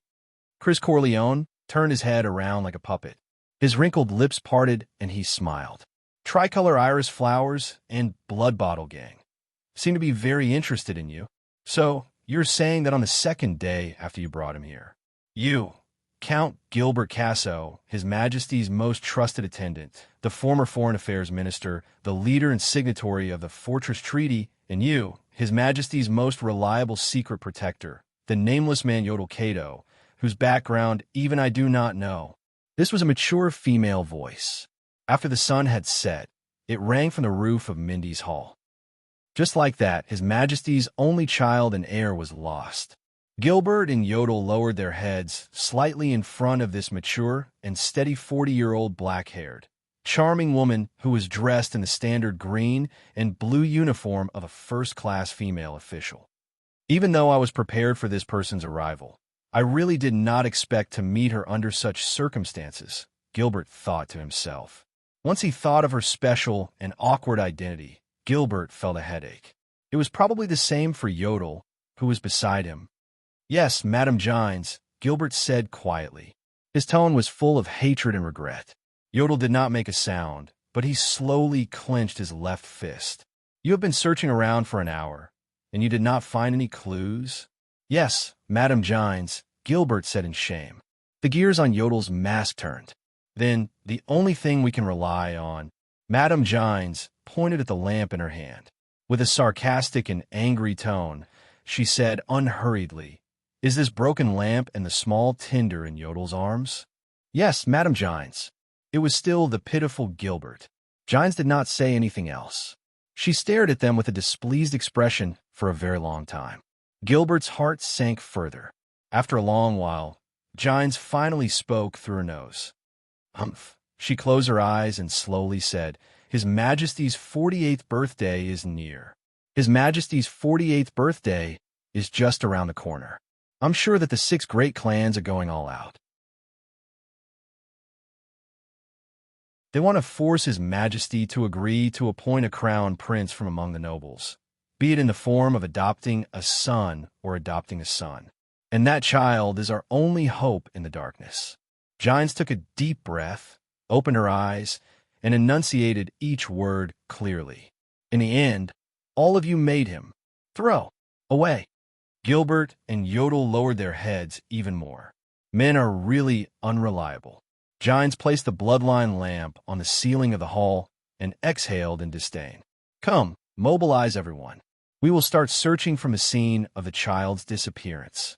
Chris Corleone turned his head around like a puppet. His wrinkled lips parted and he smiled. Tricolor Iris Flowers and Blood Bottle Gang seem to be very interested in you. So, you're saying that on the second day after you brought him here, you, Count Gilbert Casso, His Majesty's most trusted attendant, the former Foreign Affairs Minister, the leader and signatory of the Fortress Treaty, and you, His Majesty's most reliable secret protector, the nameless man Yodel Cato, whose background even I do not know. This was a mature female voice. After the sun had set, it rang from the roof of Mindy's Hall. Just like that, His Majesty's only child and heir was lost. Gilbert and Yodel lowered their heads slightly in front of this mature and steady 40-year-old black-haired, charming woman who was dressed in the standard green and blue uniform of a first-class female official. Even though I was prepared for this person's arrival, I really did not expect to meet her under such circumstances, Gilbert thought to himself. Once he thought of her special and awkward identity, Gilbert felt a headache. It was probably the same for Yodel, who was beside him. Yes, Madame Gines, Gilbert said quietly. His tone was full of hatred and regret. Yodel did not make a sound, but he slowly clenched his left fist. You have been searching around for an hour, and you did not find any clues? Yes, Madame Gines, Gilbert said in shame. The gears on Yodel's mask turned. Then, the only thing we can rely on, Madame Gines pointed at the lamp in her hand. With a sarcastic and angry tone, she said unhurriedly, Is this broken lamp and the small tinder in Yodel's arms? Yes, Madame Gines. It was still the pitiful Gilbert. Gines did not say anything else. She stared at them with a displeased expression for a very long time. Gilbert's heart sank further. After a long while, Gines finally spoke through her nose. Humph. She closed her eyes and slowly said, His Majesty's 48th birthday is near. His Majesty's 48th birthday is just around the corner. I'm sure that the 6 great clans are going all out. They want to force His Majesty to agree to appoint a crown prince from among the nobles, be it in the form of adopting a son or adopting a son. And that child is our only hope in the darkness. Gines took a deep breath, opened her eyes, and enunciated each word clearly. In the end, all of you made him. Throw. Away. Gilbert and Yodel lowered their heads even more. Men are really unreliable. Gines placed the bloodline lamp on the ceiling of the hall and exhaled in disdain. Come, mobilize everyone. We will start searching from the scene of the child's disappearance.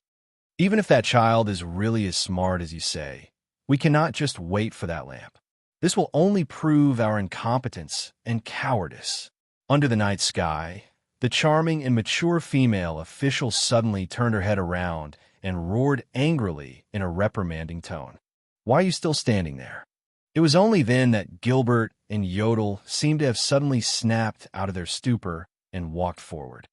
Even if that child is really as smart as you say, we cannot just wait for that lamp. This will only prove our incompetence and cowardice. Under the night sky, the charming and mature female official suddenly turned her head around and roared angrily in a reprimanding tone. Why are you still standing there? It was only then that Gilbert and Yodel seemed to have suddenly snapped out of their stupor and walked forward.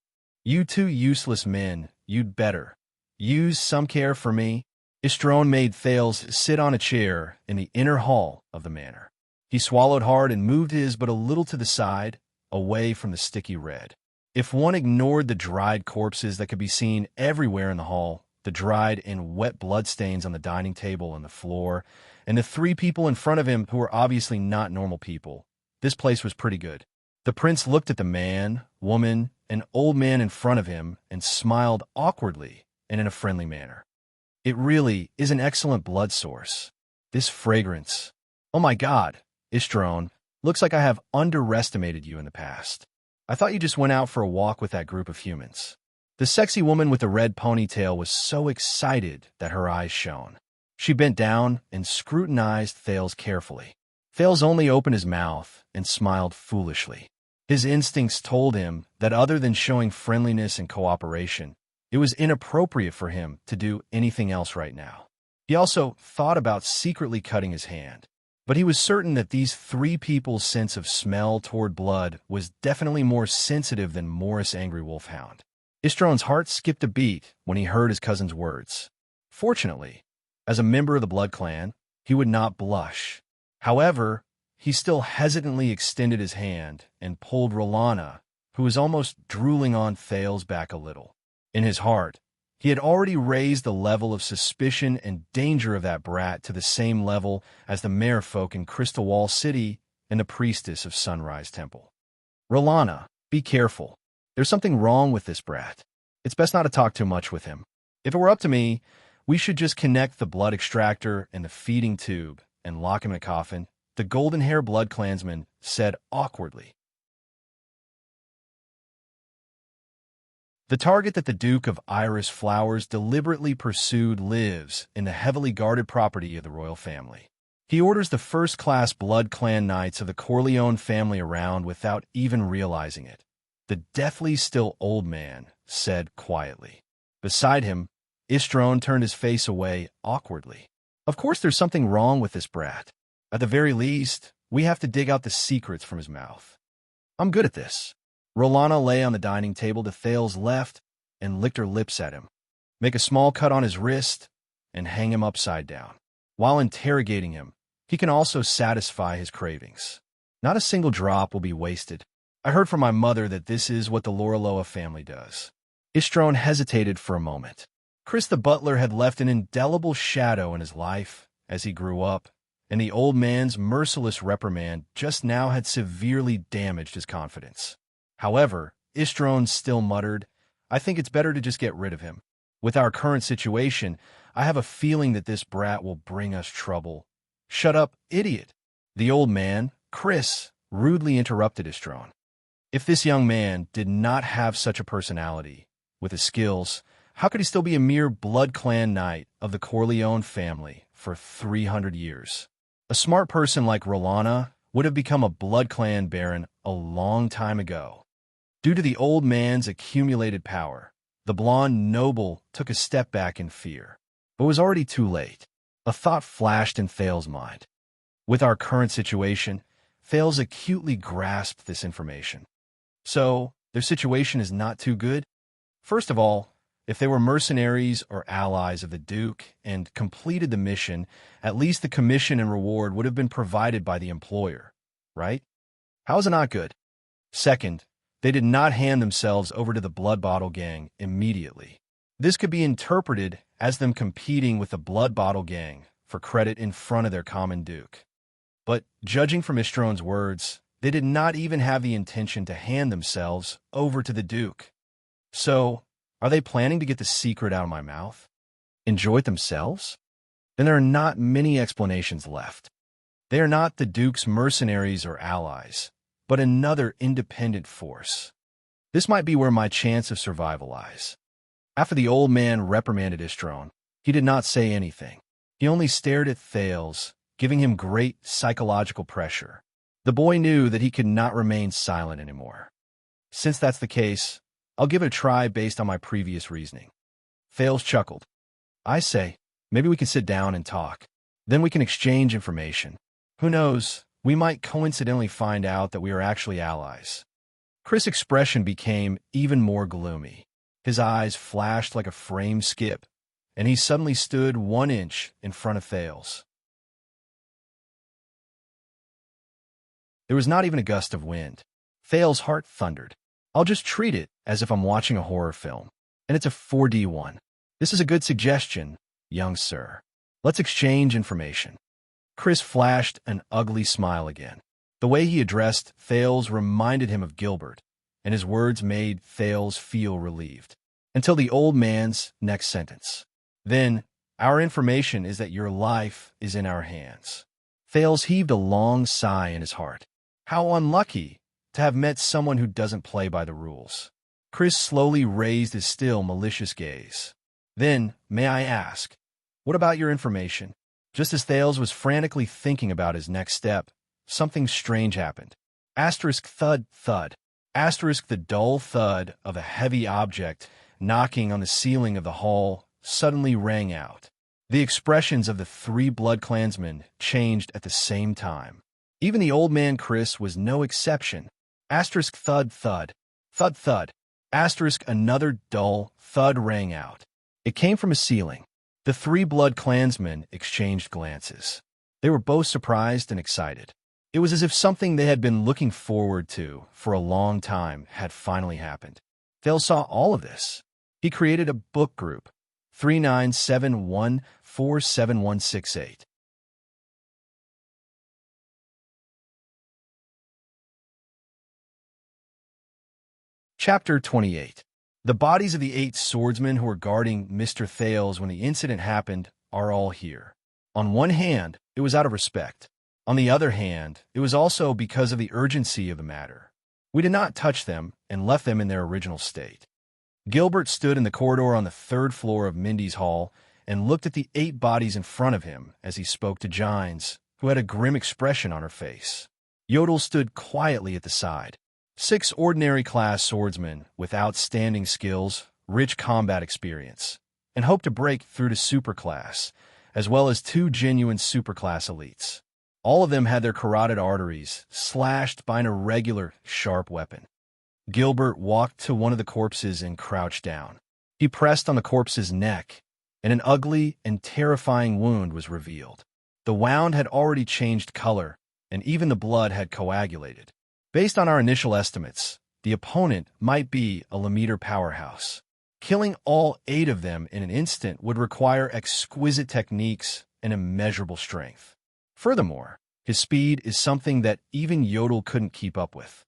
You two useless men, you'd better use some care for me. Istron made Thales sit on a chair in the inner hall of the manor. He swallowed hard and moved his but a little to the side, away from the sticky red. If one ignored the dried corpses that could be seen everywhere in the hall, the dried and wet bloodstains on the dining table and the floor, and the 3 people in front of him who were obviously not normal people, this place was pretty good. The prince looked at the man, woman, and old man in front of him and smiled awkwardly and in a friendly manner. It really is an excellent blood source. This fragrance. Oh my God, Istron, looks like I have underestimated you in the past. I thought you just went out for a walk with that group of humans. The sexy woman with the red ponytail was so excited that her eyes shone. She bent down and scrutinized Thales carefully. Thales only opened his mouth and smiled foolishly. His instincts told him that other than showing friendliness and cooperation, it was inappropriate for him to do anything else right now. He also thought about secretly cutting his hand, but he was certain that these three people's sense of smell toward blood was definitely more sensitive than Morris' angry wolfhound. Istron's heart skipped a beat when he heard his cousin's words. Fortunately, as a member of the Blood Clan, he would not blush. However, he still hesitantly extended his hand and pulled Rolana, who was almost drooling on Thales, back a little. In his heart, he had already raised the level of suspicion and danger of that brat to the same level as the merfolk in Crystal Wall City and the priestess of Sunrise Temple. Rolana, be careful. There's something wrong with this brat. It's best not to talk too much with him. If it were up to me, we should just connect the blood extractor and the feeding tube and lock him in a coffin, the golden-haired blood clansman said awkwardly. The target that the Duke of Iris Flowers deliberately pursued lives in the heavily guarded property of the royal family. He orders the first-class blood clan knights of the Corleone family around without even realizing it. The deathly still old man said quietly. Beside him, Istron turned his face away awkwardly. Of course there's something wrong with this brat. At the very least, we have to dig out the secrets from his mouth. I'm good at this. Rolana lay on the dining table to Thales' left and licked her lips at him. Make a small cut on his wrist and hang him upside down. While interrogating him, he can also satisfy his cravings. Not a single drop will be wasted. I heard from my mother that this is what the Loraloa family does. Istron hesitated for a moment. Chris the butler had left an indelible shadow in his life as he grew up, and the old man's merciless reprimand just now had severely damaged his confidence. However, Istron still muttered, I think it's better to just get rid of him. With our current situation, I have a feeling that this brat will bring us trouble. Shut up, idiot. The old man, Chris, rudely interrupted Istron. If this young man did not have such a personality, with his skills, how could he still be a mere blood clan knight of the Corleone family for 300 years? A smart person like Rolana would have become a blood clan baron a long time ago. Due to the old man's accumulated power, the blonde noble took a step back in fear, but was already too late. A thought flashed in Thales' mind. With our current situation, Thales acutely grasped this information. So, their situation is not too good? First of all, if they were mercenaries or allies of the Duke and completed the mission, at least the commission and reward would have been provided by the employer, right? How is it not good? Second, they did not hand themselves over to the Blood Bottle Gang immediately. This could be interpreted as them competing with the Blood Bottle Gang for credit in front of their common Duke. But judging from Istron's words, they did not even have the intention to hand themselves over to the Duke. So, are they planning to get the secret out of my mouth? Enjoy it themselves? Then there are not many explanations left. They are not the Duke's mercenaries or allies, but another independent force. This might be where my chance of survival lies. After the old man reprimanded Istron, he did not say anything. He only stared at Thales, giving him great psychological pressure. The boy knew that he could not remain silent anymore. Since that's the case, I'll give it a try based on my previous reasoning. Thales chuckled. I say, maybe we can sit down and talk. Then we can exchange information. Who knows, we might coincidentally find out that we are actually allies. Chris' expression became even more gloomy. His eyes flashed like a frame skip, and he suddenly stood 1 inch in front of Thales. There was not even a gust of wind. Thales' heart thundered. I'll just treat it as if I'm watching a horror film, and it's a 4D one. This is a good suggestion, young sir. Let's exchange information. Chris flashed an ugly smile again. The way he addressed Thales reminded him of Gilbert, and his words made Thales feel relieved. Until the old man's next sentence. Then, our information is that your life is in our hands. Thales heaved a long sigh in his heart. How unlucky to have met someone who doesn't play by the rules. Chris slowly raised his still malicious gaze. Then, may I ask, what about your information? Just as Thales was frantically thinking about his next step, something strange happened. Asterisk thud thud. Asterisk the dull thud of a heavy object knocking on the ceiling of the hall suddenly rang out. The expressions of the three blood clansmen changed at the same time. Even the old man Chris was no exception. Asterisk thud thud. Thud thud. Asterisk another dull thud rang out. It came from a ceiling. The three blood clansmen exchanged glances. They were both surprised and excited. It was as if something they had been looking forward to for a long time had finally happened. Thales saw all of this. He created a book group, 3971471168. Chapter 28. The bodies of the 8 swordsmen who were guarding Mr. Thales when the incident happened are all here. On one hand, it was out of respect. On the other hand, it was also because of the urgency of the matter. We did not touch them and left them in their original state. Gilbert stood in the corridor on the 3rd floor of Mindy's hall and looked at the 8 bodies in front of him as he spoke to Gines, who had a grim expression on her face. Yodel stood quietly at the side. 6 ordinary-class swordsmen with outstanding skills, rich combat experience, and hoped to break through to superclass, as well as 2 genuine superclass elites. All of them had their carotid arteries slashed by an irregular, sharp weapon. Gilbert walked to one of the corpses and crouched down. He pressed on the corpse's neck, and an ugly and terrifying wound was revealed. The wound had already changed color, and even the blood had coagulated. Based on our initial estimates, the opponent might be a Lemaitre powerhouse. Killing all 8 of them in an instant would require exquisite techniques and immeasurable strength. Furthermore, his speed is something that even Yodel couldn't keep up with.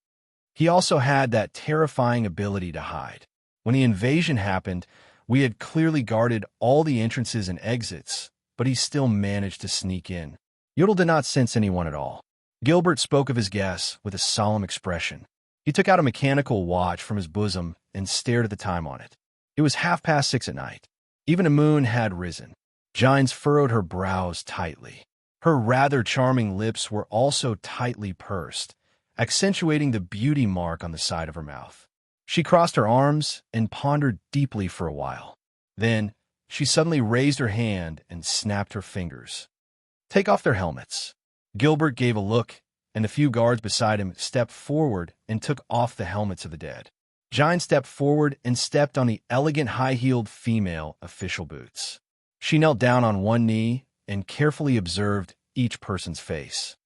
He also had that terrifying ability to hide. When the invasion happened, we had clearly guarded all the entrances and exits, but he still managed to sneak in. Yodel did not sense anyone at all. Gilbert spoke of his guests with a solemn expression. He took out a mechanical watch from his bosom and stared at the time on it. It was 6:30 at night. Even a moon had risen. Gines furrowed her brows tightly. Her rather charming lips were also tightly pursed, accentuating the beauty mark on the side of her mouth. She crossed her arms and pondered deeply for a while. Then, she suddenly raised her hand and snapped her fingers. "Take off their helmets." Gilbert gave a look, and the few guards beside him stepped forward and took off the helmets of the dead. Gines stepped forward and stepped on the elegant high-heeled female official boots. She knelt down on one knee and carefully observed each person's face.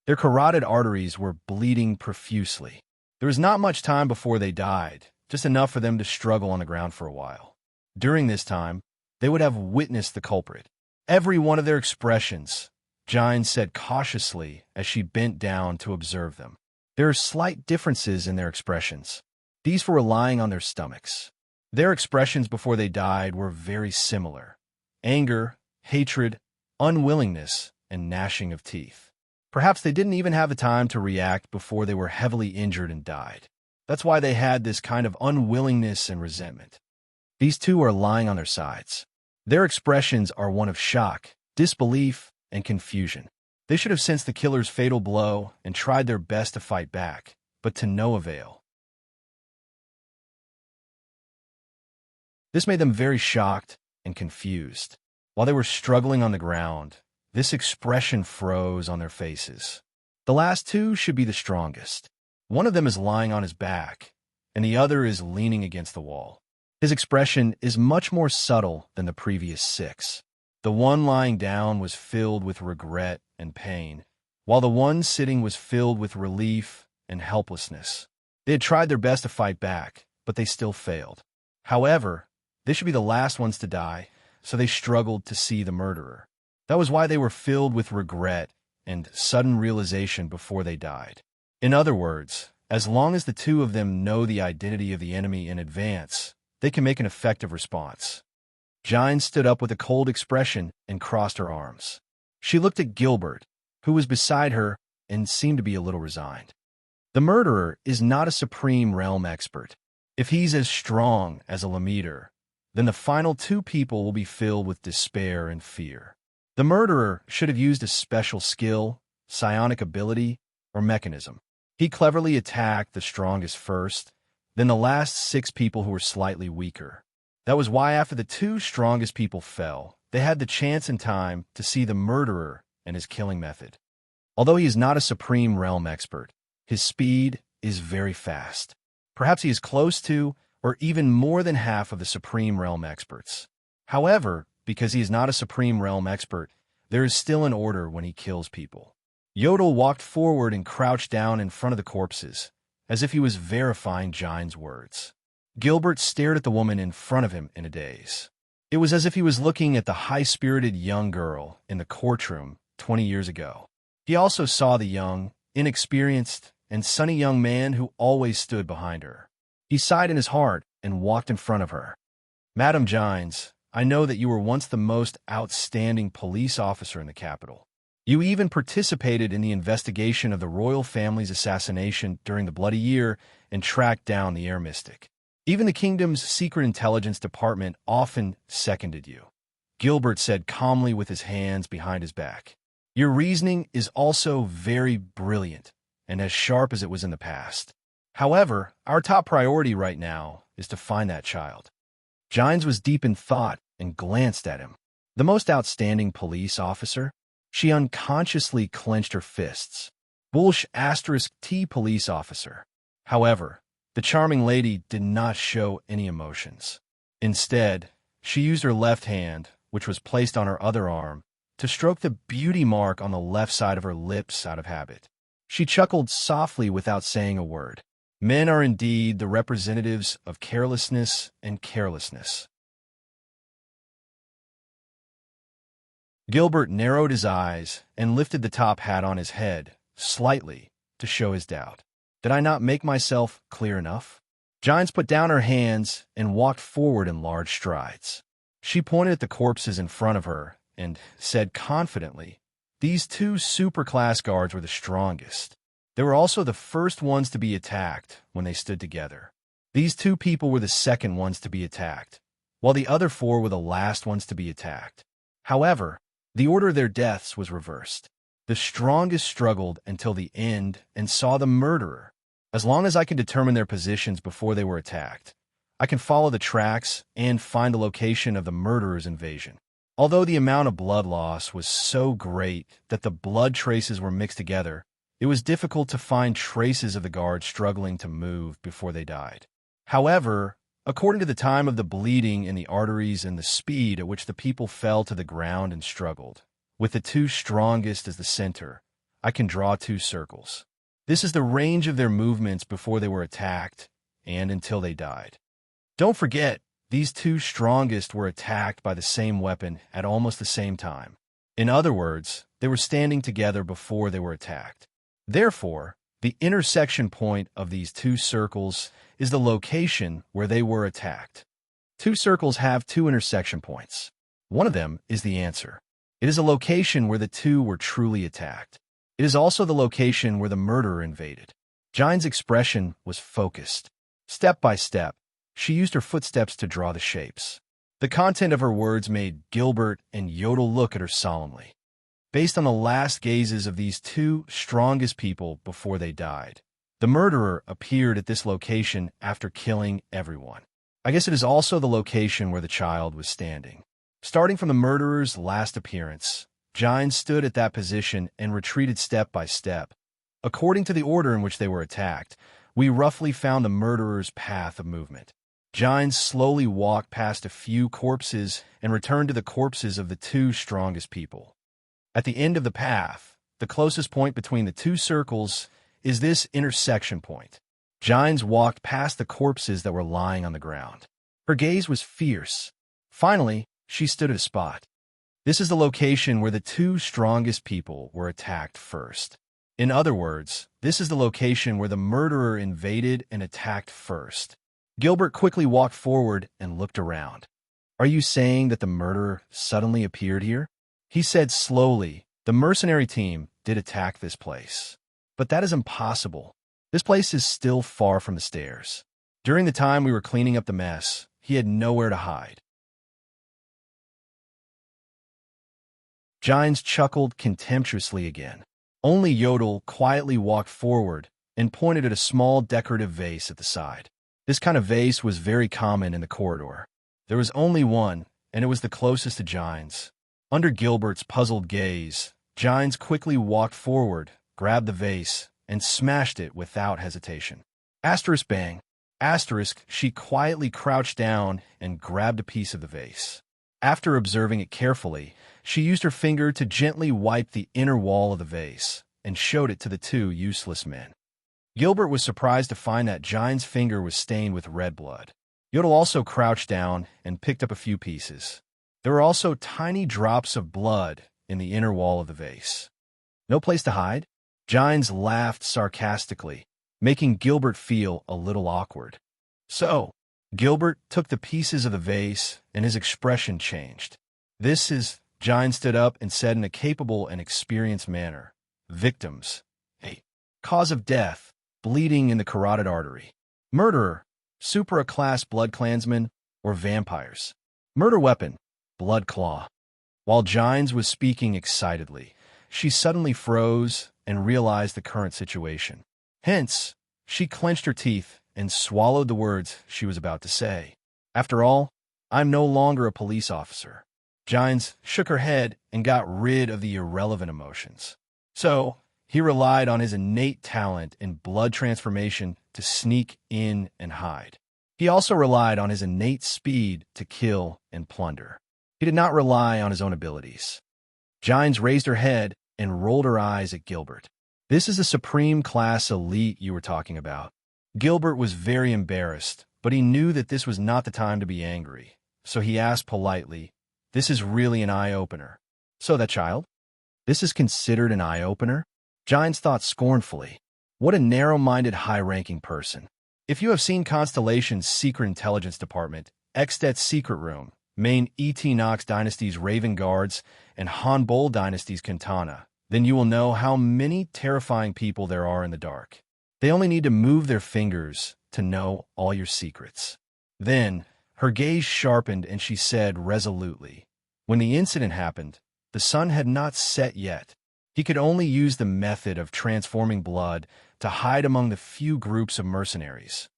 Their carotid arteries were bleeding profusely. There was not much time before they died, just enough for them to struggle on the ground for a while. During this time, they would have witnessed the culprit. Every one of their expressions, Gines said cautiously as she bent down to observe them. There are slight differences in their expressions. These were lying on their stomachs. Their expressions before they died were very similar: anger, hatred, unwillingness, and gnashing of teeth. Perhaps they didn't even have the time to react before they were heavily injured and died. That's why they had this kind of unwillingness and resentment. These 2 are lying on their sides. Their expressions are one of shock, disbelief, and confusion. They should have sensed the killer's fatal blow and tried their best to fight back, but to no avail. This made them very shocked and confused. While they were struggling on the ground, this expression froze on their faces. The last 2 should be the strongest. One of them is lying on his back, and the other is leaning against the wall. His expression is much more subtle than the previous 6. The one lying down was filled with regret and pain, while the one sitting was filled with relief and helplessness. They had tried their best to fight back, but they still failed. However, they should be the last ones to die, so they struggled to see the murderer. That was why they were filled with regret and sudden realization before they died. In other words, as long as the 2 of them know the identity of the enemy in advance, they can make an effective response. Gines stood up with a cold expression and crossed her arms. She looked at Gilbert, who was beside her, and seemed to be a little resigned. The murderer is not a supreme realm expert. If he's as strong as a Lemaitre, then the final two people will be filled with despair and fear. The murderer should have used a special skill, psionic ability, or mechanism. He cleverly attacked the strongest first, then the last 6 people who were slightly weaker. That was why after the 2 strongest people fell, they had the chance and time to see the murderer and his killing method. Although he is not a supreme realm expert, his speed is very fast. Perhaps he is close to, or even more than half of the supreme realm experts. However, because he is not a supreme realm expert, there is still an order when he kills people. Yodel walked forward and crouched down in front of the corpses, as if he was verifying Gine's words. Gilbert stared at the woman in front of him in a daze. It was as if he was looking at the high-spirited young girl in the courtroom 20 years ago. He also saw the young, inexperienced, and sunny young man who always stood behind her. He sighed in his heart and walked in front of her. "Madame Gines, I know that you were once the most outstanding police officer in the capital. You even participated in the investigation of the royal family's assassination during the Bloody Year and tracked down the air mystic. Even the kingdom's secret intelligence department often seconded you," Gilbert said calmly with his hands behind his back. "Your reasoning is also very brilliant and as sharp as it was in the past. However, our top priority right now is to find that child." Gines was deep in thought and glanced at him. The most outstanding police officer? She unconsciously clenched her fists. Bullsh *T police officer. However, the charming lady did not show any emotions. Instead, she used her left hand, which was placed on her other arm, to stroke the beauty mark on the left side of her lips out of habit. She chuckled softly without saying a word. Men are indeed the representatives of carelessness and carelessness. Gilbert narrowed his eyes and lifted the top hat on his head, slightly, to show his doubt. Did I not make myself clear enough? Gines put down her hands and walked forward in large strides. She pointed at the corpses in front of her and said confidently, "These 2 superclass guards were the strongest. They were also the first ones to be attacked when they stood together. These 2 people were the second ones to be attacked, while the other 4 were the last ones to be attacked. However, the order of their deaths was reversed. The strongest struggled until the end and saw the murderer. As long as I can determine their positions before they were attacked, I can follow the tracks and find the location of the murderer's invasion. Although the amount of blood loss was so great that the blood traces were mixed together, it was difficult to find traces of the guards struggling to move before they died. However, according to the time of the bleeding in the arteries and the speed at which the people fell to the ground and struggled, with the 2 strongest as the center, I can draw 2 circles. This is the range of their movements before they were attacked and until they died. Don't forget, these 2 strongest were attacked by the same weapon at almost the same time. In other words, they were standing together before they were attacked. Therefore, the intersection point of these 2 circles is the location where they were attacked. 2 circles have 2 intersection points. One of them is the answer. It is a location where the 2 were truly attacked. It is also the location where the murderer invaded. Gine's expression was focused. Step by step, she used her footsteps to draw the shapes. The content of her words made Gilbert and Yodel look at her solemnly. Based on the last gazes of these 2 strongest people before they died, the murderer appeared at this location after killing everyone. I guess it is also the location where the child was standing. Starting from the murderer's last appearance, Gines stood at that position and retreated step by step. According to the order in which they were attacked, we roughly found the murderer's path of movement. Gines slowly walked past a few corpses and returned to the corpses of the 2 strongest people. At the end of the path, the closest point between the 2 circles is this intersection point. Gines walked past the corpses that were lying on the ground. Her gaze was fierce. Finally, she stood at a spot. This is the location where the 2 strongest people were attacked first. In other words, this is the location where the murderer invaded and attacked first. Gilbert quickly walked forward and looked around. "Are you saying that the murderer suddenly appeared here?" He said slowly. "The mercenary team did attack this place. But that is impossible. This place is still far from the stairs. During the time we were cleaning up the mess, he had nowhere to hide. Gines chuckled contemptuously again. Only Yodel quietly walked forward and pointed at a small decorative vase at the side. This kind of vase was very common in the corridor. There was only one, and it was the closest to Gines. Under Gilbert's puzzled gaze, Gines quickly walked forward, grabbed the vase, and smashed it without hesitation. Asterisk bang. Asterisk, she quietly crouched down and grabbed a piece of the vase. After observing it carefully, she used her finger to gently wipe the inner wall of the vase and showed it to the two useless men. Gilbert was surprised to find that Gines' finger was stained with red blood. Yodel also crouched down and picked up a few pieces. There were also tiny drops of blood in the inner wall of the vase. No place to hide? Gines laughed sarcastically, making Gilbert feel a little awkward. So, Gilbert took the pieces of the vase, and his expression changed. This is, Gines stood up and said in a capable and experienced manner, victims. A cause of death, bleeding in the carotid artery. Murderer, supra-class blood clansmen, or vampires. Murder weapon, blood claw. While Gines was speaking excitedly, she suddenly froze and realized the current situation. Hence, she clenched her teeth and swallowed the words she was about to say. After all, I'm no longer a police officer. Gines shook her head and got rid of the irrelevant emotions. So, he relied on his innate talent in blood transformation to sneak in and hide. He also relied on his innate speed to kill and plunder. He did not rely on his own abilities. Gines raised her head and rolled her eyes at Gilbert. This is the supreme class elite you were talking about. Gilbert was very embarrassed, but he knew that this was not the time to be angry. So he asked politely, this is really an eye-opener. So that child? This is considered an eye-opener? Gines thought scornfully. What a narrow-minded, high-ranking person. If you have seen Constellation's Secret Intelligence Department, Extet's Secret Room, Main E.T. Nox Dynasty's Raven Guards, and Han Bol Dynasty's Quintana, then you will know how many terrifying people there are in the dark. They only need to move their fingers to know all your secrets. Then, her gaze sharpened and she said resolutely, when the incident happened, the sun had not set yet. He could only use the method of transforming blood to hide among the few groups of mercenaries.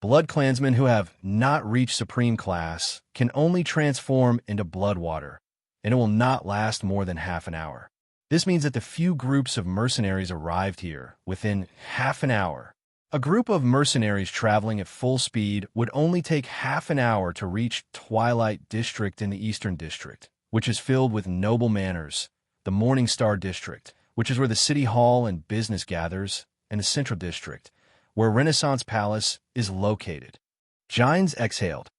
Blood clansmen who have not reached supreme class can only transform into blood water, and it will not last more than half an hour. This means that the few groups of mercenaries arrived here within half an hour. A group of mercenaries traveling at full speed would only take half an hour to reach Twilight District in the Eastern District, which is filled with noble manors, the Morning Star District, which is where the City Hall and business gathers, and the Central District, where Renaissance Palace is located. Gines exhaled.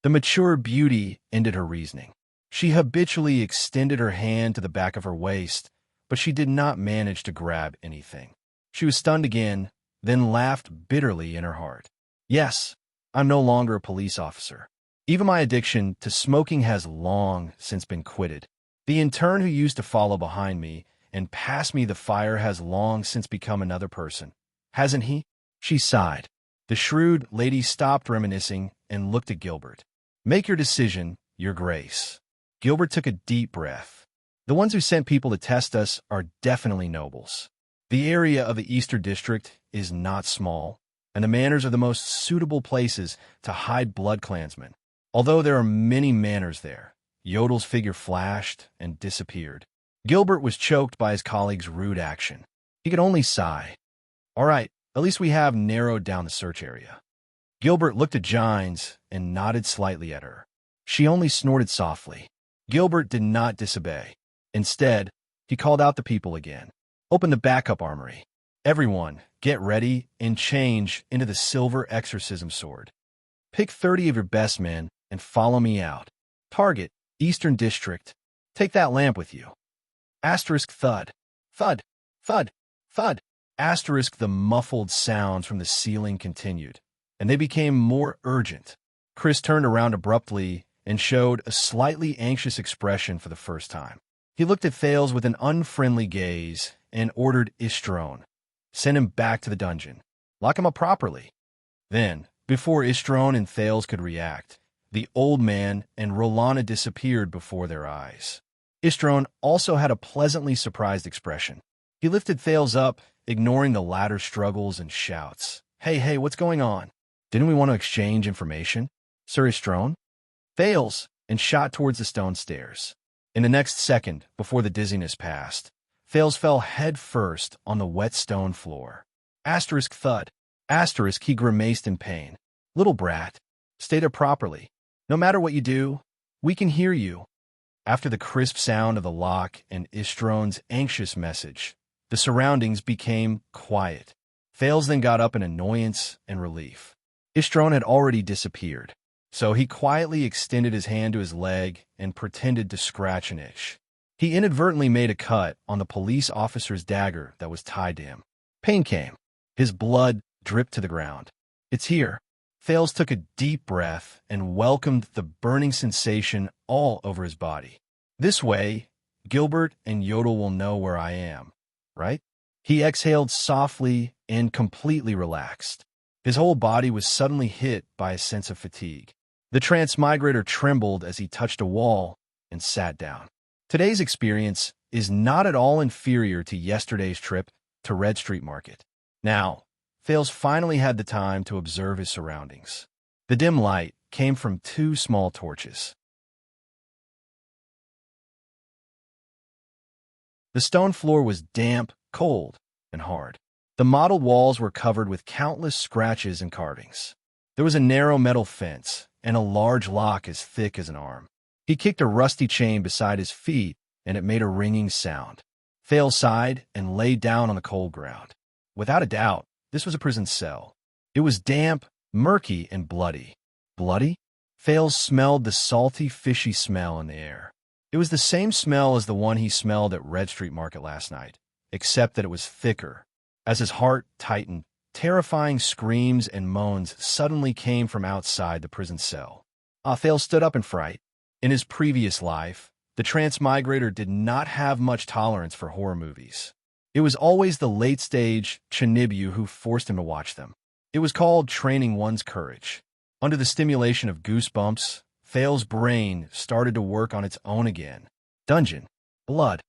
The mature beauty ended her reasoning. She habitually extended her hand to the back of her waist, but she did not manage to grab anything. She was stunned again, then laughed bitterly in her heart. Yes, I'm no longer a police officer. Even my addiction to smoking has long since been quitted. The intern who used to follow behind me and pass me the fire has long since become another person. Hasn't he? She sighed. The shrewd lady stopped reminiscing and looked at Gilbert. Make your decision, Your Grace. Gilbert took a deep breath. The ones who sent people to test us are definitely nobles. The area of the Eastern District is not small, and the manors are the most suitable places to hide blood clansmen. Although there are many manors there, Yodel's figure flashed and disappeared. Gilbert was choked by his colleague's rude action. He could only sigh. All right, at least we have narrowed down the search area. Gilbert looked at Gines and nodded slightly at her. She only snorted softly. Gilbert did not disobey. Instead, he called out the people again. Open the backup armory. Everyone, get ready and change into the silver exorcism sword. Pick 30 of your best men and follow me out. Target, Eastern District. Take that lamp with you. Asterisk thud. Thud. Thud. Thud. Asterisk the muffled sounds from the ceiling continued, and they became more urgent. Chris turned around abruptly and showed a slightly anxious expression for the first time. He looked at Thales with an unfriendly gaze and ordered Istrone. Send him back to the dungeon. Lock him up properly. Then, before Istrone and Thales could react, the old man and Rolana disappeared before their eyes. Istrone also had a pleasantly surprised expression. He lifted Thales up, ignoring the latter's struggles and shouts. Hey, what's going on? Didn't we want to exchange information, Sir Istrone? Thales, and shot towards the stone stairs. In the next second, before the dizziness passed, Thales fell head first on the wet stone floor. Asterisk thud. Asterisk he grimaced in pain. Little brat, stay there properly. No matter what you do, we can hear you. After the crisp sound of the lock and Istrone's anxious message, the surroundings became quiet. Thales then got up in annoyance and relief. Istrone had already disappeared, so he quietly extended his hand to his leg and pretended to scratch an itch. He inadvertently made a cut on the police officer's dagger that was tied to him. Pain came. His blood dripped to the ground. It's here. Thales took a deep breath and welcomed the burning sensation all over his body. This way, Gilbert and Yodel will know where I am, right? He exhaled softly and completely relaxed. His whole body was suddenly hit by a sense of fatigue. The transmigrator trembled as he touched a wall and sat down. Today's experience is not at all inferior to yesterday's trip to Red Street Market. Now, Thales finally had the time to observe his surroundings. The dim light came from two small torches. The stone floor was damp, cold, and hard. The mottled walls were covered with countless scratches and carvings. There was a narrow metal fence and a large lock as thick as an arm. He kicked a rusty chain beside his feet, and it made a ringing sound. Thales sighed and lay down on the cold ground. Without a doubt, this was a prison cell. It was damp, murky, and bloody. Bloody? Thales smelled the salty, fishy smell in the air. It was the same smell as the one he smelled at Red Street Market last night, except that it was thicker. As his heart tightened, terrifying screams and moans suddenly came from outside the prison cell. Thales stood up in fright. In his previous life, the transmigrator did not have much tolerance for horror movies. It was always the late-stage Chinibu who forced him to watch them. It was called training one's courage. Under the stimulation of goosebumps, Thales' brain started to work on its own again. Dungeon, blood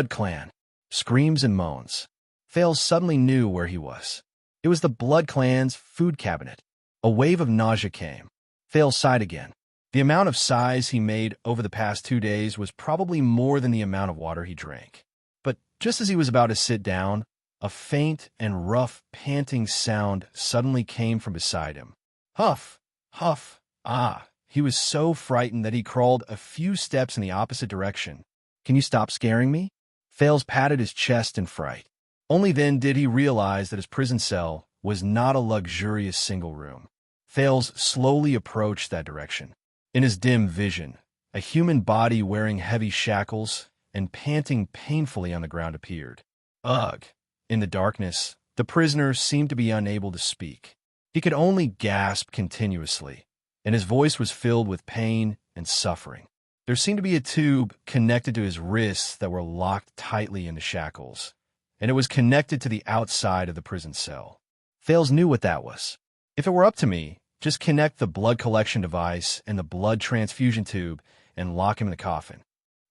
clan, screams and moans. Thales suddenly knew where he was. It was the Blood Clan's food cabinet. A wave of nausea came. Thales sighed again. The amount of sighs he made over the past 2 days was probably more than the amount of water he drank. But just as he was about to sit down, a faint and rough panting sound suddenly came from beside him. Huff, huff, ah. He was so frightened that he crawled a few steps in the opposite direction. Can you stop scaring me? Thales patted his chest in fright. Only then did he realize that his prison cell was not a luxurious single room. Thales slowly approached that direction. In his dim vision, a human body wearing heavy shackles and panting painfully on the ground appeared. Ugh! In the darkness, the prisoner seemed to be unable to speak. He could only gasp continuously, and his voice was filled with pain and suffering. There seemed to be a tube connected to his wrists that were locked tightly in the shackles, and it was connected to the outside of the prison cell. Thales knew what that was. If it were up to me, just connect the blood collection device and the blood transfusion tube and lock him in the coffin.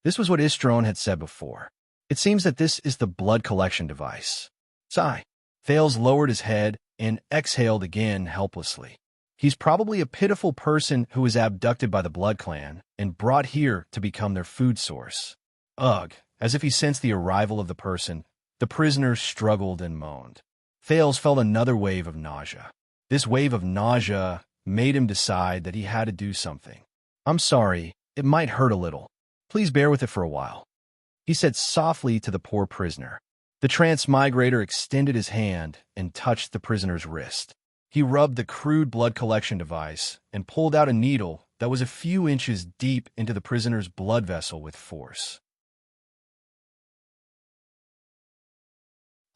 This was what Istrone had said before. It seems that this is the blood collection device. Sigh. Thales lowered his head and exhaled again helplessly. He's probably a pitiful person who was abducted by the Blood Clan and brought here to become their food source. Ugh, as if he sensed the arrival of the person, the prisoner struggled and moaned. Thales felt another wave of nausea. This wave of nausea made him decide that he had to do something. I'm sorry, it might hurt a little. Please bear with it for a while, he said softly to the poor prisoner. The transmigrator extended his hand and touched the prisoner's wrist. He rubbed the crude blood collection device and pulled out a needle that was a few inches deep into the prisoner's blood vessel with force.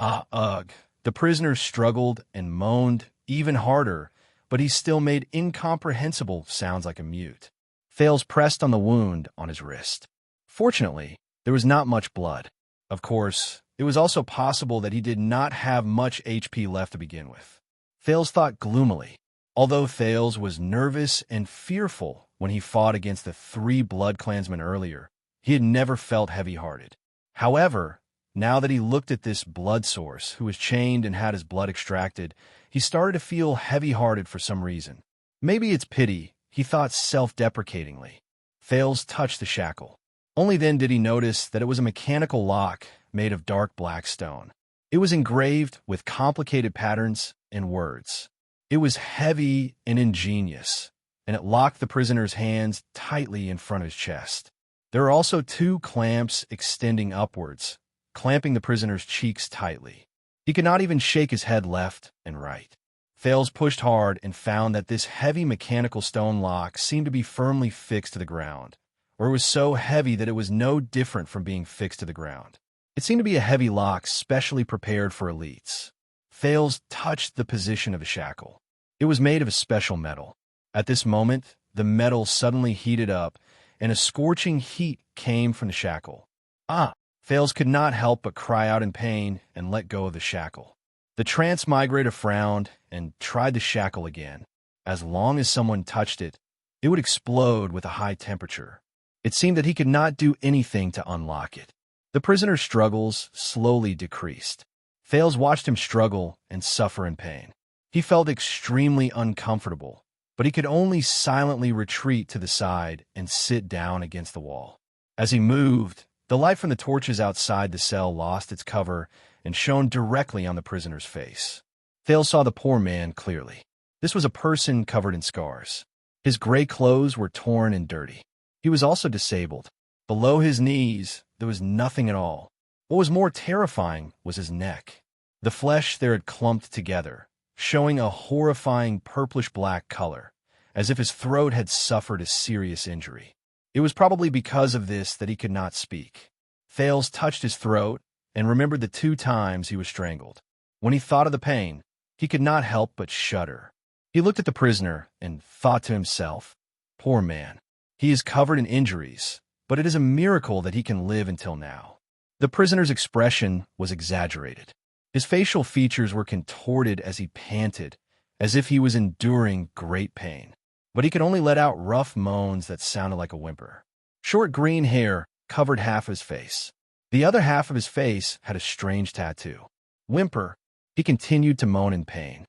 Ugh. The prisoner struggled and moaned even harder, but he still made incomprehensible sounds like a mute. Thales pressed on the wound on his wrist. Fortunately, there was not much blood. Of course, It was also possible that he did not have much HP left to begin with. Thales thought gloomily. Although Thales was nervous and fearful when he fought against the 3 blood clansmen earlier, he had never felt heavy-hearted. However, now that he looked at this blood source who was chained and had his blood extracted, he started to feel heavy-hearted for some reason. Maybe it's pity, he thought self-deprecatingly. Thales touched the shackle. Only then did he notice that it was a mechanical lock made of dark black stone. It was engraved with complicated patterns and words. It was heavy and ingenious, and it locked the prisoner's hands tightly in front of his chest. There were also 2 clamps extending upwards, clamping the prisoner's cheeks tightly. He could not even shake his head left and right. Thales pushed hard and found that this heavy mechanical stone lock seemed to be firmly fixed to the ground, or it was so heavy that it was no different from being fixed to the ground. It seemed to be a heavy lock specially prepared for elites. Thales touched the position of the shackle. It was made of a special metal. At this moment, the metal suddenly heated up, and a scorching heat came from the shackle. Ah! Thales could not help but cry out in pain and let go of the shackle. The transmigrator frowned and tried the shackle again. As long as someone touched it, it would explode with a high temperature. It seemed that he could not do anything to unlock it. The prisoner's struggles slowly decreased. Thales watched him struggle and suffer in pain. He felt extremely uncomfortable, but he could only silently retreat to the side and sit down against the wall. As he moved, the light from the torches outside the cell lost its cover and shone directly on the prisoner's face. Thales saw the poor man clearly. This was a person covered in scars. His gray clothes were torn and dirty. He was also disabled. Below his knees, there was nothing at all. What was more terrifying was his neck. The flesh there had clumped together, showing a horrifying purplish-black color, as if his throat had suffered a serious injury. It was probably because of this that he could not speak. Thales touched his throat and remembered the 2 times he was strangled. When he thought of the pain, he could not help but shudder. He looked at the prisoner and thought to himself, "Poor man. He is covered in injuries, but it is a miracle that he can live until now." The prisoner's expression was exaggerated. His facial features were contorted as he panted, as if he was enduring great pain. But he could only let out rough moans that sounded like a whimper. Short green hair covered half of his face. The other half of his face had a strange tattoo. Whimper, he continued to moan in pain.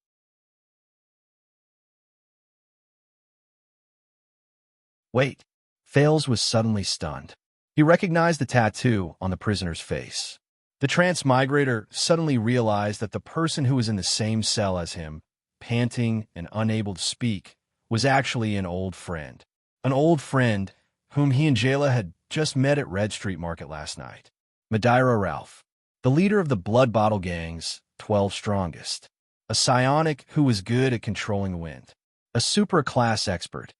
Wait. Thales was suddenly stunned. He recognized the tattoo on the prisoner's face. The transmigrator suddenly realized that the person who was in the same cell as him, panting and unable to speak, was actually an old friend. An old friend whom he and Jayla had just met at Red Street Market last night. Madeira Ralph, the leader of the Blood Bottle Gang's 12 Strongest. A psionic who was good at controlling the wind. A super-class expert.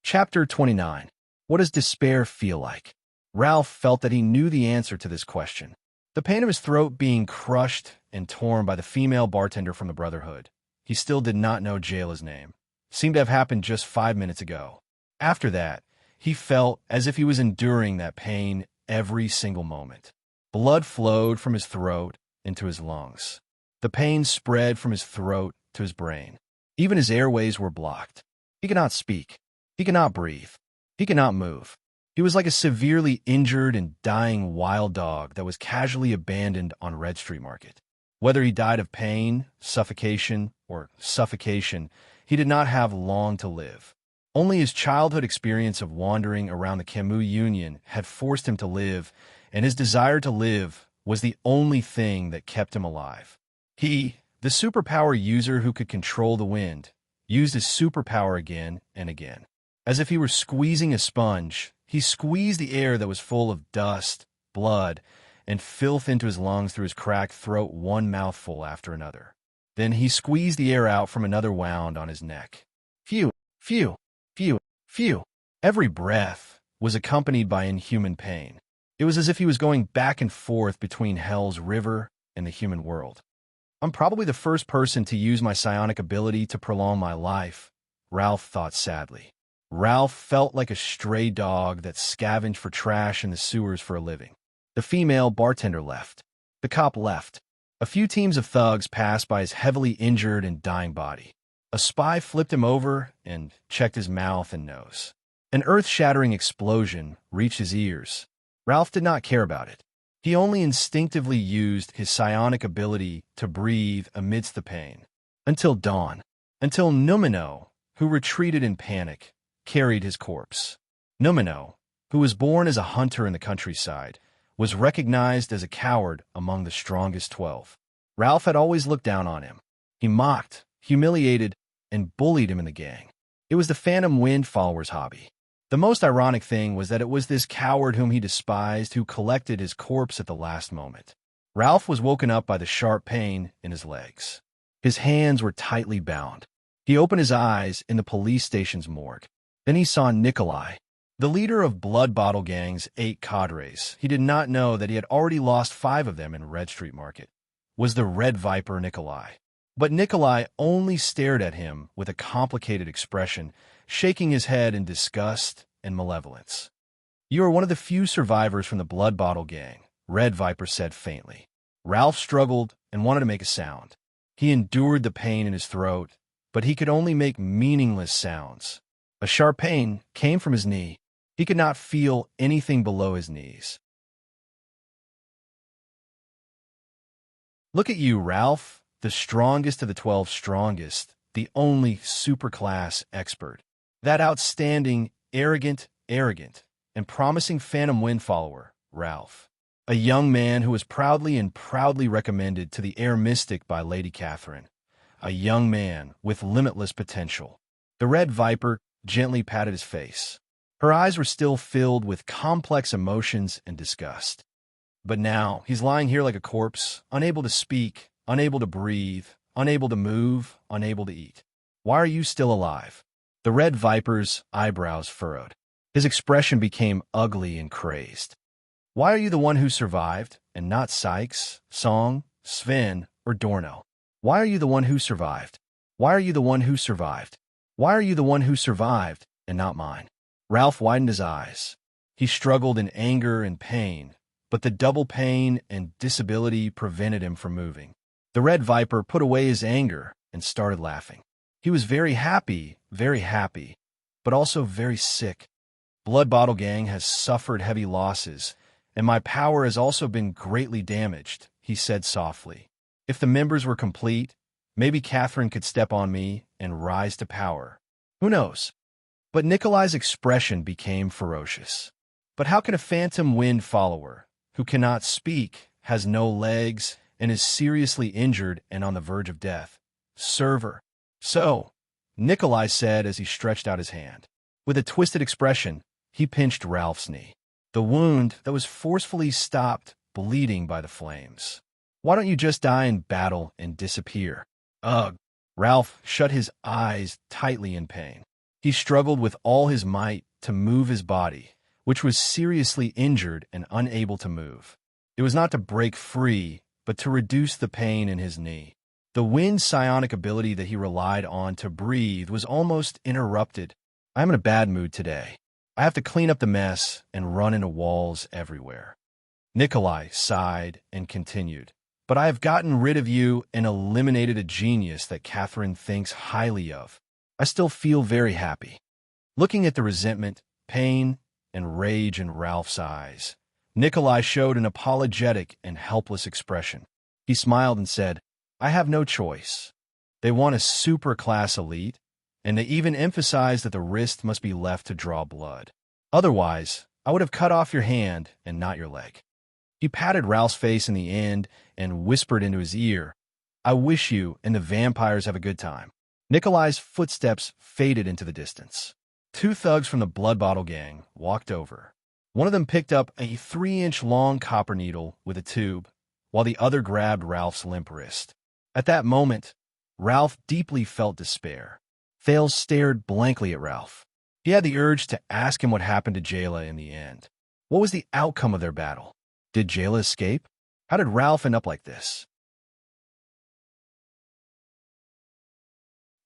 Chapter 29. What does despair feel like? Ralph felt that he knew the answer to this question. The pain of his throat being crushed and torn by the female bartender from the Brotherhood. He still did not know Jayla's name. Seemed to have happened just 5 minutes ago. After that, he felt as if he was enduring that pain every single moment. Blood flowed from his throat into his lungs. The pain spread from his throat to his brain. Even his airways were blocked. He could not speak. He could not breathe. He could not move. He was like a severely injured and dying wild dog that was casually abandoned on Red Street Market. Whether he died of pain, suffocation, or suffocation, he did not have long to live. Only his childhood experience of wandering around the Camus Union had forced him to live, and his desire to live was the only thing that kept him alive. He, the superpower user who could control the wind, used his superpower again and again. As if he were squeezing a sponge, he squeezed the air that was full of dust, blood, and filth into his lungs through his cracked throat one mouthful after another. Then he squeezed the air out from another wound on his neck. Phew, phew, phew, phew. Every breath was accompanied by inhuman pain. It was as if he was going back and forth between Hell's River and the human world. I'm probably the first person to use my psionic ability to prolong my life, Ralph thought sadly. Ralph felt like a stray dog that scavenged for trash in the sewers for a living. The female bartender left. The cop left. A few teams of thugs passed by his heavily injured and dying body. A spy flipped him over and checked his mouth and nose. An earth-shattering explosion reached his ears. Ralph did not care about it. He only instinctively used his psionic ability to breathe amidst the pain. Until dawn. Until Numino, who retreated in panic, carried his corpse. Numino, who was born as a hunter in the countryside, was recognized as a coward among the strongest 12. Ralph had always looked down on him. He mocked, humiliated, and bullied him in the gang. It was the Phantom Wind follower's hobby. The most ironic thing was that it was this coward whom he despised who collected his corpse at the last moment. Ralph was woken up by the sharp pain in his legs. His hands were tightly bound. He opened his eyes in the police station's morgue. Then he saw Nikolai, the leader of Blood Bottle Gang's 8 cadres. He did not know that he had already lost 5 of them in Red Street Market. Was the Red Viper Nikolai? But Nikolai only stared at him with a complicated expression, shaking his head in disgust and malevolence. "You are one of the few survivors from the Blood Bottle Gang," Red Viper said faintly. Ralph struggled and wanted to make a sound. He endured the pain in his throat, but he could only make meaningless sounds. A sharp pain came from his knee. He could not feel anything below his knees. "Look at you, Ralph, the strongest of the 12 strongest, the only superclass expert. That outstanding, arrogant, and promising Phantom Wind follower, Ralph. A young man who was proudly recommended to the Air Mystic by Lady Catherine. A young man with limitless potential." The Red Viper gently patted his face. Her eyes were still filled with complex emotions and disgust. "But now he's lying here like a corpse, unable to speak, unable to breathe, unable to move, unable to eat. Why are you still alive?" The Red Viper's eyebrows furrowed. His expression became ugly and crazed. "Why are you the one who survived, and not Sykes, Song, Sven, or Dorno? Why are you the one who survived? Why are you the one who survived? Why are you the one who survived, and not mine?" Ralph widened his eyes. He struggled in anger and pain, but the double pain and disability prevented him from moving. The Red Viper put away his anger and started laughing. He was very happy, but also very sick. Blood Bottle Gang has suffered heavy losses, and my power has also been greatly damaged, he said softly. If the members were complete, maybe Catherine could step on me and rise to power. Who knows? But Nikolai's expression became ferocious. But how can a Phantom Wind follower, who cannot speak, has no legs, and is seriously injured and on the verge of death, serve her? "So," Nikolai said as he stretched out his hand. With a twisted expression, he pinched Ralph's knee. The wound that was forcefully stopped bleeding by the flames. "Why don't you just die in battle and disappear?" "Ugh." Ralph shut his eyes tightly in pain. He struggled with all his might to move his body, which was seriously injured and unable to move. It was not to break free, but to reduce the pain in his knee. The wind psionic ability that he relied on to breathe was almost interrupted. "I'm in a bad mood today. I have to clean up the mess and run into walls everywhere." Nikolai sighed and continued. "But I have gotten rid of you and eliminated a genius that Catherine thinks highly of. I still feel very happy." Looking at the resentment, pain, and rage in Ralph's eyes, Nikolai showed an apologetic and helpless expression. He smiled and said, "I have no choice. They want a super-class elite, and they even emphasize that the wrist must be left to draw blood. Otherwise, I would have cut off your hand and not your leg." He patted Ralph's face in the end and whispered into his ear, "I wish you and the vampires have a good time." Nikolai's footsteps faded into the distance. 2 thugs from the Blood Bottle Gang walked over. One of them picked up a 3-inch long copper needle with a tube, while the other grabbed Ralph's limp wrist. At that moment, Ralph deeply felt despair. Thales stared blankly at Ralph. He had the urge to ask him what happened to Jayla in the end. What was the outcome of their battle? Did Jayla escape? How did Ralph end up like this?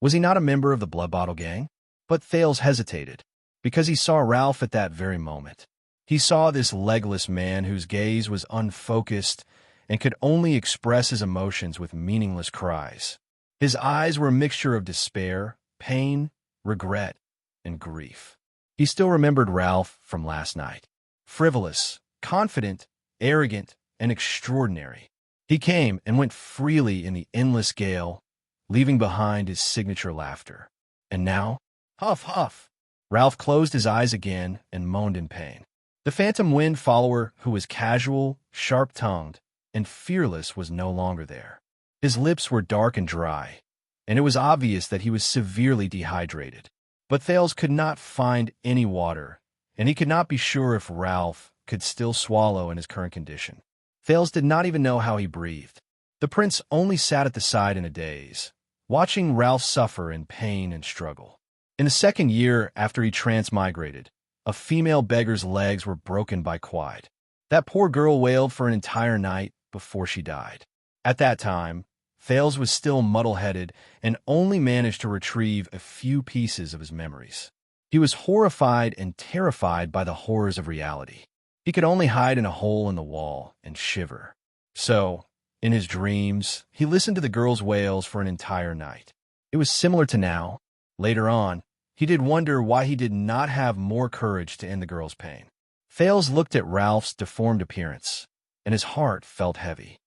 Was he not a member of the Blood Bottle Gang? But Thales hesitated. because he saw Ralph at that very moment. He saw this legless man whose gaze was unfocused and could only express his emotions with meaningless cries. His eyes were a mixture of despair, pain, regret, and grief. He still remembered Ralph from last night. Frivolous, confident, arrogant, and extraordinary. He came and went freely in the endless gale, leaving behind his signature laughter. And now, huff, huff. Ralph closed his eyes again and moaned in pain. The phantom wind follower, who was casual, sharp-tongued, and fearless, was no longer there. His lips were dark and dry, and it was obvious that he was severely dehydrated. But Thales could not find any water, and he could not be sure if Ralph could still swallow in his current condition. Thales did not even know how he breathed. The prince only sat at the side in a daze, watching Ralph suffer in pain and struggle. In the second year after he transmigrated, a female beggar's legs were broken by quide. That poor girl wailed for an entire night before she died. At that time, Thales was still muddle-headed and only managed to retrieve a few pieces of his memories. He was horrified and terrified by the horrors of reality. He could only hide in a hole in the wall and shiver. So, in his dreams, he listened to the girl's wails for an entire night. It was similar to now. Later on, he did wonder why he did not have more courage to end the girl's pain. Thales looked at Ralph's deformed appearance, and his heart felt heavy.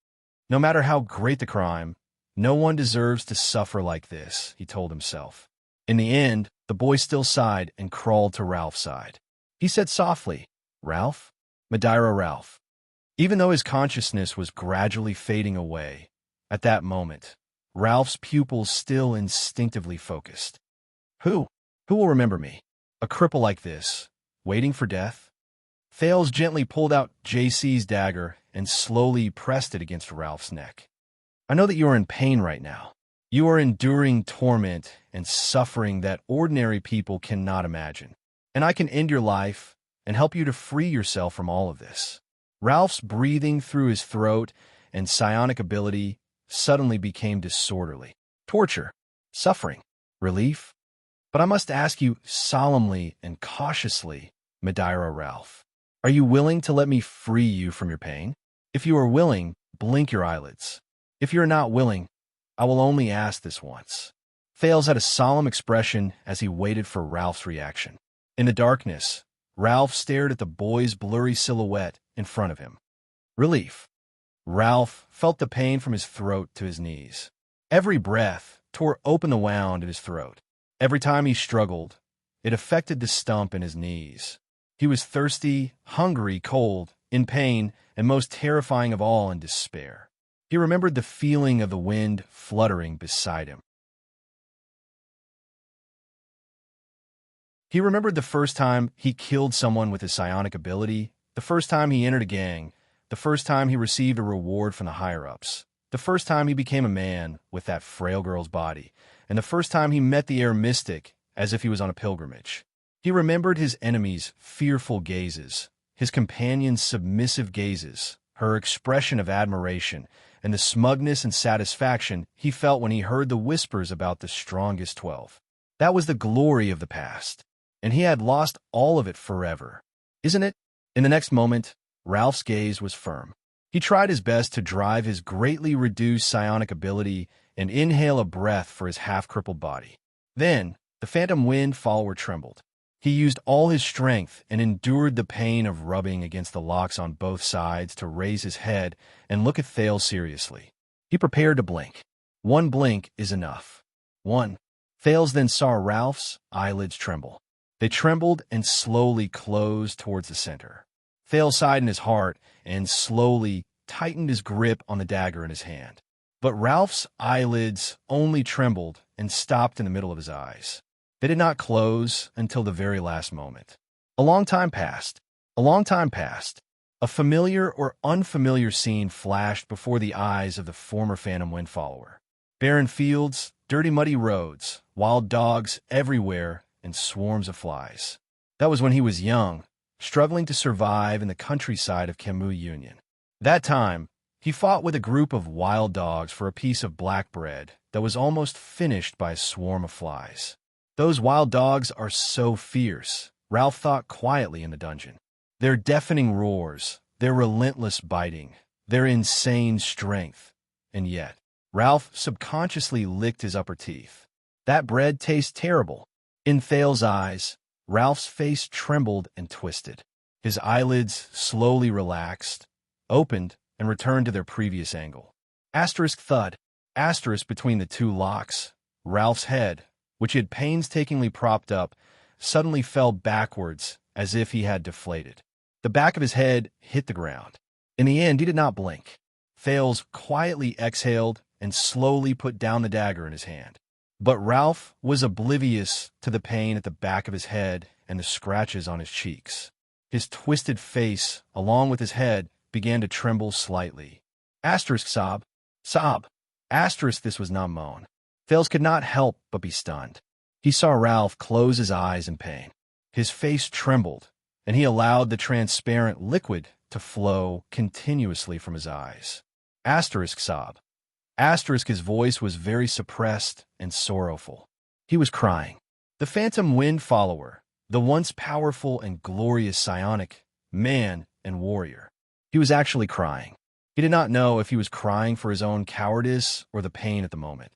No matter how great the crime, no one deserves to suffer like this, he told himself. In the end, the boy still sighed and crawled to Ralph's side. He said softly, "Ralph? Madeira Ralph." Even though his consciousness was gradually fading away, at that moment, Ralph's pupils still instinctively focused. Who will remember me? A cripple like this, waiting for death? Thales gently pulled out JC's dagger and slowly pressed it against Ralph's neck. I know that you are in pain right now. You are enduring torment and suffering that ordinary people cannot imagine. And I can end your life and help you to free yourself from all of this. Ralph's breathing through his throat and psionic ability suddenly became disorderly. Torture, suffering, relief. But I must ask you solemnly and cautiously, Madeira Ralph, are you willing to let me free you from your pain? If you are willing, blink your eyelids. If you are not willing, I will only ask this once. Thales had a solemn expression as he waited for Ralph's reaction. In the darkness, Ralph stared at the boy's blurry silhouette in front of him. Relief. Ralph felt the pain from his throat to his knees. Every breath tore open the wound in his throat. Every time he struggled, it affected the stump in his knees. He was thirsty, hungry, cold, in pain, and most terrifying of all, in despair. He remembered the feeling of the wind fluttering beside him. He remembered the first time he killed someone with his psionic ability, the first time he entered a gang, the first time he received a reward from the higher-ups, the first time he became a man with that frail girl's body, and the first time he met the air mystic as if he was on a pilgrimage. He remembered his enemy's fearful gazes, his companion's submissive gazes, her expression of admiration, and the smugness and satisfaction he felt when he heard the whispers about the strongest 12. That was the glory of the past, and he had lost all of it forever. Isn't it? In the next moment, Ralph's gaze was firm. He tried his best to drive his greatly reduced psionic ability and inhale a breath for his half-crippled body. Then, the phantom wind follower trembled. He used all his strength and endured the pain of rubbing against the locks on both sides to raise his head and look at Thales seriously. He prepared to blink. One blink is enough. One. Thales then saw Ralph's eyelids tremble. They trembled and slowly closed towards the center. Thales sighed in his heart and slowly tightened his grip on the dagger in his hand. But Ralph's eyelids only trembled and stopped in the middle of his eyes. They did not close until the very last moment. A long time passed. A long time passed. A familiar or unfamiliar scene flashed before the eyes of the former phantom wind follower. Barren fields, dirty muddy roads, wild dogs everywhere, and swarms of flies. That was when he was young, struggling to survive in the countryside of Camus Union. That time, he fought with a group of wild dogs for a piece of black bread that was almost finished by a swarm of flies. Those wild dogs are so fierce, Ralph thought quietly in the dungeon. Their deafening roars, their relentless biting, their insane strength. And yet, Ralph subconsciously licked his upper teeth. That bread tastes terrible. In Thales's eyes, Ralph's face trembled and twisted. His eyelids slowly relaxed, opened, and returned to their previous angle. Asterisk thud. Asterisk between the two locks. Ralph's head, which he had painstakingly propped up, suddenly fell backwards as if he had deflated. The back of his head hit the ground. In the end, he did not blink. Thales quietly exhaled and slowly put down the dagger in his hand. But Ralph was oblivious to the pain at the back of his head and the scratches on his cheeks. His twisted face, along with his head, began to tremble slightly. Asterisk sob. Sob. Asterisk this was not moan. Thales could not help but be stunned. He saw Ralph close his eyes in pain. His face trembled, and he allowed the transparent liquid to flow continuously from his eyes. Asterisk sob. Asterisk his voice was very suppressed and sorrowful. He was crying. The phantom wind follower, the once powerful and glorious psionic man and warrior. He was actually crying. He did not know if he was crying for his own cowardice or the pain at the moment.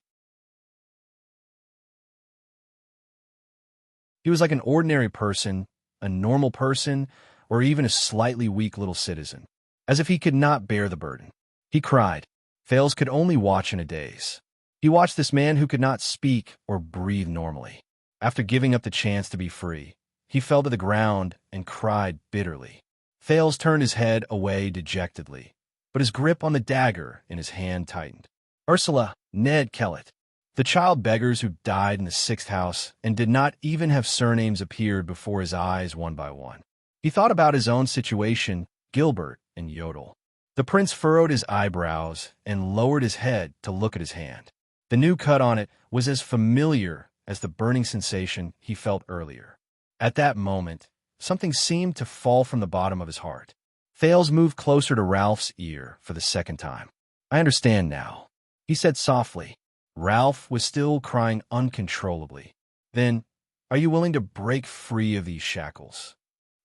He was like an ordinary person, a normal person, or even a slightly weak little citizen, as if he could not bear the burden. He cried. Thales could only watch in a daze. He watched this man who could not speak or breathe normally. After giving up the chance to be free, he fell to the ground and cried bitterly. Thales turned his head away dejectedly, but his grip on the dagger in his hand tightened. Ursula, Ned Kellett, the child beggars who died in the 6th house and did not even have surnames appeared before his eyes one by one. He thought about his own situation, Gilbert, and Yodel. The prince furrowed his eyebrows and lowered his head to look at his hand. The new cut on it was as familiar as the burning sensation he felt earlier. At that moment, something seemed to fall from the bottom of his heart. Thales moved closer to Ralph's ear for the second time. I understand now, he said softly. Ralph was still crying uncontrollably. Then, are you willing to break free of these shackles?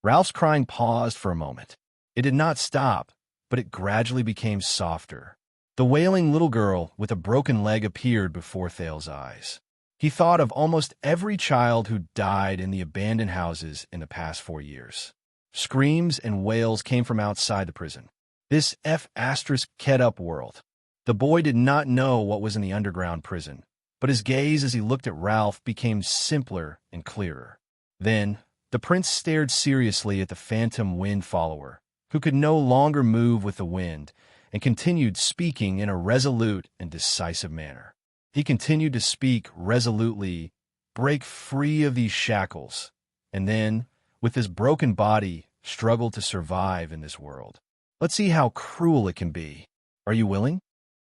Ralph's crying paused for a moment. It did not stop, but it gradually became softer. The wailing little girl with a broken leg appeared before Thales's eyes. He thought of almost every child who died in the abandoned houses in the past 4 years. Screams and wails came from outside the prison. This F***ed-up world. The boy did not know what was in the underground prison, but his gaze as he looked at Ralph became simpler and clearer. Then, the prince stared seriously at the phantom wind follower, who could no longer move with the wind, and continued speaking in a resolute and decisive manner. He continued to speak resolutely, break free of these shackles, and then, with his broken body, struggle to survive in this world. Let's see how cruel it can be. Are you willing?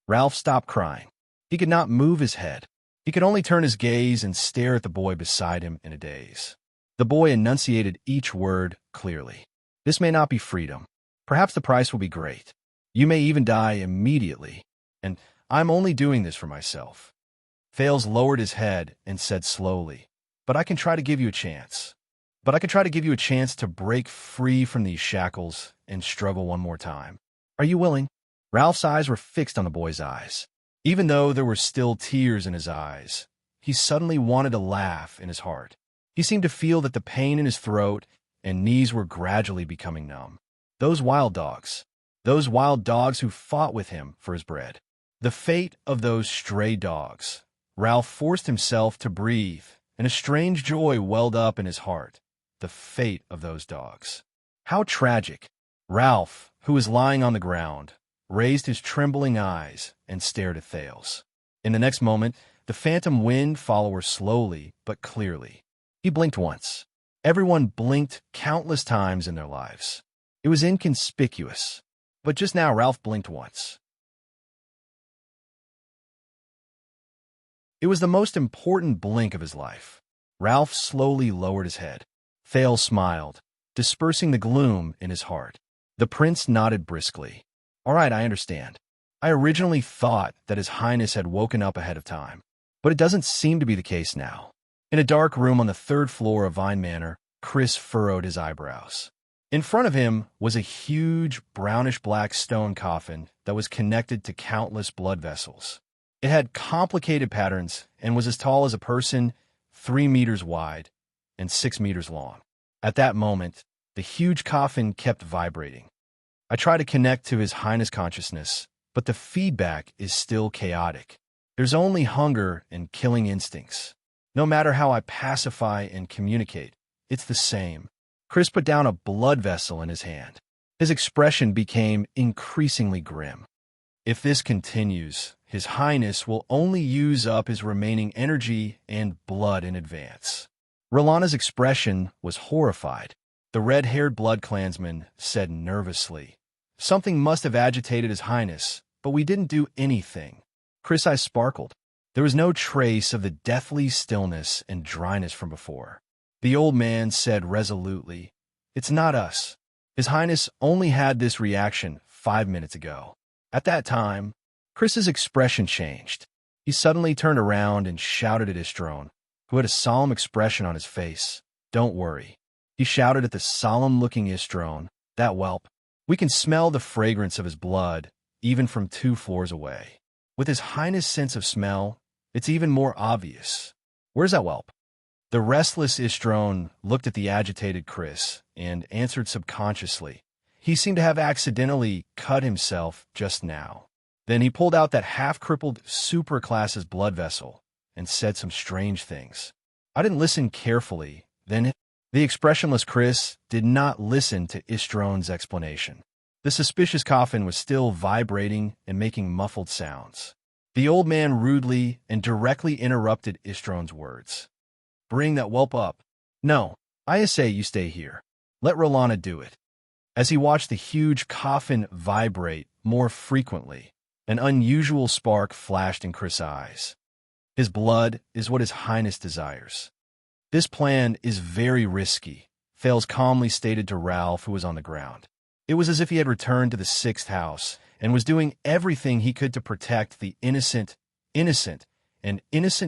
Ralph stopped crying. He could not move his head. He could only turn his gaze and stare at the boy beside him in a daze. The boy enunciated each word clearly. This may not be freedom. Perhaps the price will be great. You may even die immediately. And I'm only doing this for myself. Thales lowered his head and said slowly, but I can try to give you a chance. But I can try to give you a chance to break free from these shackles and struggle one more time. Are you willing? Ralph's eyes were fixed on the boy's eyes. Even though there were still tears in his eyes, he suddenly wanted to laugh in his heart. He seemed to feel that the pain in his throat and knees were gradually becoming numb. Those wild dogs who fought with him for his bread. The fate of those stray dogs. Ralph forced himself to breathe, and a strange joy welled up in his heart. The fate of those dogs. How tragic. Ralph, who was lying on the ground, raised his trembling eyes and stared at Thales. In the next moment, the phantom wind follower slowly but clearly. He blinked once. Everyone blinked countless times in their lives. It was inconspicuous. But just now, Ralph blinked once. It was the most important blink of his life. Ralph slowly lowered his head. Thales smiled, dispersing the gloom in his heart. The prince nodded briskly. All right, I understand. I originally thought that His Highness had woken up ahead of time, but it doesn't seem to be the case now. In a dark room on the 3rd floor of Vine Manor, Chris furrowed his eyebrows. In front of him was a huge brownish-black stone coffin that was connected to countless blood vessels. It had complicated patterns and was as tall as a person, 3 meters wide, and 6 meters long. At that moment, the huge coffin kept vibrating. I try to connect to His Highness consciousness, but the feedback is still chaotic. There's only hunger and killing instincts. No matter how I pacify and communicate, it's the same. Chris put down a blood vessel in his hand. His expression became increasingly grim. If this continues, His Highness will only use up his remaining energy and blood in advance. Rolana's expression was horrified. The red-haired blood clansman said nervously, "Something must have agitated His Highness, but we didn't do anything." Chris' eyes sparkled. There was no trace of the deathly stillness and dryness from before. The old man said resolutely, "It's not us. His Highness only had this reaction 5 minutes ago." At that time, Chris's expression changed. He suddenly turned around and shouted at Istrone, who had a solemn expression on his face. "Don't worry." He shouted at the solemn-looking Istrone, "That whelp. We can smell the fragrance of his blood, even from 2 floors away. With His Highness' sense of smell, it's even more obvious. Where's that whelp?" The restless Istrone looked at the agitated Chris and answered subconsciously. He seemed to have accidentally cut himself just now. Then he pulled out that half-crippled superclass's blood vessel and said some strange things. I didn't listen carefully. Then the expressionless Chris did not listen to Istrone's explanation. The suspicious coffin was still vibrating and making muffled sounds. The old man rudely and directly interrupted Istrone's words. "Bring that whelp up." "No, I say you stay here. Let Rolana do it." As he watched the huge coffin vibrate more frequently, an unusual spark flashed in Chris' eyes. His blood is what His Highness desires. "This plan is very risky," Thales calmly stated to Ralph, who was on the ground. It was as if he had returned to the 6th house and was doing everything he could to protect the innocent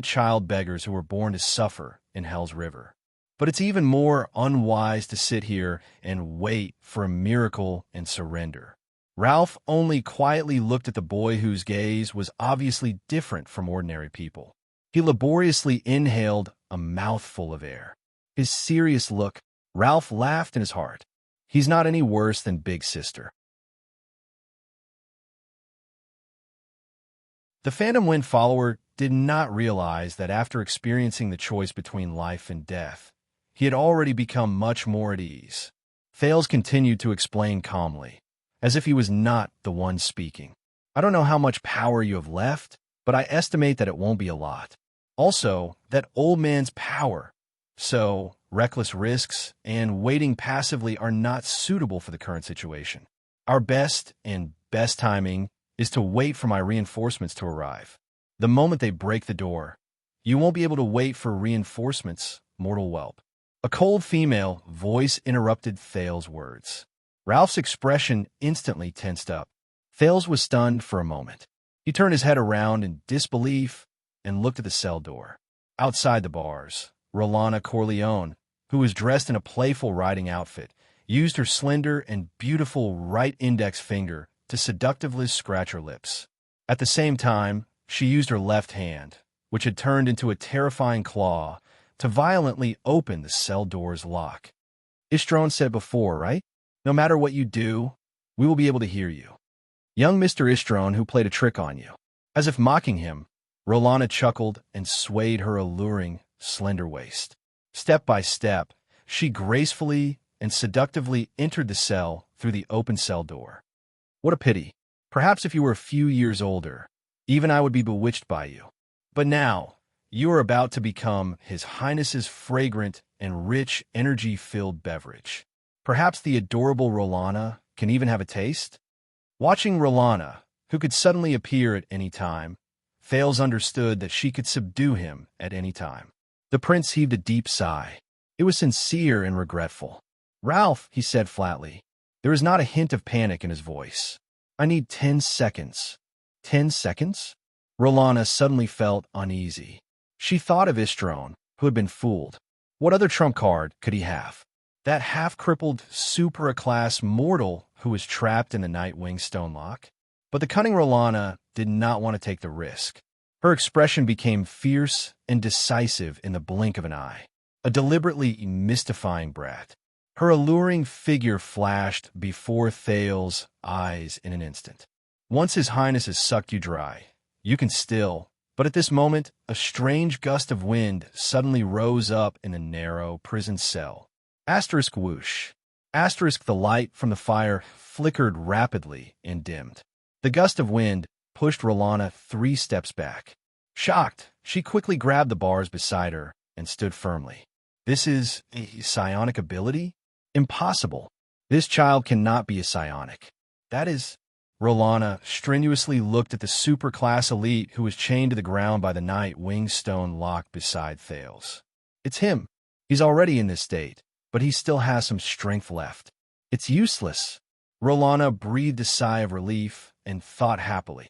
child beggars who were born to suffer in Hell's River. But it's even more unwise to sit here and wait for a miracle and surrender. Ralph only quietly looked at the boy whose gaze was obviously different from ordinary people. He laboriously inhaled a mouthful of air. His serious look, Ralph laughed in his heart. He's not any worse than Big Sister. The Phantom Wind follower did not realize that after experiencing the choice between life and death, he had already become much more at ease. Thales continued to explain calmly, as if he was not the one speaking. "I don't know how much power you have left, but I estimate that it won't be a lot. Also, that old man's power. So, reckless risks and waiting passively are not suitable for the current situation. Our best timing is to wait for my reinforcements to arrive. The moment they break the door, you won't be able to wait for reinforcements, mortal whelp." A cold female voice interrupted Thales' words. Ralph's expression instantly tensed up. Thales was stunned for a moment. He turned his head around in disbelief and looked at the cell door. Outside the bars, Rolana Corleone, who was dressed in a playful riding outfit, used her slender and beautiful right index finger to seductively scratch her lips. At the same time, she used her left hand, which had turned into a terrifying claw, to violently open the cell door's lock. "Istrone said before, right? No matter what you do, we will be able to hear you." Young Mr. Istrone, who played a trick on you. As if mocking him, Rolana chuckled and swayed her alluring, slender waist. Step by step, she gracefully and seductively entered the cell through the open cell door. What a pity. Perhaps if you were a few years older, even I would be bewitched by you. But now, you are about to become His Highness's fragrant and rich energy-filled beverage. Perhaps the adorable Rolana can even have a taste? Watching Rolana, who could suddenly appear at any time, Thales understood that she could subdue him at any time. The prince heaved a deep sigh. It was sincere and regretful. "Ralph," he said flatly. There was not a hint of panic in his voice. "I need 10 seconds. 10 seconds? Rolana suddenly felt uneasy. She thought of Istrone, who had been fooled. What other trump card could he have? That half-crippled supra-class mortal who was trapped in the Nightwing stone lock? But the cunning Rolana did not want to take the risk. Her expression became fierce and decisive in the blink of an eye, a deliberately mystifying brat. Her alluring figure flashed before Thale's eyes in an instant. Once His Highness has sucked you dry, you can still. But at this moment, a strange gust of wind suddenly rose up in the narrow prison cell. Asterisk whoosh. Asterisk the light from the fire flickered rapidly and dimmed. The gust of wind pushed Rolana 3 steps back. Shocked, she quickly grabbed the bars beside her and stood firmly. This is a psionic ability? Impossible. This child cannot be a psionic. That is... Rolana strenuously looked at the superclass elite who was chained to the ground by the Nightwing stone lock beside Thales. It's him. He's already in this state, but he still has some strength left. It's useless. Rolana breathed a sigh of relief and thought happily.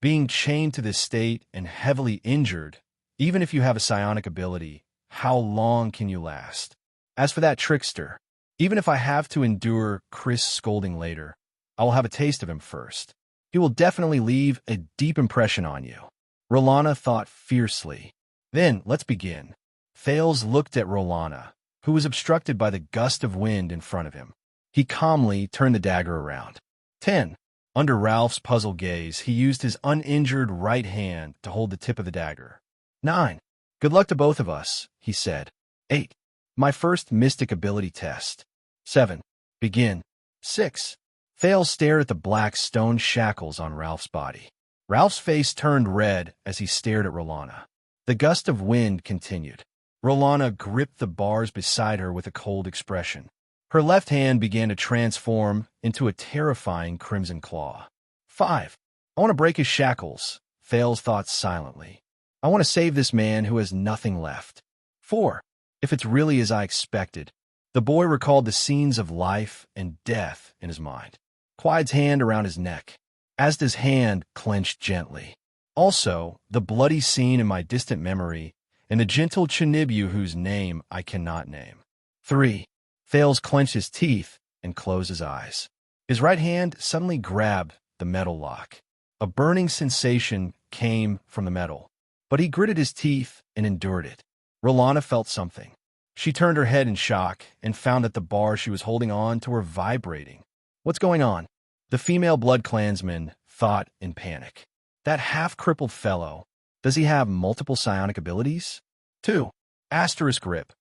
Being chained to this state and heavily injured, even if you have a psionic ability, how long can you last? As for that trickster, even if I have to endure Chris' scolding later, I will have a taste of him first. He will definitely leave a deep impression on you. Rolana thought fiercely. Then, let's begin. Thales looked at Rolana, who was obstructed by the gust of wind in front of him. He calmly turned the dagger around. 10. Under Ralph's puzzled gaze, he used his uninjured right hand to hold the tip of the dagger. 9. Good luck to both of us, he said. 8. My first mystic ability test. 7. Begin. 6. Thales stared at the black stone shackles on Ralph's body. Ralph's face turned red as he stared at Rolana. The gust of wind continued. Rolana gripped the bars beside her with a cold expression. Her left hand began to transform into a terrifying crimson claw. 5. I want to break his shackles, Thales thought silently. I want to save this man who has nothing left. 4. If it's really as I expected. The boy recalled the scenes of life and death in his mind. Quide's hand around his neck. Asda's hand clenched gently. Also, the bloody scene in my distant memory, and the gentle Chinibu whose name I cannot name. 3. Thales clenched his teeth and closed his eyes. His right hand suddenly grabbed the metal lock. A burning sensation came from the metal, but he gritted his teeth and endured it. Rolana felt something. She turned her head in shock and found that the bars she was holding on to were vibrating. What's going on? The female blood clansman thought in panic. That half-crippled fellow, does he have multiple psionic abilities? 2. Asterisk grip.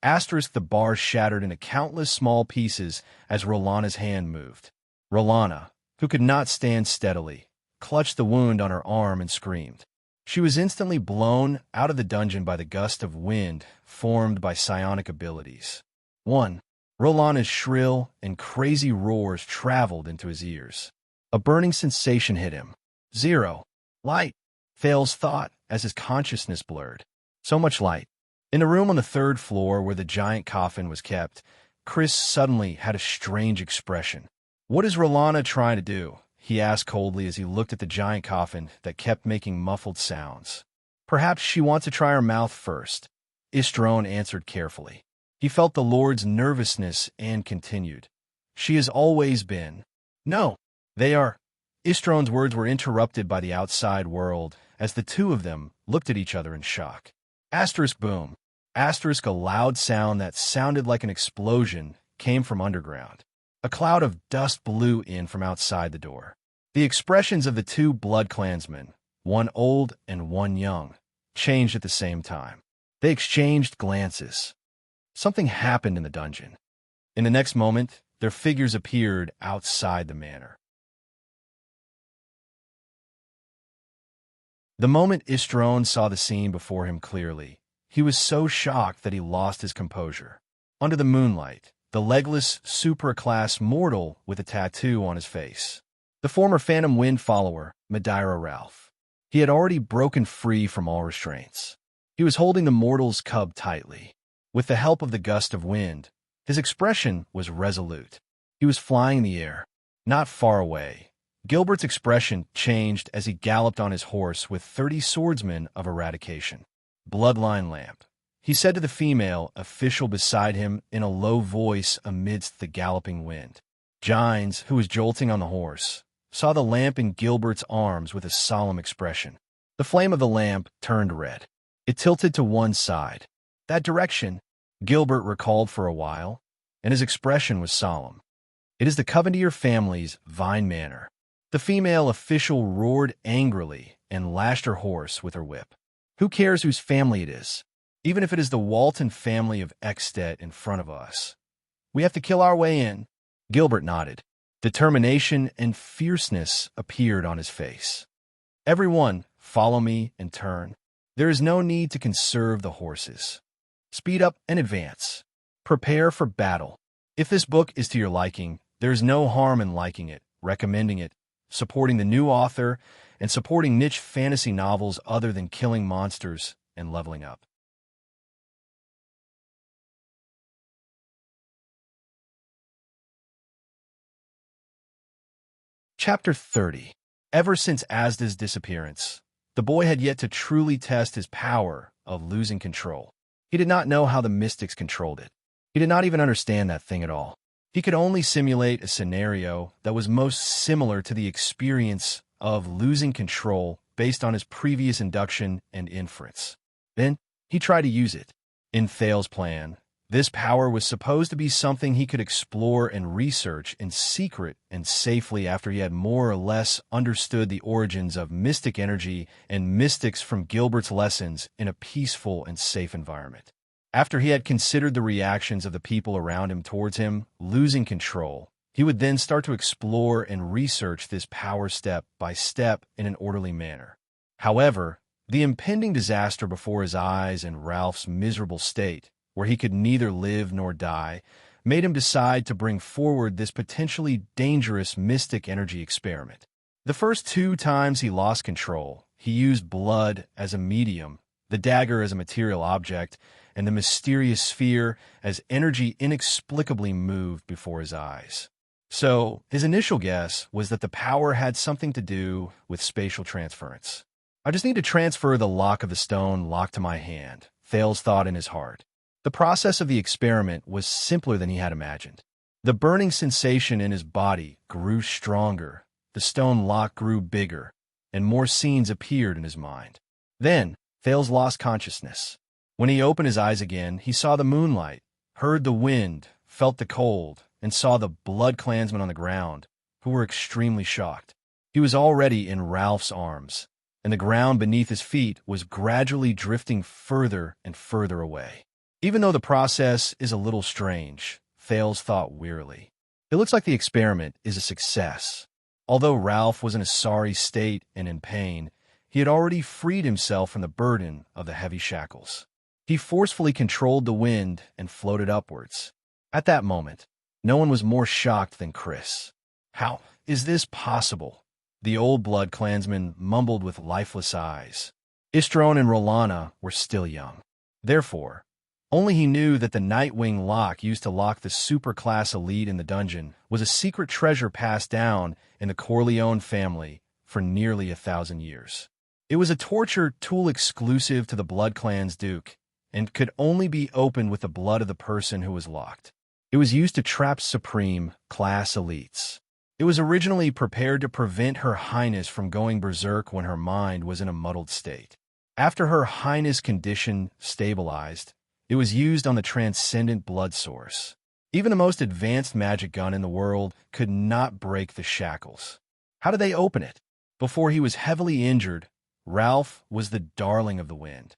Asterisk the bars shattered into countless small pieces as Rolana's hand moved. Rolana, who could not stand steadily, clutched the wound on her arm and screamed. She was instantly blown out of the dungeon by the gust of wind formed by psionic abilities. 1. Rolana's shrill and crazy roars traveled into his ears. A burning sensation hit him. 0. Light, Thales thought as his consciousness blurred. So much light. In the room on the 3rd floor where the giant coffin was kept, Chris suddenly had a strange expression. What is Rolana trying to do? He asked coldly as he looked at the giant coffin that kept making muffled sounds. Perhaps she wants to try her mouth first, Istron answered carefully. He felt the Lord's nervousness and continued. She has always been. No, they are. Istron's words were interrupted by the outside world as the two of them looked at each other in shock. Asterisk boom. Asterisk a loud sound that sounded like an explosion came from underground. A cloud of dust blew in from outside the door. The expressions of the two blood clansmen, one old and one young, changed at the same time. They exchanged glances. Something happened in the dungeon. In the next moment, their figures appeared outside the manor. The moment Istron saw the scene before him clearly, he was so shocked that he lost his composure. Under the moonlight, the legless, supra-class mortal with a tattoo on his face. The former Phantom Wind follower, Madeira Ralph. He had already broken free from all restraints. He was holding the mortal's cub tightly. With the help of the gust of wind, his expression was resolute. He was flying in the air, not far away, Gilbert's expression changed as he galloped on his horse with 30 swordsmen of eradication. Bloodline lamp, he said to the female official beside him in a low voice amidst the galloping wind. Gines, who was jolting on the horse, saw the lamp in Gilbert's arms with a solemn expression. The flame of the lamp turned red. It tilted to one side. That direction, Gilbert recalled for a while, and his expression was solemn. It is the Coventier family's Vine Manor. The female official roared angrily and lashed her horse with her whip. Who cares whose family it is? Even if it is the Walton family of Ekstedt in front of us. We have to kill our way in. Gilbert nodded. Determination and fierceness appeared on his face. Everyone, follow me and turn. There is no need to conserve the horses. Speed up and advance. Prepare for battle. If this book is to your liking, there is no harm in liking it, recommending it, supporting the new author, and supporting niche fantasy novels other than killing monsters and leveling up. Chapter 30. Ever since Asda's disappearance, the boy had yet to truly test his power of losing control. He did not know how the mystics controlled it. He did not even understand that thing at all. He could only simulate a scenario that was most similar to the experience of losing control based on his previous induction and inference. Then, he tried to use it. In Thal's plan, this power was supposed to be something he could explore and research in secret and safely after he had more or less understood the origins of mystic energy and mystics from Gilbert's lessons in a peaceful and safe environment. After he had considered the reactions of the people around him towards him losing control, he would then start to explore and research this power step by step in an orderly manner. However, the impending disaster before his eyes and Ralph's miserable state, where he could neither live nor die, made him decide to bring forward this potentially dangerous mystic energy experiment. The first 2 times he lost control, he used blood as a medium, the dagger as a material object, and the mysterious sphere as energy inexplicably moved before his eyes. So, his initial guess was that the power had something to do with spatial transference. I just need to transfer the lock of the stone locked to my hand, Thales thought in his heart. The process of the experiment was simpler than he had imagined. The burning sensation in his body grew stronger, the stone lock grew bigger, and more scenes appeared in his mind. Then, Thales lost consciousness. When he opened his eyes again, he saw the moonlight, heard the wind, felt the cold, and saw the blood clansmen on the ground, who were extremely shocked. He was already in Ralph's arms, and the ground beneath his feet was gradually drifting further and further away. Even though the process is a little strange, Thales thought wearily, it looks like the experiment is a success. Although Ralph was in a sorry state and in pain, he had already freed himself from the burden of the heavy shackles. He forcefully controlled the wind and floated upwards. At that moment, no one was more shocked than Chris. How is this possible? The old blood clansman mumbled with lifeless eyes. Istrone and Rolana were still young. Therefore, only he knew that the Nightwing lock used to lock the superclass elite in the dungeon was a secret treasure passed down in the Corleone family for nearly 1,000 years. It was a torture tool exclusive to the Blood Clan's Duke, and could only be opened with the blood of the person who was locked. It was used to trap Supreme class elites. It was originally prepared to prevent Her Highness from going berserk when her mind was in a muddled state. After Her Highness' condition stabilized, it was used on the transcendent blood source. Even the most advanced magic gun in the world could not break the shackles. How did they open it? Before he was heavily injured, Ralph was the darling of the wind.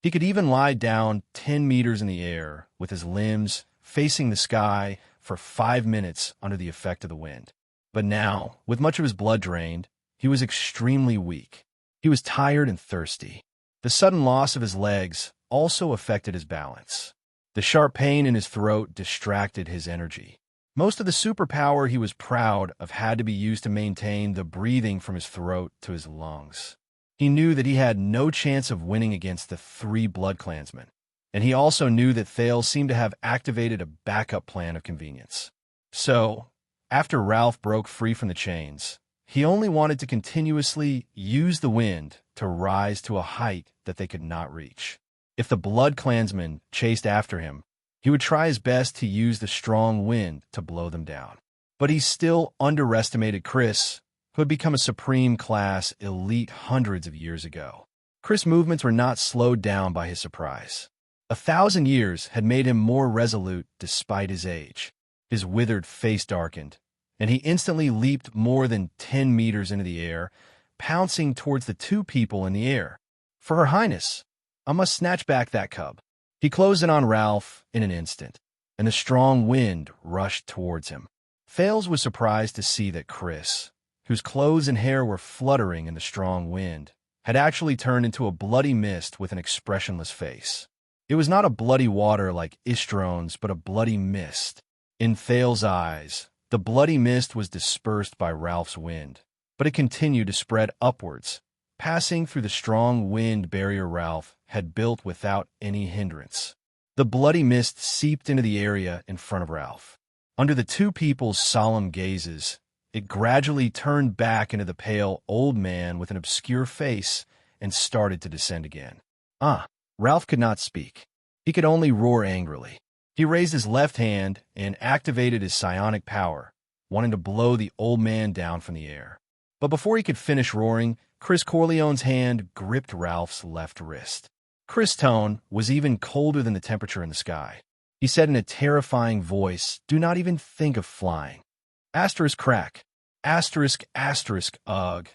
He could even lie down 10 meters in the air with his limbs facing the sky for 5 minutes under the effect of the wind. But now, with much of his blood drained, he was extremely weak. He was tired and thirsty. The sudden loss of his legs also affected his balance. The sharp pain in his throat distracted his energy. Most of the superpower he was proud of had to be used to maintain the breathing from his throat to his lungs. He knew that he had no chance of winning against the 3 blood clansmen, and he also knew that Thales seemed to have activated a backup plan of convenience. So, after Ralph broke free from the chains, he only wanted to continuously use the wind to rise to a height that they could not reach. If the Blood Klansmen chased after him, he would try his best to use the strong wind to blow them down. But he still underestimated Chris, who had become a supreme class elite hundreds of years ago. Chris' movements were not slowed down by his surprise. 1,000 years had made him more resolute despite his age. His withered face darkened, and he instantly leaped more than 10 meters into the air, pouncing towards the two people in the air. For Her Highness, I must snatch back that cub. He closed in on Ralph in an instant, and the strong wind rushed towards him. Fales was surprised to see that Chris, whose clothes and hair were fluttering in the strong wind, had actually turned into a bloody mist with an expressionless face. It was not a bloody water like Istron's, but a bloody mist. In Thale's eyes, the bloody mist was dispersed by Ralph's wind, but it continued to spread upwards, passing through the strong wind barrier Ralph had built without any hindrance. The bloody mist seeped into the area in front of Ralph. Under the two people's solemn gazes, it gradually turned back into the pale old man with an obscure face and started to descend again. Ralph could not speak. He could only roar angrily. He raised his left hand and activated his psionic power, wanting to blow the old man down from the air. But before he could finish roaring, Chris Corleone's hand gripped Ralph's left wrist. Chris' tone was even colder than the temperature in the sky. He said in a terrifying voice, "Do not even think of flying." Asterisk crack. Asterisk, asterisk, ugh.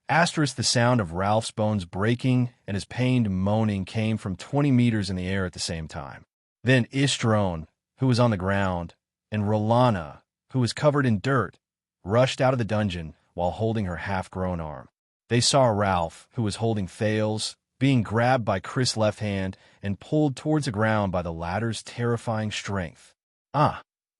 Asterisk, the sound of Ralph's bones breaking and his pained moaning came from 20 meters in the air at the same time. Then Istron, who was on the ground, and Rolana, who was covered in dirt, rushed out of the dungeon while holding her half-grown arm. They saw Ralph, who was holding Thales, being grabbed by Chris' left hand and pulled towards the ground by the latter's terrifying strength.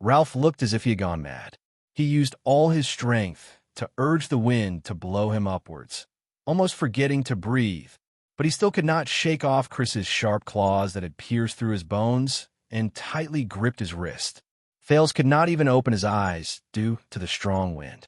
Ralph looked as if he had gone mad. He used all his strength to urge the wind to blow him upwards, almost forgetting to breathe, but he still could not shake off Chris's sharp claws that had pierced through his bones and tightly gripped his wrist. Thales could not even open his eyes due to the strong wind.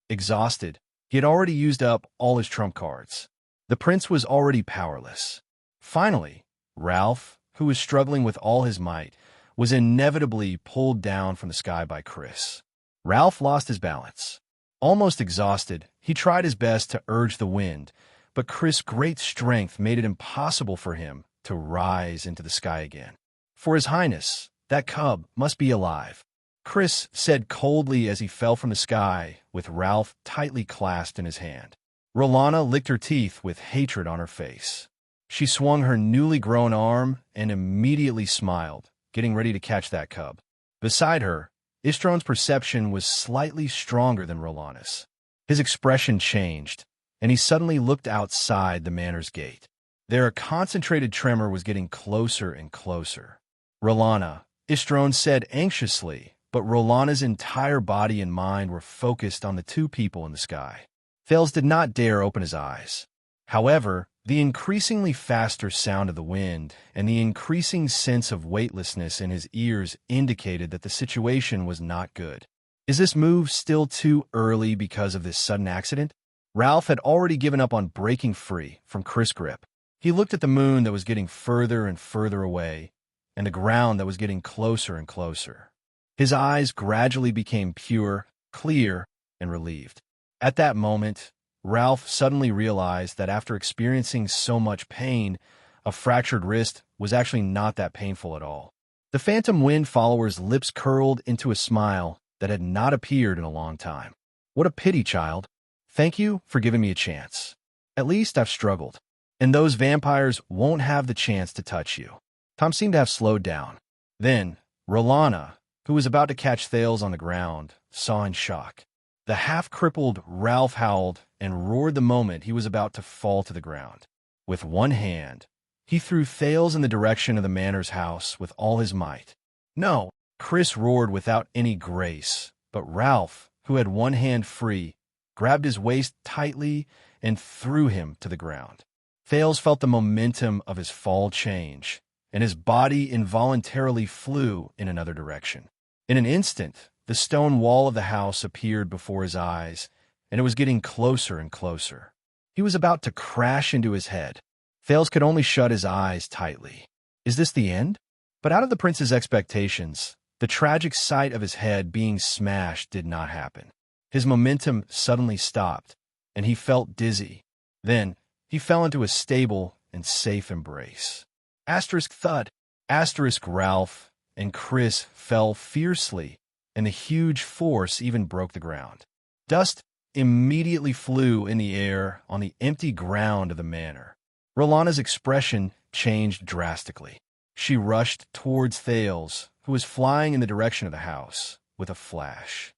Exhausted, he had already used up all his trump cards. The prince was already powerless. Finally, Ralph, who was struggling with all his might, was inevitably pulled down from the sky by Chris. Ralph lost his balance. Almost exhausted, he tried his best to urge the wind, but Chris' great strength made it impossible for him to rise into the sky again. For His Highness, that cub must be alive, Chris said coldly as he fell from the sky, with Ralph tightly clasped in his hand. Rolana licked her teeth with hatred on her face. She swung her newly grown arm and immediately smiled, getting ready to catch that cub. Beside her, Istron's perception was slightly stronger than Rolana's. His expression changed, and he suddenly looked outside the manor's gate. There, a concentrated tremor was getting closer and closer. "Rolana," Istron said anxiously, but Rolana's entire body and mind were focused on the two people in the sky. Thales did not dare open his eyes. However, the increasingly faster sound of the wind and the increasing sense of weightlessness in his ears indicated that the situation was not good. Is this move still too early because of this sudden accident? Ralph had already given up on breaking free from Chris' grip. He looked at the moon that was getting further and further away, and the ground that was getting closer and closer. His eyes gradually became pure, clear, and relieved. At that moment, Ralph suddenly realized that after experiencing so much pain, a fractured wrist was actually not that painful at all. The Phantom Wind follower's lips curled into a smile that had not appeared in a long time. "What a pity, child. Thank you for giving me a chance. At least I've struggled, and those vampires won't have the chance to touch you." Tom seemed to have slowed down. Then, Rolana, who was about to catch Thales on the ground, saw in shock. The half-crippled Ralph howled and roared the moment he was about to fall to the ground. With one hand, he threw Thales in the direction of the manor's house with all his might. "No!" Chris roared without any grace, but Ralph, who had one hand free, grabbed his waist tightly and threw him to the ground. Thales felt the momentum of his fall change, and his body involuntarily flew in another direction. In an instant, the stone wall of the house appeared before his eyes, and it was getting closer and closer. He was about to crash into his head. Thales could only shut his eyes tightly. Is this the end? But out of the prince's expectations, the tragic sight of his head being smashed did not happen. His momentum suddenly stopped, and he felt dizzy. Then, he fell into a stable and safe embrace. Asterisk thud. Asterisk Ralph and Chris fell fiercely, and the huge force even broke the ground. Dust immediately flew in the air on the empty ground of the manor. Rolana's expression changed drastically. She rushed towards Thales, who was flying in the direction of the house, with a flash.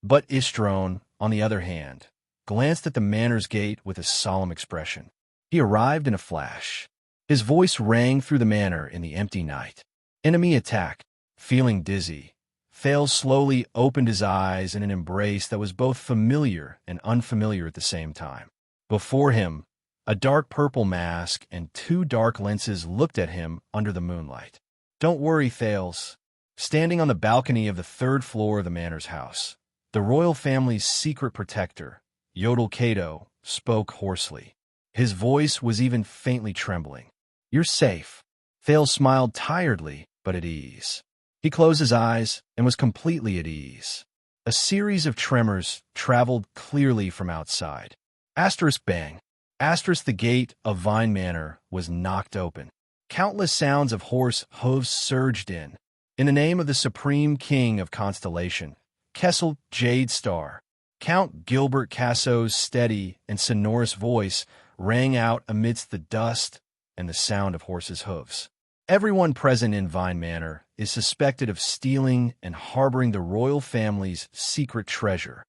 But Istrone, on the other hand, glanced at the manor's gate with a solemn expression. He arrived in a flash. His voice rang through the manor in the empty night. Enemy attack. Feeling dizzy, Thales slowly opened his eyes in an embrace that was both familiar and unfamiliar at the same time. Before him, a dark purple mask and two dark lenses looked at him under the moonlight. Don't worry, Thales. Standing on the balcony of the third floor of the manor's house, the royal family's secret protector, Yodel Cato, spoke hoarsely. His voice was even faintly trembling. You're safe. Thales smiled tiredly, but at ease. He closed his eyes and was completely at ease. A series of tremors traveled clearly from outside. Asterisk bang. Asterisk the gate of Vine Manor was knocked open. Countless sounds of horse hooves surged in. In the name of the supreme king of Constellation, Kessel Jade Star, Count Gilbert Casso's steady and sonorous voice rang out amidst the dust and the sound of horses' hooves. Everyone present in Vine Manor is suspected of stealing and harboring the royal family's secret treasure.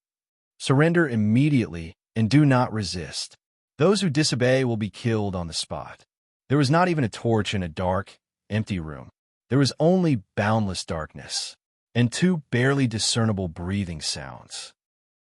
Surrender immediately and do not resist. Those who disobey will be killed on the spot. There was not even a torch in a dark, empty room. There was only boundless darkness and two barely discernible breathing sounds.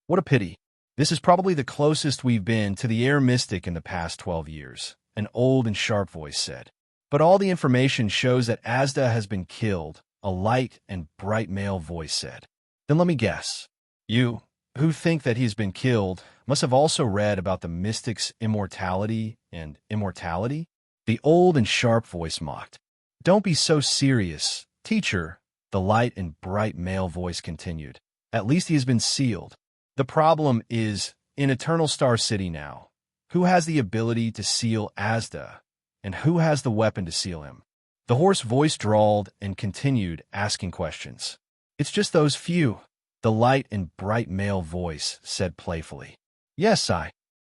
What a pity. This is probably the closest we've been to the air mystic in the past 12 years, an old and sharp voice said. But all the information shows that Asda has been killed, a light and bright male voice said. Then let me guess. You, who think that he's been killed, must have also read about the mystic's immortality and immortality? The old and sharp voice mocked. Don't be so serious, teacher, the light and bright male voice continued. At least he has been sealed. The problem is, in Eternal Star City now, who has the ability to seal Asda? And who has the weapon to seal him? The hoarse voice drawled and continued asking questions. It's just those few, the light and bright male voice said playfully. Yes,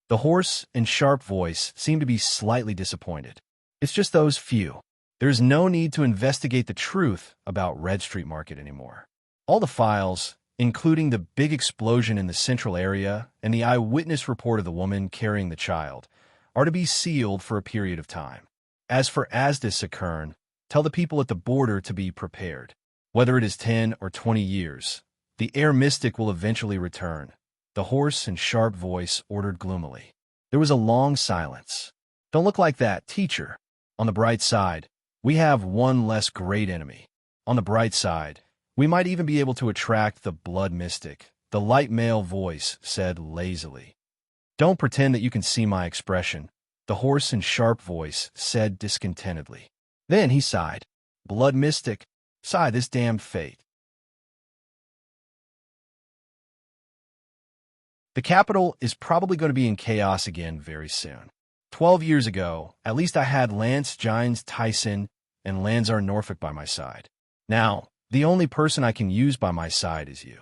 the hoarse and sharp voice seemed to be slightly disappointed. It's just those few. There's no need to investigate the truth about Red Street Market anymore. All the files, including the big explosion in the central area and the eyewitness report of the woman carrying the child, are to be sealed for a period of time. As for Asda Sakern, tell the people at the border to be prepared. Whether it is 10 or 20 years, the air mystic will eventually return, the hoarse and sharp voice ordered gloomily. There was a long silence. Don't look like that, teacher. On the bright side, we have one less great enemy. On the bright side, we might even be able to attract the blood mystic, the light male voice said lazily. Don't pretend that you can see my expression, the hoarse and sharp voice said discontentedly. Then he sighed. Blood mystic, sigh this damned fate. The capital is probably going to be in chaos again very soon. 12 years ago, at least I had Lance Gines Tyson and Lanzar Norfolk by my side. Now, the only person I can use by my side is you.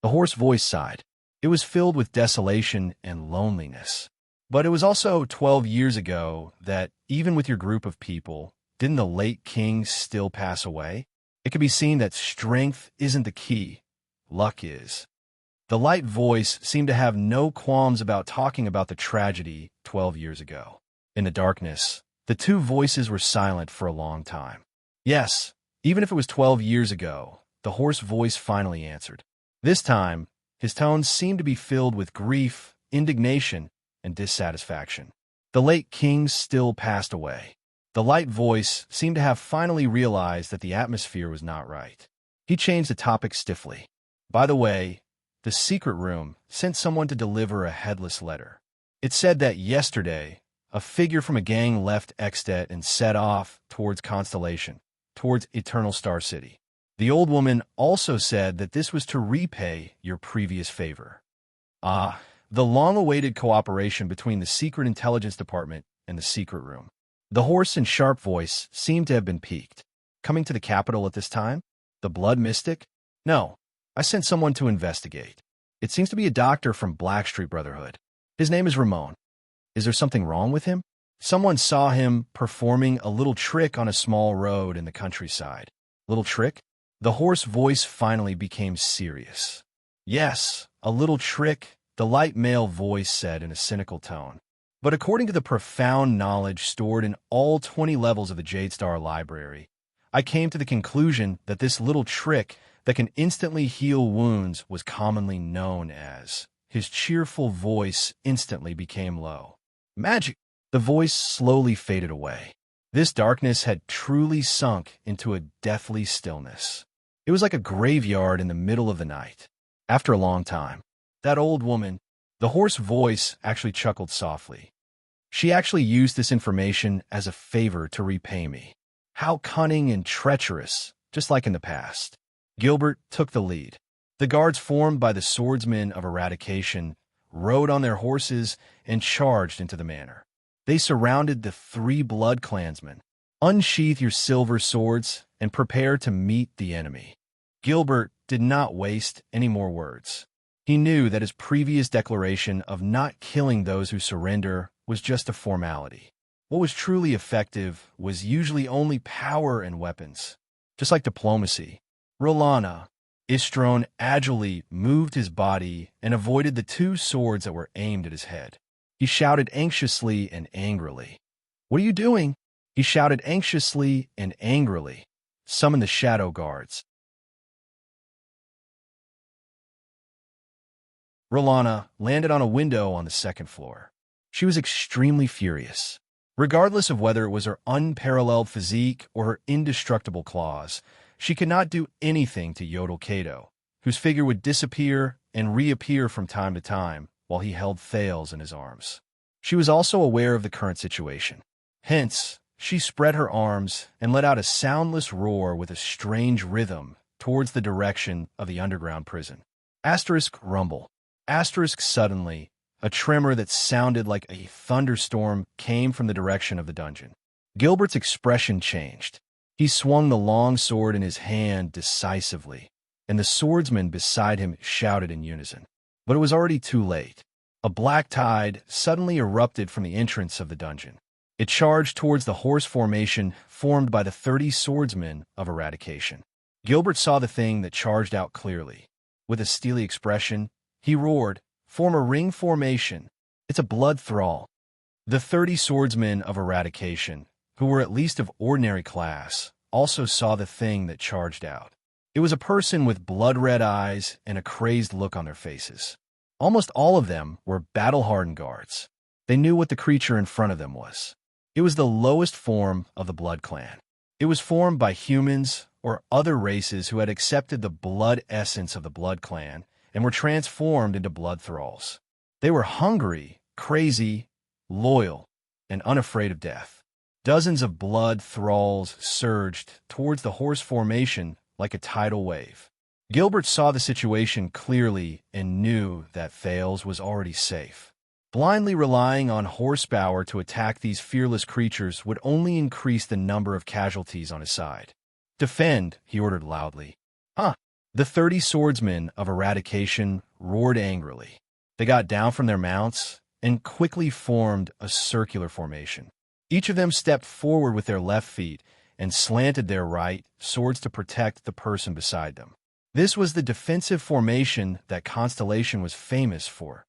The hoarse voice sighed. It was filled with desolation and loneliness. But it was also 12 years ago that, even with your group of people, didn't the late king still pass away? It could be seen that strength isn't the key. Luck is. The light voice seemed to have no qualms about talking about the tragedy 12 years ago. In the darkness, the two voices were silent for a long time. Yes, even if it was 12 years ago, the hoarse voice finally answered. This time, his tones seemed to be filled with grief, indignation, and dissatisfaction. The late king still passed away. The light voice seemed to have finally realized that the atmosphere was not right. He changed the topic stiffly. By the way, the secret room sent someone to deliver a headless letter. It said that yesterday, a figure from a gang left Extet and set off towards Constellation, towards Eternal Star City. The old woman also said that this was to repay your previous favor. The long-awaited cooperation between the Secret Intelligence Department and the secret room. The hoarse and sharp voice seemed to have been piqued. Coming to the capital at this time? The Blood Mystic? No, I sent someone to investigate. It seems to be a doctor from Blackstreet Brotherhood. His name is Ramon. Is there something wrong with him? Someone saw him performing a little trick on a small road in the countryside. Little trick? The hoarse voice finally became serious. Yes, a little trick, the light male voice said in a cynical tone. But according to the profound knowledge stored in all 20 levels of the Jade Star Library, I came to the conclusion that this little trick that can instantly heal wounds was commonly known as. His cheerful voice instantly became low. Magic! The voice slowly faded away. This darkness had truly sunk into a deathly stillness. It was like a graveyard in the middle of the night. After a long time, that old woman, the hoarse voice actually chuckled softly. She actually used this information as a favor to repay me. How cunning and treacherous, just like in the past. Gilbert took the lead. The guards formed by the swordsmen of eradication rode on their horses and charged into the manor. They surrounded the 3 blood clansmen. Unsheath your silver swords and prepare to meet the enemy. Gilbert did not waste any more words. He knew that his previous declaration of not killing those who surrender was just a formality. What was truly effective was usually only power and weapons. Just like diplomacy. Rolana, Istron agilely moved his body and avoided the 2 swords that were aimed at his head. He shouted anxiously and angrily. "What are you doing?" He shouted anxiously and angrily. Summon the shadow guards. Rolana landed on a window on the 2nd floor. She was extremely furious. Regardless of whether it was her unparalleled physique or her indestructible claws, she could not do anything to Yodel Kato, whose figure would disappear and reappear from time to time while he held Thales in his arms. She was also aware of the current situation. Hence, she spread her arms and let out a soundless roar with a strange rhythm towards the direction of the underground prison. Asterisk rumble. Asterisk suddenly, a tremor that sounded like a thunderstorm came from the direction of the dungeon. Gilbert's expression changed. He swung the long sword in his hand decisively, and the swordsmen beside him shouted in unison. But it was already too late. A black tide suddenly erupted from the entrance of the dungeon. It charged towards the horse formation formed by the 30 swordsmen of eradication. Gilbert saw the thing that charged out clearly. With a steely expression, he roared, "Form a ring formation. It's a blood thrall." The 30 swordsmen of eradication, who were at least of ordinary class, also saw the thing that charged out. It was a person with blood-red eyes and a crazed look on their faces. Almost all of them were battle-hardened guards. They knew what the creature in front of them was. It was the lowest form of the Blood Clan. It was formed by humans or other races who had accepted the blood essence of the Blood Clan and were transformed into blood thralls. They were hungry, crazy, loyal, and unafraid of death. Dozens of blood thralls surged towards the horse formation like a tidal wave. Gilbert saw the situation clearly and knew that Thales was already safe. Blindly relying on horsepower to attack these fearless creatures would only increase the number of casualties on his side. "Defend," he ordered loudly. The 30 swordsmen of eradication roared angrily. They got down from their mounts and quickly formed a circular formation. Each of them stepped forward with their left feet and slanted their right, swords to protect the person beside them. This was the defensive formation that Constellation was famous for,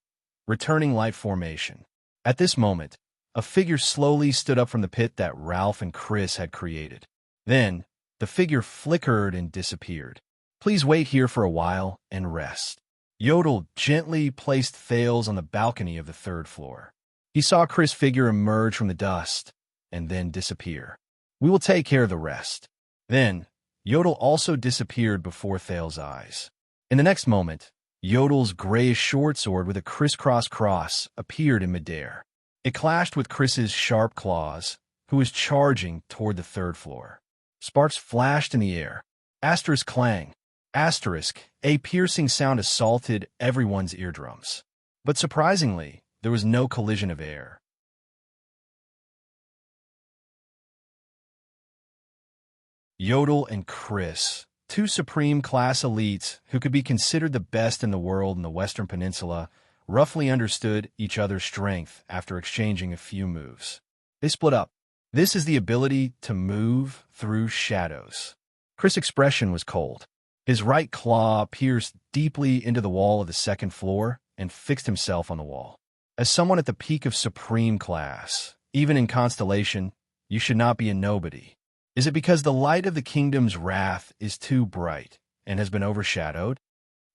returning light formation. At this moment, a figure slowly stood up from the pit that Ralph and Chris had created. Then, the figure flickered and disappeared. "Please wait here for a while and rest." Yodel gently placed Thales on the balcony of the 3rd floor. He saw Chris' figure emerge from the dust and then disappear. "We will take care of the rest." Then, Yodel also disappeared before Thales's eyes. In the next moment, Yodel's grayish short sword with a crisscross cross appeared in midair. It clashed with Chris's sharp claws, who was charging toward the third floor. Sparks flashed in the air. Asterisk clang. Asterisk, a piercing sound assaulted everyone's eardrums. But surprisingly, there was no collision of air. Yodel and Chris, two supreme-class elites who could be considered the best in the world in the Western Peninsula, roughly understood each other's strength after exchanging a few moves. They split up. This is the ability to move through shadows. Chris' expression was cold. His right claw pierced deeply into the wall of the second floor and fixed himself on the wall. As someone at the peak of supreme class, even in Constellation, you should not be a nobody. Is it because the light of the kingdom's wrath is too bright and has been overshadowed?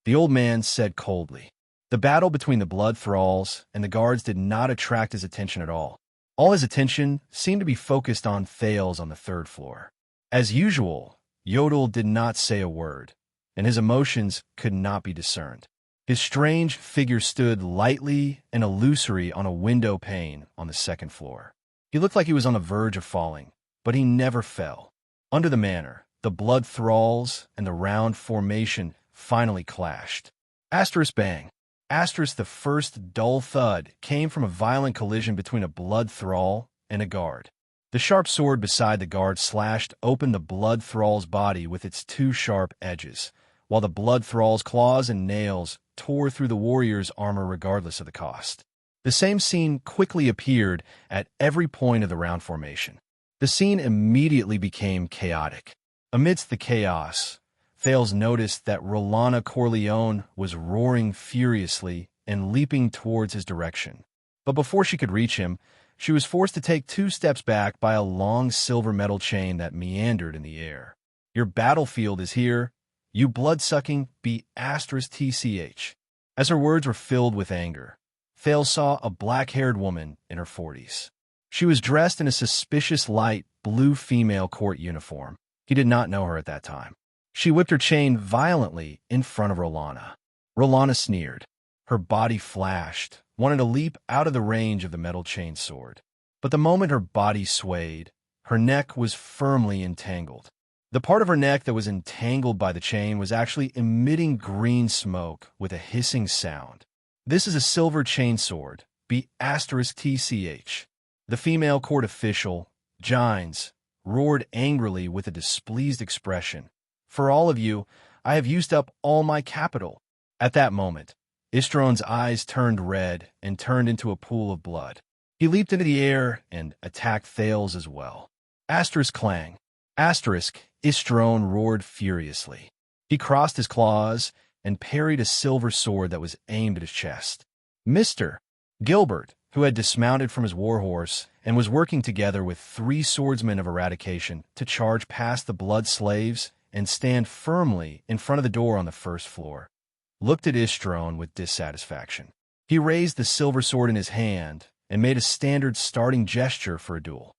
The old man said coldly. The battle between the blood thralls and the guards did not attract his attention at all. All his attention seemed to be focused on Thales on the third floor. As usual, Yodel did not say a word, and his emotions could not be discerned. His strange figure stood lightly and illusory on a window pane on the second floor. He looked like he was on the verge of falling, but he never fell. Under the manor, the blood thralls and the round formation finally clashed. Asterisk bang. Asterisk, the first dull thud came from a violent collision between a blood thrall and a guard. The sharp sword beside the guard slashed open the blood thrall's body with its two sharp edges, while the blood thrall's claws and nails tore through the warrior's armor regardless of the cost. The same scene quickly appeared at every point of the round formation. The scene immediately became chaotic. Amidst the chaos, Thales noticed that Rolana Corleone was roaring furiously and leaping towards his direction. But before she could reach him, she was forced to take 2 steps back by a long silver metal chain that meandered in the air. "Your battlefield is here, you blood-sucking B*TCH. As her words were filled with anger, Thales saw a black-haired woman in her 40s. She was dressed in a suspicious light blue female court uniform. He did not know her at that time. She whipped her chain violently in front of Rolana. Rolana sneered. Her body flashed, wanting to leap out of the range of the metal chain sword. But the moment her body swayed, her neck was firmly entangled. The part of her neck that was entangled by the chain was actually emitting green smoke with a hissing sound. "This is a silver chainsword, B*TCH. The female court official, Gines, roared angrily with a displeased expression. "For all of you, I have used up all my capital." At that moment, Istron's eyes turned red and turned into a pool of blood. He leaped into the air and attacked Thales as well. Asterisk clang. Asterisk, Istron roared furiously. He crossed his claws and parried a silver sword that was aimed at his chest. Mr. Gilbert, who had dismounted from his warhorse and was working together with 3 swordsmen of eradication to charge past the blood slaves and stand firmly in front of the door on the first floor, looked at Istron with dissatisfaction. He raised the silver sword in his hand and made a standard starting gesture for a duel.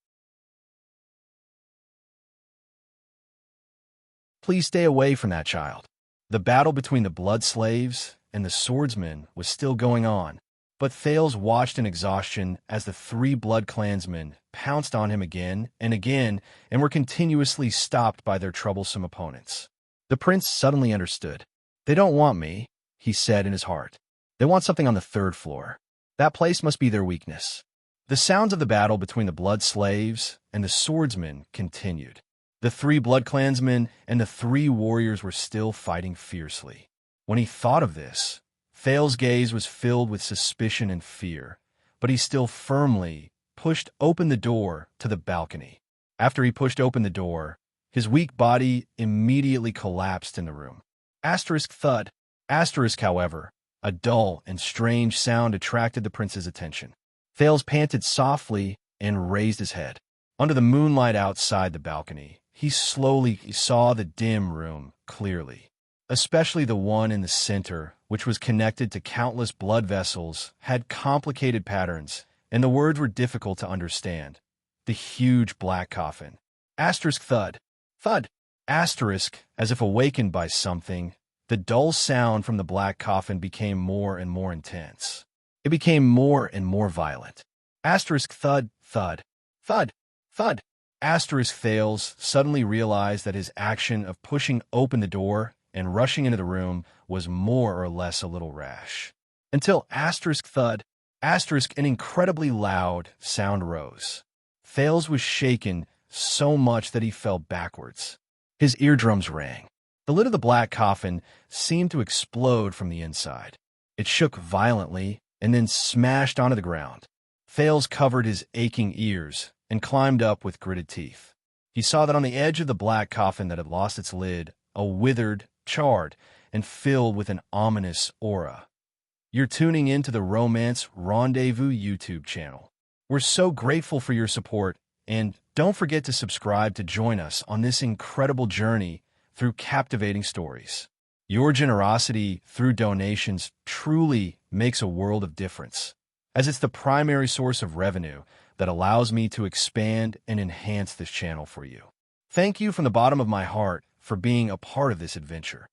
"Please stay away from that child." The battle between the blood slaves and the swordsmen was still going on, but Thales watched in exhaustion as the 3 blood clansmen pounced on him again and were continuously stopped by their troublesome opponents. The prince suddenly understood. "They don't want me," he said in his heart. "They want something on the 3rd floor. That place must be their weakness." The sounds of the battle between the blood slaves and the swordsmen continued. The 3 blood clansmen and the 3 warriors were still fighting fiercely. When he thought of this, Thales' gaze was filled with suspicion and fear, but he still firmly pushed open the door to the balcony. After he pushed open the door, his weak body immediately collapsed in the room. Asterisk thud. Asterisk, however, a dull and strange sound attracted the prince's attention. Thales panted softly and raised his head. Under the moonlight outside the balcony, he slowly saw the dim room clearly, especially the one in the center, which was connected to countless blood vessels, had complicated patterns, and the words were difficult to understand. The huge black coffin. Asterisk thud. Thud. Asterisk, as if awakened by something, the dull sound from the black coffin became more and more intense. It became more and more violent. Asterisk thud, thud, thud, thud. Asterisk Thales suddenly realized that his action of pushing open the door and rushing into the room was more or less a little rash. Until asterisk thud, asterisk an incredibly loud sound rose. Thales was shaken so much that he fell backwards. His eardrums rang. The lid of the black coffin seemed to explode from the inside. It shook violently and then smashed onto the ground. Thales covered his aching ears and climbed up with gritted teeth. He saw that on the edge of the black coffin that had lost its lid, a withered, charred, and filled with an ominous aura. You're tuning in to the Romance Rendezvous YouTube channel. We're so grateful for your support, and don't forget to subscribe to join us on this incredible journey through captivating stories. Your generosity through donations truly makes a world of difference, as it's the primary source of revenue that allows me to expand and enhance this channel for you. Thank you from the bottom of my heart for being a part of this adventure.